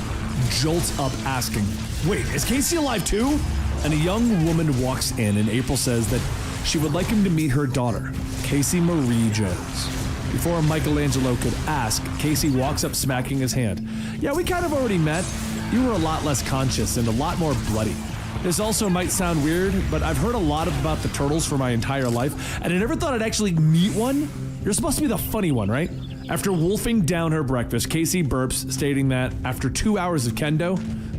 jolts up asking, wait, is Casey alive too? And a young woman walks in and April says that she would like him to meet her daughter, Casey Marie Jones. Before Michelangelo could ask, Casey walks up smacking his hand. Yeah, we kind of already met. You were a lot less conscious and a lot more bloody. This also might sound weird, but I've heard a lot about the turtles for my entire life, and I never thought I'd actually meet one. You're supposed to be the funny one, right? After wolfing down her breakfast, Casey burps, stating that after 2 hours of kendo,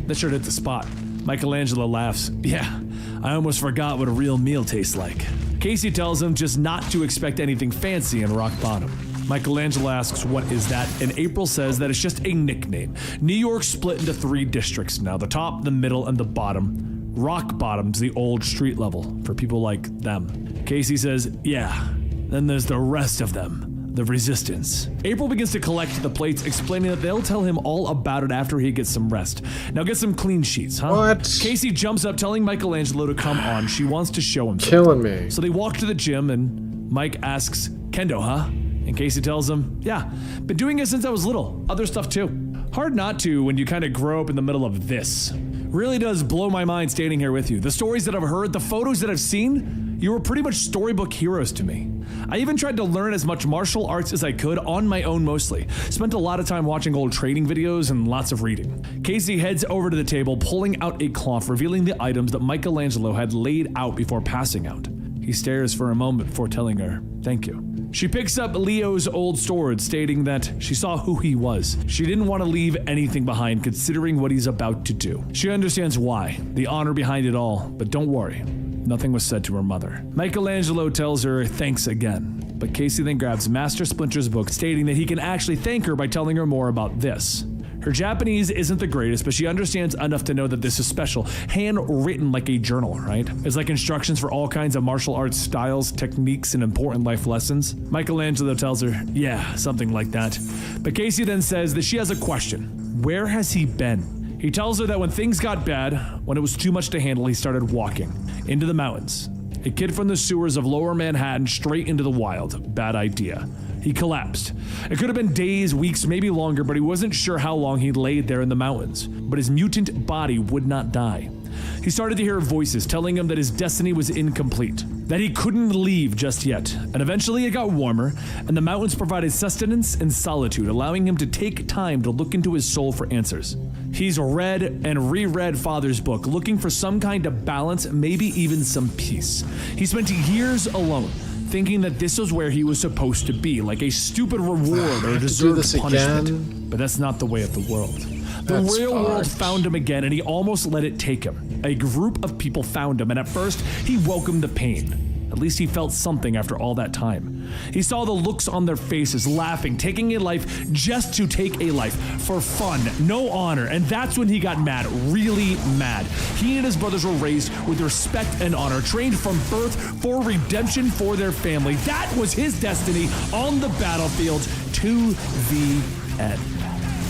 that sure hit the spot. Michelangelo laughs. Yeah, I almost forgot what a real meal tastes like. Casey tells him just not to expect anything fancy in Rock Bottom. Michelangelo asks what is that, and April says that it's just a nickname. New York split into 3 districts now, the top, the middle, and the bottom. Rock Bottom's the old street level for people like them. Casey says, yeah, then there's the rest of them, the resistance. April begins to collect the plates, explaining that they'll tell him all about it after he gets some rest. Now get some clean sheets, huh? What? Casey jumps up, telling Michelangelo to come on. She wants to show him something. Killing me. So they walk to the gym, and Mike asks, kendo, huh? And Casey tells him, yeah, been doing it since I was little. Other stuff too. Hard not to when you kind of grow up in the middle of this. Really does blow my mind standing here with you. The stories that I've heard, the photos that I've seen, you were pretty much storybook heroes to me. I even tried to learn as much martial arts as I could on my own mostly. Spent a lot of time watching old training videos and lots of reading. Casey heads over to the table, pulling out a cloth, revealing the items that Michelangelo had laid out before passing out. He stares for a moment before telling her, thank you. She picks up Leo's old sword, stating that she saw who he was. She didn't want to leave anything behind considering what he's about to do. She understands why, the honor behind it all, but don't worry. Nothing was said to her mother. Michelangelo tells her thanks again, but Casey then grabs Master Splinter's book, stating that he can actually thank her by telling her more about this. Her Japanese isn't the greatest, but she understands enough to know that this is special, handwritten like a journal, right? It's like instructions for all kinds of martial arts styles, techniques, and important life lessons. Michelangelo tells her, yeah, something like that. But Casey then says that she has a question. Where has he been? He tells her that when things got bad, when it was too much to handle, he started walking into the mountains. A kid from the sewers of Lower Manhattan straight into the wild. Bad idea. He collapsed. It could have been days, weeks, maybe longer, but he wasn't sure how long he'd laid there in the mountains. But his mutant body would not die. He started to hear voices telling him that his destiny was incomplete, that he couldn't leave just yet. And eventually it got warmer, and the mountains provided sustenance and solitude, allowing him to take time to look into his soul for answers. He's read and reread Father's book, looking for some kind of balance, maybe even some peace. He spent years alone, thinking that this was where he was supposed to be, like a stupid reward or deserved punishment. Again? But that's not the way of the world. The real world found him again, and he almost let it take him. A group of people found him, and at first, he welcomed the pain. At least he felt something after all that time. He saw the looks on their faces, laughing, taking a life just to take a life, for fun, no honor, and that's when he got mad, really mad. He and his brothers were raised with respect and honor, trained from birth for redemption for their family. That was his destiny on the battlefield to the end.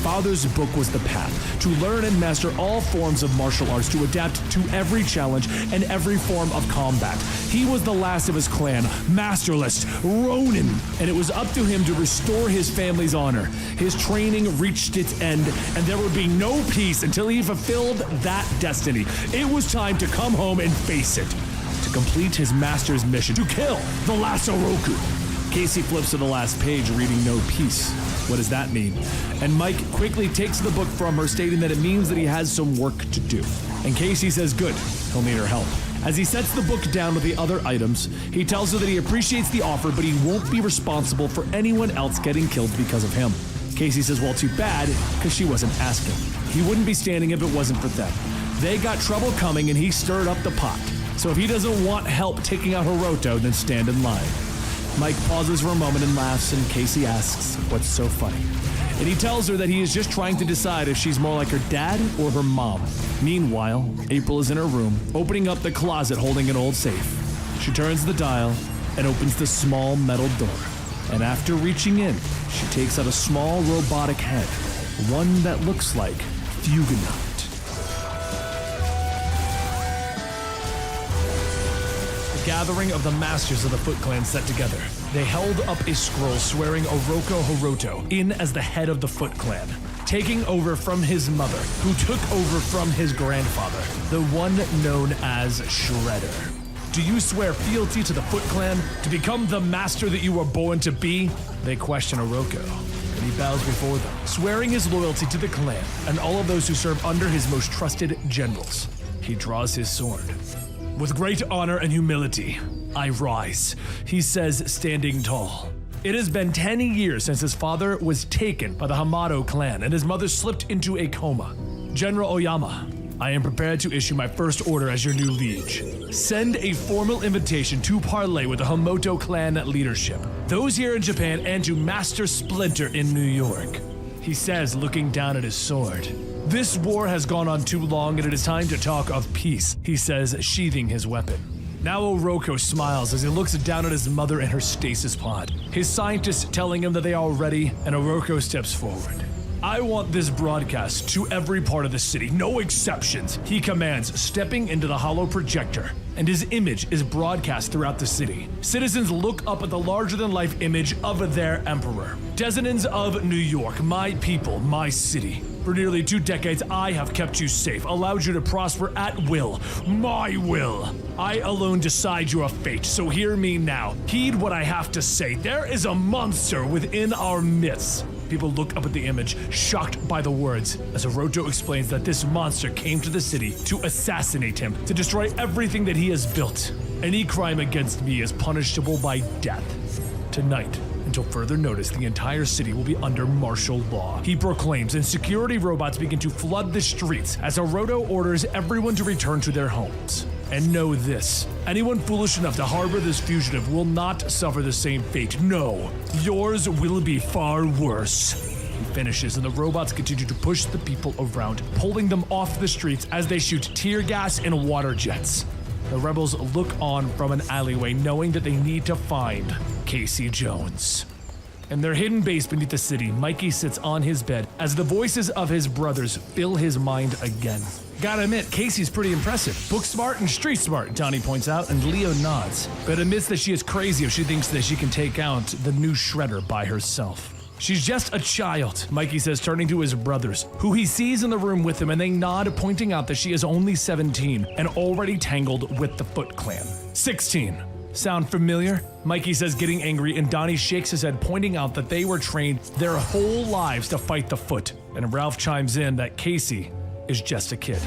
father's book was the path to learn and master all forms of martial arts, to adapt to every challenge and every form of combat. He was the last of his clan, masterless, Ronin, and it was up to him to restore his family's honor. His training reached its end, and there would be no peace until he fulfilled that destiny. It was time to come home and face it, to complete his master's mission, to kill the last Oroku. Casey flips to the last page, reading no peace. What does that mean? And Mike quickly takes the book from her, stating that it means that he has some work to do. And Casey says good, he'll need her help. As he sets the book down with the other items, he tells her that he appreciates the offer, but he won't be responsible for anyone else getting killed because of him. Casey says, well, too bad, because she wasn't asking. He wouldn't be standing if it wasn't for them. They got trouble coming and he stirred up the pot. So if he doesn't want help taking out Hiroto, then stand in line. Mike pauses for a moment and laughs, and Casey asks, what's so funny? And he tells her that he is just trying to decide if she's more like her dad or her mom. Meanwhile, April is in her room, opening up the closet holding an old safe. She turns the dial and opens the small metal door. And after reaching in, she takes out a small robotic head, one that looks like Fugonaut. Gathering of the masters of the Foot Clan set together. They held up a scroll swearing Oroku Hiroto in as the head of the Foot Clan, taking over from his mother, who took over from his grandfather, the one known as Shredder. Do you swear fealty to the Foot Clan, to become the master that you were born to be? They question Oroku, and he bows before them, swearing his loyalty to the clan and all of those who serve under his most trusted generals. He draws his sword. With great honor and humility, I rise, he says, standing tall. It has been 10 years since his father was taken by the Hamato clan and his mother slipped into a coma. General Oyama, I am prepared to issue my first order as your new liege. Send a formal invitation to parley with the Hamato clan leadership, those here in Japan, and to Master Splinter in New York. He says, looking down at his sword. This war has gone on too long and it is time to talk of peace, he says, sheathing his weapon. Now Oroku smiles as he looks down at his mother in her stasis pod, his scientists telling him that they are ready, and Oroku steps forward. I want this broadcast to every part of the city, no exceptions, he commands, stepping into the hollow projector, and his image is broadcast throughout the city. Citizens look up at the larger-than-life image of their emperor. Denizens of New York, my people, my city. For nearly 2 decades, I have kept you safe, allowed you to prosper at will. My will. I alone decide your fate, so hear me now. Heed what I have to say. There is a monster within our midst. People look up at the image, shocked by the words, as Hiroto explains that this monster came to the city to assassinate him, to destroy everything that he has built. Any crime against me is punishable by death. Tonight, until further notice, the entire city will be under martial law, he proclaims, and security robots begin to flood the streets as Hiroto orders everyone to return to their homes. And know this, anyone foolish enough to harbor this fugitive will not suffer the same fate. No, yours will be far worse. He finishes, and the robots continue to push the people around, pulling them off the streets as they shoot tear gas and water jets. The rebels look on from an alleyway, knowing that they need to find Casey Jones. In their hidden base beneath the city, Mikey sits on his bed as the voices of his brothers fill his mind again. Gotta admit, Casey's pretty impressive. Book smart and street smart, Johnny points out, and Leo nods, but admits that she is crazy if she thinks that she can take out the new Shredder by herself. She's just a child, Mikey says, turning to his brothers, who he sees in the room with him, and they nod, pointing out that she is only 17 and already tangled with the Foot Clan. 16. Sound familiar? Mikey says, getting angry, and Donnie shakes his head, pointing out that they were trained their whole lives to fight the Foot. And Ralph chimes in that Casey is just a kid.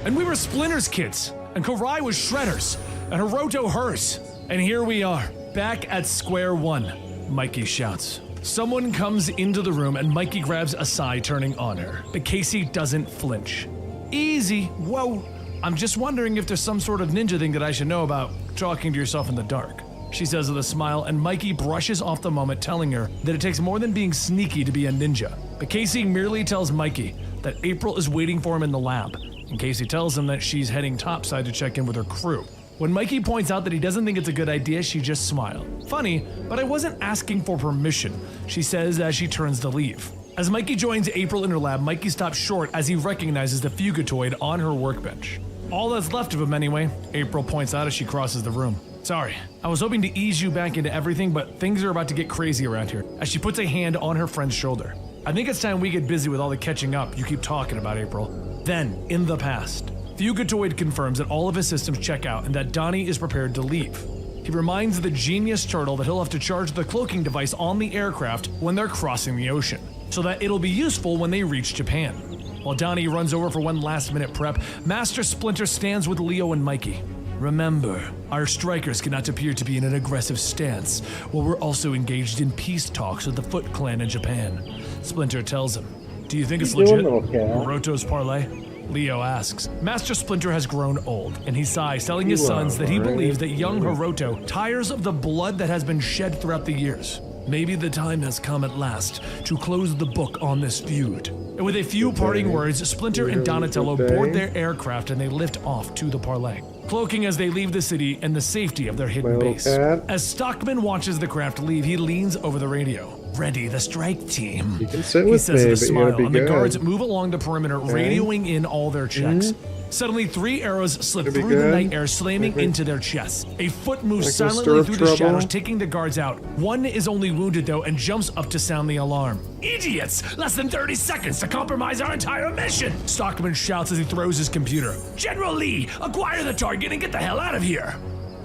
And we were Splinter's kids, and Karai was Shredder's, and Hiroto hers. And here we are, back at square one, Mikey shouts. Someone comes into the room and Mikey grabs Asai, turning on her, but Casey doesn't flinch. Easy, whoa. I'm just wondering if there's some sort of ninja thing that I should know about talking to yourself in the dark, she says with a smile, and Mikey brushes off the moment, telling her that it takes more than being sneaky to be a ninja. But Casey merely tells Mikey that April is waiting for him in the lab, and Casey tells him that she's heading topside to check in with her crew. When Mikey points out that he doesn't think it's a good idea, she just smiles. Funny, but I wasn't asking for permission, she says as she turns to leave. As Mikey joins April in her lab, Mikey stops short as he recognizes the Fugitoid on her workbench. All that's left of him anyway, April points out as she crosses the room. Sorry, I was hoping to ease you back into everything, but things are about to get crazy around here, as she puts a hand on her friend's shoulder. I think it's time we get busy with all the catching up you keep talking about, April. Then, in the past, Fugitoid confirms that all of his systems check out and that Donnie is prepared to leave. He reminds the genius turtle that he'll have to charge the cloaking device on the aircraft when they're crossing the ocean, so that it'll be useful when they reach Japan. While Donnie runs over for one last-minute prep, Master Splinter stands with Leo and Mikey. Remember, our strikers cannot appear to be in an aggressive stance, while we're also engaged in peace talks with the Foot Clan in Japan. Splinter tells him, do you think it's legit? Hiroto's parlay? Leo asks. Master Splinter has grown old, and he sighs, telling his sons that he believes that young Hiroto tires of the blood that has been shed throughout the years. Maybe the time has come at last to close the book on this feud. And with a few parting words, Splinter and Donatello board their aircraft and they lift off to the parlay, cloaking as they leave the city and the safety of their hidden base. As Stockman watches the craft leave, he leans over the radio. Ready, the strike team. You can sit with he says me, with a smile, and the good. guards move along the perimeter, radioing in all their checks. Suddenly, 3 arrows slip through the night air, slamming into their chests. A foot moves silently through the shadows, taking the guards out. One is only wounded, though, and jumps up to sound the alarm. Idiots! Less than 30 seconds to compromise our entire mission! Stockman shouts as he throws his computer. General Lee, acquire the target and get the hell out of here!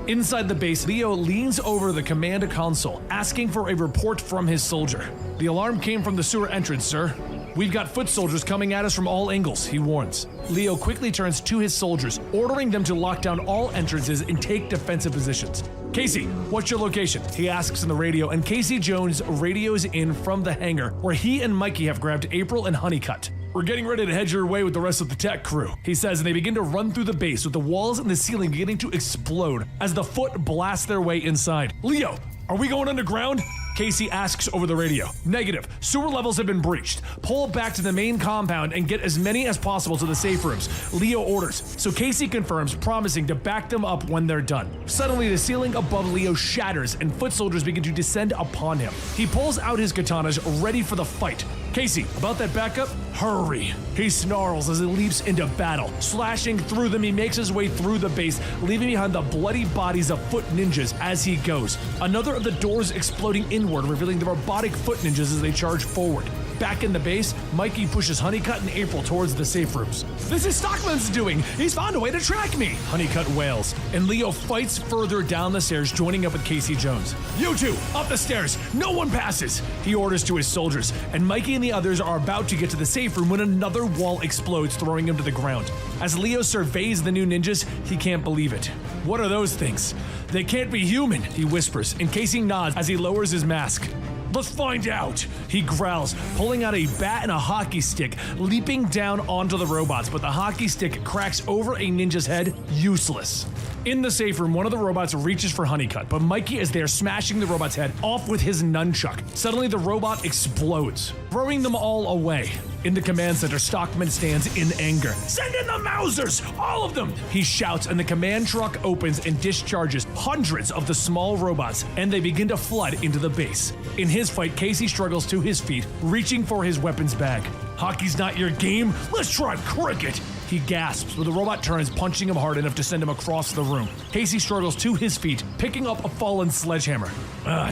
Inside the base, Leo leans over the command console, asking for a report from his soldier. The alarm came from the sewer entrance, sir. We've got foot soldiers coming at us from all angles, he warns. Leo quickly turns to his soldiers, ordering them to lock down all entrances and take defensive positions. Casey, what's your location? He asks in the radio, and Casey Jones radios in from the hangar where he and Mikey have grabbed April and Honeycutt. We're getting ready to head your way with the rest of the tech crew, he says, and they begin to run through the base with the walls and the ceiling beginning to explode as the Foot blast their way inside. Leo, are we going underground? Casey asks over the radio. Negative. Sewer levels have been breached. Pull back to the main compound and get as many as possible to the safe rooms. Leo orders. So Casey confirms, promising to back them up when they're done. Suddenly, the ceiling above Leo shatters and foot soldiers begin to descend upon him. He pulls out his katanas, ready for the fight. Casey, about that backup? Hurry. He snarls as he leaps into battle. Slashing through them, he makes his way through the base, leaving behind the bloody bodies of foot ninjas as he goes. Another of the doors exploding inward, revealing the robotic foot ninjas as they charge forward. Back in the base, Mikey pushes Honeycutt and April towards the safe rooms. This is Stockman's doing! He's found a way to track me! Honeycutt wails, and Leo fights further down the stairs, joining up with Casey Jones. You two, up the stairs! No one passes! He orders to his soldiers, and Mikey and the others are about to get to the safe room when another wall explodes, throwing him to the ground. As Leo surveys the new ninjas, he can't believe it. What are those things? They can't be human, he whispers, and Casey nods as he lowers his mask. Let's find out, he growls, pulling out a bat and a hockey stick, leaping down onto the robots, but the hockey stick cracks over a ninja's head, useless. In the safe room, one of the robots reaches for Honeycutt, but Mikey is there smashing the robot's head off with his nunchuck. Suddenly, the robot explodes, throwing them all away. In the command center, Stockman stands in anger. Send in the Mausers! All of them! He shouts, and the command truck opens and discharges hundreds of the small robots, and they begin to flood into the base. In his fight, Casey struggles to his feet, reaching for his weapons bag. Hockey's not your game? Let's try cricket! He gasps, but the robot turns, punching him hard enough to send him across the room. Casey struggles to his feet, picking up a fallen sledgehammer.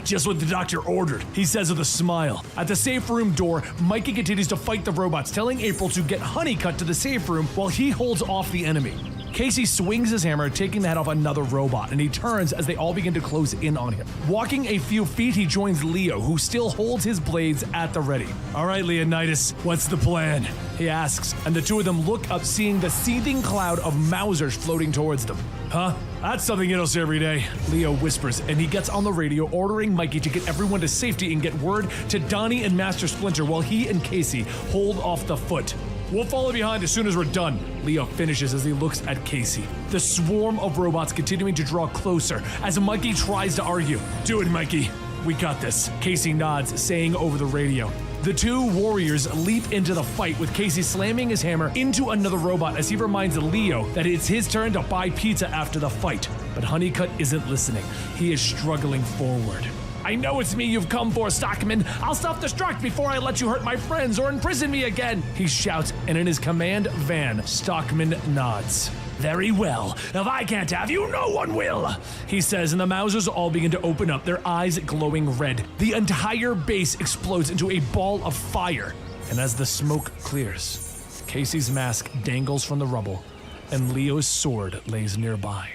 Just what the doctor ordered, he says with a smile. At the safe room door, Mikey continues to fight the robots, telling April to get Honeycutt to the safe room while he holds off the enemy. Casey swings his hammer, taking the head off another robot, and he turns as they all begin to close in on him. Walking a few feet, he joins Leo, who still holds his blades at the ready. All right, Leonidas, what's the plan? He asks, and the two of them look up, seeing the seething cloud of Mausers floating towards them. Huh? That's something you don't see every day, Leo whispers, and he gets on the radio, ordering Mikey to get everyone to safety and get word to Donnie and Master Splinter while he and Casey hold off the Foot. We'll follow behind as soon as we're done, Leo finishes as he looks at Casey. The swarm of robots continuing to draw closer as Mikey tries to argue. Do it, Mikey. We got this, Casey nods, saying over the radio. The two warriors leap into the fight, with Casey slamming his hammer into another robot as he reminds Leo that it's his turn to buy pizza after the fight. But Honeycutt isn't listening. He is struggling forward. I know it's me you've come for, Stockman. I'll self-destruct before I let you hurt my friends or imprison me again, he shouts, and in his command van, Stockman nods. Very well. If I can't have you, no one will, he says, and the Mausers all begin to open up, their eyes glowing red. The entire base explodes into a ball of fire, and as the smoke clears, Casey's mask dangles from the rubble, and Leo's sword lays nearby.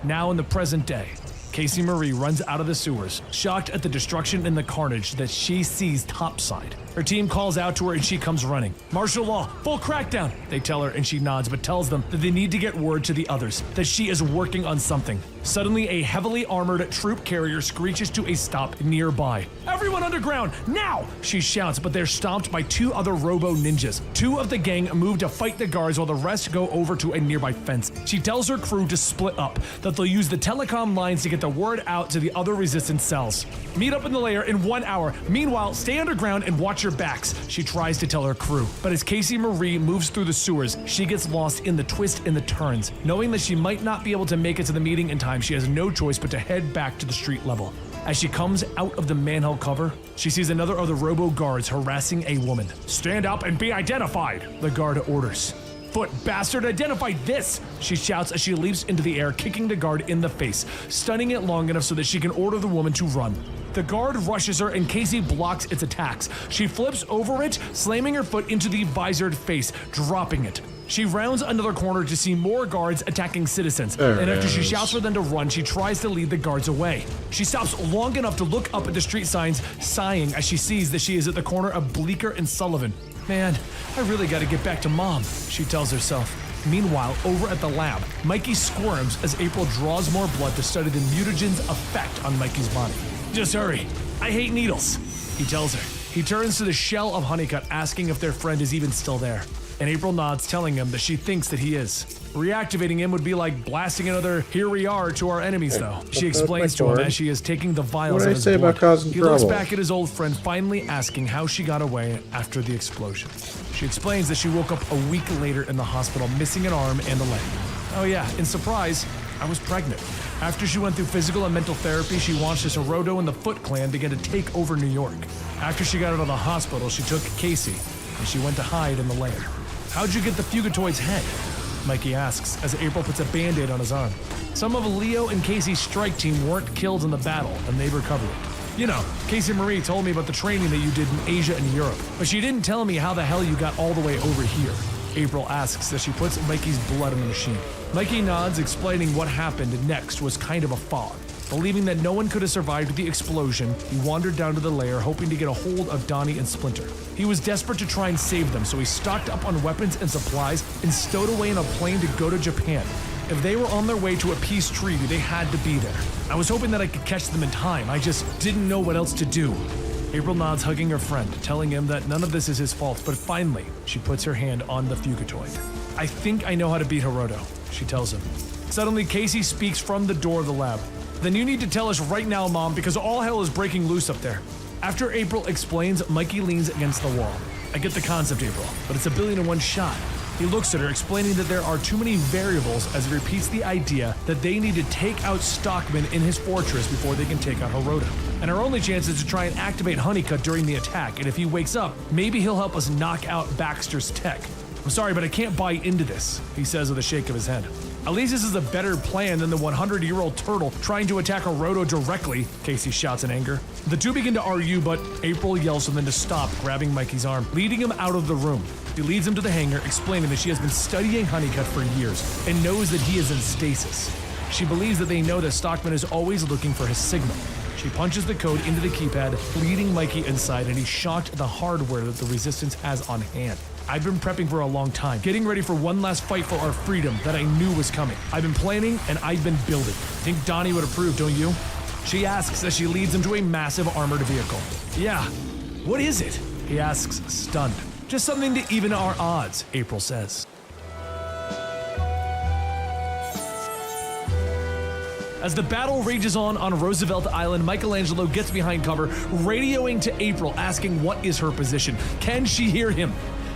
Now in the present day, Casey Marie runs out of the sewers, shocked at the destruction and the carnage that she sees topside. Her team calls out to her and she comes running. Martial law, full crackdown, they tell her, and she nods but tells them that they need to get word to the others, that she is working on something. Suddenly, a heavily armored troop carrier screeches to a stop nearby. Everyone underground, now, she shouts, but they're stomped by 2 other robo-ninjas. 2 of the gang move to fight the guards while the rest go over to a nearby fence. She tells her crew to split up, that they'll use the telecom lines to get the word out to the other resistance cells. Meet up in the lair in 1 hour. Meanwhile, stay underground and watch your backs, she tries to tell her crew. But as Casey Marie moves through the sewers, she gets lost in the twists and the turns. Knowing that she might not be able to make it to the meeting in time, she has no choice but to head back to the street level. As she comes out of the manhole cover, she sees another of the robo-guards harassing a woman. Stand up and be identified, the guard orders. Foot bastard, identify this, she shouts as she leaps into the air, kicking the guard in the face, stunning it long enough so that she can order the woman to run. The guard rushes her and Casey blocks its attacks. She flips over it, slamming her foot into the visored face, dropping it. She rounds another corner to see more guards attacking citizens, and after she shouts for them to run, she tries to lead the guards away. She stops long enough to look up at the street signs, sighing as she sees that she is at the corner of Bleecker and Sullivan. Man, I really gotta get back to Mom, she tells herself. Meanwhile, over at the lab, Mikey squirms as April draws more blood to study the mutagen's effect on Mikey's body. Just hurry, I hate needles, he tells her. He turns to the shell of Honeycutt, asking if their friend is even still there. And April nods, telling him that she thinks that he is. Reactivating him would be like blasting another "here we are" to our enemies, though. She explains to him as she is taking the vials of his blood. He looks back at his old friend, finally asking how she got away after the explosion. She explains that she woke up a week later in the hospital, missing an arm and a leg. Oh yeah, in surprise, I was pregnant. After she went through physical and mental therapy, she watched as Hiroto and the Foot Clan began to take over New York. After she got out of the hospital, she took Casey, and she went to hide in the lair. How'd you get the Fugitoid's head? Mikey asks as April puts a band-aid on his arm. Some of Leo and Casey's strike team weren't killed in the battle, and they recovered it. You know, Casey Marie told me about the training that you did in Asia and Europe, but she didn't tell me how the hell you got all the way over here. April asks as she puts Mikey's blood in the machine. Mikey nods, explaining what happened next was kind of a fog. Believing that no one could have survived the explosion, he wandered down to the lair, hoping to get a hold of Donnie and Splinter. He was desperate to try and save them, so he stocked up on weapons and supplies and stowed away in a plane to go to Japan. If they were on their way to a peace treaty, they had to be there. I was hoping that I could catch them in time. I just didn't know what else to do. April nods, hugging her friend, telling him that none of this is his fault, but finally, she puts her hand on the Fugitoid. I think I know how to beat Hiroto, she tells him. Suddenly, Casey speaks from the door of the lab. Then you need to tell us right now, Mom, because all hell is breaking loose up there. After April explains, Mikey leans against the wall. I get the concept, April, but it's 1,000,000,001 shot. He looks at her, explaining that there are too many variables as he repeats the idea that they need to take out Stockman in his fortress before they can take out Hiroto. And our only chance is to try and activate Honeycutt during the attack, and if he wakes up, maybe he'll help us knock out Baxter's tech. I'm sorry, but I can't buy into this, he says with a shake of his head. At least this is a better plan than the 100-year-old turtle trying to attack Hiroto directly, Casey shouts in anger. The two begin to argue, but April yells for them to stop, grabbing Mikey's arm, leading him out of the room. She leads him to the hangar, explaining that she has been studying Honeycutt for years and knows that he is in stasis. She believes that they know that Stockman is always looking for his signal. She punches the code into the keypad, leading Mikey inside, and he's shocked at the hardware that the Resistance has on hand. I've been prepping for a long time, getting ready for one last fight for our freedom that I knew was coming. I've been planning and I've been building. Think Donnie would approve, don't you? She asks as she leads him to a massive armored vehicle. Yeah, what is it? He asks, stunned. Just something to even our odds, April says. As the battle rages on Roosevelt Island, Michelangelo gets behind cover, radioing to April, asking what is her position. Can she hear him?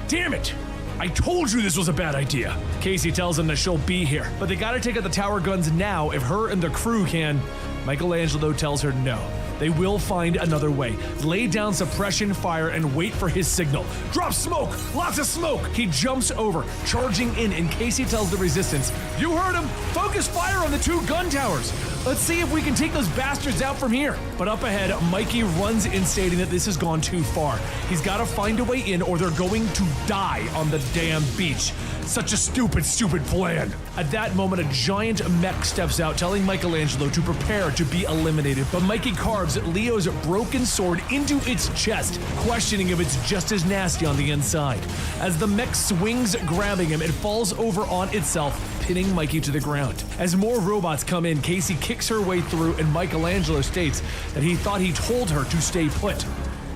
Damn it! I told you this was a bad idea. Casey tells him that she'll be here, but they gotta take out the tower guns now if her and the crew can. Michelangelo tells her no. They will find another way. Lay down suppression fire and wait for his signal. Drop smoke! Lots of smoke! He jumps over, charging in case he tells the resistance, "You heard him! Focus fire on the 2 gun towers! Let's see if we can take those bastards out from here." But up ahead, Mikey runs in, stating that this has gone too far. He's got to find a way in or they're going to die on the damn beach. Such a stupid plan. At that moment, a giant mech steps out, telling Michelangelo to prepare to be eliminated. But Mikey carves Leo's broken sword into its chest, questioning if it's just as nasty on the inside. As the mech swings, grabbing him, it falls over on itself, pinning Mikey to the ground. As more robots come in, Casey kicks her way through, and Michelangelo states that he thought he told her to stay put.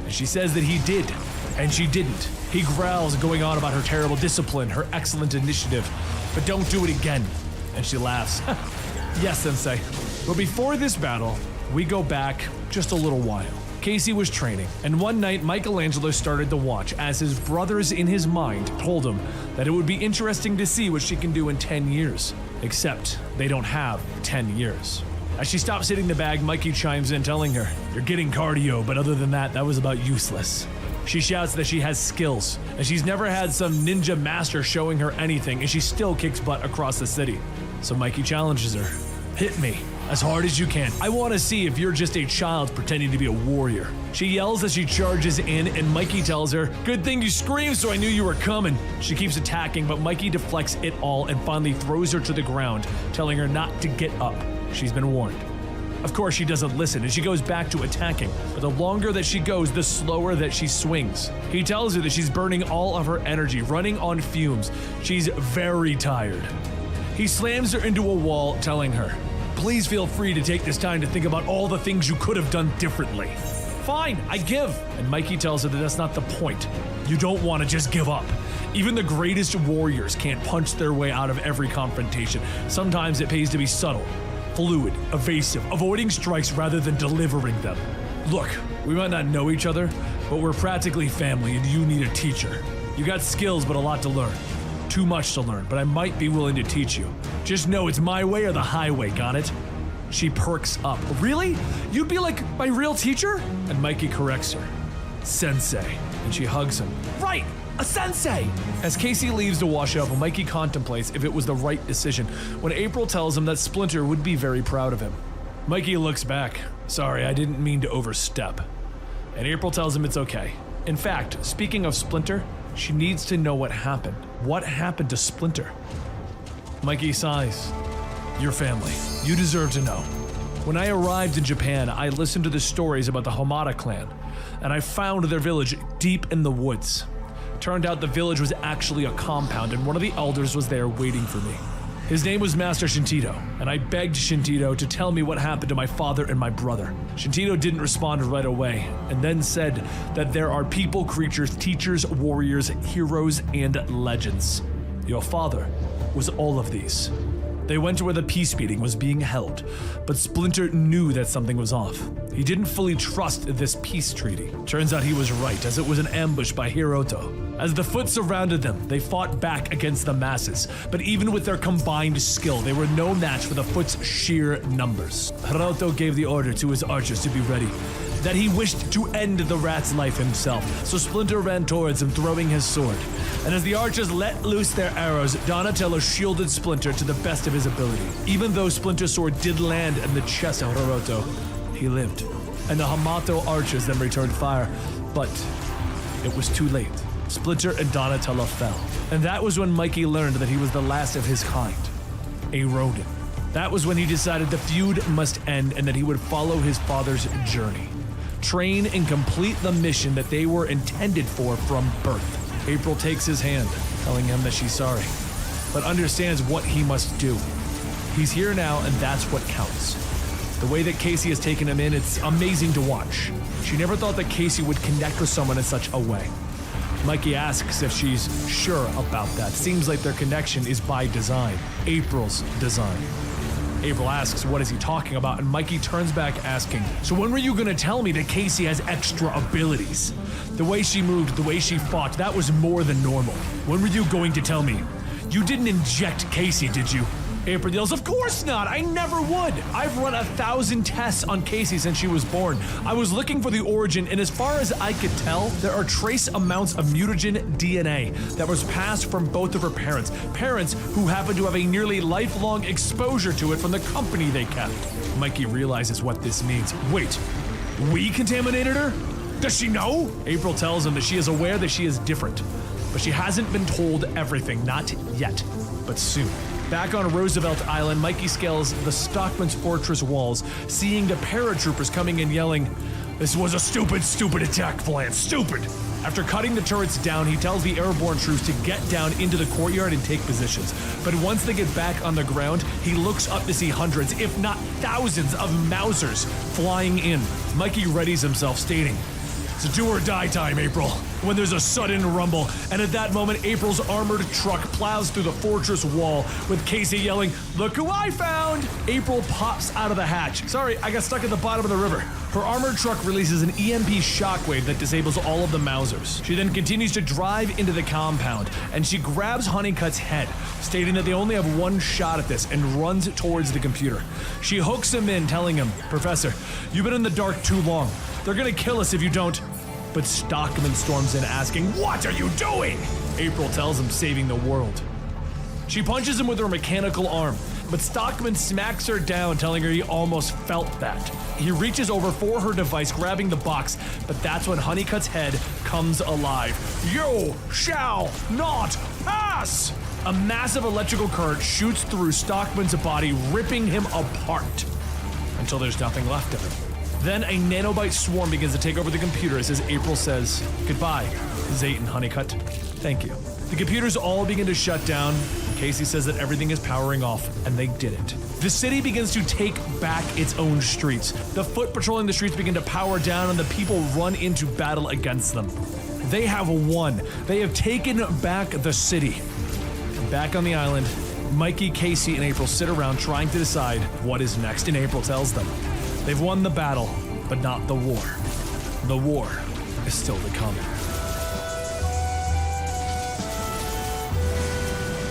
And she says that he did, and she didn't. He growls, going on about her terrible discipline, her excellent initiative, but don't do it again. And she laughs. Yes, Sensei. But before this battle, we go back just a little while. Casey was training, and one night Michelangelo started to watch as his brothers in his mind told him that it would be interesting to see what she can do in 10 years. Except they don't have 10 years. As she stops hitting the bag, Mikey chimes in, telling her, "You're getting cardio, but other than that was about useless." She shouts that she has skills, and she's never had some ninja master showing her anything, and she still kicks butt across the city. So Mikey challenges her. "Hit me, as hard as you can. I want to see if you're just a child pretending to be a warrior." She yells as she charges in, and Mikey tells her, "Good thing you screamed so I knew you were coming." She keeps attacking, but Mikey deflects it all and finally throws her to the ground, telling her not to get up. She's been warned. Of course, she doesn't listen, and she goes back to attacking, but the longer that she goes, the slower that she swings. He tells her that she's burning all of her energy, running on fumes. She's very tired. He slams her into a wall, telling her, "Please feel free to take this time to think about all the things you could have done differently." "Fine, I give." And Mikey tells her that that's not the point. You don't want to just give up. Even the greatest warriors can't punch their way out of every confrontation. Sometimes it pays to be subtle, fluid, evasive, avoiding strikes rather than delivering them. "Look, we might not know each other, but we're practically family and you need a teacher. You got skills but a lot to learn. Too much to learn, but I might be willing to teach you. Just know it's my way or the highway, got it?" She perks up. "Really? You'd be like my real teacher?" And Mikey corrects her. "Sensei." And she hugs him. "Right! A sensei!" As Casey leaves to wash up, Mikey contemplates if it was the right decision when April tells him that Splinter would be very proud of him. Mikey looks back. "Sorry, I didn't mean to overstep." And April tells him it's okay. In fact, speaking of Splinter, she needs to know what happened. What happened to Splinter? Mikey sighs. "Your family. You deserve to know. When I arrived in Japan, I listened to the stories about the Hamada clan, and I found their village deep in the woods. Turned out the village was actually a compound, and one of the elders was there waiting for me. His name was Master Shintito, and I begged Shintito to tell me what happened to my father and my brother. Shintito didn't respond right away, and then said that there are people, creatures, teachers, warriors, heroes, and legends. Your father was all of these. They went to where the peace meeting was being held, but Splinter knew that something was off. He didn't fully trust this peace treaty. Turns out he was right, as it was an ambush by Hiroto. As the Foot surrounded them, they fought back against the masses, but even with their combined skill, they were no match for the Foot's sheer numbers. Hiroto gave the order to his archers to be ready, that he wished to end the rat's life himself, so Splinter ran towards him, throwing his sword. And as the archers let loose their arrows, Donatello shielded Splinter to the best of his ability. Even though Splinter's sword did land in the chest of Hiroto, he lived. And the Hamato archers then returned fire, but it was too late. Splinter and Donatello fell. And that was when Mikey learned that he was the last of his kind, a Ronin. That was when he decided the feud must end and that he would follow his father's journey. Train and complete the mission that they were intended for from birth. April takes his hand, telling him that she's sorry, but understands what he must do. He's here now, and that's what counts. The way that Casey has taken him in, it's amazing to watch. She never thought that Casey would connect with someone in such a way. Mikey asks if she's sure about that. Seems like their connection is by design. April's design. April asks what is he talking about, and Mikey turns back asking, "So when were you gonna tell me that Casey has extra abilities? The way she moved, the way she fought, that was more than normal. When were you going to tell me? You didn't inject Casey, did you?" April yells, "Of course not! I never would! I've run 1,000 tests on Casey since she was born. I was looking for the origin, and as far as I could tell, there are trace amounts of mutagen DNA that was passed from both of her parents. Parents who happen to have a nearly lifelong exposure to it from the company they kept." Mikey realizes what this means. Wait, we contaminated her? Does she know? April tells him that she is aware that she is different, but she hasn't been told everything, not yet, but soon. Back on Roosevelt Island, Mikey scales the Stockman's fortress walls, seeing the paratroopers coming in yelling, "This was a stupid attack plan, stupid!" After cutting the turrets down, he tells the airborne troops to get down into the courtyard and take positions. But once they get back on the ground, he looks up to see hundreds, if not thousands, of Mausers flying in. Mikey readies himself, stating, "It's a do or die time, April," when there's a sudden rumble, and at that moment, April's armored truck plows through the fortress wall, with Casey yelling, "Look who I found!" April pops out of the hatch. "Sorry, I got stuck at the bottom of the river." Her armored truck releases an EMP shockwave that disables all of the Mausers. She then continues to drive into the compound, and she grabs Honeycutt's head, stating that they only have one shot at this, and runs towards the computer. She hooks him in, telling him, "Professor, you've been in the dark too long. They're gonna kill us if you don't." But Stockman storms in asking, "What are you doing?" April tells him, "Saving the world." She punches him with her mechanical arm, but Stockman smacks her down, telling her he almost felt that. He reaches over for her device, grabbing the box, but that's when Honeycutt's head comes alive. "You shall not pass!" A massive electrical current shoots through Stockman's body, ripping him apart until there's nothing left of him. Then a nanobite swarm begins to take over the computers as April says, "Goodbye, Zayt and Honeycutt. Thank you." The computers all begin to shut down. Casey says that everything is powering off, and they did it. The city begins to take back its own streets. The foot patrolling the streets begin to power down, and the people run into battle against them. They have won. They have taken back the city. Back on the island, Mikey, Casey, and April sit around trying to decide what is next, and April tells them they've won the battle, but not the war. The war is still to come.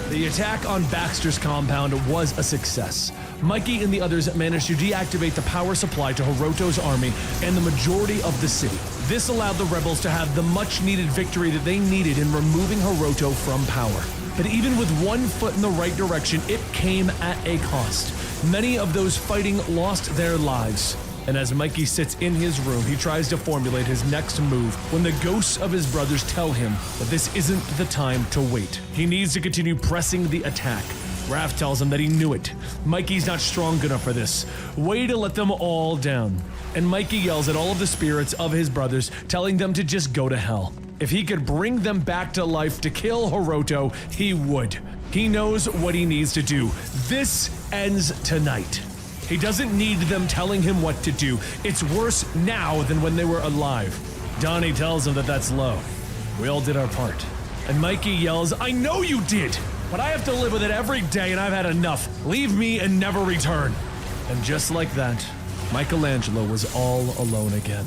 The attack on Baxter's compound was a success. Mikey and the others managed to deactivate the power supply to Hiroto's army and the majority of the city. This allowed the rebels to have the much-needed victory that they needed in removing Hiroto from power. But even with one foot in the right direction, it came at a cost. Many of those fighting lost their lives. And as Mikey sits in his room, he tries to formulate his next move when the ghosts of his brothers tell him that this isn't the time to wait. He needs to continue pressing the attack. Raph tells him that he knew it. Mikey's not strong enough for this. Way to let them all down. And Mikey yells at all of the spirits of his brothers, telling them to just go to hell. If he could bring them back to life to kill Hiroto, he would. He knows what he needs to do. This ends tonight. He doesn't need them telling him what to do. It's worse now than when they were alive. Donnie tells him that that's low. We all did our part. And Mikey yells, "I know you did, but I have to live with it every day and I've had enough. Leave me and never return." And just like that, Michelangelo was all alone again.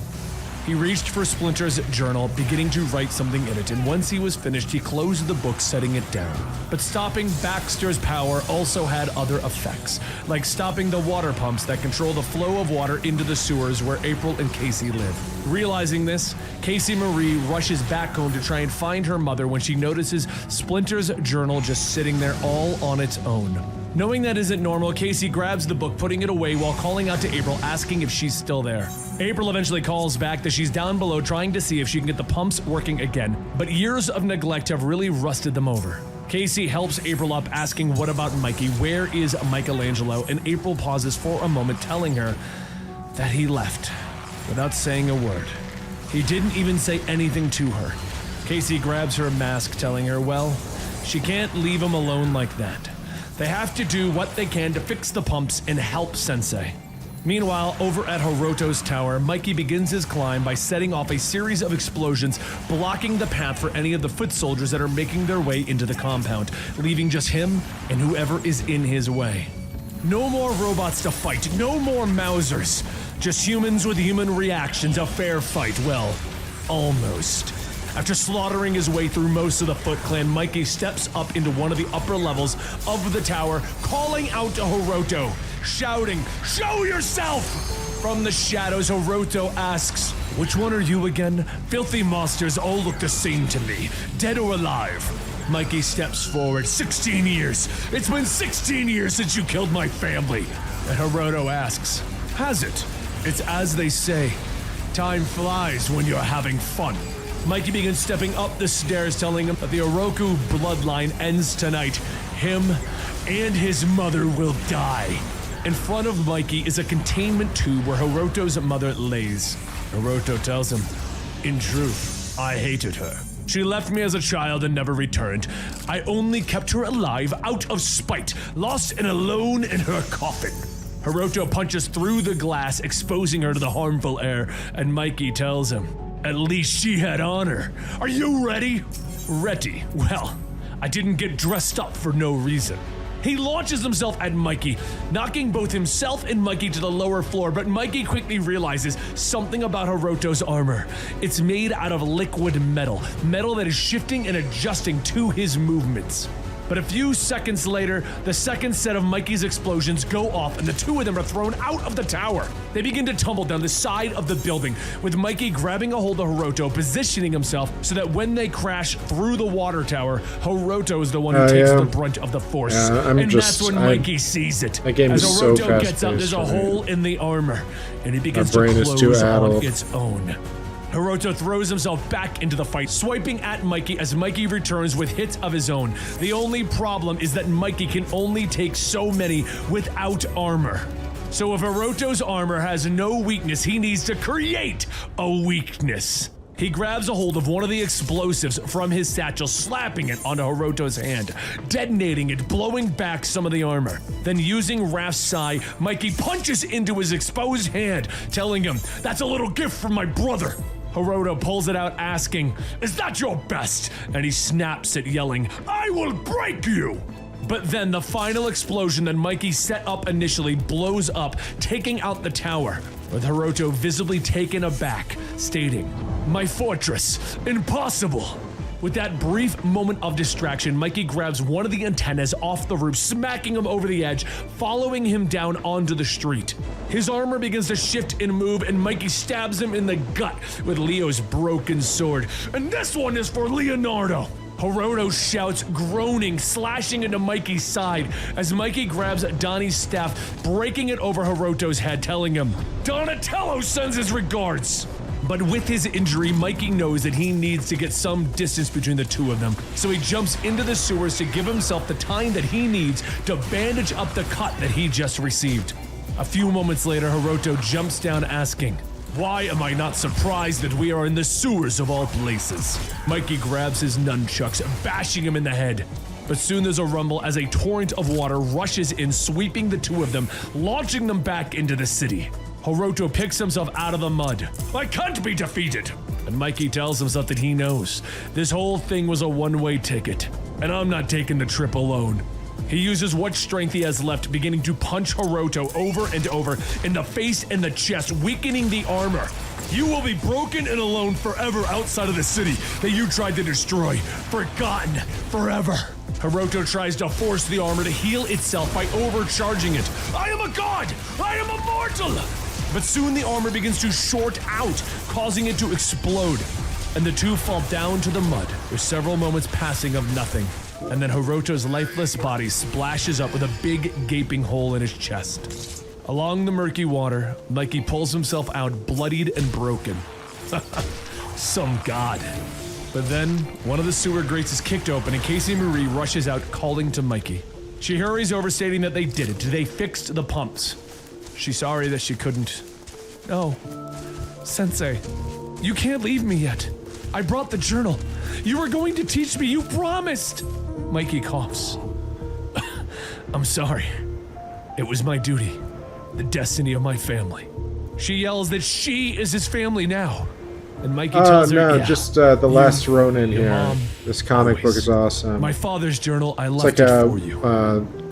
He reached for Splinter's journal, beginning to write something in it, and once he was finished, he closed the book, setting it down. But stopping Baxter's power also had other effects, like stopping the water pumps that control the flow of water into the sewers where April and Casey live. Realizing this, Casey Marie rushes back home to try and find her mother when she notices Splinter's journal just sitting there all on its own. Knowing that isn't normal, Casey grabs the book, putting it away while calling out to April, asking if she's still there. April eventually calls back that she's down below trying to see if she can get the pumps working again, but years of neglect have really rusted them over. Casey helps April up, asking what about Mikey, where is Michelangelo, and April pauses for a moment, telling her that he left without saying a word. He didn't even say anything to her. Casey grabs her mask, telling her, well, she can't leave him alone like that. They have to do what they can to fix the pumps and help Sensei. Meanwhile, over at Hiroto's tower, Mikey begins his climb by setting off a series of explosions, blocking the path for any of the foot soldiers that are making their way into the compound, leaving just him and whoever is in his way. No more robots to fight, no more Mausers, just humans with human reactions, a fair fight, well, almost. After slaughtering his way through most of the Foot Clan, Mikey steps up into one of the upper levels of the tower, calling out to Hiroto, shouting, "Show yourself!" From the shadows, Hiroto asks, "Which one are you again? Filthy monsters all look the same to me, dead or alive." Mikey steps forward. 16 years. It's been 16 years since you killed my family. And Hiroto asks, "Has it?" It's as they say, time flies when you're having fun. Mikey begins stepping up the stairs, telling him that the Oroku bloodline ends tonight. Him and his mother will die. In front of Mikey is a containment tube where Hiroto's mother lays. Hiroto tells him, "In truth, I hated her. She left me as a child and never returned. I only kept her alive out of spite, lost and alone in her coffin." Hiroto punches through the glass, exposing her to the harmful air, and Mikey tells him, "At least she had honor. Are you ready?" "Ready? Well, I didn't get dressed up for no reason." He launches himself at Mikey, knocking both himself and Mikey to the lower floor, but Mikey quickly realizes something about Hiroto's armor. It's made out of liquid metal that is shifting and adjusting to his movements. But a few seconds later, the second set of Mikey's explosions go off and the two of them are thrown out of the tower. They begin to tumble down the side of the building, with Mikey grabbing a hold of Hiroto, positioning himself so that when they crash through the water tower, Hiroto is the one who takes the brunt of the force. That's when Mikey sees it. That game As is so Hiroto gets up, fast-paced there's a for me. hole in the armor, and it begins My to brain is too close on addled. its own. Hiroto throws himself back into the fight, swiping at Mikey as Mikey returns with hits of his own. The only problem is that Mikey can only take so many without armor. So if Hiroto's armor has no weakness, he needs to create a weakness. He grabs a hold of one of the explosives from his satchel, slapping it onto Hiroto's hand, detonating it, blowing back some of the armor. Then using Raph's Sai, Mikey punches into his exposed hand, telling him, "That's a little gift from my brother." Hiroto pulls it out, asking, "Is that your best?" And he snaps it, yelling, "I will break you!" But then the final explosion that Mikey set up initially blows up, taking out the tower, with Hiroto visibly taken aback, stating, "My fortress, impossible!" With that brief moment of distraction, Mikey grabs one of the antennas off the roof, smacking him over the edge, following him down onto the street. His armor begins to shift and move, and Mikey stabs him in the gut with Leo's broken sword. "And this one is for Leonardo!" Hiroto shouts, groaning, slashing into Mikey's side as Mikey grabs Donnie's staff, breaking it over Hiroto's head, telling him, "Donatello sends his regards!" But with his injury, Mikey knows that he needs to get some distance between the two of them, so he jumps into the sewers to give himself the time that he needs to bandage up the cut that he just received. A few moments later, Hiroto jumps down asking, "Why am I not surprised that we are in the sewers of all places?" Mikey grabs his nunchucks, bashing him in the head. But soon there's a rumble as a torrent of water rushes in, sweeping the two of them, launching them back into the city. Hiroto picks himself out of the mud. "I can't be defeated!" And Mikey tells himself that he knows this whole thing was a one-way ticket, and I'm not taking the trip alone. He uses what strength he has left, beginning to punch Hiroto over and over in the face and the chest, weakening the armor. "You will be broken and alone forever outside of the city that you tried to destroy. Forgotten forever." Hiroto tries to force the armor to heal itself by overcharging it. "I am a god! I am immortal!" But soon the armor begins to short out, causing it to explode, and the two fall down to the mud, with several moments passing of nothing. And then Hiroto's lifeless body splashes up with a big gaping hole in his chest. Along the murky water, Mikey pulls himself out, bloodied and broken. Some god. But then, one of the sewer grates is kicked open and Casey Marie rushes out, calling to Mikey. She hurries over, stating that they did it. They fixed the pumps. She's sorry that she couldn't. "No, Sensei, you can't leave me yet. I brought the journal. You were going to teach me, you promised." Mikey coughs. "I'm sorry. It was my duty, the destiny of my family." She yells that she is his family now. And Mikey tells her, no, "Yeah, just the last Ronin your here. mom, This comic always. book is awesome. My father's journal, I It's left like it for you.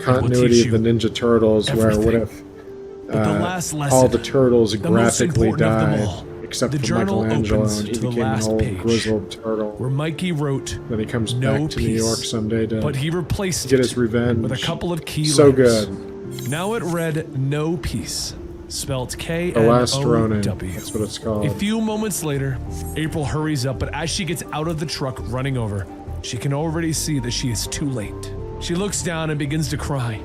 continuity of the you Ninja Turtles, where everything. what if But the last lesson, all the turtles the most graphically important of them died all, except The for journal Michelangelo, opens and he to the became an last old page, grizzled turtle. where Mikey wrote, Then he comes "No back to New peace," York someday to but he replaced get it his revenge. with a couple of key So letters. good. Now it read "No Peace," spelt The Last Ronin. K-N-O-W. That's what it's called. A few moments later, April hurries up, but as she gets out of the truck running over, she can already see that she is too late. She looks down and begins to cry.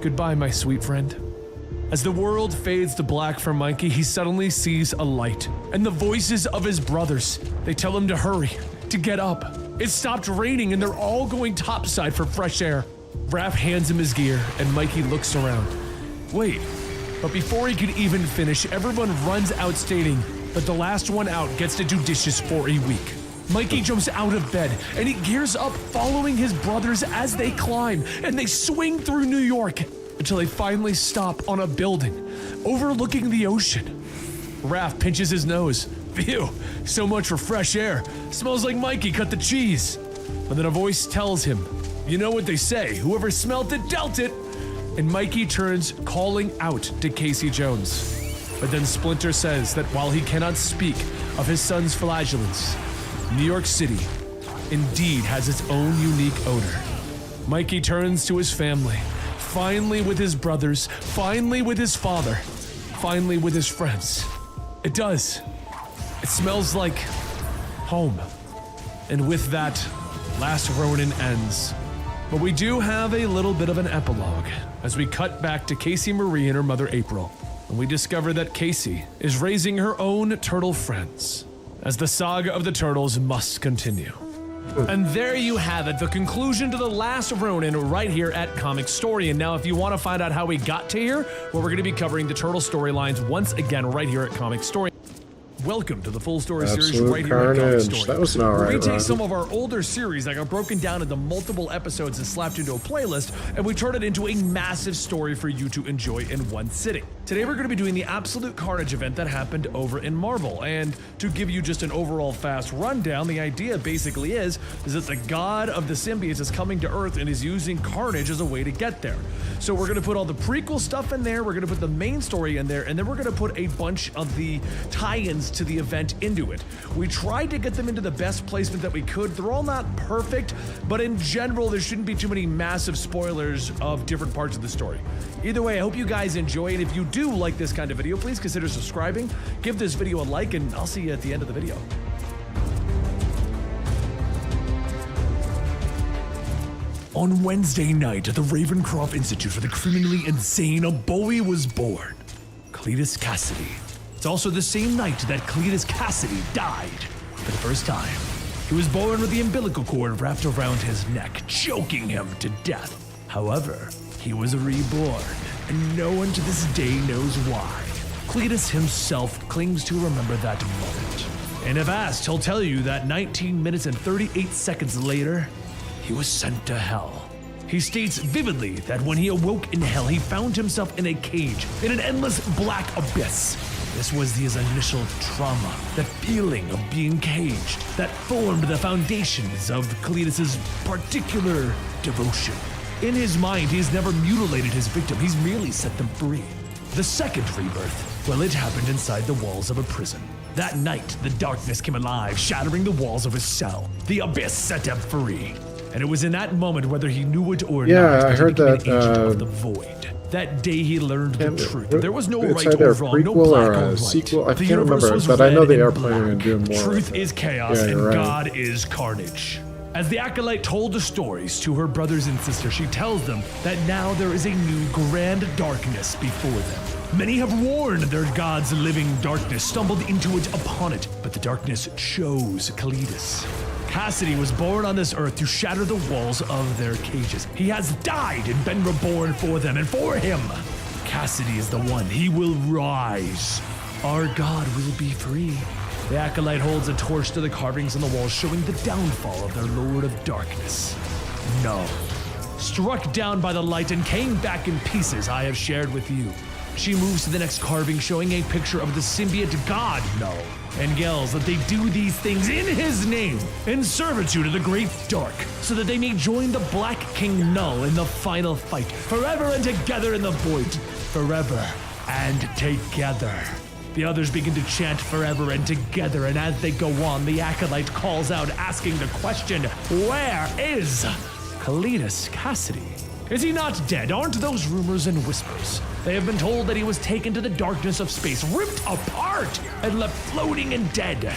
Goodbye, my sweet friend. As the world fades to black for Mikey, he suddenly sees a light, and the voices of his brothers. They tell him to hurry, to get up. It stopped raining, and they're all going topside for fresh air. Raph hands him his gear, and Mikey looks around. Wait, but before he could even finish, everyone runs out stating that the last one out gets to do dishes for a week. Mikey jumps out of bed, and he gears up following his brothers as they climb, and they swing through New York until they finally stop on a building overlooking the ocean. Raph pinches his nose. Phew, so much for fresh air. Smells like Mikey cut the cheese. But then a voice tells him, you know what they say, whoever smelt it dealt it. And Mikey turns, calling out to Casey Jones. But then Splinter says that while he cannot speak of his son's flagellants, New York City indeed has its own unique odor. Mikey turns to his family, finally with his brothers, finally with his father, finally with his friends. It does. It smells like home. And with that, Last Ronin ends. But we do have a little bit of an epilogue as we cut back to Casey Marie and her mother April. And we discover that Casey is raising her own turtle friends, as the saga of the turtles must continue. And there you have it, the conclusion to The Last Ronin right here at Comicstorian. Now, if you want to find out how we got to here, well, we're going to be covering the turtle storylines once again right here at Comicstorian. Welcome to the full story series Absolute right here at carnage. Comicstorian. That was an Where we alright take run. some of our older series that got broken down into multiple episodes and slapped into a playlist, and we turn it into a massive story for you to enjoy in one sitting. Today we're going to be doing the Absolute Carnage event that happened over in Marvel, and to give you just an overall fast rundown, the idea basically is that the god of the symbiotes is coming to Earth and is using Carnage as a way to get there. So we're going to put all the prequel stuff in there, we're going to put the main story in there, and then we're going to put a bunch of the tie-ins to the event into it. We tried to get them into the best placement that we could. They're all not perfect, but in general, there shouldn't be too many massive spoilers of different parts of the story. Either way, I hope you guys enjoy it. If you do like this kind of video, please consider subscribing, give this video a like, and I'll see you at the end of the video. On Wednesday night at the Ravencroft Institute for the Criminally Insane, a boy was born. Cletus Cassidy. It's also the same night that Cletus Cassidy died for the first time. He was born with the umbilical cord wrapped around his neck, choking him to death. However, he was reborn, and no one to this day knows why. Cletus himself claims to remember that moment. And if asked, he'll tell you that 19 minutes and 38 seconds later, he was sent to hell. He states vividly that when he awoke in hell, he found himself in a cage, in an endless black abyss. This was his initial trauma, that feeling of being caged, that formed the foundations of Cletus's particular devotion. In his mind, he's never mutilated his victim, he's merely set them free. The second rebirth, well, it happened inside the walls of a prison. That night, the darkness came alive, shattering the walls of his cell. The abyss set him free. And it was in that moment, whether he knew it or not, I he heard became that, an agent of the void. That day he learned the truth. There was no it's right either or a wrong, no prequel black or or a right. sequel. I The can't universe remember, was but I know red they and are planning on black. doing more. Truth with it. is chaos, Yeah, and you're right. God is carnage. As the Acolyte told the stories to her brothers and sisters, she tells them that now there is a new grand darkness before them. Many have warned their God's living darkness, stumbled into it upon it, but the darkness chose Cletus. Cassidy was born on this earth to shatter the walls of their cages. He has died and been reborn for them, and for him, Cassidy is the one. He will rise. Our God will be free. The Acolyte holds a torch to the carvings on the wall, showing the downfall of their Lord of Darkness. No. Struck down by the light and came back in pieces, I have shared with you. She moves to the next carving, showing a picture of the symbiote god Null, and yells that they do these things in his name, in servitude of the Great Dark, so that they may join the Black King Null in the final fight, forever and together in the void, forever and together. The others begin to chant forever and together, and as they go on, the acolyte calls out, asking the question, where is Cletus Cassidy? Is he not dead? Aren't those rumors and whispers? They have been told that he was taken to the darkness of space, ripped apart, and left floating and dead.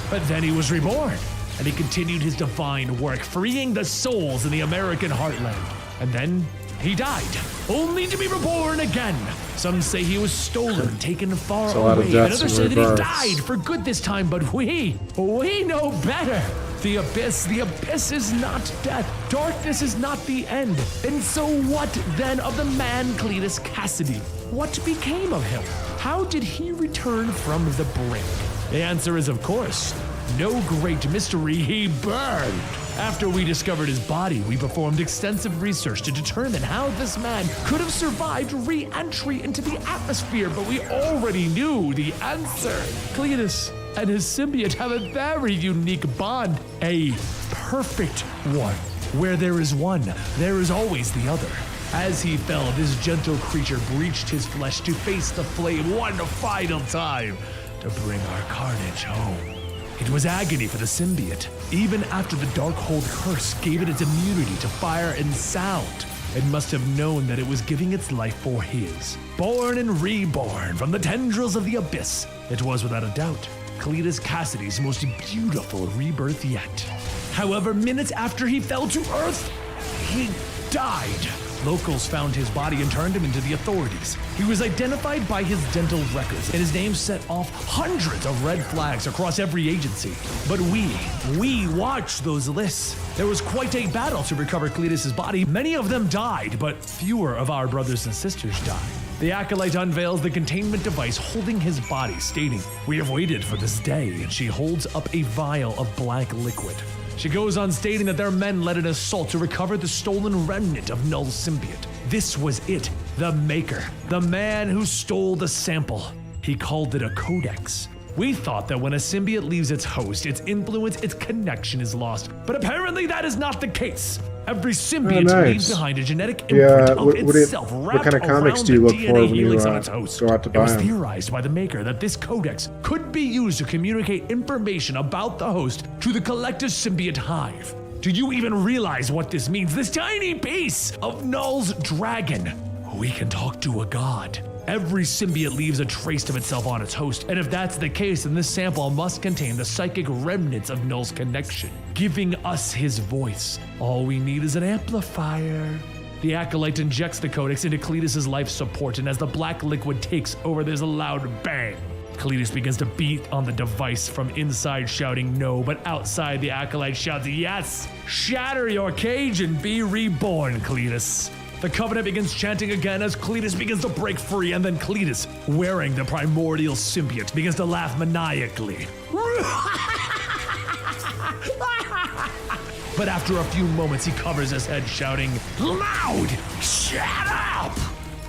But then he was reborn, and he continued his divine work, freeing the souls in the American heartland. And then he died, only to be reborn again. Some say he was stolen, taken far away, and others say that he died for good this time, but we know better. The abyss is not death. Darkness is not the end. And so what then of the man Cletus Cassidy? What became of him? How did he return from the brink? The answer is, of course, no great mystery. He burned. After we discovered his body, we performed extensive research to determine how this man could have survived re-entry into the atmosphere, but we already knew the answer. Cletus and his symbiote have a very unique bond, a perfect one. Where there is one, there is always the other. As he fell, this gentle creature breached his flesh to face the flame one final time to bring our carnage home. It was agony for the symbiote. Even after the Darkhold curse gave it its immunity to fire and sound, it must have known that it was giving its life for his. Born and reborn from the tendrils of the abyss, it was without a doubt Cletus Cassidy's most beautiful rebirth yet. However, minutes after he fell to Earth, he died. Locals found his body and turned him into the authorities. He was identified by his dental records, and his name set off hundreds of red flags across every agency. But we watched those lists. There was quite a battle to recover Cletus's body. Many of them died, but fewer of our brothers and sisters died. The acolyte unveils the containment device holding his body, stating, "We have waited for this day," and she holds up a vial of black liquid. She goes on stating that their men led an assault to recover the stolen remnant of Null's symbiote. This was it, the Maker, the man who stole the sample. He called it a codex. We thought that when a symbiote leaves its host, its influence, its connection is lost. But apparently that is not the case. Every symbiote leaves behind a genetic imprint of itself wrapped what kind of comics do you look for when you go out to buy It was them? theorized by the Maker that this codex could be used to communicate information about the host to the collective symbiote hive. Do you even realize what this means? This tiny piece of Null's dragon. We can talk to a god. Every symbiote leaves a trace of itself on its host, and if that's the case, then this sample must contain the psychic remnants of Null's connection, giving us his voice. All we need is an amplifier. The acolyte injects the codex into Cletus's life support, and as the black liquid takes over, there's a loud bang. Cletus begins to beat on the device from inside, shouting no, but outside the acolyte shouts yes! Shatter your cage and be reborn, Cletus. The Covenant begins chanting again as Cletus begins to break free, and then Cletus, wearing the primordial symbiote, begins to laugh maniacally. But after a few moments, he covers his head, shouting, "Loud! Shut up!"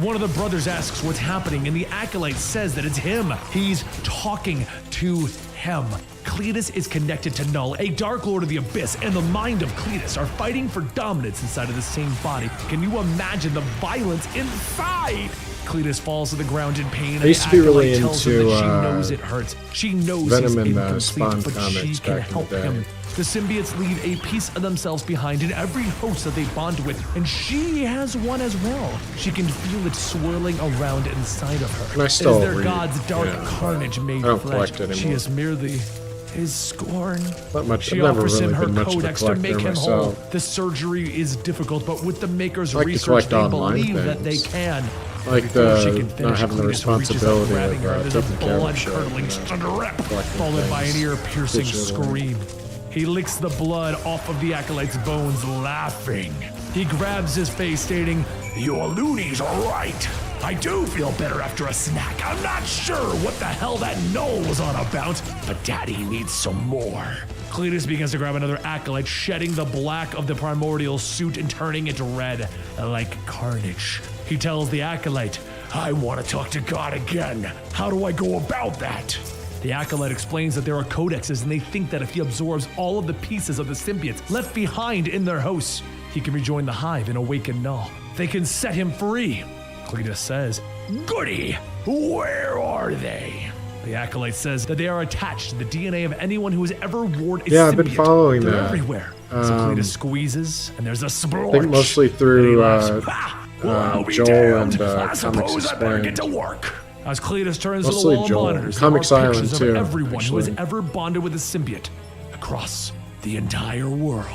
One of the brothers asks what's happening, and the acolyte says that it's him. He's talking to him. Cletus is connected to Null, a Dark Lord of the Abyss, and the mind of Cletus are fighting for dominance inside of the same body. Can you imagine the violence inside? Cletus falls to the ground in pain. I used to be really tells him into that she knows it hurts. She knows Venom he's and incomplete, Spawn but she comics can back in help the day. him. The symbiotes leave a piece of themselves behind in every host that they bond with, and she has one as well. She can feel it swirling around inside of her. And I still Is their read, God's dark yeah, carnage made I don't flesh? collect She anymore. is merely his scorn. Not much. She I've never offers him really her been much of a codex to collector make him whole. myself. The surgery is difficult, but with the Maker's I like to research, collect they online believe that they things. can. Like Before she the can not finish, having the Cletus reaches out, responsibility grabbing her. of There's a taking care of blood-curdling shit, strip, collecting followed by an things ear-piercing digitally. scream. He licks the blood off of the acolyte's bones, laughing. He grabs his face, stating, "Your loonies are right. I do feel better after a snack. I'm not sure what the hell that Null was on about, but Daddy needs some more." Cletus begins to grab another acolyte, shedding the black of the primordial suit and turning it red, like carnage. He tells the acolyte, "I want to talk to God again. How do I go about that?" The acolyte explains that there are codexes, and they think that if he absorbs all of the pieces of the symbiotes left behind in their hosts, he can rejoin the hive and awaken Null. They can set him free. Cletus says, "Goody! Where are they?" The Acolyte says that they are attached to the DNA of anyone who has ever worn a symbiote. Yeah, I've been following They're that. everywhere. So Cletus squeezes, and there's a splorch. I think mostly through Well, Joel and I suppose I better Comicstorian. get to work. As Cletus turns to the Mostly wall of Joel. monitors, there are Comics Island, pictures too, of everyone who has actually. ever bonded with a symbiote across the entire world.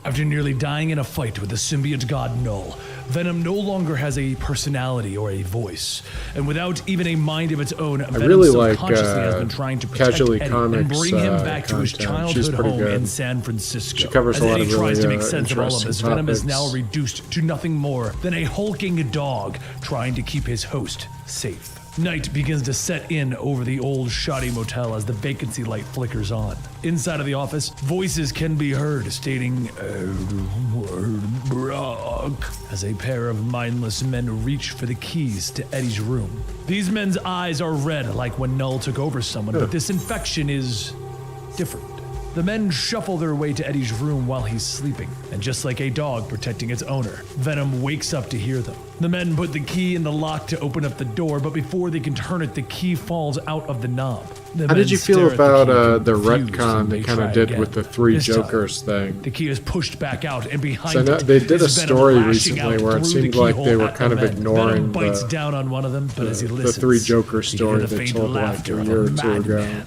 After nearly dying in a fight with the symbiote god Null, Venom no longer has a personality or a voice, and without even a mind of its own, Venom really like, subconsciously has been trying to protect Casually Eddie Comics, and bring him back to his content. She's childhood pretty home good. in San Francisco. She covers As a lot Eddie of tries to really, make sense of all of interesting this, Venom is now topics. reduced to nothing more than a hulking dog trying to keep his host safe. Night begins to set in over the old shoddy motel as the vacancy light flickers on. Inside of the office, voices can be heard stating, Edward Brock, as a pair of mindless men reach for the keys to Eddie's room. These men's eyes are red like when Null took over someone, but this infection is different. The men shuffle their way to Eddie's room while he's sleeping, and just like a dog protecting its owner, Venom wakes up to hear them. The men put the key in the lock to open up the door, but before they can turn it, the key falls out of the knob. The How men did you stare feel at the about key the confused, retcon and they kind try of did again. with the three This time, Jokers thing? the key is pushed back out, and behind So I know it they did is a Venom story lashing recently out where it through the seemed like keyhole they were at kind the of men. ignoring Venom bites the- down on one of them, but as he listens, three Joker he can story hear the they faint told like laughter a of year or two madman. ago.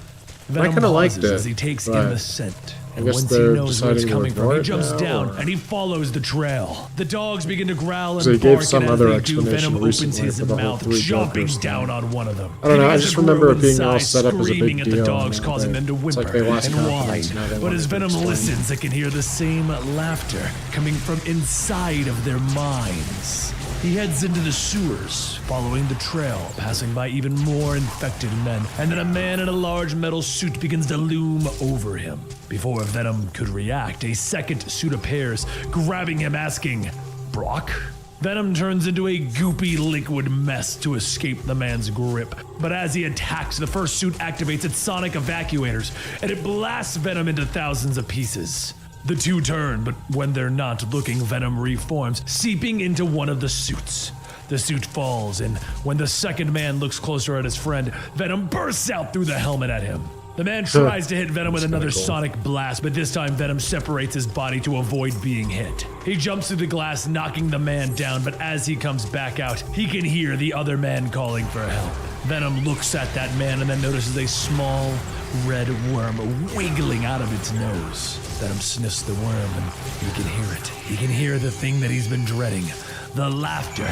Venom kinda liked pauses it, as he takes in but the scent. I And guess once he they're knows where it's deciding to coming from, ignore he it jumps now, down or- and he follows the trail. The dogs begin to growl and So he bark, gave some and as other they do, explanation Venom opens recently his for the whole mouth, three chomping Jokers down thing. on one of them. I don't know, He I begins just to remember grow it being all inside, set up as a big screaming at the deal, dogs, and causing them to it's whimper like they lost and confidence, whine. now they But want as to Venom explain. listens, they can hear the same laughter coming from inside of their minds. He heads into the sewers, following the trail, passing by even more infected men, and then a man in a large metal suit begins to loom over him. Before Venom could react, a second suit appears, grabbing him, asking, "Brock?" Venom turns into a goopy liquid mess to escape the man's grip. But as he attacks, the first suit activates its sonic evacuators, and it blasts Venom into thousands of pieces. The two turn, but when they're not looking, Venom reforms, seeping into one of the suits. The suit falls, and when the second man looks closer at his friend, Venom bursts out through the helmet at him. The man tries to hit Venom with another sonic blast, but this time Venom separates his body to avoid being hit. He jumps through the glass, knocking the man down, but as he comes back out, he can hear the other man calling for help. Venom looks at that man and then notices a small red worm wiggling out of its nose. Venom sniffs the worm and he can hear it. He can hear the thing that he's been dreading. The laughter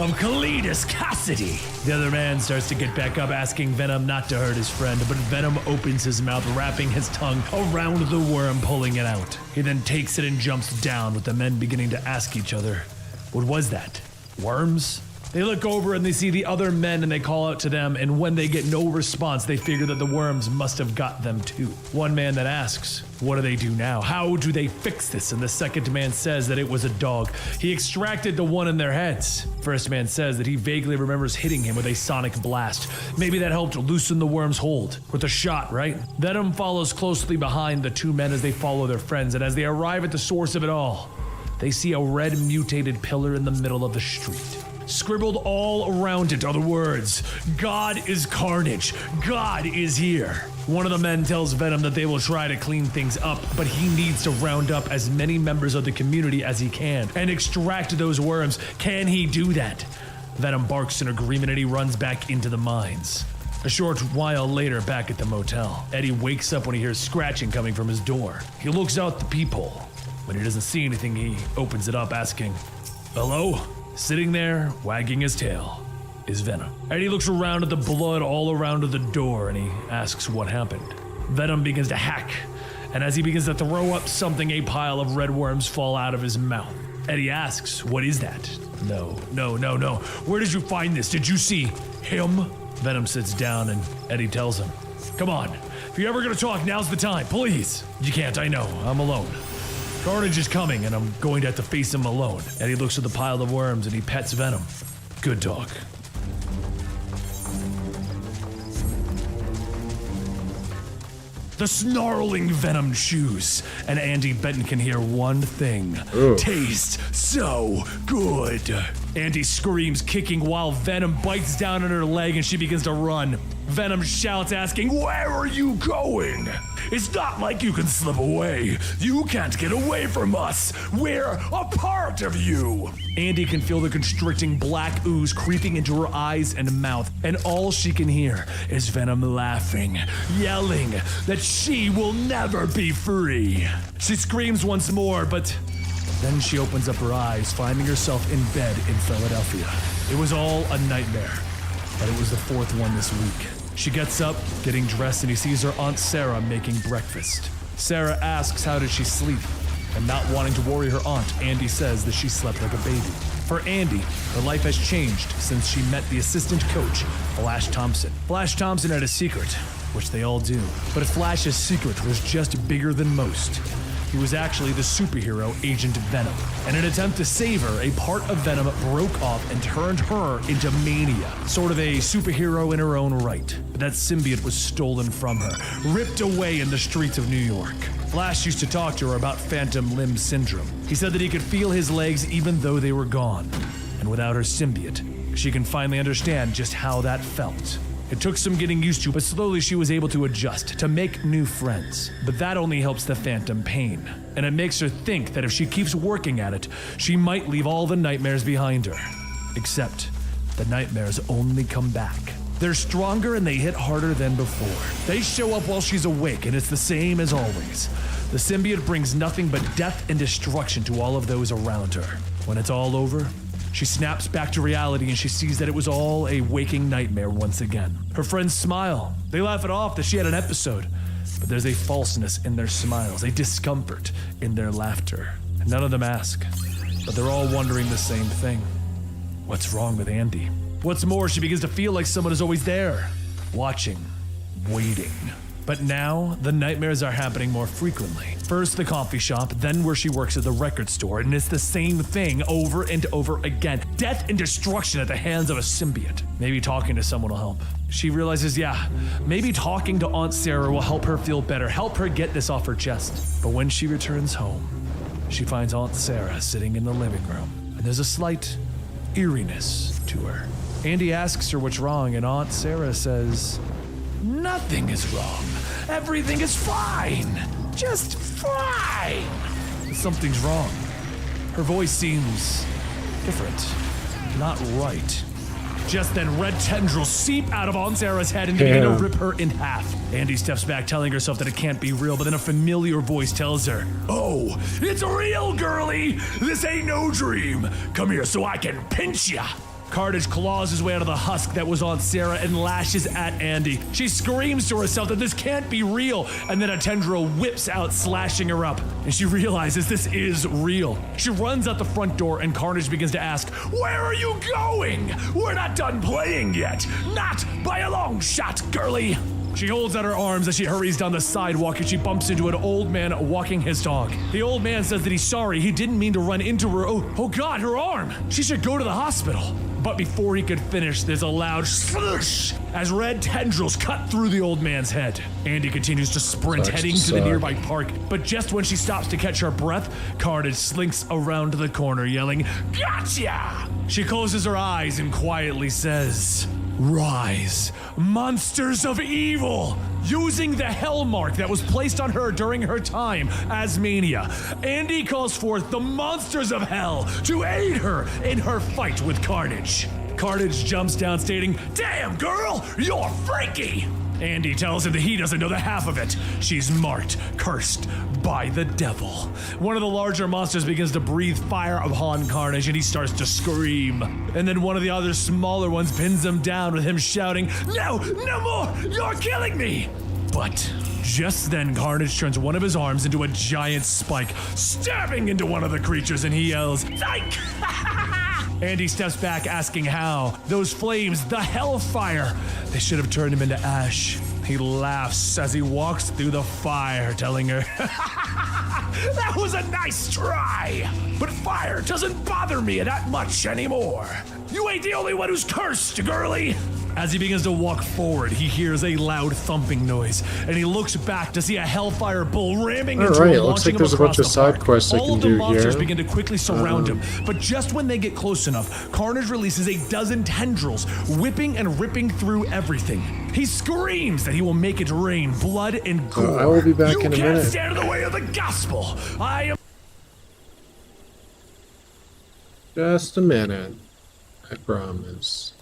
of Cletus Cassidy. The other man starts to get back up, asking Venom not to hurt his friend, but Venom opens his mouth, wrapping his tongue around the worm, pulling it out. He then takes it and jumps down, with the men beginning to ask each other, "What was that? Worms?" They look over and they see the other men and they call out to them, and when they get no response, they figure that the worms must have got them too. One man then asks, "What do they do now? How do they fix this?" And the second man says that it was a dog. He extracted the one in their heads. First man says that he vaguely remembers hitting him with a sonic blast. Maybe that helped loosen the worm's hold. With a shot, right? Venom follows closely behind the two men as they follow their friends, and as they arrive at the source of it all, they see a red mutated pillar in the middle of the street. Scribbled all around it are the words, "God is carnage. God is here." One of the men tells Venom that they will try to clean things up, but he needs to round up as many members of the community as he can and extract those worms. Can he do that? Venom barks in agreement and he runs back into the mines. A short while later, back at the motel, Eddie wakes up when he hears scratching coming from his door. He looks out the peephole. When he doesn't see anything, he opens it up asking, "Hello?" Sitting there, wagging his tail, is Venom. Eddie looks around at the blood all around the door and he asks what happened. Venom begins to hack, and as he begins to throw up something, a pile of red worms fall out of his mouth. Eddie asks, "What is that?" No. Where did you find this? Did you see him?" Venom sits down and Eddie tells him, "Come on, if you're ever gonna talk, now's the time, please." "You can't, I know, I'm alone. Carnage is coming, and I'm going to have to face him alone." Eddie looks at the pile of worms and he pets Venom. "Good dog." The snarling venom chews, and Andy Benton can hear one thing. Ooh. Tastes so good. Andy screams, kicking while Venom bites down on her leg and she begins to run. Venom shouts, asking, "Where are you going? It's not like you can slip away. You can't get away from us. We're a part of you." Andy can feel the constricting black ooze creeping into her eyes and mouth, and all she can hear is Venom laughing, yelling that she will never be free. She screams once more, but then she opens up her eyes, finding herself in bed in Philadelphia. It was all a nightmare, but it was the fourth one this week. She gets up, getting dressed, and he sees her Aunt Sarah making breakfast. Sarah asks how did she sleep, and not wanting to worry her aunt, Andy says that she slept like a baby. For Andy, her life has changed since she met the assistant coach, Flash Thompson. Flash Thompson had a secret, which they all do, but Flash's secret was just bigger than most. He was actually the superhero Agent Venom. In an attempt to save her, a part of Venom broke off and turned her into Mania, sort of a superhero in her own right. But that symbiote was stolen from her, ripped away in the streets of New York. Flash used to talk to her about phantom limb syndrome. He said that he could feel his legs even though they were gone. And without her symbiote, she can finally understand just how that felt. It took some getting used to, but slowly she was able to adjust, to make new friends. But that only helps the phantom pain. And it makes her think that if she keeps working at it, she might leave all the nightmares behind her. Except, the nightmares only come back. They're stronger and they hit harder than before. They show up while she's awake, and it's the same as always. The symbiote brings nothing but death and destruction to all of those around her. When it's all over, she snaps back to reality and she sees that it was all a waking nightmare once again. Her friends smile. They laugh it off that she had an episode. But there's a falseness in their smiles, a discomfort in their laughter. And none of them ask. But they're all wondering the same thing. What's wrong with Andy? What's more, she begins to feel like someone is always there, watching, waiting. But now, the nightmares are happening more frequently. First the coffee shop, then where she works at the record store, and it's the same thing over and over again. Death and destruction at the hands of a symbiote. Maybe talking to someone will help. She realizes, maybe talking to Aunt Sarah will help her feel better, help her get this off her chest. But when she returns home, she finds Aunt Sarah sitting in the living room, and there's a slight eeriness to her. Andy asks her what's wrong, and Aunt Sarah says, "Nothing is wrong. Everything is fine. Just fine." But something's wrong. Her voice seems different. Not right. Just then, red tendrils seep out of Aunt Sarah's head and begin to rip her in half. Andy steps back, telling herself that it can't be real, but then a familiar voice tells her, "Oh, it's real, girlie. This ain't no dream. Come here so I can pinch ya." Carnage claws his way out of the husk that was Aunt Sarah and lashes at Andy. She screams to herself that this can't be real, and then a tendril whips out, slashing her up. And she realizes this is real. She runs out the front door, and Carnage begins to ask, "Where are you going? We're not done playing yet. Not by a long shot, girlie." She holds out her arms as she hurries down the sidewalk, and she bumps into an old man walking his dog. The old man says that he's sorry, he didn't mean to run into her. Oh God, her arm! She should go to the hospital. But before he could finish, there's a loud swoosh as red tendrils cut through the old man's head. Andy continues to sprint, heading to the nearby park, but just when she stops to catch her breath, Carnage slinks around the corner, yelling, "Gotcha!" She closes her eyes and quietly says, "Rise, monsters of evil!" Using the hell mark that was placed on her during her time as Mania, Andy calls forth the monsters of hell to aid her in her fight with Carnage. Carnage jumps down, stating, "Damn, girl, you're freaky!" Andy tells him that he doesn't know the half of it. She's marked, cursed by the devil. One of the larger monsters begins to breathe fire upon Carnage, and he starts to scream. And then one of the other smaller ones pins him down with him shouting, "No, no more! You're killing me!" But just then, Carnage turns one of his arms into a giant spike, stabbing into one of the creatures, and he yells, "Psych!" Andy steps back, asking how. Those flames, the hellfire, they should have turned him into ash. He laughs as he walks through the fire, telling her, "That was a nice try, but fire doesn't bother me that much anymore. You ain't the only one who's cursed, girlie." As he begins to walk forward, he hears a loud thumping noise, and he looks back to see a Hellfire Bull ramming into him, Alright, looks like launching him there's a bunch across of the park. side quests I All can of the do monsters here. begin to quickly surround him, but just when they get close enough, Carnage releases a dozen tendrils, whipping and ripping through everything. He screams that he will make it rain blood and gore. I will be back in a You can't minute. stand in the way of the gospel. I am. Just a minute. I promise.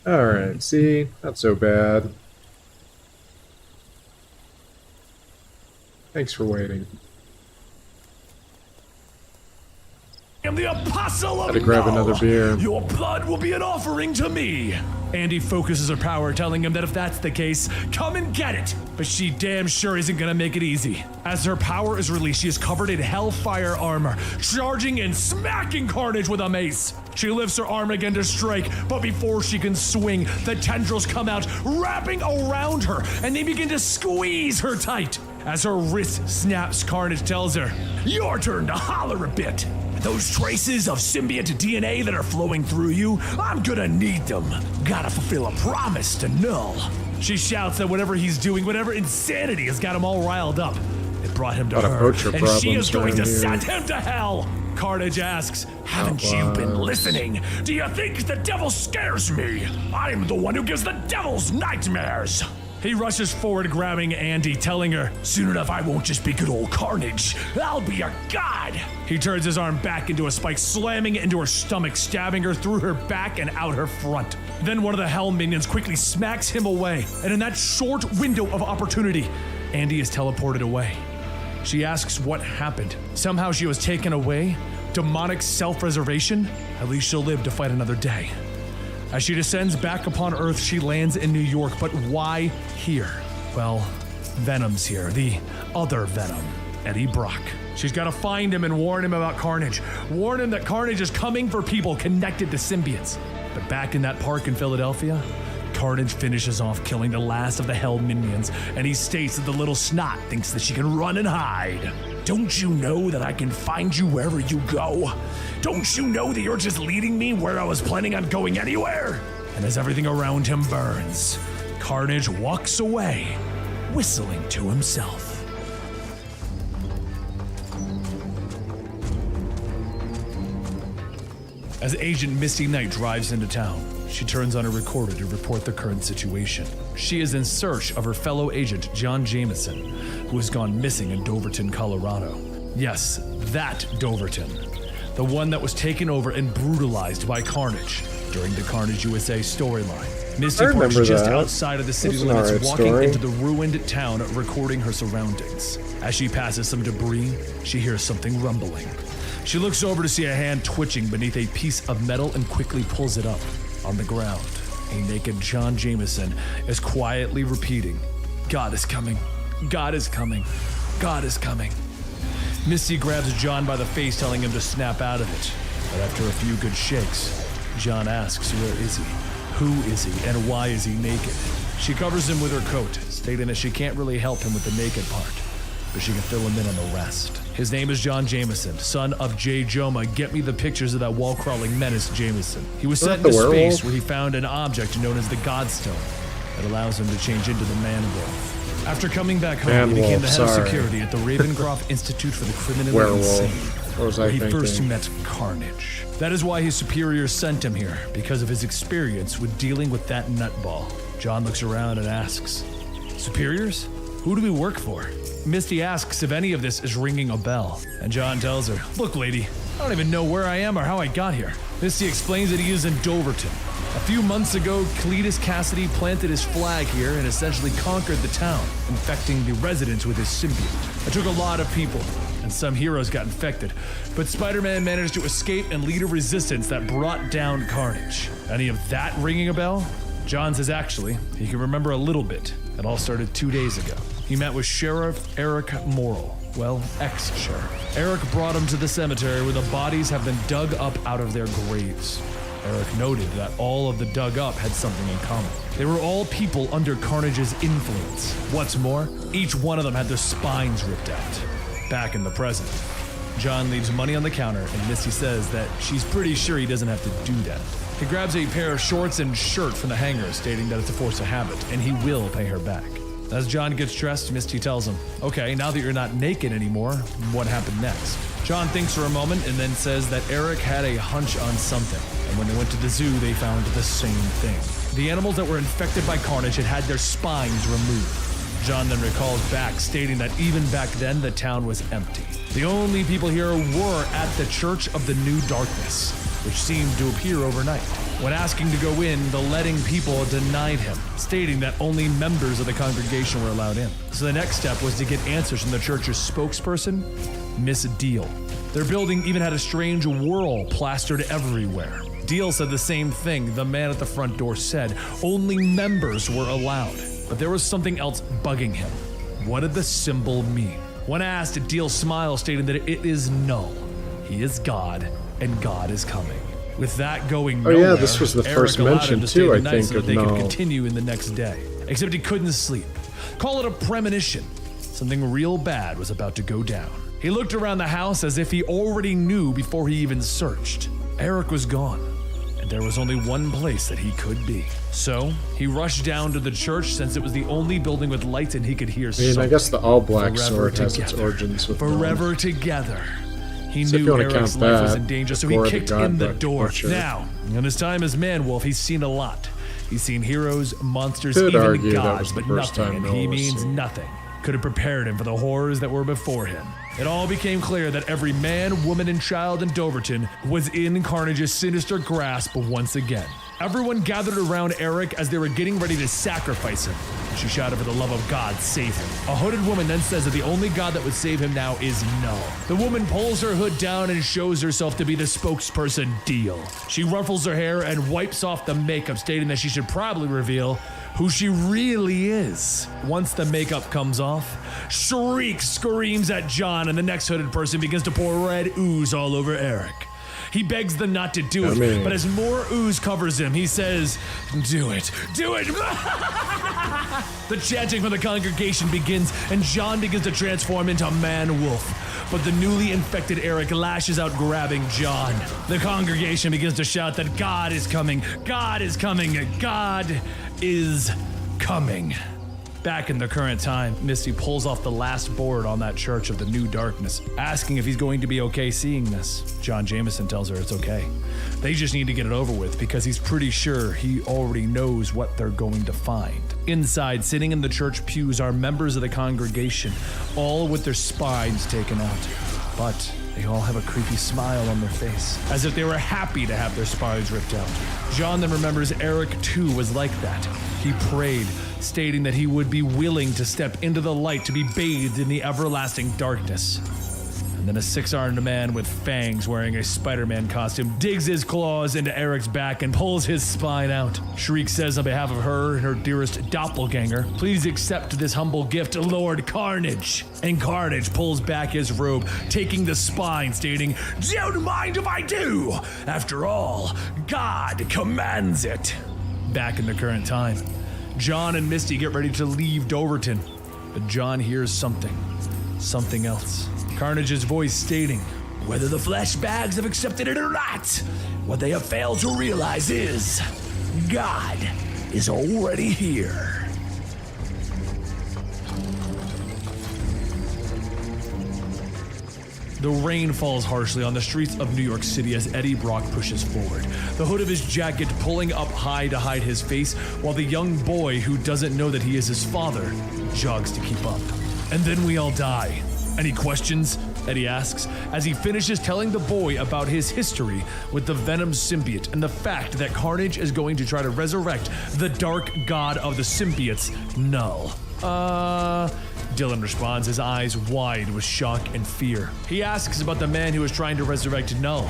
Alright, see? Not so bad. Thanks for waiting. I am the apostle of Gotta grab no. another beer. Your blood will be an offering to me. Andy focuses her power, telling him that if that's the case, come and get it. But she damn sure isn't gonna make it easy. As her power is released, she is covered in hellfire armor, charging and smacking Carnage with a mace. She lifts her arm again to strike, but before she can swing, the tendrils come out, wrapping around her, and they begin to squeeze her tight. As her wrist snaps, Carnage tells her, "Your turn to holler a bit. Those traces of symbiote DNA that are flowing through you, I'm gonna need them. Gotta fulfill a promise to Null." She shouts that whatever he's doing, whatever insanity has got him all riled up, it brought him to Lot of her, poacher and she is problems going to around here. send him to hell. Carnage asks, "Haven't you been listening? Do you think the devil scares me? I'm the one who gives the devils nightmares." He rushes forward, grabbing Andy, telling her, "Soon enough, I won't just be good old Carnage. I'll be a god." He turns his arm back into a spike, slamming it into her stomach, stabbing her through her back and out her front. Then one of the Hell Minions quickly smacks him away, and in that short window of opportunity, Andy is teleported away. She asks what happened. Somehow she was taken away? Demonic self-preservation? At least she'll live to fight another day. As she descends back upon Earth, she lands in New York, but why here? Well, Venom's here, the other Venom, Eddie Brock. She's got to find him and warn him about Carnage. Warn him that Carnage is coming for people connected to symbiotes. But back in that park in Philadelphia, Carnage finishes off killing the last of the Hell Minions, and he states that the little snot thinks that she can run and hide. "Don't you know that I can find you wherever you go? Don't you know that you're just leading me where I was planning on going anywhere?" And as everything around him burns, Carnage walks away, whistling to himself. As Agent Misty Knight drives into town, she turns on her recorder to report the current situation. She is in search of her fellow agent, John Jameson, who has gone missing in Doverton, Colorado. Yes, that Doverton. The one that was taken over and brutalized by Carnage during the Carnage USA storyline. Misty I parks remember just that. outside of the city That's an limits, alright walking story. into the ruined town, recording her surroundings. As she passes some debris, she hears something rumbling. She looks over to see a hand twitching beneath a piece of metal and quickly pulls it up. On the ground, a naked John Jameson is quietly repeating, "God is coming, God is coming, God is coming." Misty grabs John by the face, telling him to snap out of it. But after a few good shakes, John asks, where is he? Who is he? And why is he naked? She covers him with her coat, stating that she can't really help him with the naked part, but she can fill him in on the rest. His name is John Jameson, son of J. Joma. Get me the pictures of that wall-crawling menace, Jameson. He was sent into space where he found an object known as the Godstone that allows him to change into the Man-Wolf. After coming back home, he became the head of security at the Ravencroft Institute for the Criminally Insane, where he first met Carnage. That is why his superiors sent him here, because of his experience with dealing with that nutball. John looks around and asks, "Superiors? Who do we work for?" Misty asks if any of this is ringing a bell, and John tells her, "Look, lady, I don't even know where I am or how I got here." Misty explains that he is in Doverton. A few months ago, Cletus Cassidy planted his flag here and essentially conquered the town, infecting the residents with his symbiote. It took a lot of people, and some heroes got infected, but Spider-Man managed to escape and lead a resistance that brought down Carnage. Any of that ringing a bell? John says actually, he can remember a little bit. It all started 2 days ago. He met with Sheriff Eric Morrill. Well, ex-sheriff. Eric brought him to the cemetery where the bodies have been dug up out of their graves. Eric noted that all of the dug up had something in common. They were all people under Carnage's influence. What's more, each one of them had their spines ripped out. Back in the present, John leaves money on the counter, and Misty says that she's pretty sure he doesn't have to do that. He grabs a pair of shorts and shirt from the hanger, stating that it's a force of habit, and he will pay her back. As John gets dressed, Misty tells him, "Okay, now that you're not naked anymore, what happened next?" John thinks for a moment and then says that Eric had a hunch on something, and when they went to the zoo, they found the same thing. The animals that were infected by Carnage had their spines removed. John then recalls back, stating that even back then, the town was empty. The only people here were at the Church of the New Darkness, which seemed to appear overnight. When asking to go in, the letting people denied him, stating that only members of the congregation were allowed in. So the next step was to get answers from the church's spokesperson, Miss Deal. Their building even had a strange whirl plastered everywhere. Deal said the same thing the man at the front door said. Only members were allowed. But there was something else bugging him. What did the symbol mean? When asked, Deal smiled, stating that it is null. He is God, and God is coming. With that going nowhere, yeah, this was the first mention too, I think, so that of they could null. continue in the next day. Except he couldn't sleep. Call it a premonition. Something real bad was about to go down. He looked around the house as if he already knew before he even searched. Eric was gone, and there was only one place that he could be. So, he rushed down to the church since it was the only building with lights and he could hear something. I guess the all-black Forever sword has its together. origins with Forever null. together. He So if you knew wanna Eric's count life was that, in danger, so he before the kicked in the God door. butcher. Now, in his time as Man-Wolf, he's seen a lot. He's seen heroes, monsters, Could even argue that gods, was the but first nothing, time and he Noah was means seen. nothing. Could have prepared him for the horrors that were before him. It all became clear that every man, woman, and child in Doverton was in Carnage's sinister grasp once again. Everyone gathered around Eric as they were getting ready to sacrifice him. She shouted, "For the love of God, save him." A hooded woman then says that the only God that would save him now is Null. The woman pulls her hood down and shows herself to be the spokesperson, Deal. She ruffles her hair and wipes off the makeup, stating that she should probably reveal who she really is. Once the makeup comes off, Shriek screams at John, and the next hooded person begins to pour red ooze all over Eric. He begs them not to do it, but as more ooze covers him, he says, "Do it, do it!" The chanting from the congregation begins, and John begins to transform into Man-Wolf. But the newly infected Eric lashes out, grabbing John. The congregation begins to shout that God is coming, God is coming, God is coming. Back in the current time, Misty pulls off the last board on that Church of the New Darkness, asking if he's going to be okay seeing this. John Jameson tells her it's okay. They just need to get it over with because he's pretty sure he already knows what they're going to find. Inside, sitting in the church pews, are members of the congregation, all with their spines taken out. But they all have a creepy smile on their face, as if they were happy to have their spines ripped out. John then remembers Eric too was like that. He prayed, stating that he would be willing to step into the light to be bathed in the everlasting darkness. And then a six-armed man with fangs wearing a Spider-Man costume digs his claws into Eric's back and pulls his spine out. Shriek says on behalf of her and her dearest doppelganger, "Please accept this humble gift, Lord Carnage." And Carnage pulls back his robe, taking the spine, stating, "Don't mind if I do. After all, God commands it." Back in the current time, John and Misty get ready to leave Doverton, but John hears something else. Carnage's voice stating, "Whether the flesh bags have accepted it or not, what they have failed to realize is God is already here." The rain falls harshly on the streets of New York City as Eddie Brock pushes forward, the hood of his jacket pulling up high to hide his face, while the young boy, who doesn't know that he is his father, jogs to keep up. "And then we all die. Any questions?" Eddie asks, as he finishes telling the boy about his history with the Venom symbiote and the fact that Carnage is going to try to resurrect the dark god of the symbiotes, Null. Dylan responds, his eyes wide with shock and fear. He asks about the man who is trying to resurrect Null,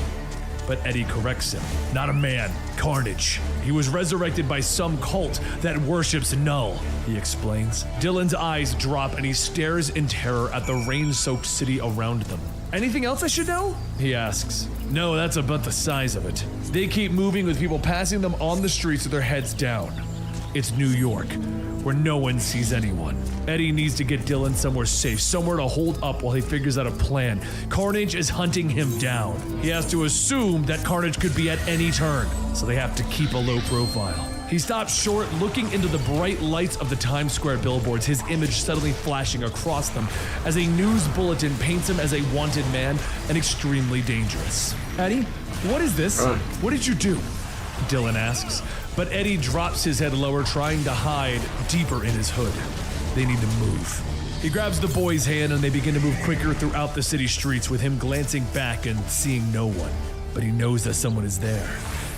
but Eddie corrects him. "Not a man, Carnage. He was resurrected by some cult that worships Null," he explains. Dylan's eyes drop and he stares in terror at the rain-soaked city around them. "Anything else I should know?" he asks. "No, that's about the size of it." They keep moving with people passing them on the streets with their heads down. It's New York, where no one sees anyone. Eddie needs to get Dylan somewhere safe, somewhere to hold up while he figures out a plan. Carnage is hunting him down. He has to assume that Carnage could be at any turn, so they have to keep a low profile. He stops short, looking into the bright lights of the Times Square billboards, his image suddenly flashing across them as a news bulletin paints him as a wanted man and extremely dangerous. "Eddie, what is this? What did you do?" Dylan asks, but Eddie drops his head lower, trying to hide deeper in his hood. They need to move. He grabs the boy's hand and they begin to move quicker throughout the city streets, with him glancing back and seeing no one. But he knows that someone is there.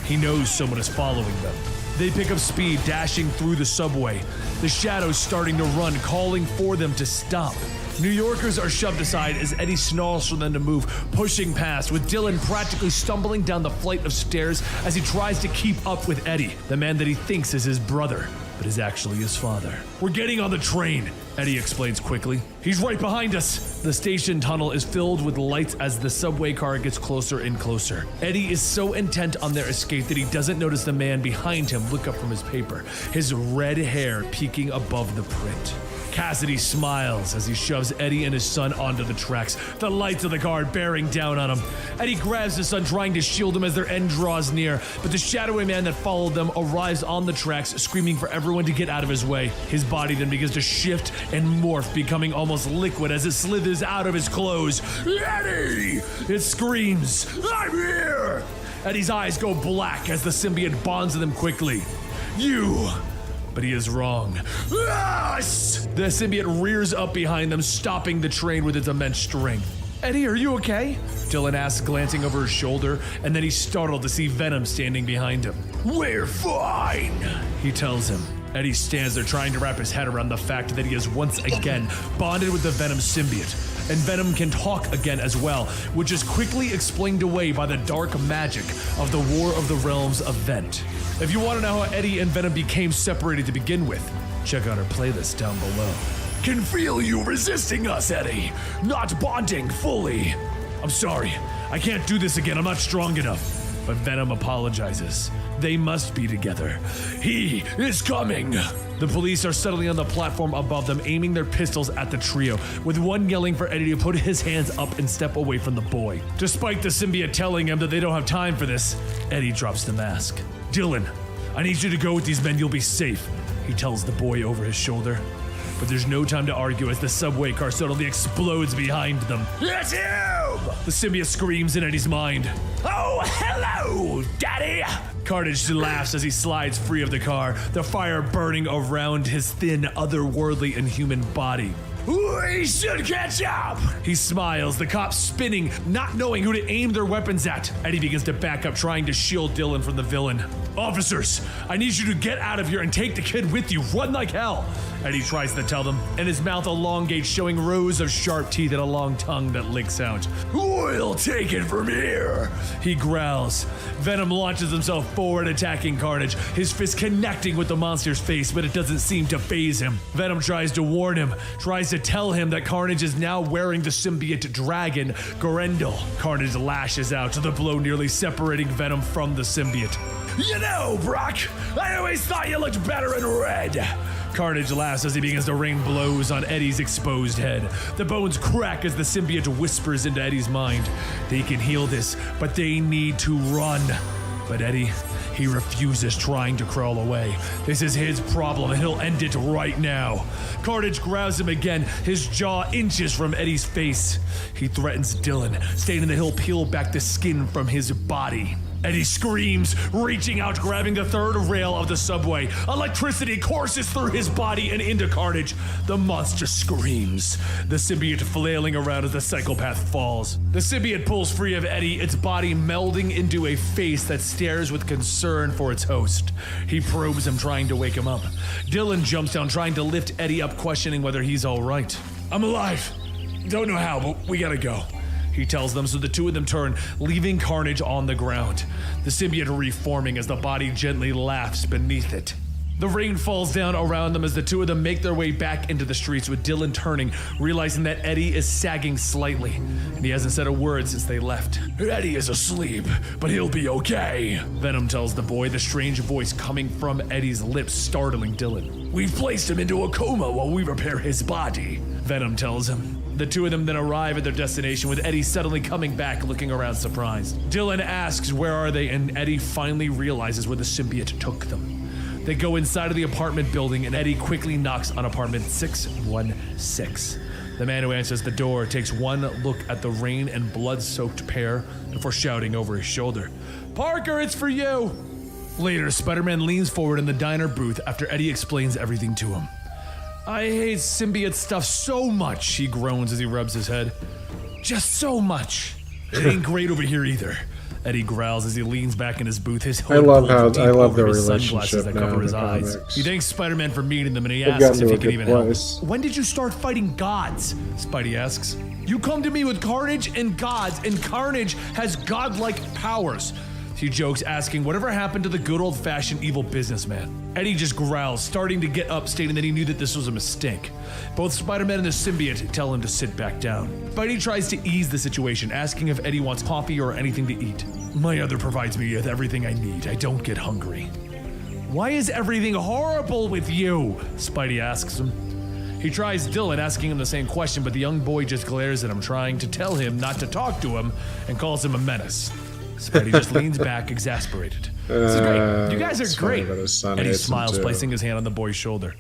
He knows someone is following them. They pick up speed, dashing through the subway, the shadows starting to run, calling for them to stop. New Yorkers are shoved aside as Eddie snarls for them to move, pushing past, with Dylan practically stumbling down the flight of stairs as he tries to keep up with Eddie, the man that he thinks is his brother, but is actually his father. "We're getting on the train," Eddie explains quickly. "He's right behind us." The station tunnel is filled with lights as the subway car gets closer and closer. Eddie is so intent on their escape that he doesn't notice the man behind him look up from his paper, his red hair peeking above the print. Cassidy smiles as he shoves Eddie and his son onto the tracks, the lights of the car bearing down on him. Eddie grabs his son, trying to shield him as their end draws near, but the shadowy man that followed them arrives on the tracks, screaming for everyone to get out of his way. His body then begins to shift and morph, becoming almost liquid as it slithers out of his clothes. "Eddie!" It screams, "I'm here!" Eddie's eyes go black as the symbiote bonds to them quickly. "You!" But he is wrong. Yes! The symbiote rears up behind them, stopping the train with its immense strength. "Eddie, are you okay?" Dylan asks, glancing over his shoulder, and then he's startled to see Venom standing behind him. "We're fine," he tells him. Eddie stands there trying to wrap his head around the fact that he is once again bonded with the Venom symbiote. And Venom can talk again as well, which is quickly explained away by the dark magic of the War of the Realms event. If you want to know how Eddie and Venom became separated to begin with, check out our playlist down below. "Can feel you resisting us, Eddie. Not bonding fully. I'm sorry. I can't do this again. I'm not strong enough." But Venom apologizes. They must be together. "He is coming." The police are suddenly on the platform above them, aiming their pistols at the trio, with one yelling for Eddie to put his hands up and step away from the boy. Despite the symbiote telling him that they don't have time for this, Eddie drops the mask. "Dylan, I need you to go with these men. You'll be safe," he tells the boy over his shoulder. But there's no time to argue as the subway car suddenly explodes behind them. "It's him!" The symbiote screams in Eddie's mind. "Oh, hello, Daddy!" Carnage laughs as he slides free of the car, the fire burning around his thin, otherworldly, and human body. "We should catch up!" He smiles, the cops spinning, not knowing who to aim their weapons at. Eddie begins to back up, trying to shield Dylan from the villain. "Officers, I need you to get out of here and take the kid with you. Run like hell!" Eddie tries to tell them, and his mouth elongates, showing rows of sharp teeth and a long tongue that licks out. "We'll take it from here," he growls. Venom launches himself forward, attacking Carnage, his fist connecting with the monster's face, but it doesn't seem to faze him. Venom tries to warn him, tries to tell him that Carnage is now wearing the symbiote dragon, Gorendel. Carnage lashes out, the blow nearly separating Venom from the symbiote. "You know, Brock, I always thought you looked better in red." Carnage laughs as he begins to rain blows on Eddie's exposed head. The bones crack as the symbiote whispers into Eddie's mind. They can heal this, but they need to run. But Eddie, he refuses, trying to crawl away. This is his problem, and he'll end it right now. Carnage grabs him again, his jaw inches from Eddie's face. He threatens Dylan, stating that he'll peel back the skin from his body. Eddie screams, reaching out, grabbing the third rail of the subway. Electricity courses through his body and into Carnage. The monster screams, the symbiote flailing around as the psychopath falls. The symbiote pulls free of Eddie, its body melding into a face that stares with concern for its host. He probes him, trying to wake him up. Dylan jumps down, trying to lift Eddie up, questioning whether he's all right. "I'm alive. Don't know how, but we gotta go," he tells them, so the two of them turn, leaving Carnage on the ground, the symbiote reforming as the body gently laughs beneath it. The rain falls down around them as the two of them make their way back into the streets, with Dylan turning, realizing that Eddie is sagging slightly, and he hasn't said a word since they left. "Eddie is asleep, but he'll be okay," Venom tells the boy, the strange voice coming from Eddie's lips startling Dylan. "We've placed him into a coma while we repair his body," Venom tells him. The two of them then arrive at their destination, with Eddie suddenly coming back, looking around surprised. Dylan asks where are they, and Eddie finally realizes where the symbiote took them. They go inside of the apartment building, and Eddie quickly knocks on apartment 616. The man who answers the door takes one look at the rain and blood-soaked pair before shouting over his shoulder, "Parker, it's for you!" Later, Spider-Man leans forward in the diner booth after Eddie explains everything to him. "I hate symbiote stuff so much," he groans as he rubs his head. "Just so much. It ain't great over here either," Eddie growls as he leans back in his booth, his hood pulled deep over the his sunglasses relationship that now cover in his the eyes. comics. He thanks Spider-Man for meeting them, and he They've asks gotten if to he a can good even place. help. "When did you start fighting gods?" Spidey asks. "You come to me with Carnage and gods, and Carnage has godlike powers," he jokes, asking whatever happened to the good old-fashioned evil businessman. Eddie just growls, starting to get up, stating that he knew that this was a mistake. Both Spider-Man and the symbiote tell him to sit back down. Spidey tries to ease the situation, asking if Eddie wants coffee or anything to eat. "My other provides me with everything I need. I don't get hungry." "Why is everything horrible with you?" Spidey asks him. He tries Dylan, asking him the same question, but the young boy just glares at him, trying to tell him not to talk to him, and calls him a menace. Spidey just leans back, exasperated. "This is great. You guys are great." Eddie smiles, placing his hand on the boy's shoulder.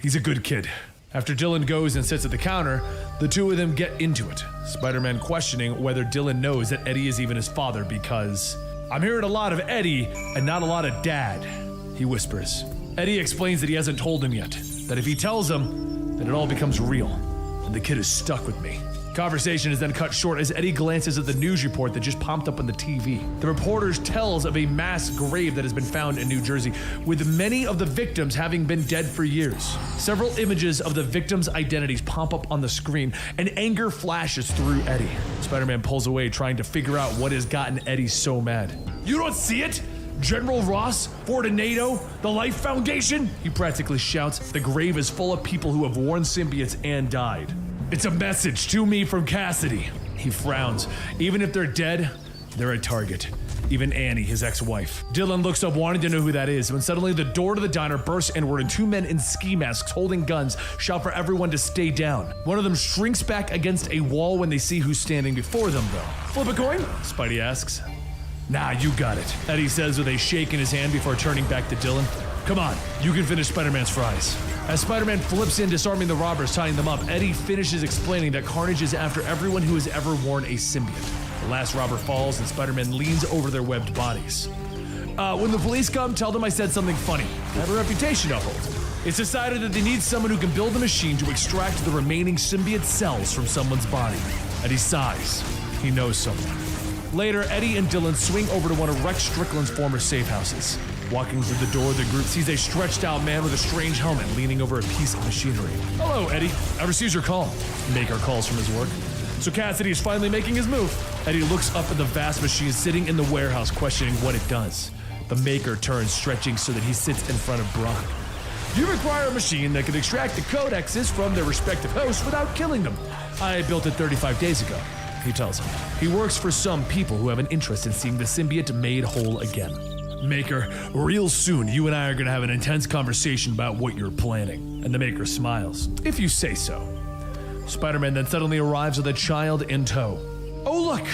"He's a good kid." After Dylan goes and sits at the counter, the two of them get into it, Spider-Man questioning whether Dylan knows that Eddie is even his father because, "I'm hearing a lot of Eddie and not a lot of Dad," he whispers. Eddie explains that he hasn't told him yet, that if he tells him, then it all becomes real, and the kid is stuck with me. Conversation is then cut short as Eddie glances at the news report that just popped up on the TV. The reporter tells of a mass grave that has been found in New Jersey, with many of the victims having been dead for years. Several images of the victims' identities pop up on the screen, and anger flashes through Eddie. Spider-Man pulls away, trying to figure out what has gotten Eddie so mad. "You don't see it? General Ross, Fortunato, the Life Foundation?" he practically shouts. The grave is full of people who have worn symbiotes and died. "It's a message to me from Cassidy." He frowns. Even if they're dead, they're a target. Even Annie, his ex-wife. Dylan looks up, wanting to know who that is, when suddenly the door to the diner bursts inward and two men in ski masks holding guns shout for everyone to stay down. One of them shrinks back against a wall when they see who's standing before them, though. "Flip a coin?" Spidey asks. "Nah, you got it," Eddie says with a shake in his hand before turning back to Dylan. "Come on, you can finish Spider-Man's fries." As Spider-Man flips in, disarming the robbers, tying them up, Eddie finishes explaining that Carnage is after everyone who has ever worn a symbiote. The last robber falls, and Spider-Man leans over their webbed bodies. When the police come, tell them I said something funny. I have a reputation to uphold. It's decided that they need someone who can build a machine to extract the remaining symbiote cells from someone's body." Eddie sighs. He knows someone. Later, Eddie and Dylan swing over to one of Rex Strickland's former safe houses. Walking through the door, the group sees a stretched-out man with a strange helmet leaning over a piece of machinery. "Hello, Eddie. I received your call." Maker calls from his work. So Cassidy is finally making his move. Eddie looks up at the vast machine sitting in the warehouse, questioning what it does. The Maker turns, stretching so that he sits in front of Brock. "You require a machine that can extract the codexes from their respective hosts without killing them. I built it 35 days ago," he tells him. He works for some people who have an interest in seeing the symbiote made whole again. "Maker, real soon you and I are gonna have an intense conversation about what you're planning." And the Maker smiles. "If you say so." Spider-Man then suddenly arrives with a child in tow. "Oh look,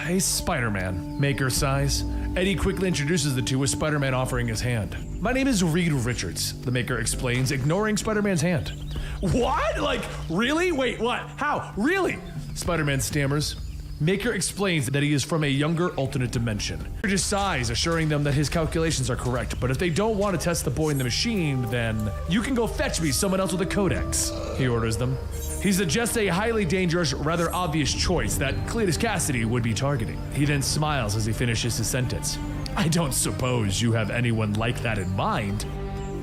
a Spider-Man," Maker sighs. Eddie quickly introduces the two, with Spider-Man offering his hand. "My name is Reed Richards," the Maker explains, ignoring Spider-Man's hand. "What? Like, really? Wait, what? How? Really?" Spider-Man stammers. Maker explains that he is from a younger alternate dimension. He just sighs, assuring them that his calculations are correct, but if they don't want to test the boy in the machine, then "You can go fetch me someone else with a codex," he orders them. He suggests a highly dangerous, rather obvious choice that Cletus Cassidy would be targeting. He then smiles as he finishes his sentence. "I don't suppose you have anyone like that in mind."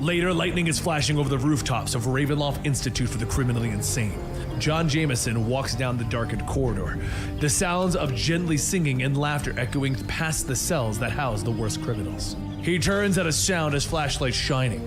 Later, lightning is flashing over the rooftops of Ravenloft Institute for the Criminally Insane. John Jameson walks down the darkened corridor, the sounds of gently singing and laughter echoing past the cells that house the worst criminals. He turns at a sound as flashlights shining.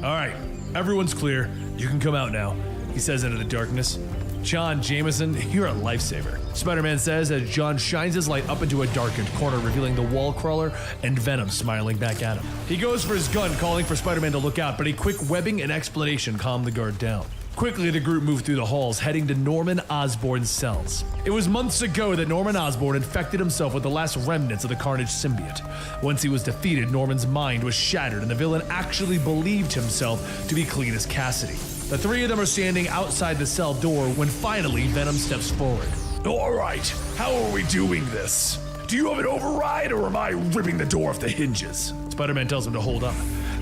"All right, everyone's clear. You can come out now," he says into the darkness. "John Jameson, you're a lifesaver," Spider-Man says as John shines his light up into a darkened corner, revealing the wall crawler and Venom smiling back at him. He goes for his gun, calling for Spider-Man to look out, but a quick webbing and explanation calm the guard down. Quickly, the group moved through the halls, heading to Norman Osborn's cells. It was months ago that Norman Osborn infected himself with the last remnants of the Carnage symbiote. Once he was defeated, Norman's mind was shattered, and the villain actually believed himself to be Cletus Cassidy. The three of them are standing outside the cell door when finally Venom steps forward. "All right, how are we doing this? Do you have an override, or am I ripping the door off the hinges?" Spider-Man tells him to hold up.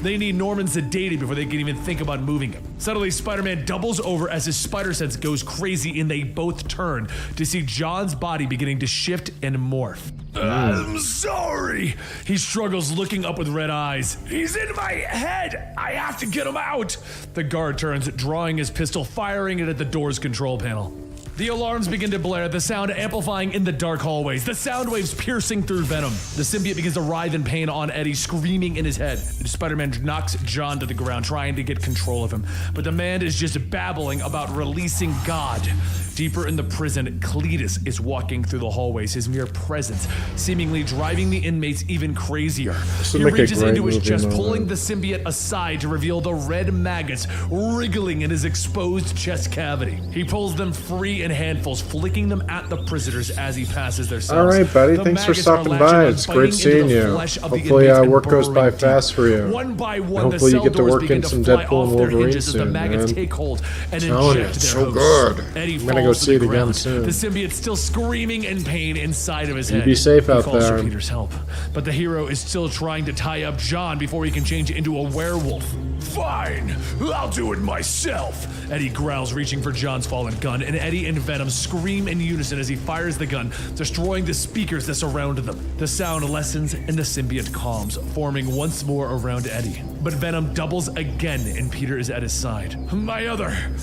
They need Norman sedated before they can even think about moving him. Suddenly, Spider-Man doubles over as his spider sense goes crazy, and they both turn to see John's body beginning to shift and morph. "I'm sorry," he struggles, looking up with red eyes. "He's in my head. I have to get him out." The guard turns, drawing his pistol, firing it at the door's control panel. The alarms begin to blare, the sound amplifying in the dark hallways, the sound waves piercing through Venom. The symbiote begins to writhe in pain on Eddie, screaming in his head. Spider-Man knocks John to the ground, trying to get control of him, but the man is just babbling about releasing God. Deeper in the prison, Cletus is walking through the hallways, his mere presence seemingly driving the inmates even crazier. He reaches into his chest, pulling the symbiote aside to reveal the red maggots wriggling in his exposed chest cavity. He pulls them free in handfuls, flicking them at the prisoners as he passes their cells. All right, buddy. Thanks for stopping by. It's great seeing you. Hopefully work goes by fast for you. One by one, hopefully the you get to work in some Deadpool and Wolverine soon, soon, the maggots man. take hold and Telling you, inject it's their so hosts. good. Eddie I'm gonna go see it again soon. The symbiote's still screaming in pain inside of his You head. be safe out he calls there. for Peter's help, but the hero is still trying to tie up John before he can change into a werewolf. "Fine, I'll do it myself," Eddie growls, reaching for John's fallen gun, and Eddie and Venom scream in unison as he fires the gun, destroying the speakers that surround them. The sound lessens and the symbiote calms, forming once more around Eddie. But Venom doubles again, and Peter is at his side.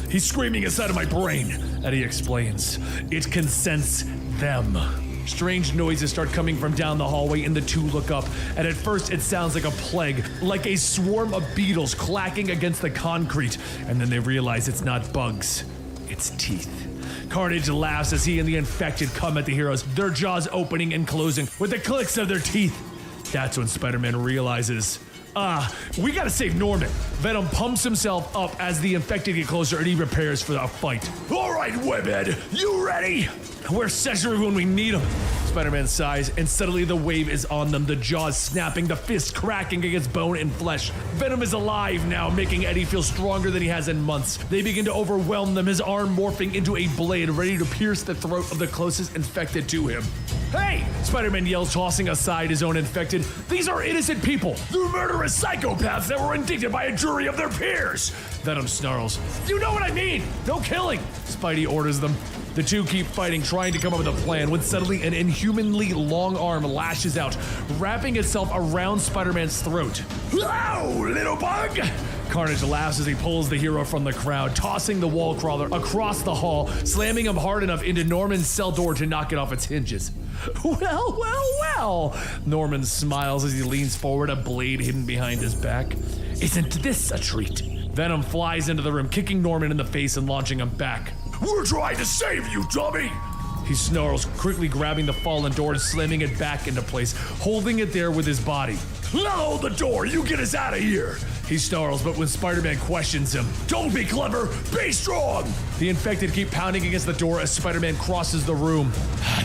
He's screaming inside of my brain," Eddie explains. "It can sense them." Strange noises start coming from down the hallway, and the two look up, and at first it sounds like a plague, like a swarm of beetles clacking against the concrete, and then they realize it's not bugs, it's teeth. Carnage laughs as he and the infected come at the heroes, their jaws opening and closing with the clicks of their teeth. That's when Spider-Man realizes, we gotta save Norman. Venom pumps himself up as the infected get closer, and he prepares for a fight. "All right, Webhead, you ready? Where's Cesare when we need him?" Spider-Man sighs, and suddenly the wave is on them, the jaws snapping, the fists cracking against bone and flesh. Venom is alive now, making Eddie feel stronger than he has in months. They begin to overwhelm them, his arm morphing into a blade ready to pierce the throat of the closest infected to him. Hey! Spider-Man yells, tossing aside his own infected. These are innocent people. They're murderous psychopaths that were indicted by a jury of their peers. Venom snarls. You know what I mean! No killing! Spidey orders them. The two keep fighting, trying to come up with a plan, when suddenly an inhumanly long arm lashes out, wrapping itself around Spider-Man's throat. Hello, little bug! Carnage laughs as he pulls the hero from the crowd, tossing the wall crawler across the hall, slamming him hard enough into Norman's cell door to knock it off its hinges. Well. Norman smiles as he leans forward, a blade hidden behind his back. Isn't this a treat? Venom flies into the room, kicking Norman in the face and launching him back. We're trying to save you, dummy! He snarls, quickly grabbing the fallen door and slamming it back into place, holding it there with his body. I'll hold the door, you get us out of here! He snarls, but when Spider-Man questions him, don't be clever, be strong! The infected keep pounding against the door as Spider-Man crosses the room.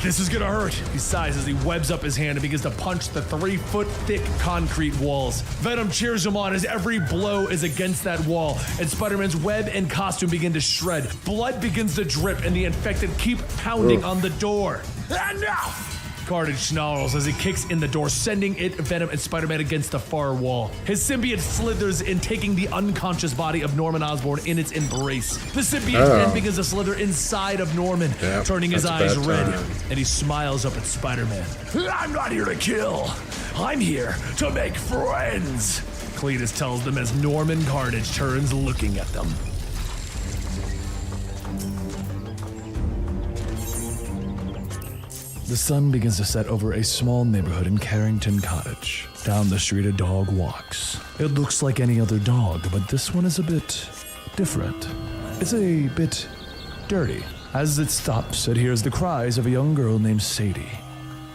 This is gonna hurt, he sighs as he webs up his hand and begins to punch the 3-foot-thick concrete walls. Venom cheers him on as every blow is against that wall, and Spider-Man's web and costume begin to shred. Blood begins to drip, and the infected keep pounding on the door. Enough! Carnage snarls as he kicks in the door, sending Venom and Spider-Man against the far wall. His symbiote slithers in, taking the unconscious body of Norman Osborn in its embrace. The symbiote then begins to slither inside of Norman, turning his eyes red, and he smiles up at Spider-Man. I'm not here to kill. I'm here to make friends, Cletus tells them as Norman Carnage turns looking at them. The sun begins to set over a small neighborhood in Carrington Cottage. Down the street, a dog walks. It looks like any other dog, but this one is a bit different. It's a bit dirty. As it stops, it hears the cries of a young girl named Sadie.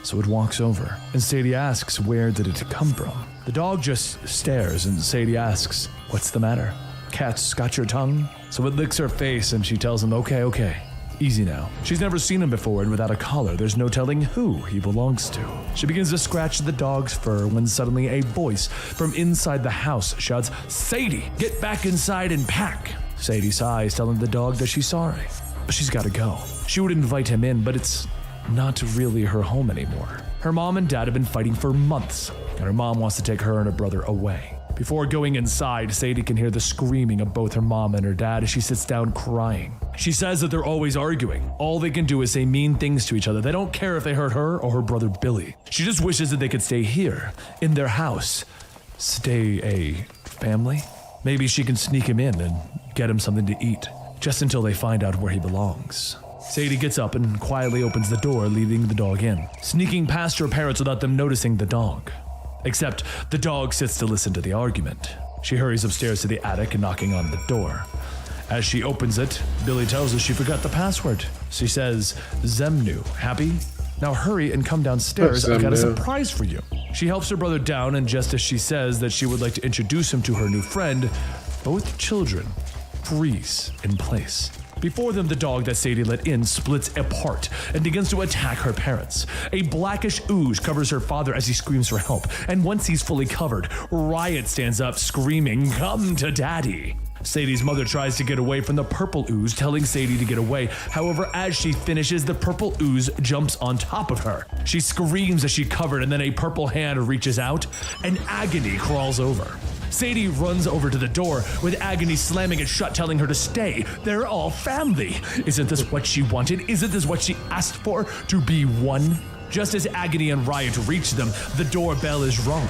So it walks over, and Sadie asks, where did it come from? The dog just stares, and Sadie asks, what's the matter? Cat's got your tongue? So it licks her face, and she tells him, okay. Easy now. She's never seen him before, and without a collar, there's no telling who he belongs to. She begins to scratch the dog's fur when suddenly a voice from inside the house shouts, Sadie, get back inside and pack. Sadie sighs, telling the dog that she's sorry, but she's gotta go. She would invite him in, but it's not really her home anymore. Her mom and dad have been fighting for months, and her mom wants to take her and her brother away. Before going inside, Sadie can hear the screaming of both her mom and her dad as she sits down crying. She says that they're always arguing. All they can do is say mean things to each other. They don't care if they hurt her or her brother Billy. She just wishes that they could stay here, in their house. Stay a family? Maybe she can sneak him in and get him something to eat, just until they find out where he belongs. Sadie gets up and quietly opens the door, leading the dog in, sneaking past her parents without them noticing the dog. Except the dog sits to listen to the argument. She hurries upstairs to the attic and knocking on the door. As she opens it, Billy tells her she forgot the password. She says, Zemnu, happy? Now hurry and come downstairs, I've got a surprise for you. She helps her brother down, and just as she says that she would like to introduce him to her new friend, both children freeze in place. Before them, the dog that Sadie let in splits apart and begins to attack her parents. A blackish ooze covers her father as he screams for help, and once he's fully covered, Riot stands up screaming, come to daddy. Sadie's mother tries to get away from the purple ooze, telling Sadie to get away. However, as she finishes, the purple ooze jumps on top of her. She screams as she's covered, and then a purple hand reaches out, and Agony crawls over. Sadie runs over to the door, with Agony slamming it shut, telling her to stay. They're all family. Isn't this what she wanted? Isn't this what she asked for? To be one? Just as Agony and Riot reach them, the doorbell is rung.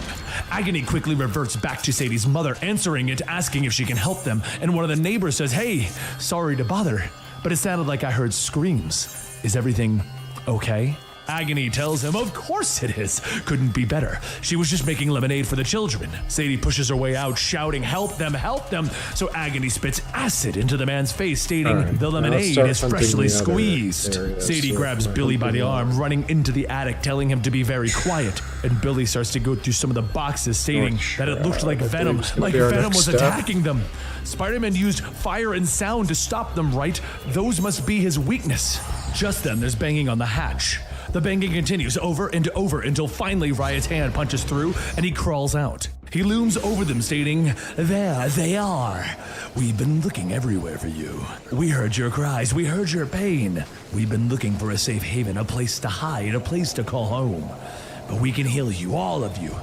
Agony quickly reverts back to Sadie's mother, answering it, asking if she can help them, and one of the neighbors says, hey, sorry to bother, but it sounded like I heard screams. Is everything okay? Agony tells him, of course it is. Couldn't be better. She was just making lemonade for the children. Sadie pushes her way out, shouting, help them, help them. So Agony spits acid into the man's face, stating, the lemonade is freshly squeezed. Sadie grabs Billy by the arm, running into the attic, telling him to be very quiet. And Billy starts to go through some of the boxes, stating that it looked like Venom was attacking them. Spider-Man used fire and sound to stop them, right? Those must be his weakness. Just then, there's banging on the hatch. The banging continues over and over until finally Riot's hand punches through and he crawls out. He looms over them, stating, "There they are. We've been looking everywhere for you. We heard your cries, we heard your pain. We've been looking for a safe haven, a place to hide, a place to call home. But we can heal you, all of you.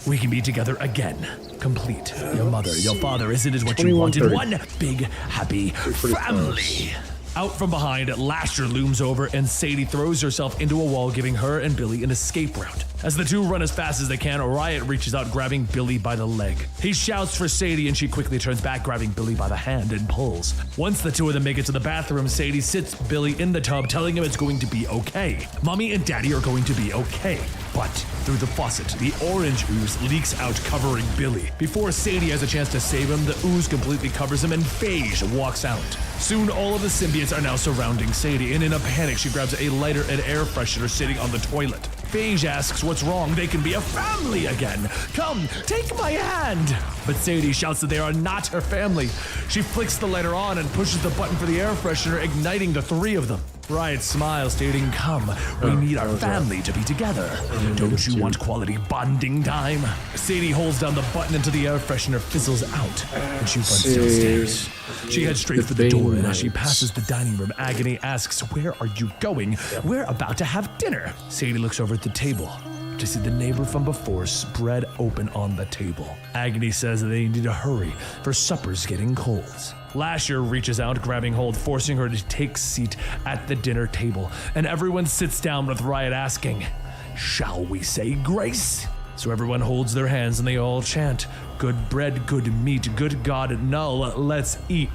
We can be together again, complete. Your mother, your father, isn't it what you wanted? One big, happy family." Out from behind, Lasher looms over and Sadie throws herself into a wall, giving her and Billy an escape route. As the two run as fast as they can, Riot reaches out, grabbing Billy by the leg. He shouts for Sadie and she quickly turns back, grabbing Billy by the hand and pulls. Once the two of them make it to the bathroom, Sadie sits Billy in the tub, telling him it's going to be okay. Mommy and Daddy are going to be okay. But through the faucet, the orange ooze leaks out, covering Billy. Before Sadie has a chance to save him, the ooze completely covers him and Phage walks out. Soon, all of the symbiotes are now surrounding Sadie, and in a panic, she grabs a lighter and air freshener sitting on the toilet. Phage asks what's wrong. They can be a family again. Come, take my hand. But Sadie shouts that they are not her family. She flicks the lighter on and pushes the button for the air freshener, igniting the three of them. Riot smiles, stating, "Come, we need our family to be together. Don't you want quality bonding time?" Sadie holds down the button until the air freshener fizzles out, and she runs downstairs. She heads straight for the door, and as she passes the dining room, Agony asks, "Where are you going? We're about to have dinner." Sadie looks over at the table to see the neighbor from before spread open on the table. Agony says that they need to hurry, for supper's getting cold. Lasher reaches out, grabbing hold, forcing her to take seat at the dinner table, and everyone sits down with Riot asking, "Shall we say grace?" So everyone holds their hands and they all chant, "Good bread, good meat, good God, Null, let's eat."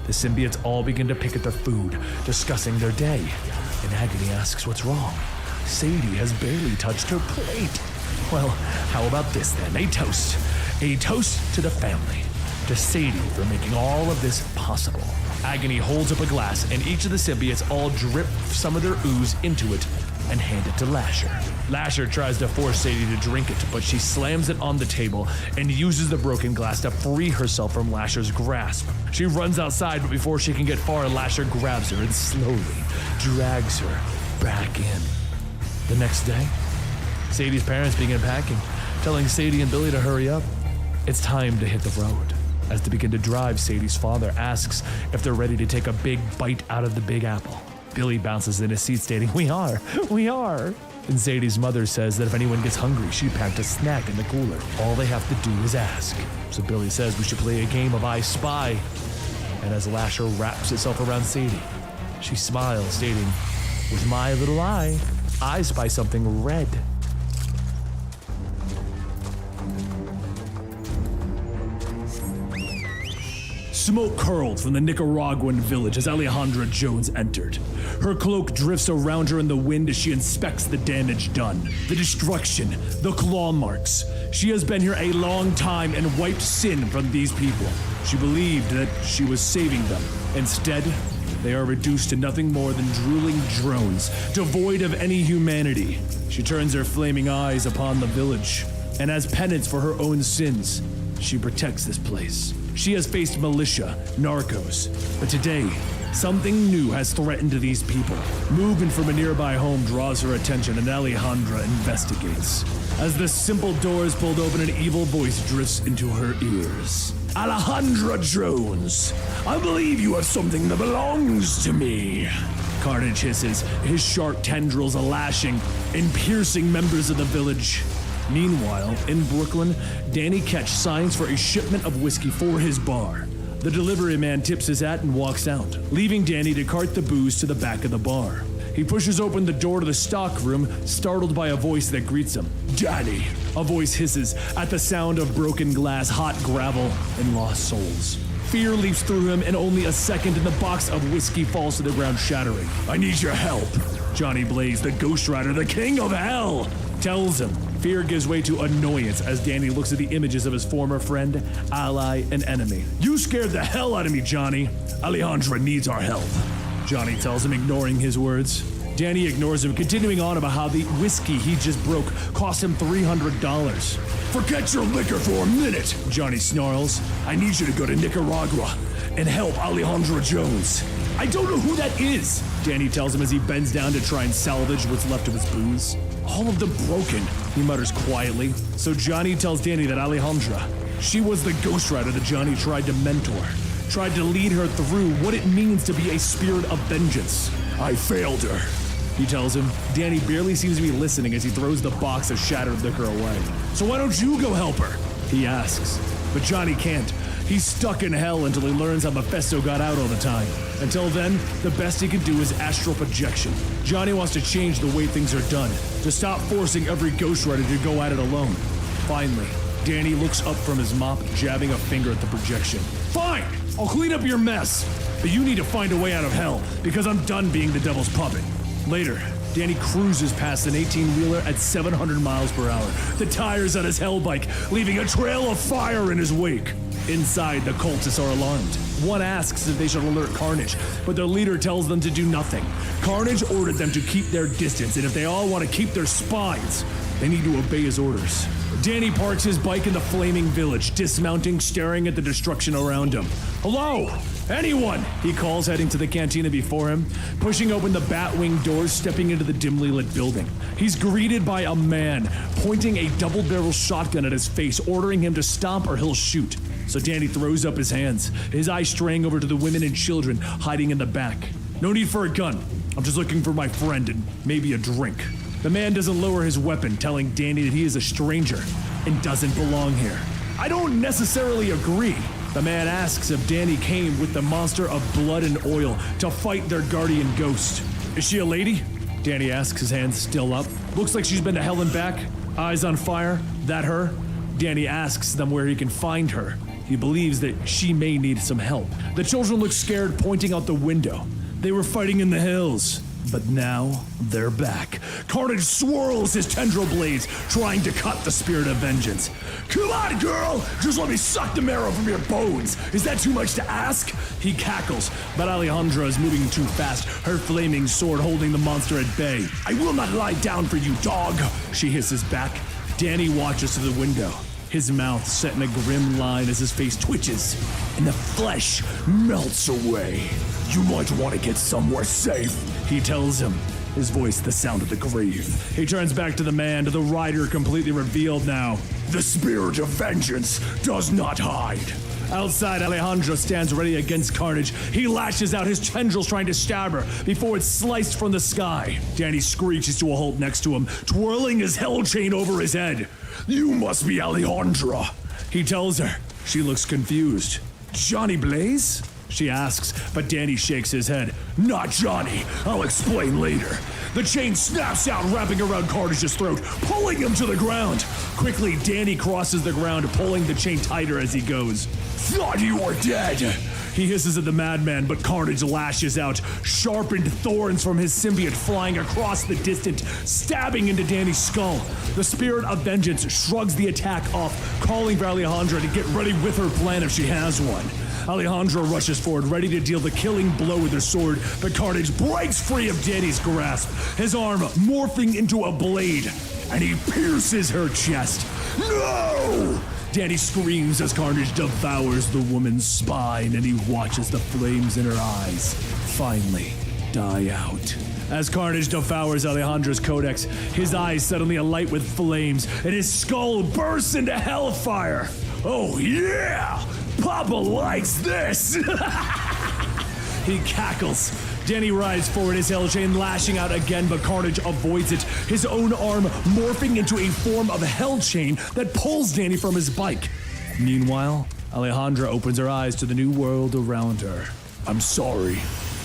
The symbiotes all begin to pick at their food, discussing their day, and Agony asks what's wrong. Sadie has barely touched her plate. Well, how about this then? A toast. A toast to the family. To Sadie for making all of this possible. Agony holds up a glass, and each of the symbiotes all drip some of their ooze into it and hand it to Lasher. Lasher tries to force Sadie to drink it, but she slams it on the table and uses the broken glass to free herself from Lasher's grasp. She runs outside, but before she can get far, Lasher grabs her and slowly drags her back in. The next day, Sadie's parents begin packing, telling Sadie and Billy to hurry up. It's time to hit the road. As they begin to drive, Sadie's father asks if they're ready to take a big bite out of the Big Apple. Billy bounces in his seat, stating, we are. And Sadie's mother says that if anyone gets hungry, she packed a snack in the cooler. All they have to do is ask. So Billy says we should play a game of I Spy. And as Lasher wraps itself around Sadie, she smiles, stating, with my little eye, I spy something red. Smoke curled from the Nicaraguan village as Alejandra Jones entered. Her cloak drifts around her in the wind as she inspects the damage done, the destruction, the claw marks. She has been here a long time and wiped sin from these people. She believed that she was saving them. Instead, they are reduced to nothing more than drooling drones, devoid of any humanity. She turns her flaming eyes upon the village, and as penance for her own sins, she protects this place. She has faced militia, narcos, but today, something new has threatened these people. Movement from a nearby home draws her attention, and Alejandra investigates. As the simple door is pulled open, an evil voice drifts into her ears. Alejandra Jones, I believe you have something that belongs to me. Carnage hisses, his sharp tendrils lashing and piercing members of the village. Meanwhile, in Brooklyn, Danny Ketch signs for a shipment of whiskey for his bar. The delivery man tips his hat and walks out, leaving Danny to cart the booze to the back of the bar. He pushes open the door to the stock room, startled by a voice that greets him. Danny! A voice hisses at the sound of broken glass, hot gravel, and lost souls. Fear leaps through him, and only a second and the box of whiskey falls to the ground, shattering. I need your help. Johnny Blaze, the Ghost Rider, the King of Hell, tells him. Fear gives way to annoyance as Danny looks at the images of his former friend, ally, and enemy. You scared the hell out of me, Johnny. Alejandra needs our help. Johnny tells him, ignoring his words. Danny ignores him, continuing on about how the whiskey he just broke cost him $300. Forget your liquor for a minute, Johnny snarls. I need you to go to Nicaragua and help Alejandra Jones. I don't know who that is, Danny tells him as he bends down to try and salvage what's left of his booze. All of them broken, he mutters quietly. So Johnny tells Danny that Alejandra, she was the Ghost Rider that Johnny tried to mentor. Tried to lead her through what it means to be a spirit of vengeance. I failed her, he tells him. Danny barely seems to be listening as he throws the box of shattered liquor away. So why don't you go help her? He asks. But Johnny can't. He's stuck in hell until he learns how Mephisto got out all the time. Until then, the best he can do is astral projection. Johnny wants to change the way things are done, to stop forcing every Ghost Rider to go at it alone. Finally, Danny looks up from his mop, jabbing a finger at the projection. Fine! I'll clean up your mess! But you need to find a way out of hell, because I'm done being the devil's puppet. Later, Danny cruises past an 18-wheeler at 700 miles per hour, the tires on his hell bike leaving a trail of fire in his wake. Inside, the cultists are alarmed. One asks if they should alert Carnage, but their leader tells them to do nothing. Carnage ordered them to keep their distance, and if they all want to keep their spines, they need to obey his orders. Danny parks his bike in the flaming village, dismounting, staring at the destruction around him. Hello? Anyone? He calls, heading to the cantina before him, pushing open the Batwing doors, stepping into the dimly lit building. He's greeted by a man, pointing a double-barrel shotgun at his face, ordering him to stop or he'll shoot. So Danny throws up his hands, his eyes straying over to the women and children hiding in the back. No need for a gun. I'm just looking for my friend and maybe a drink. The man doesn't lower his weapon, telling Danny that he is a stranger and doesn't belong here. I don't necessarily agree. The man asks if Danny came with the monster of blood and oil to fight their guardian ghost. Is she a lady? Danny asks, his hands still up. Looks like she's been to hell and back. Eyes on fire. That her? Danny asks them where he can find her. He believes that she may need some help. The children look scared, pointing out the window. They were fighting in the hills. But now, they're back. Carnage swirls his tendril blades, trying to cut the spirit of vengeance. Come on, girl! Just let me suck the marrow from your bones! Is that too much to ask? He cackles, but Alejandra is moving too fast, her flaming sword holding the monster at bay. I will not lie down for you, dog! She hisses back. Danny watches to the window, his mouth set in a grim line as his face twitches, and the flesh melts away. You might want to get somewhere safe, he tells him, his voice the sound of the grave. He turns back to the man, to the rider completely revealed now. The spirit of vengeance does not hide. Outside, Alejandro stands ready against Carnage. He lashes out, his tendrils trying to stab her before it's sliced from the sky. Danny screeches to a halt next to him, twirling his hell chain over his head. You must be Alejandra, he tells her. She looks confused. Johnny Blaze? She asks, but Danny shakes his head. Not Johnny. I'll explain later. The chain snaps out, wrapping around Carnage's throat, pulling him to the ground. Quickly, Danny crosses the ground, pulling the chain tighter as he goes. Thought you were dead. He hisses at the madman, but Carnage lashes out, sharpened thorns from his symbiote flying across the distance, stabbing into Danny's skull. The spirit of vengeance shrugs the attack off, calling for Alejandra to get ready with her plan if she has one. Alejandro rushes forward, ready to deal the killing blow with her sword, but Carnage breaks free of Danny's grasp, his arm morphing into a blade, and he pierces her chest. No! Danny screams as Carnage devours the woman's spine, and he watches the flames in her eyes finally die out. As Carnage devours Alejandra's codex, his eyes suddenly alight with flames, and his skull bursts into hellfire. Oh yeah! Papa likes this! He cackles. Danny rides forward, his hell chain lashing out again, but Carnage avoids it, his own arm morphing into a form of hell chain that pulls Danny from his bike. Meanwhile, Alejandra opens her eyes to the new world around her. I'm sorry,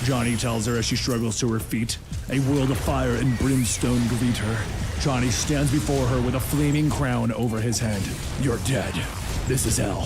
Johnny tells her as she struggles to her feet. A world of fire and brimstone greet her. Johnny stands before her with a flaming crown over his head. You're dead. This is hell,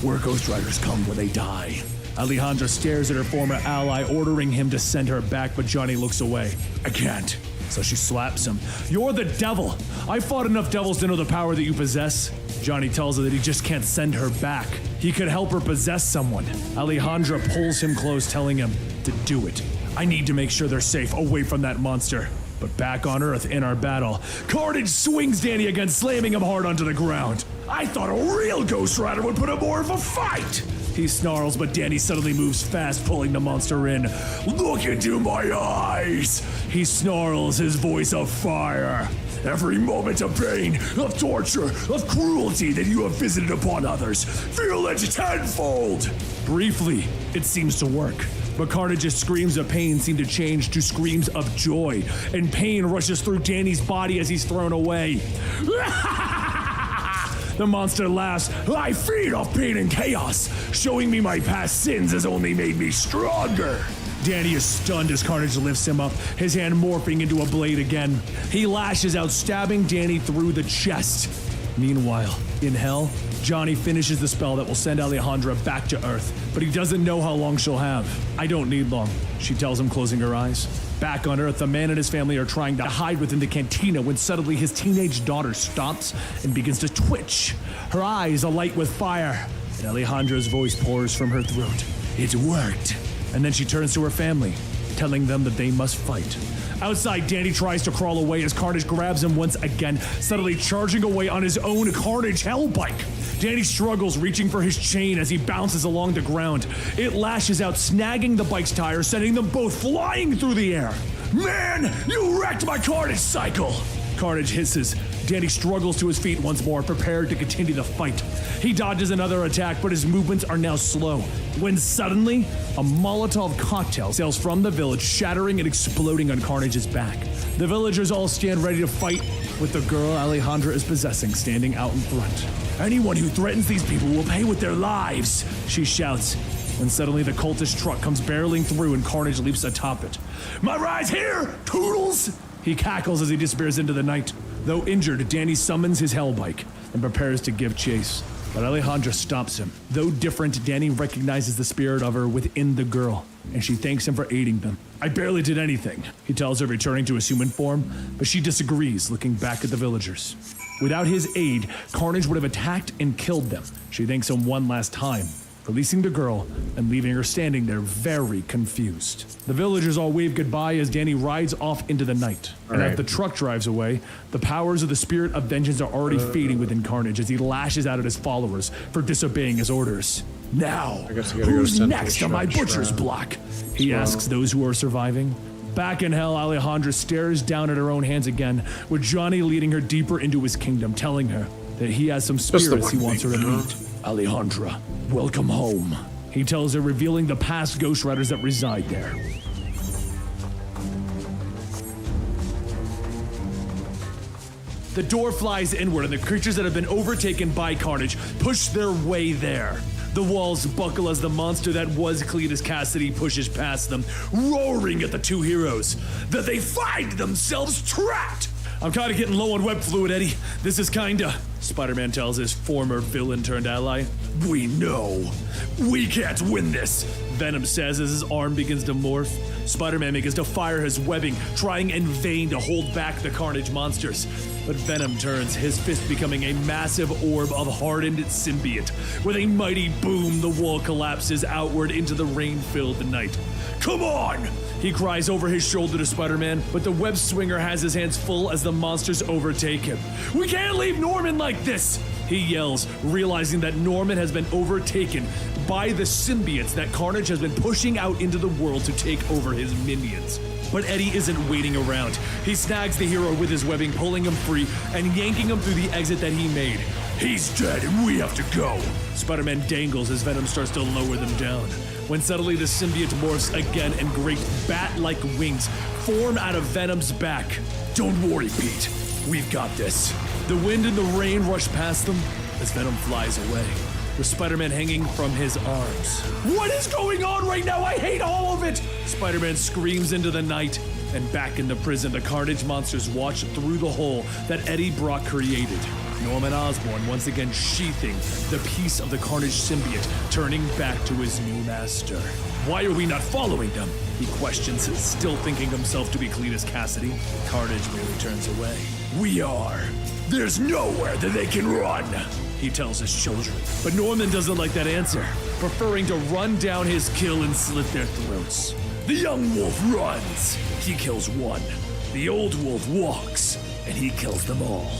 where Ghost Riders come when they die. Alejandra stares at her former ally, ordering him to send her back, but Johnny looks away. I can't. So she slaps him. You're the devil. I fought enough devils to know the power that you possess. Johnny tells her that he just can't send her back. He could help her possess someone. Alejandra pulls him close, telling him to do it. I need to make sure they're safe away from that monster. But back on Earth, in our battle, Carnage swings Danny again, slamming him hard onto the ground. I thought a real Ghost Rider would put up more of a fight! He snarls, but Danny suddenly moves fast, pulling the monster in. Look into my eyes! He snarls, his voice of fire. Every moment of pain, of torture, of cruelty that you have visited upon others, feel it tenfold! Briefly, it seems to work. But Carnage's screams of pain seem to change to screams of joy, and pain rushes through Danny's body as he's thrown away. The monster laughs. I feed off pain and chaos. Showing me my past sins has only made me stronger. Danny is stunned as Carnage lifts him up, his hand morphing into a blade again. He lashes out, stabbing Danny through the chest. Meanwhile, in hell, Johnny finishes the spell that will send Alejandra back to Earth, but he doesn't know how long she'll have. I don't need long, she tells him, closing her eyes. Back on Earth, the man and his family are trying to hide within the cantina when suddenly his teenage daughter stops and begins to twitch. Her eyes alight with fire, and Alejandra's voice pours from her throat. It worked. And then she turns to her family, telling them that they must fight. Outside, Danny tries to crawl away as Carnage grabs him once again, suddenly charging away on his own Carnage Hell bike. Danny struggles, reaching for his chain as he bounces along the ground. It lashes out, snagging the bike's tire, sending them both flying through the air. Man, you wrecked my Carnage cycle! Carnage hisses. Danny struggles to his feet once more, prepared to continue the fight. He dodges another attack, but his movements are now slow. When suddenly, a Molotov cocktail sails from the village, shattering and exploding on Carnage's back. The villagers all stand ready to fight, with the girl Alejandra is possessing standing out in front. Anyone who threatens these people will pay with their lives, she shouts. When suddenly the cultist truck comes barreling through and Carnage leaps atop it. My ride's here, Toodles! He cackles as he disappears into the night. Though injured, Danny summons his hell bike and prepares to give chase. But Alejandra stops him. Though different, Danny recognizes the spirit of her within the girl, and she thanks him for aiding them. I barely did anything, he tells her, returning to his human form, but she disagrees, looking back at the villagers. Without his aid, Carnage would have attacked and killed them. She thanks him one last time, releasing the girl and leaving her standing there very confused. The villagers all wave goodbye as Danny rides off into the night. And as the truck drives away, the powers of the spirit of vengeance are already fading within Carnage as he lashes out at his followers for disobeying his orders. Now, who's next on my butcher's block? He asks those who are surviving. Back in hell, Alejandra stares down at her own hands again, with Johnny leading her deeper into his kingdom, telling her that he has some spirits he wants her to meet. Alejandra, welcome home, he tells her, revealing the past Ghost Riders that reside there. The door flies inward, and the creatures that have been overtaken by Carnage push their way there. The walls buckle as the monster that was Cletus Cassidy pushes past them, roaring at the two heroes, that they find themselves trapped. I'm kinda getting low on web fluid, Eddie. This is kinda... Spider-Man tells his former villain-turned-ally. We know. We can't win this, Venom says as his arm begins to morph. Spider-Man begins to fire his webbing, trying in vain to hold back the Carnage monsters. But Venom turns, his fist becoming a massive orb of hardened symbiote. With a mighty boom, the wall collapses outward into the rain-filled night. Come on! He cries over his shoulder to Spider-Man, but the web swinger has his hands full as the monsters overtake him. We can't leave Norman like this! He yells, realizing that Norman has been overtaken by the symbiotes that Carnage has been pushing out into the world to take over his minions. But Eddie isn't waiting around. He snags the hero with his webbing, pulling him free and yanking him through the exit that he made. He's dead and we have to go. Spider-Man dangles as Venom starts to lower them down. When suddenly the symbiote morphs again and great bat-like wings form out of Venom's back. Don't worry, Pete. We've got this. The wind and the rain rush past them as Venom flies away, with Spider-Man hanging from his arms. What is going on right now? I hate all of it! Spider-Man screams into the night, and back in the prison, the Carnage monsters watch through the hole that Eddie Brock created. Norman Osborn once again sheathing the piece of the Carnage symbiote, turning back to his new master. Why are we not following them? He questions, still thinking himself to be Cletus Cassidy. Carnage merely turns away. We are. There's nowhere that they can run, he tells his children. But Norman doesn't like that answer, preferring to run down his kill and slit their throats. The young wolf runs. He kills one. The old wolf walks, and he kills them all.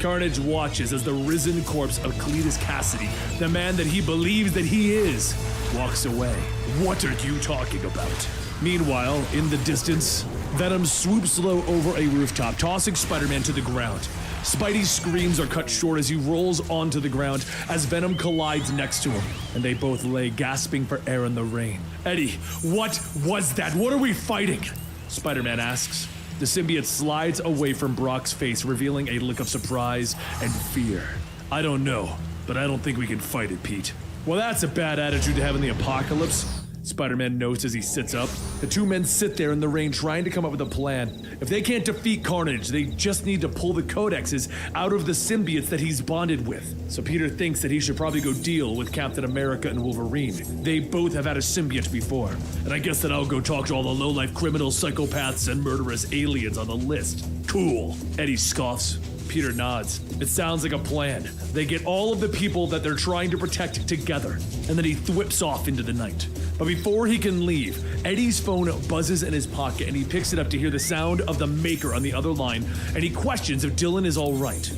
Carnage watches as the risen corpse of Cletus Cassidy, the man that he believes that he is, walks away. What are you talking about? Meanwhile, in the distance, Venom swoops low over a rooftop, tossing Spider-Man to the ground. Spidey's screams are cut short as he rolls onto the ground as Venom collides next to him, and they both lay gasping for air in the rain. Eddie, what was that? What are we fighting? Spider-Man asks. The symbiote slides away from Brock's face, revealing a look of surprise and fear. I don't know, but I don't think we can fight it, Pete. Well, that's a bad attitude to have in the apocalypse, Spider-Man notes as he sits up. The two men sit there in the rain trying to come up with a plan. If they can't defeat Carnage, they just need to pull the codexes out of the symbiotes that he's bonded with. So Peter thinks that he should probably go deal with Captain America and Wolverine. They both have had a symbiote before. And I guess that I'll go talk to all the low-life criminals, psychopaths, and murderous aliens on the list. Cool. Eddie scoffs. Peter nods. It sounds like a plan. They get all of the people that they're trying to protect together, and then he thwips off into the night. But before he can leave, Eddie's phone buzzes in his pocket, and he picks it up to hear the sound of the Maker on the other line, and he questions if Dylan is all right.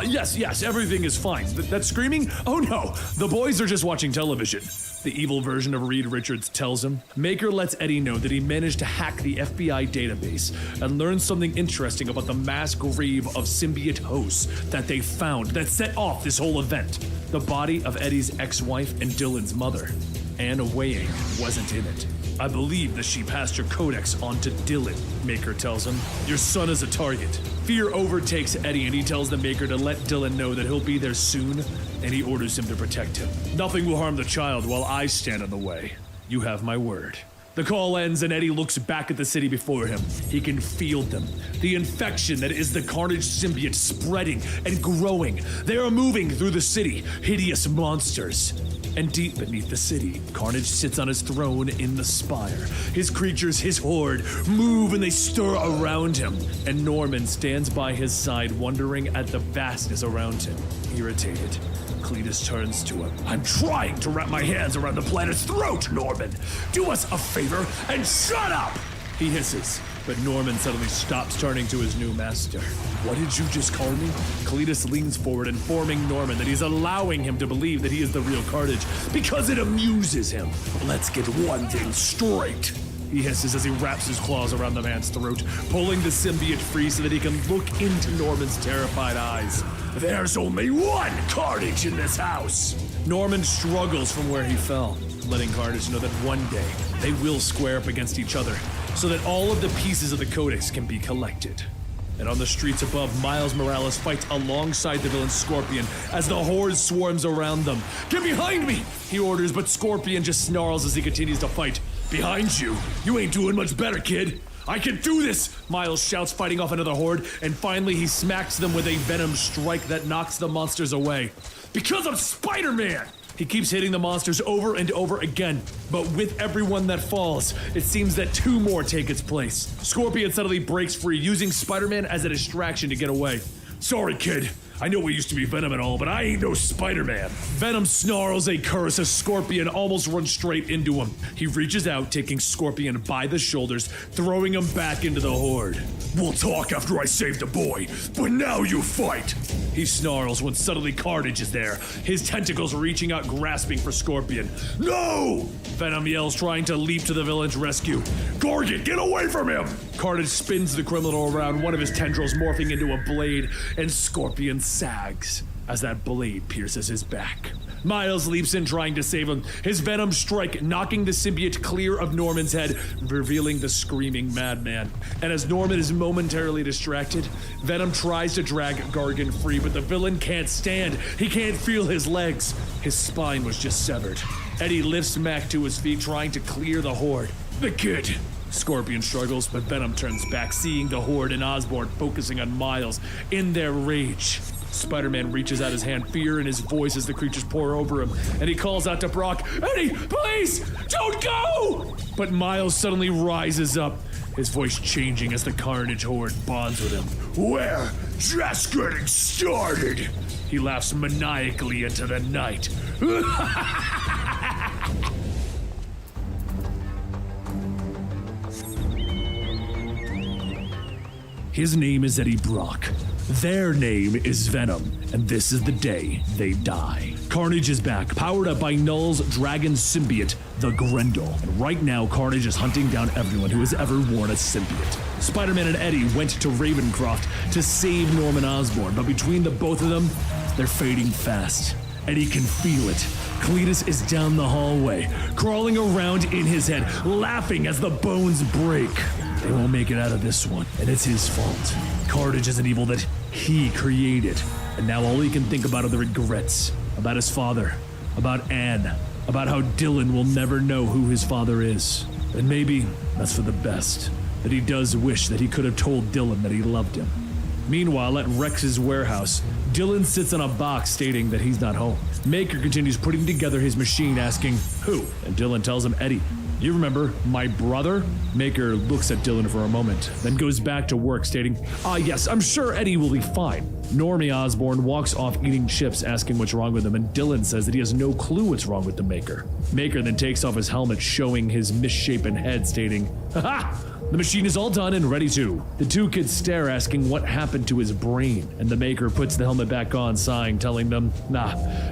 Yes, everything is fine. That screaming? Oh no, the boys are just watching television. The evil version of Reed Richards tells him. Maker lets Eddie know that he managed to hack the FBI database and learn something interesting about the mass grave of symbiote hosts that they found that set off this whole event. The body of Eddie's ex-wife and Dylan's mother, Anna Weighing, wasn't in it. I believe that she passed your codex on to Dylan, Maker tells him. Your son is a target. Fear overtakes Eddie and he tells the Maker to let Dylan know that he'll be there soon, and he orders him to protect him. Nothing will harm the child while I stand in the way. You have my word. The call ends and Eddie looks back at the city before him. He can feel them. The infection that is the Carnage symbiote spreading and growing. They are moving through the city, hideous monsters. And deep beneath the city, Carnage sits on his throne in the spire. His creatures, his horde, move and they stir around him. And Norman stands by his side, wondering at the vastness around him. Irritated, Cletus turns to him. I'm trying to wrap my hands around the planet's throat, Norman. Do us a favor and shut up! He hisses, but Norman suddenly stops, turning to his new master. What did you just call me? Cletus leans forward, informing Norman that he's allowing him to believe that he is the real Carnage because it amuses him. Let's get one thing straight. He hisses as he wraps his claws around the man's throat, pulling the symbiote free so that he can look into Norman's terrified eyes. There's only one Carnage in this house! Norman struggles from where he fell, letting Carnage know that one day they will square up against each other so that all of the pieces of the Codex can be collected. And on the streets above, Miles Morales fights alongside the villain Scorpion as the horde swarms around them. Get behind me! He orders, but Scorpion just snarls as he continues to fight. Behind you? You ain't doing much better, kid. I can do this! Miles shouts, fighting off another horde, and finally he smacks them with a venom strike that knocks the monsters away. Because I'm Spider-Man! He keeps hitting the monsters over and over again, but with everyone that falls, it seems that two more take its place. Scorpion suddenly breaks free, using Spider-Man as a distraction to get away. Sorry, kid. I know we used to be Venom and all, but I ain't no Spider-Man. Venom snarls a curse as Scorpion almost runs straight into him. He reaches out, taking Scorpion by the shoulders, throwing him back into the horde. We'll talk after I save the boy, but now you fight! He snarls when suddenly Carnage is there, his tentacles reaching out, grasping for Scorpion. No! Venom yells, trying to leap to the villain's rescue. Gorgon, get away from him! Carnage spins the criminal around, one of his tendrils morphing into a blade, and Scorpion sags as that blade pierces his back. Miles leaps in, trying to save him, his venom strike knocking the symbiote clear of Norman's head, revealing the screaming madman. And as Norman is momentarily distracted, Venom tries to drag Gorgon free, but the villain can't stand. He can't feel his legs. His spine was just severed. Eddie lifts Mac to his feet, trying to clear the horde. The kid! Scorpion struggles, but Venom turns back, seeing the horde and Osborn focusing on Miles in their rage. Spider-Man reaches out his hand, fear in his voice as the creatures pour over him, and he calls out to Brock, Eddie, please, don't go! But Miles suddenly rises up, his voice changing as the Carnage horde bonds with him. We're just getting started! He laughs maniacally into the night. His name is Eddie Brock. Their name is Venom, and this is the day they die. Carnage is back, powered up by Null's dragon symbiote, the Grendel. And right now, Carnage is hunting down everyone who has ever worn a symbiote. Spider-Man and Eddie went to Ravencroft to save Norman Osborn, but between the both of them, they're fading fast. Eddie can feel it. Cletus is down the hallway, crawling around in his head, laughing as the bones break. They won't make it out of this one, and it's his fault. Carnage is an evil that he created, and now all he can think about are the regrets. About his father, about Anne, about how Dylan will never know who his father is. And maybe that's for the best, that he does wish that he could have told Dylan that he loved him. Meanwhile, at Rex's warehouse, Dylan sits on a box stating that he's not home. Maker continues putting together his machine, asking, who? And Dylan tells him, Eddie. You remember, my brother? Maker looks at Dylan for a moment, then goes back to work, stating, yes, I'm sure Eddie will be fine. Normie Osborn walks off eating chips, asking what's wrong with him, and Dylan says that he has no clue what's wrong with the Maker. Maker then takes off his helmet, showing his misshapen head, stating, ha! The machine is all done and ready to. The two kids stare, asking what happened to his brain, and the Maker puts the helmet back on, sighing, telling them,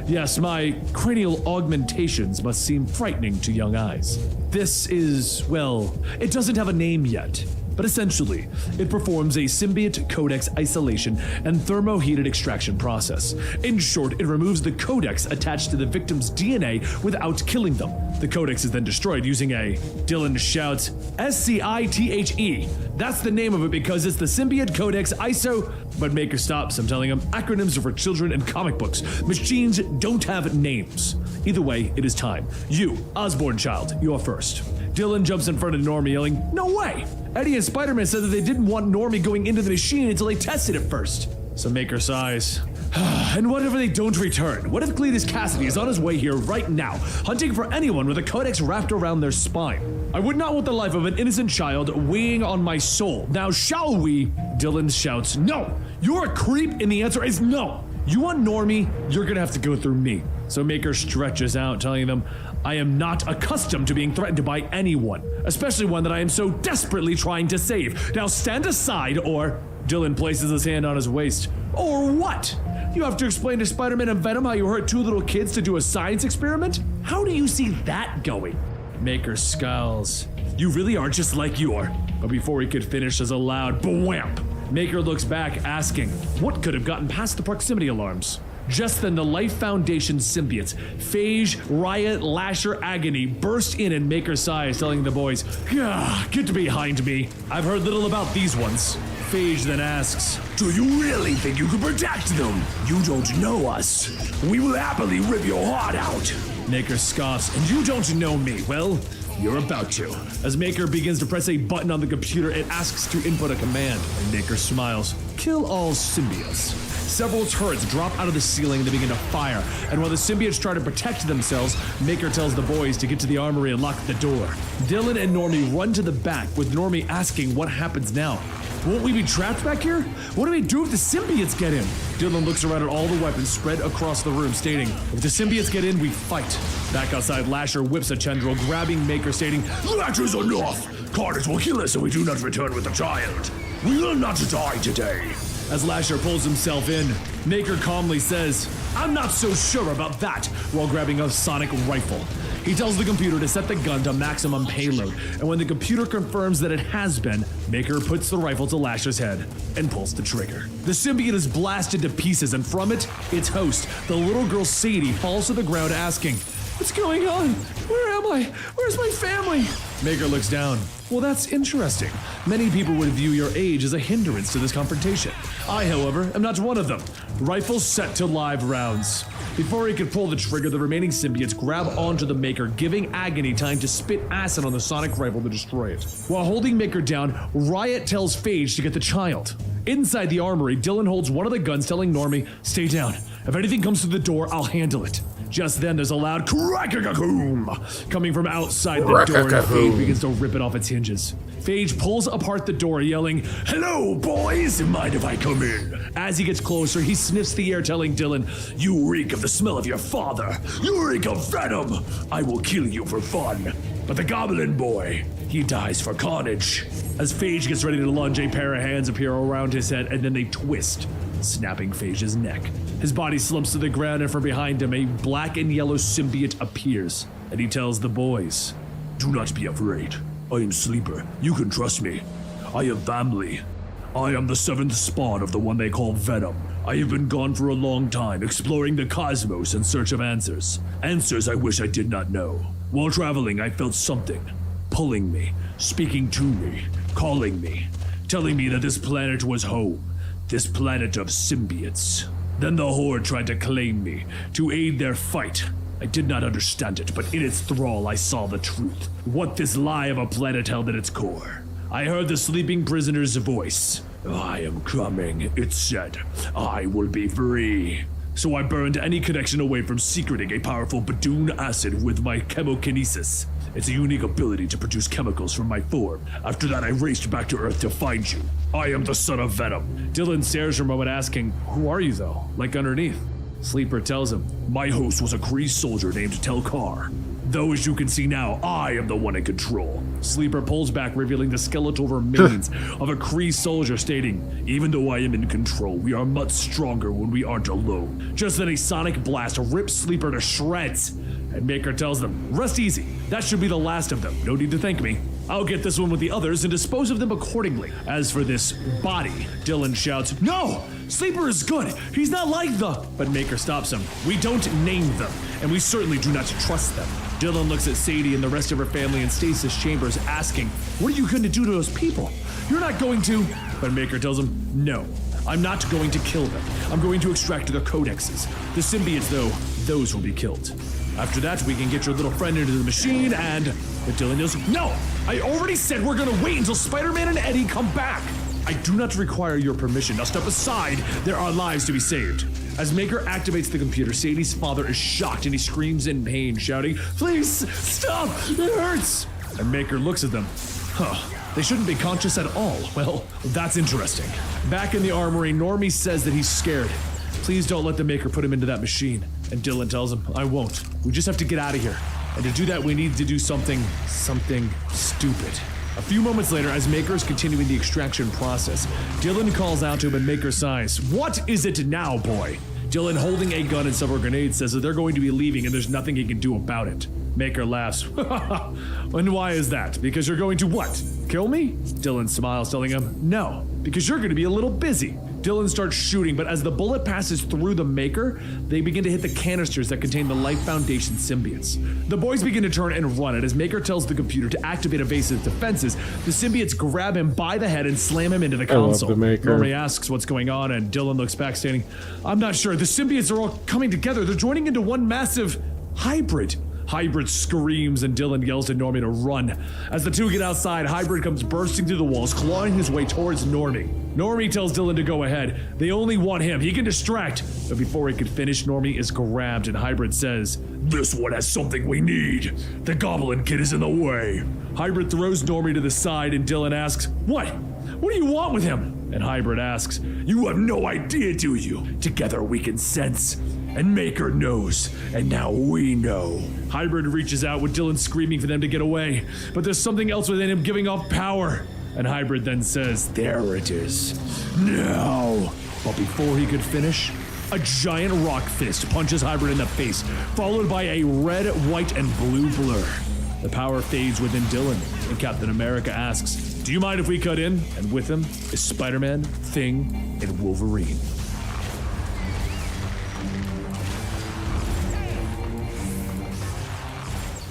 yes, my cranial augmentations must seem frightening to young eyes. This is, well, it doesn't have a name yet, but essentially, it performs a symbiote codex isolation and thermoheated extraction process. In short, it removes the codex attached to the victim's DNA without killing them. The codex is then destroyed using a, Dylan shouts, SCITHE. That's the name of it because it's the symbiote codex ISO, but Maker stops him, telling him acronyms are for children and comic books. Machines don't have names. Either way, it is time. You, Osborn child, you're first. Dylan jumps in front of Normie, yelling, no way! Eddie and Spider-Man said that they didn't want Normie going into the machine until they tested it first. So Maker sighs. And what if they don't return? What if Cletus Cassidy is on his way here right now, hunting for anyone with a codex wrapped around their spine? I would not want the life of an innocent child weighing on my soul. Now shall we? Dylan shouts, no! You're a creep, and the answer is no! You want Normie, you're gonna have to go through me. So Maker stretches out, telling them, I am not accustomed to being threatened by anyone, especially one that I am so desperately trying to save. Now stand aside or... Dylan places his hand on his waist. Or what? You have to explain to Spider-Man and Venom how you hurt two little kids to do a science experiment? How do you see that going? Maker scowls. You really are just like you are. But before he could finish, there's a loud bwamp. Maker looks back, asking, what could have gotten past the proximity alarms? Just then, the Life Foundation symbiotes, Phage, Riot, Lasher, Agony, burst in and Maker sighs, telling the boys, get behind me. I've heard little about these ones. Phage then asks, do you really think you can protect them? You don't know us. We will happily rip your heart out. Maker scoffs, and you don't know me. Well, you're about to. As Maker begins to press a button on the computer, it asks to input a command, and Maker smiles. Kill all symbiotes. Several turrets drop out of the ceiling and they begin to fire, and while the symbiotes try to protect themselves, Maker tells the boys to get to the armory and lock the door. Dylan and Normie run to the back, with Normie asking what happens now. Won't we be trapped back here? What do we do if the symbiotes get in? Dylan looks around at all the weapons spread across the room, stating, if the symbiotes get in, we fight. Back outside, Lasher whips a tendril, grabbing Maker, stating, that is enough! Carnage will kill us if we do not return with the child. We will not die today. As Lasher pulls himself in, Maker calmly says, I'm not so sure about that, while grabbing a sonic rifle. He tells the computer to set the gun to maximum payload, and when the computer confirms that it has been, Maker puts the rifle to Lasher's head and pulls the trigger. The symbiote is blasted to pieces, and from it, its host, the little girl Sadie, falls to the ground asking, what's going on? Where am I? Where's my family? Maker looks down. Well, that's interesting. Many people would view your age as a hindrance to this confrontation. I, however, am not one of them. Rifle set to live rounds. Before he could pull the trigger, the remaining symbiotes grab onto the Maker, giving Agony time to spit acid on the sonic rifle to destroy it. While holding Maker down, Riot tells Phage to get the child. Inside the armory, Dylan holds one of the guns, telling Normie, stay down. If anything comes through the door, I'll handle it. Just then, there's a loud crack-a-cacoom coming from outside the door, and Phage begins to rip it off its hinges. Phage pulls apart the door, yelling, hello, boys! Mind if I come in? As he gets closer, he sniffs the air, telling Dylan, you reek of the smell of your father. You reek of venom. I will kill you for fun. But the Goblin Boy, he dies for carnage. As Phage gets ready to lunge, a pair of hands appear around his head, and then they twist, snapping Phage's neck. His body slumps to the ground, and from behind him, a black and yellow symbiote appears, and he tells the boys, do not be afraid. I am Sleeper. You can trust me. I have family. I am the seventh spawn of the one they call Venom. I have been gone for a long time, exploring the cosmos in search of answers. Answers I wish I did not know. While traveling, I felt something. Pulling me, speaking to me, calling me, telling me that this planet was home. This planet of symbiotes. Then the Horde tried to claim me, to aid their fight. I did not understand it, but in its thrall I saw the truth. What this lie of a planet held at its core. I heard the sleeping prisoner's voice. I am coming, it said. I will be free. So I burned any connection away from secreting a powerful Badoon acid with my chemokinesis. It's a unique ability to produce chemicals from my form. After that, I raced back to Earth to find you. I am the son of Venom. Dylan stares for a moment asking, who are you though? Like underneath. Sleeper tells him, my host was a Kree soldier named Telkar. Though as you can see now, I am the one in control. Sleeper pulls back, revealing the skeletal remains of a Kree soldier, stating, even though I am in control, we are much stronger when we aren't alone. Just then a sonic blast rips Sleeper to shreds. And Maker tells them, rest easy. That should be the last of them. No need to thank me. I'll get this one with the others and dispose of them accordingly. As for this body, Dylan shouts, no! Sleeper is good. He's not like the... But Maker stops him. We don't name them, and we certainly do not trust them. Dylan looks at Sadie and the rest of her family in stasis chambers, asking, what are you going to do to those people? You're not going to... But Maker tells him, no. I'm not going to kill them. I'm going to extract their codexes. The symbiotes, though, those will be killed. After that, we can get your little friend into the machine and... But Dylan goes, no! I already said we're gonna wait until Spider-Man and Eddie come back! I do not require your permission. Now step aside. There are lives to be saved. As Maker activates the computer, Sadie's father is shocked and he screams in pain, shouting, please, stop! It hurts! And Maker looks at them. They shouldn't be conscious at all. Well, that's interesting. Back in the armory, Normie says that he's scared. Please don't let the Maker put him into that machine. And Dylan tells him, I won't. We just have to get out of here. And to do that, we need to do something stupid. A few moments later, as Maker is continuing the extraction process, Dylan calls out to him and Maker sighs, what is it now, boy? Dylan, holding a gun and several grenades, says that they're going to be leaving and there's nothing he can do about it. Maker laughs. And why is that? Because you're going to what? Kill me? Dylan smiles, telling him, no, because you're going to be a little busy. Dylan starts shooting, but as the bullet passes through the Maker, they begin to hit the canisters that contain the Life Foundation symbiotes. The boys begin to turn and run, and as Maker tells the computer to activate evasive defenses, the symbiotes grab him by the head and slam him into the console. Normie asks what's going on, and Dylan looks back, stating, I'm not sure. The symbiotes are all coming together. They're joining into one massive hybrid. Hybrid screams and Dylan yells to Normie to run. As the two get outside, Hybrid comes bursting through the walls, clawing his way towards Normie. Normie tells Dylan to go ahead. They only want him. He can distract. But before he can finish, Normie is grabbed and Hybrid says, this one has something we need. The Goblin Kid is in the way. Hybrid throws Normie to the side and Dylan asks, what? What do you want with him? And Hybrid asks, you have no idea, do you? Together we can sense. And Maker knows, and now we know. Hybrid reaches out with Dylan screaming for them to get away, but there's something else within him giving off power. And Hybrid then says, there it is. Now. But before he could finish, a giant rock fist punches Hybrid in the face, followed by a red, white, and blue blur. The power fades within Dylan, and Captain America asks, do you mind if we cut in? And with him is Spider-Man, Thing, and Wolverine.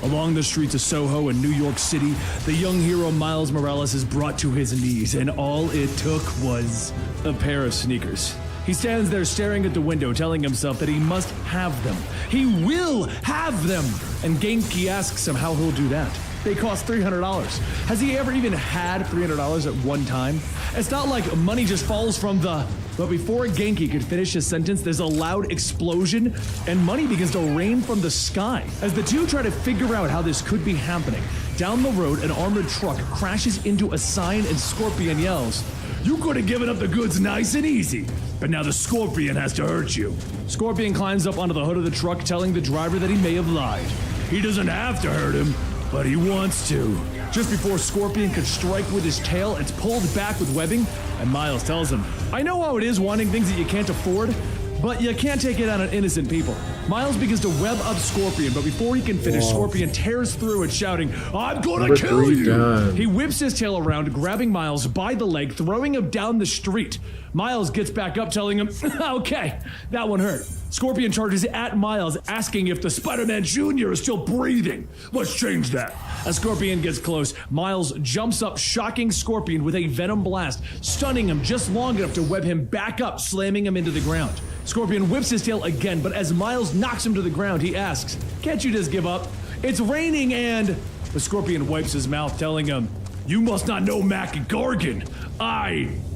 Along the streets of Soho in New York City, the young hero Miles Morales is brought to his knees, and all it took was a pair of sneakers. He stands there staring at the window, telling himself that he must have them. He will have them! And Genki asks him how he'll do that. They cost $300. Has he ever even had $300 at one time? It's not like money just falls from the... But before Genki could finish his sentence, there's a loud explosion, and money begins to rain from the sky. As the two try to figure out how this could be happening, down the road, an armored truck crashes into a sign and Scorpion yells, you could have given up the goods nice and easy, but now the Scorpion has to hurt you. Scorpion climbs up onto the hood of the truck, telling the driver that he may have lied. He doesn't have to hurt him, but he wants to. Just before Scorpion could strike with his tail, it's pulled back with webbing, and Miles tells him, I know how it is wanting things that you can't afford, But you can't take it out on innocent people. Miles begins to web up Scorpion, but before he can finish, Scorpion tears through it, shouting, "I'm gonna kill you!" Done. He whips his tail around, grabbing Miles by the leg, throwing him down the street. Miles gets back up, telling him, "Okay, that one hurt." Scorpion charges at Miles, asking if the Spider-Man Jr. is still breathing. "Let's change that." As Scorpion gets close, Miles jumps up, shocking Scorpion with a Venom Blast, stunning him just long enough to web him back up, slamming him into the ground. Scorpion whips his tail again, but as Miles knocks him to the ground, he asks, "Can't you just give up? It's raining and..." The Scorpion wipes his mouth, telling him, "You must not know Mac Gargan.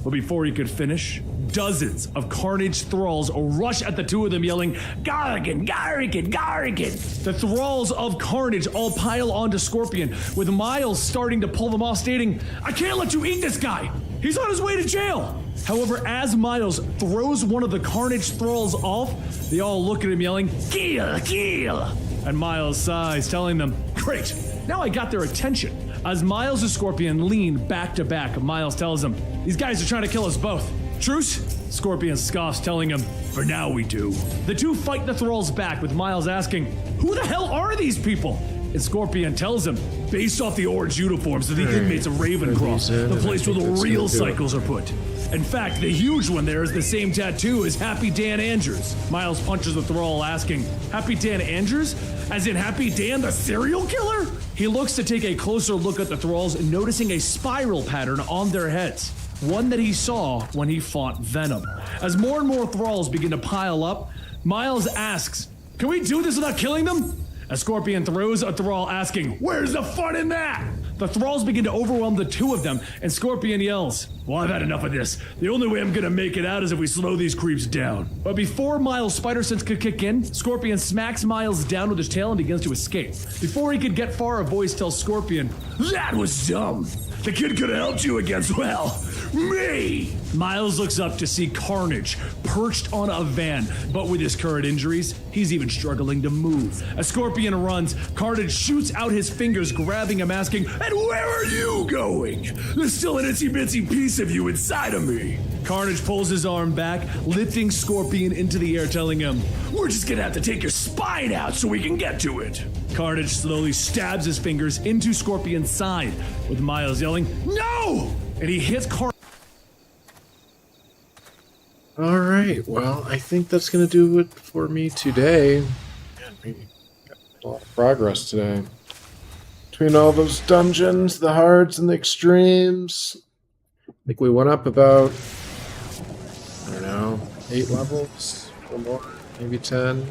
But before he could finish, dozens of Carnage thralls rush at the two of them, yelling, "Gargan, Gargan, Gargan!" The thralls of Carnage all pile onto Scorpion, with Miles starting to pull them off, stating, "I can't let you eat this guy! He's on his way to jail!" However, as Miles throws one of the Carnage thralls off, they all look at him yelling, "Kill, kill!" And Miles sighs, telling them, "Great, now I got their attention." As Miles and Scorpion lean back to back, Miles tells them, "These guys are trying to kill us both. Truce?" Scorpion scoffs, telling him, "For now we do." The two fight the thralls back, with Miles asking, "Who the hell are these people?" And Scorpion tells him, "Based off the orange uniforms of the inmates of Ravencroft, the place where the real cycles are put. In fact, the huge one there is the same tattoo as Happy Dan Andrews." Miles punches the thrall, asking, "Happy Dan Andrews? As in Happy Dan the serial killer?" He looks to take a closer look at the thralls, noticing a spiral pattern on their heads, one that he saw when he fought Venom. As more and more thralls begin to pile up, Miles asks, "Can we do this without killing them?" A Scorpion throws a thrall, asking, "Where's the fun in that?" The thralls begin to overwhelm the two of them, and Scorpion yells, "Well, I've had enough of this. The only way I'm gonna make it out is if we slow these creeps down." But before Miles' spider sense could kick in, Scorpion smacks Miles down with his tail and begins to escape. Before he could get far, a voice tells Scorpion, "That was dumb. The kid could have helped you against, well, me." Miles looks up to see Carnage perched on a van, but with his current injuries, he's even struggling to move. As Scorpion runs, Carnage shoots out his fingers, grabbing him, asking, "And where are you going? There's still an itsy-bitsy piece of you inside of me." Carnage pulls his arm back, lifting Scorpion into the air, telling him, "We're just gonna have to take your spine out so we can get to it." Carnage slowly stabs his fingers into Scorpion's side, with Miles yelling, "No!" And he hits Carnage. Alright, well, I think that's going to do it for me today. We got a lot of progress today. Between all those dungeons, the hards and the extremes, I think we went up about, I don't know, 8 levels or more, maybe 10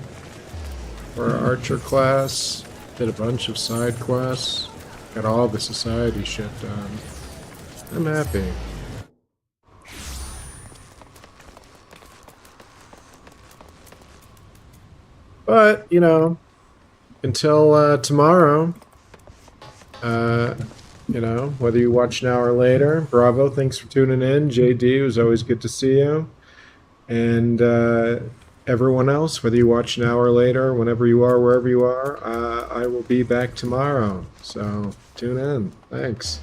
for our archer class. Did a bunch of side quests, got all the society shit done. I'm happy. But, you know, until tomorrow, you know, whether you watch now or later, bravo, thanks for tuning in. JD, it was always good to see you. And everyone else, whether you watch now or later, whenever you are, wherever you are, I will be back tomorrow. So tune in. Thanks.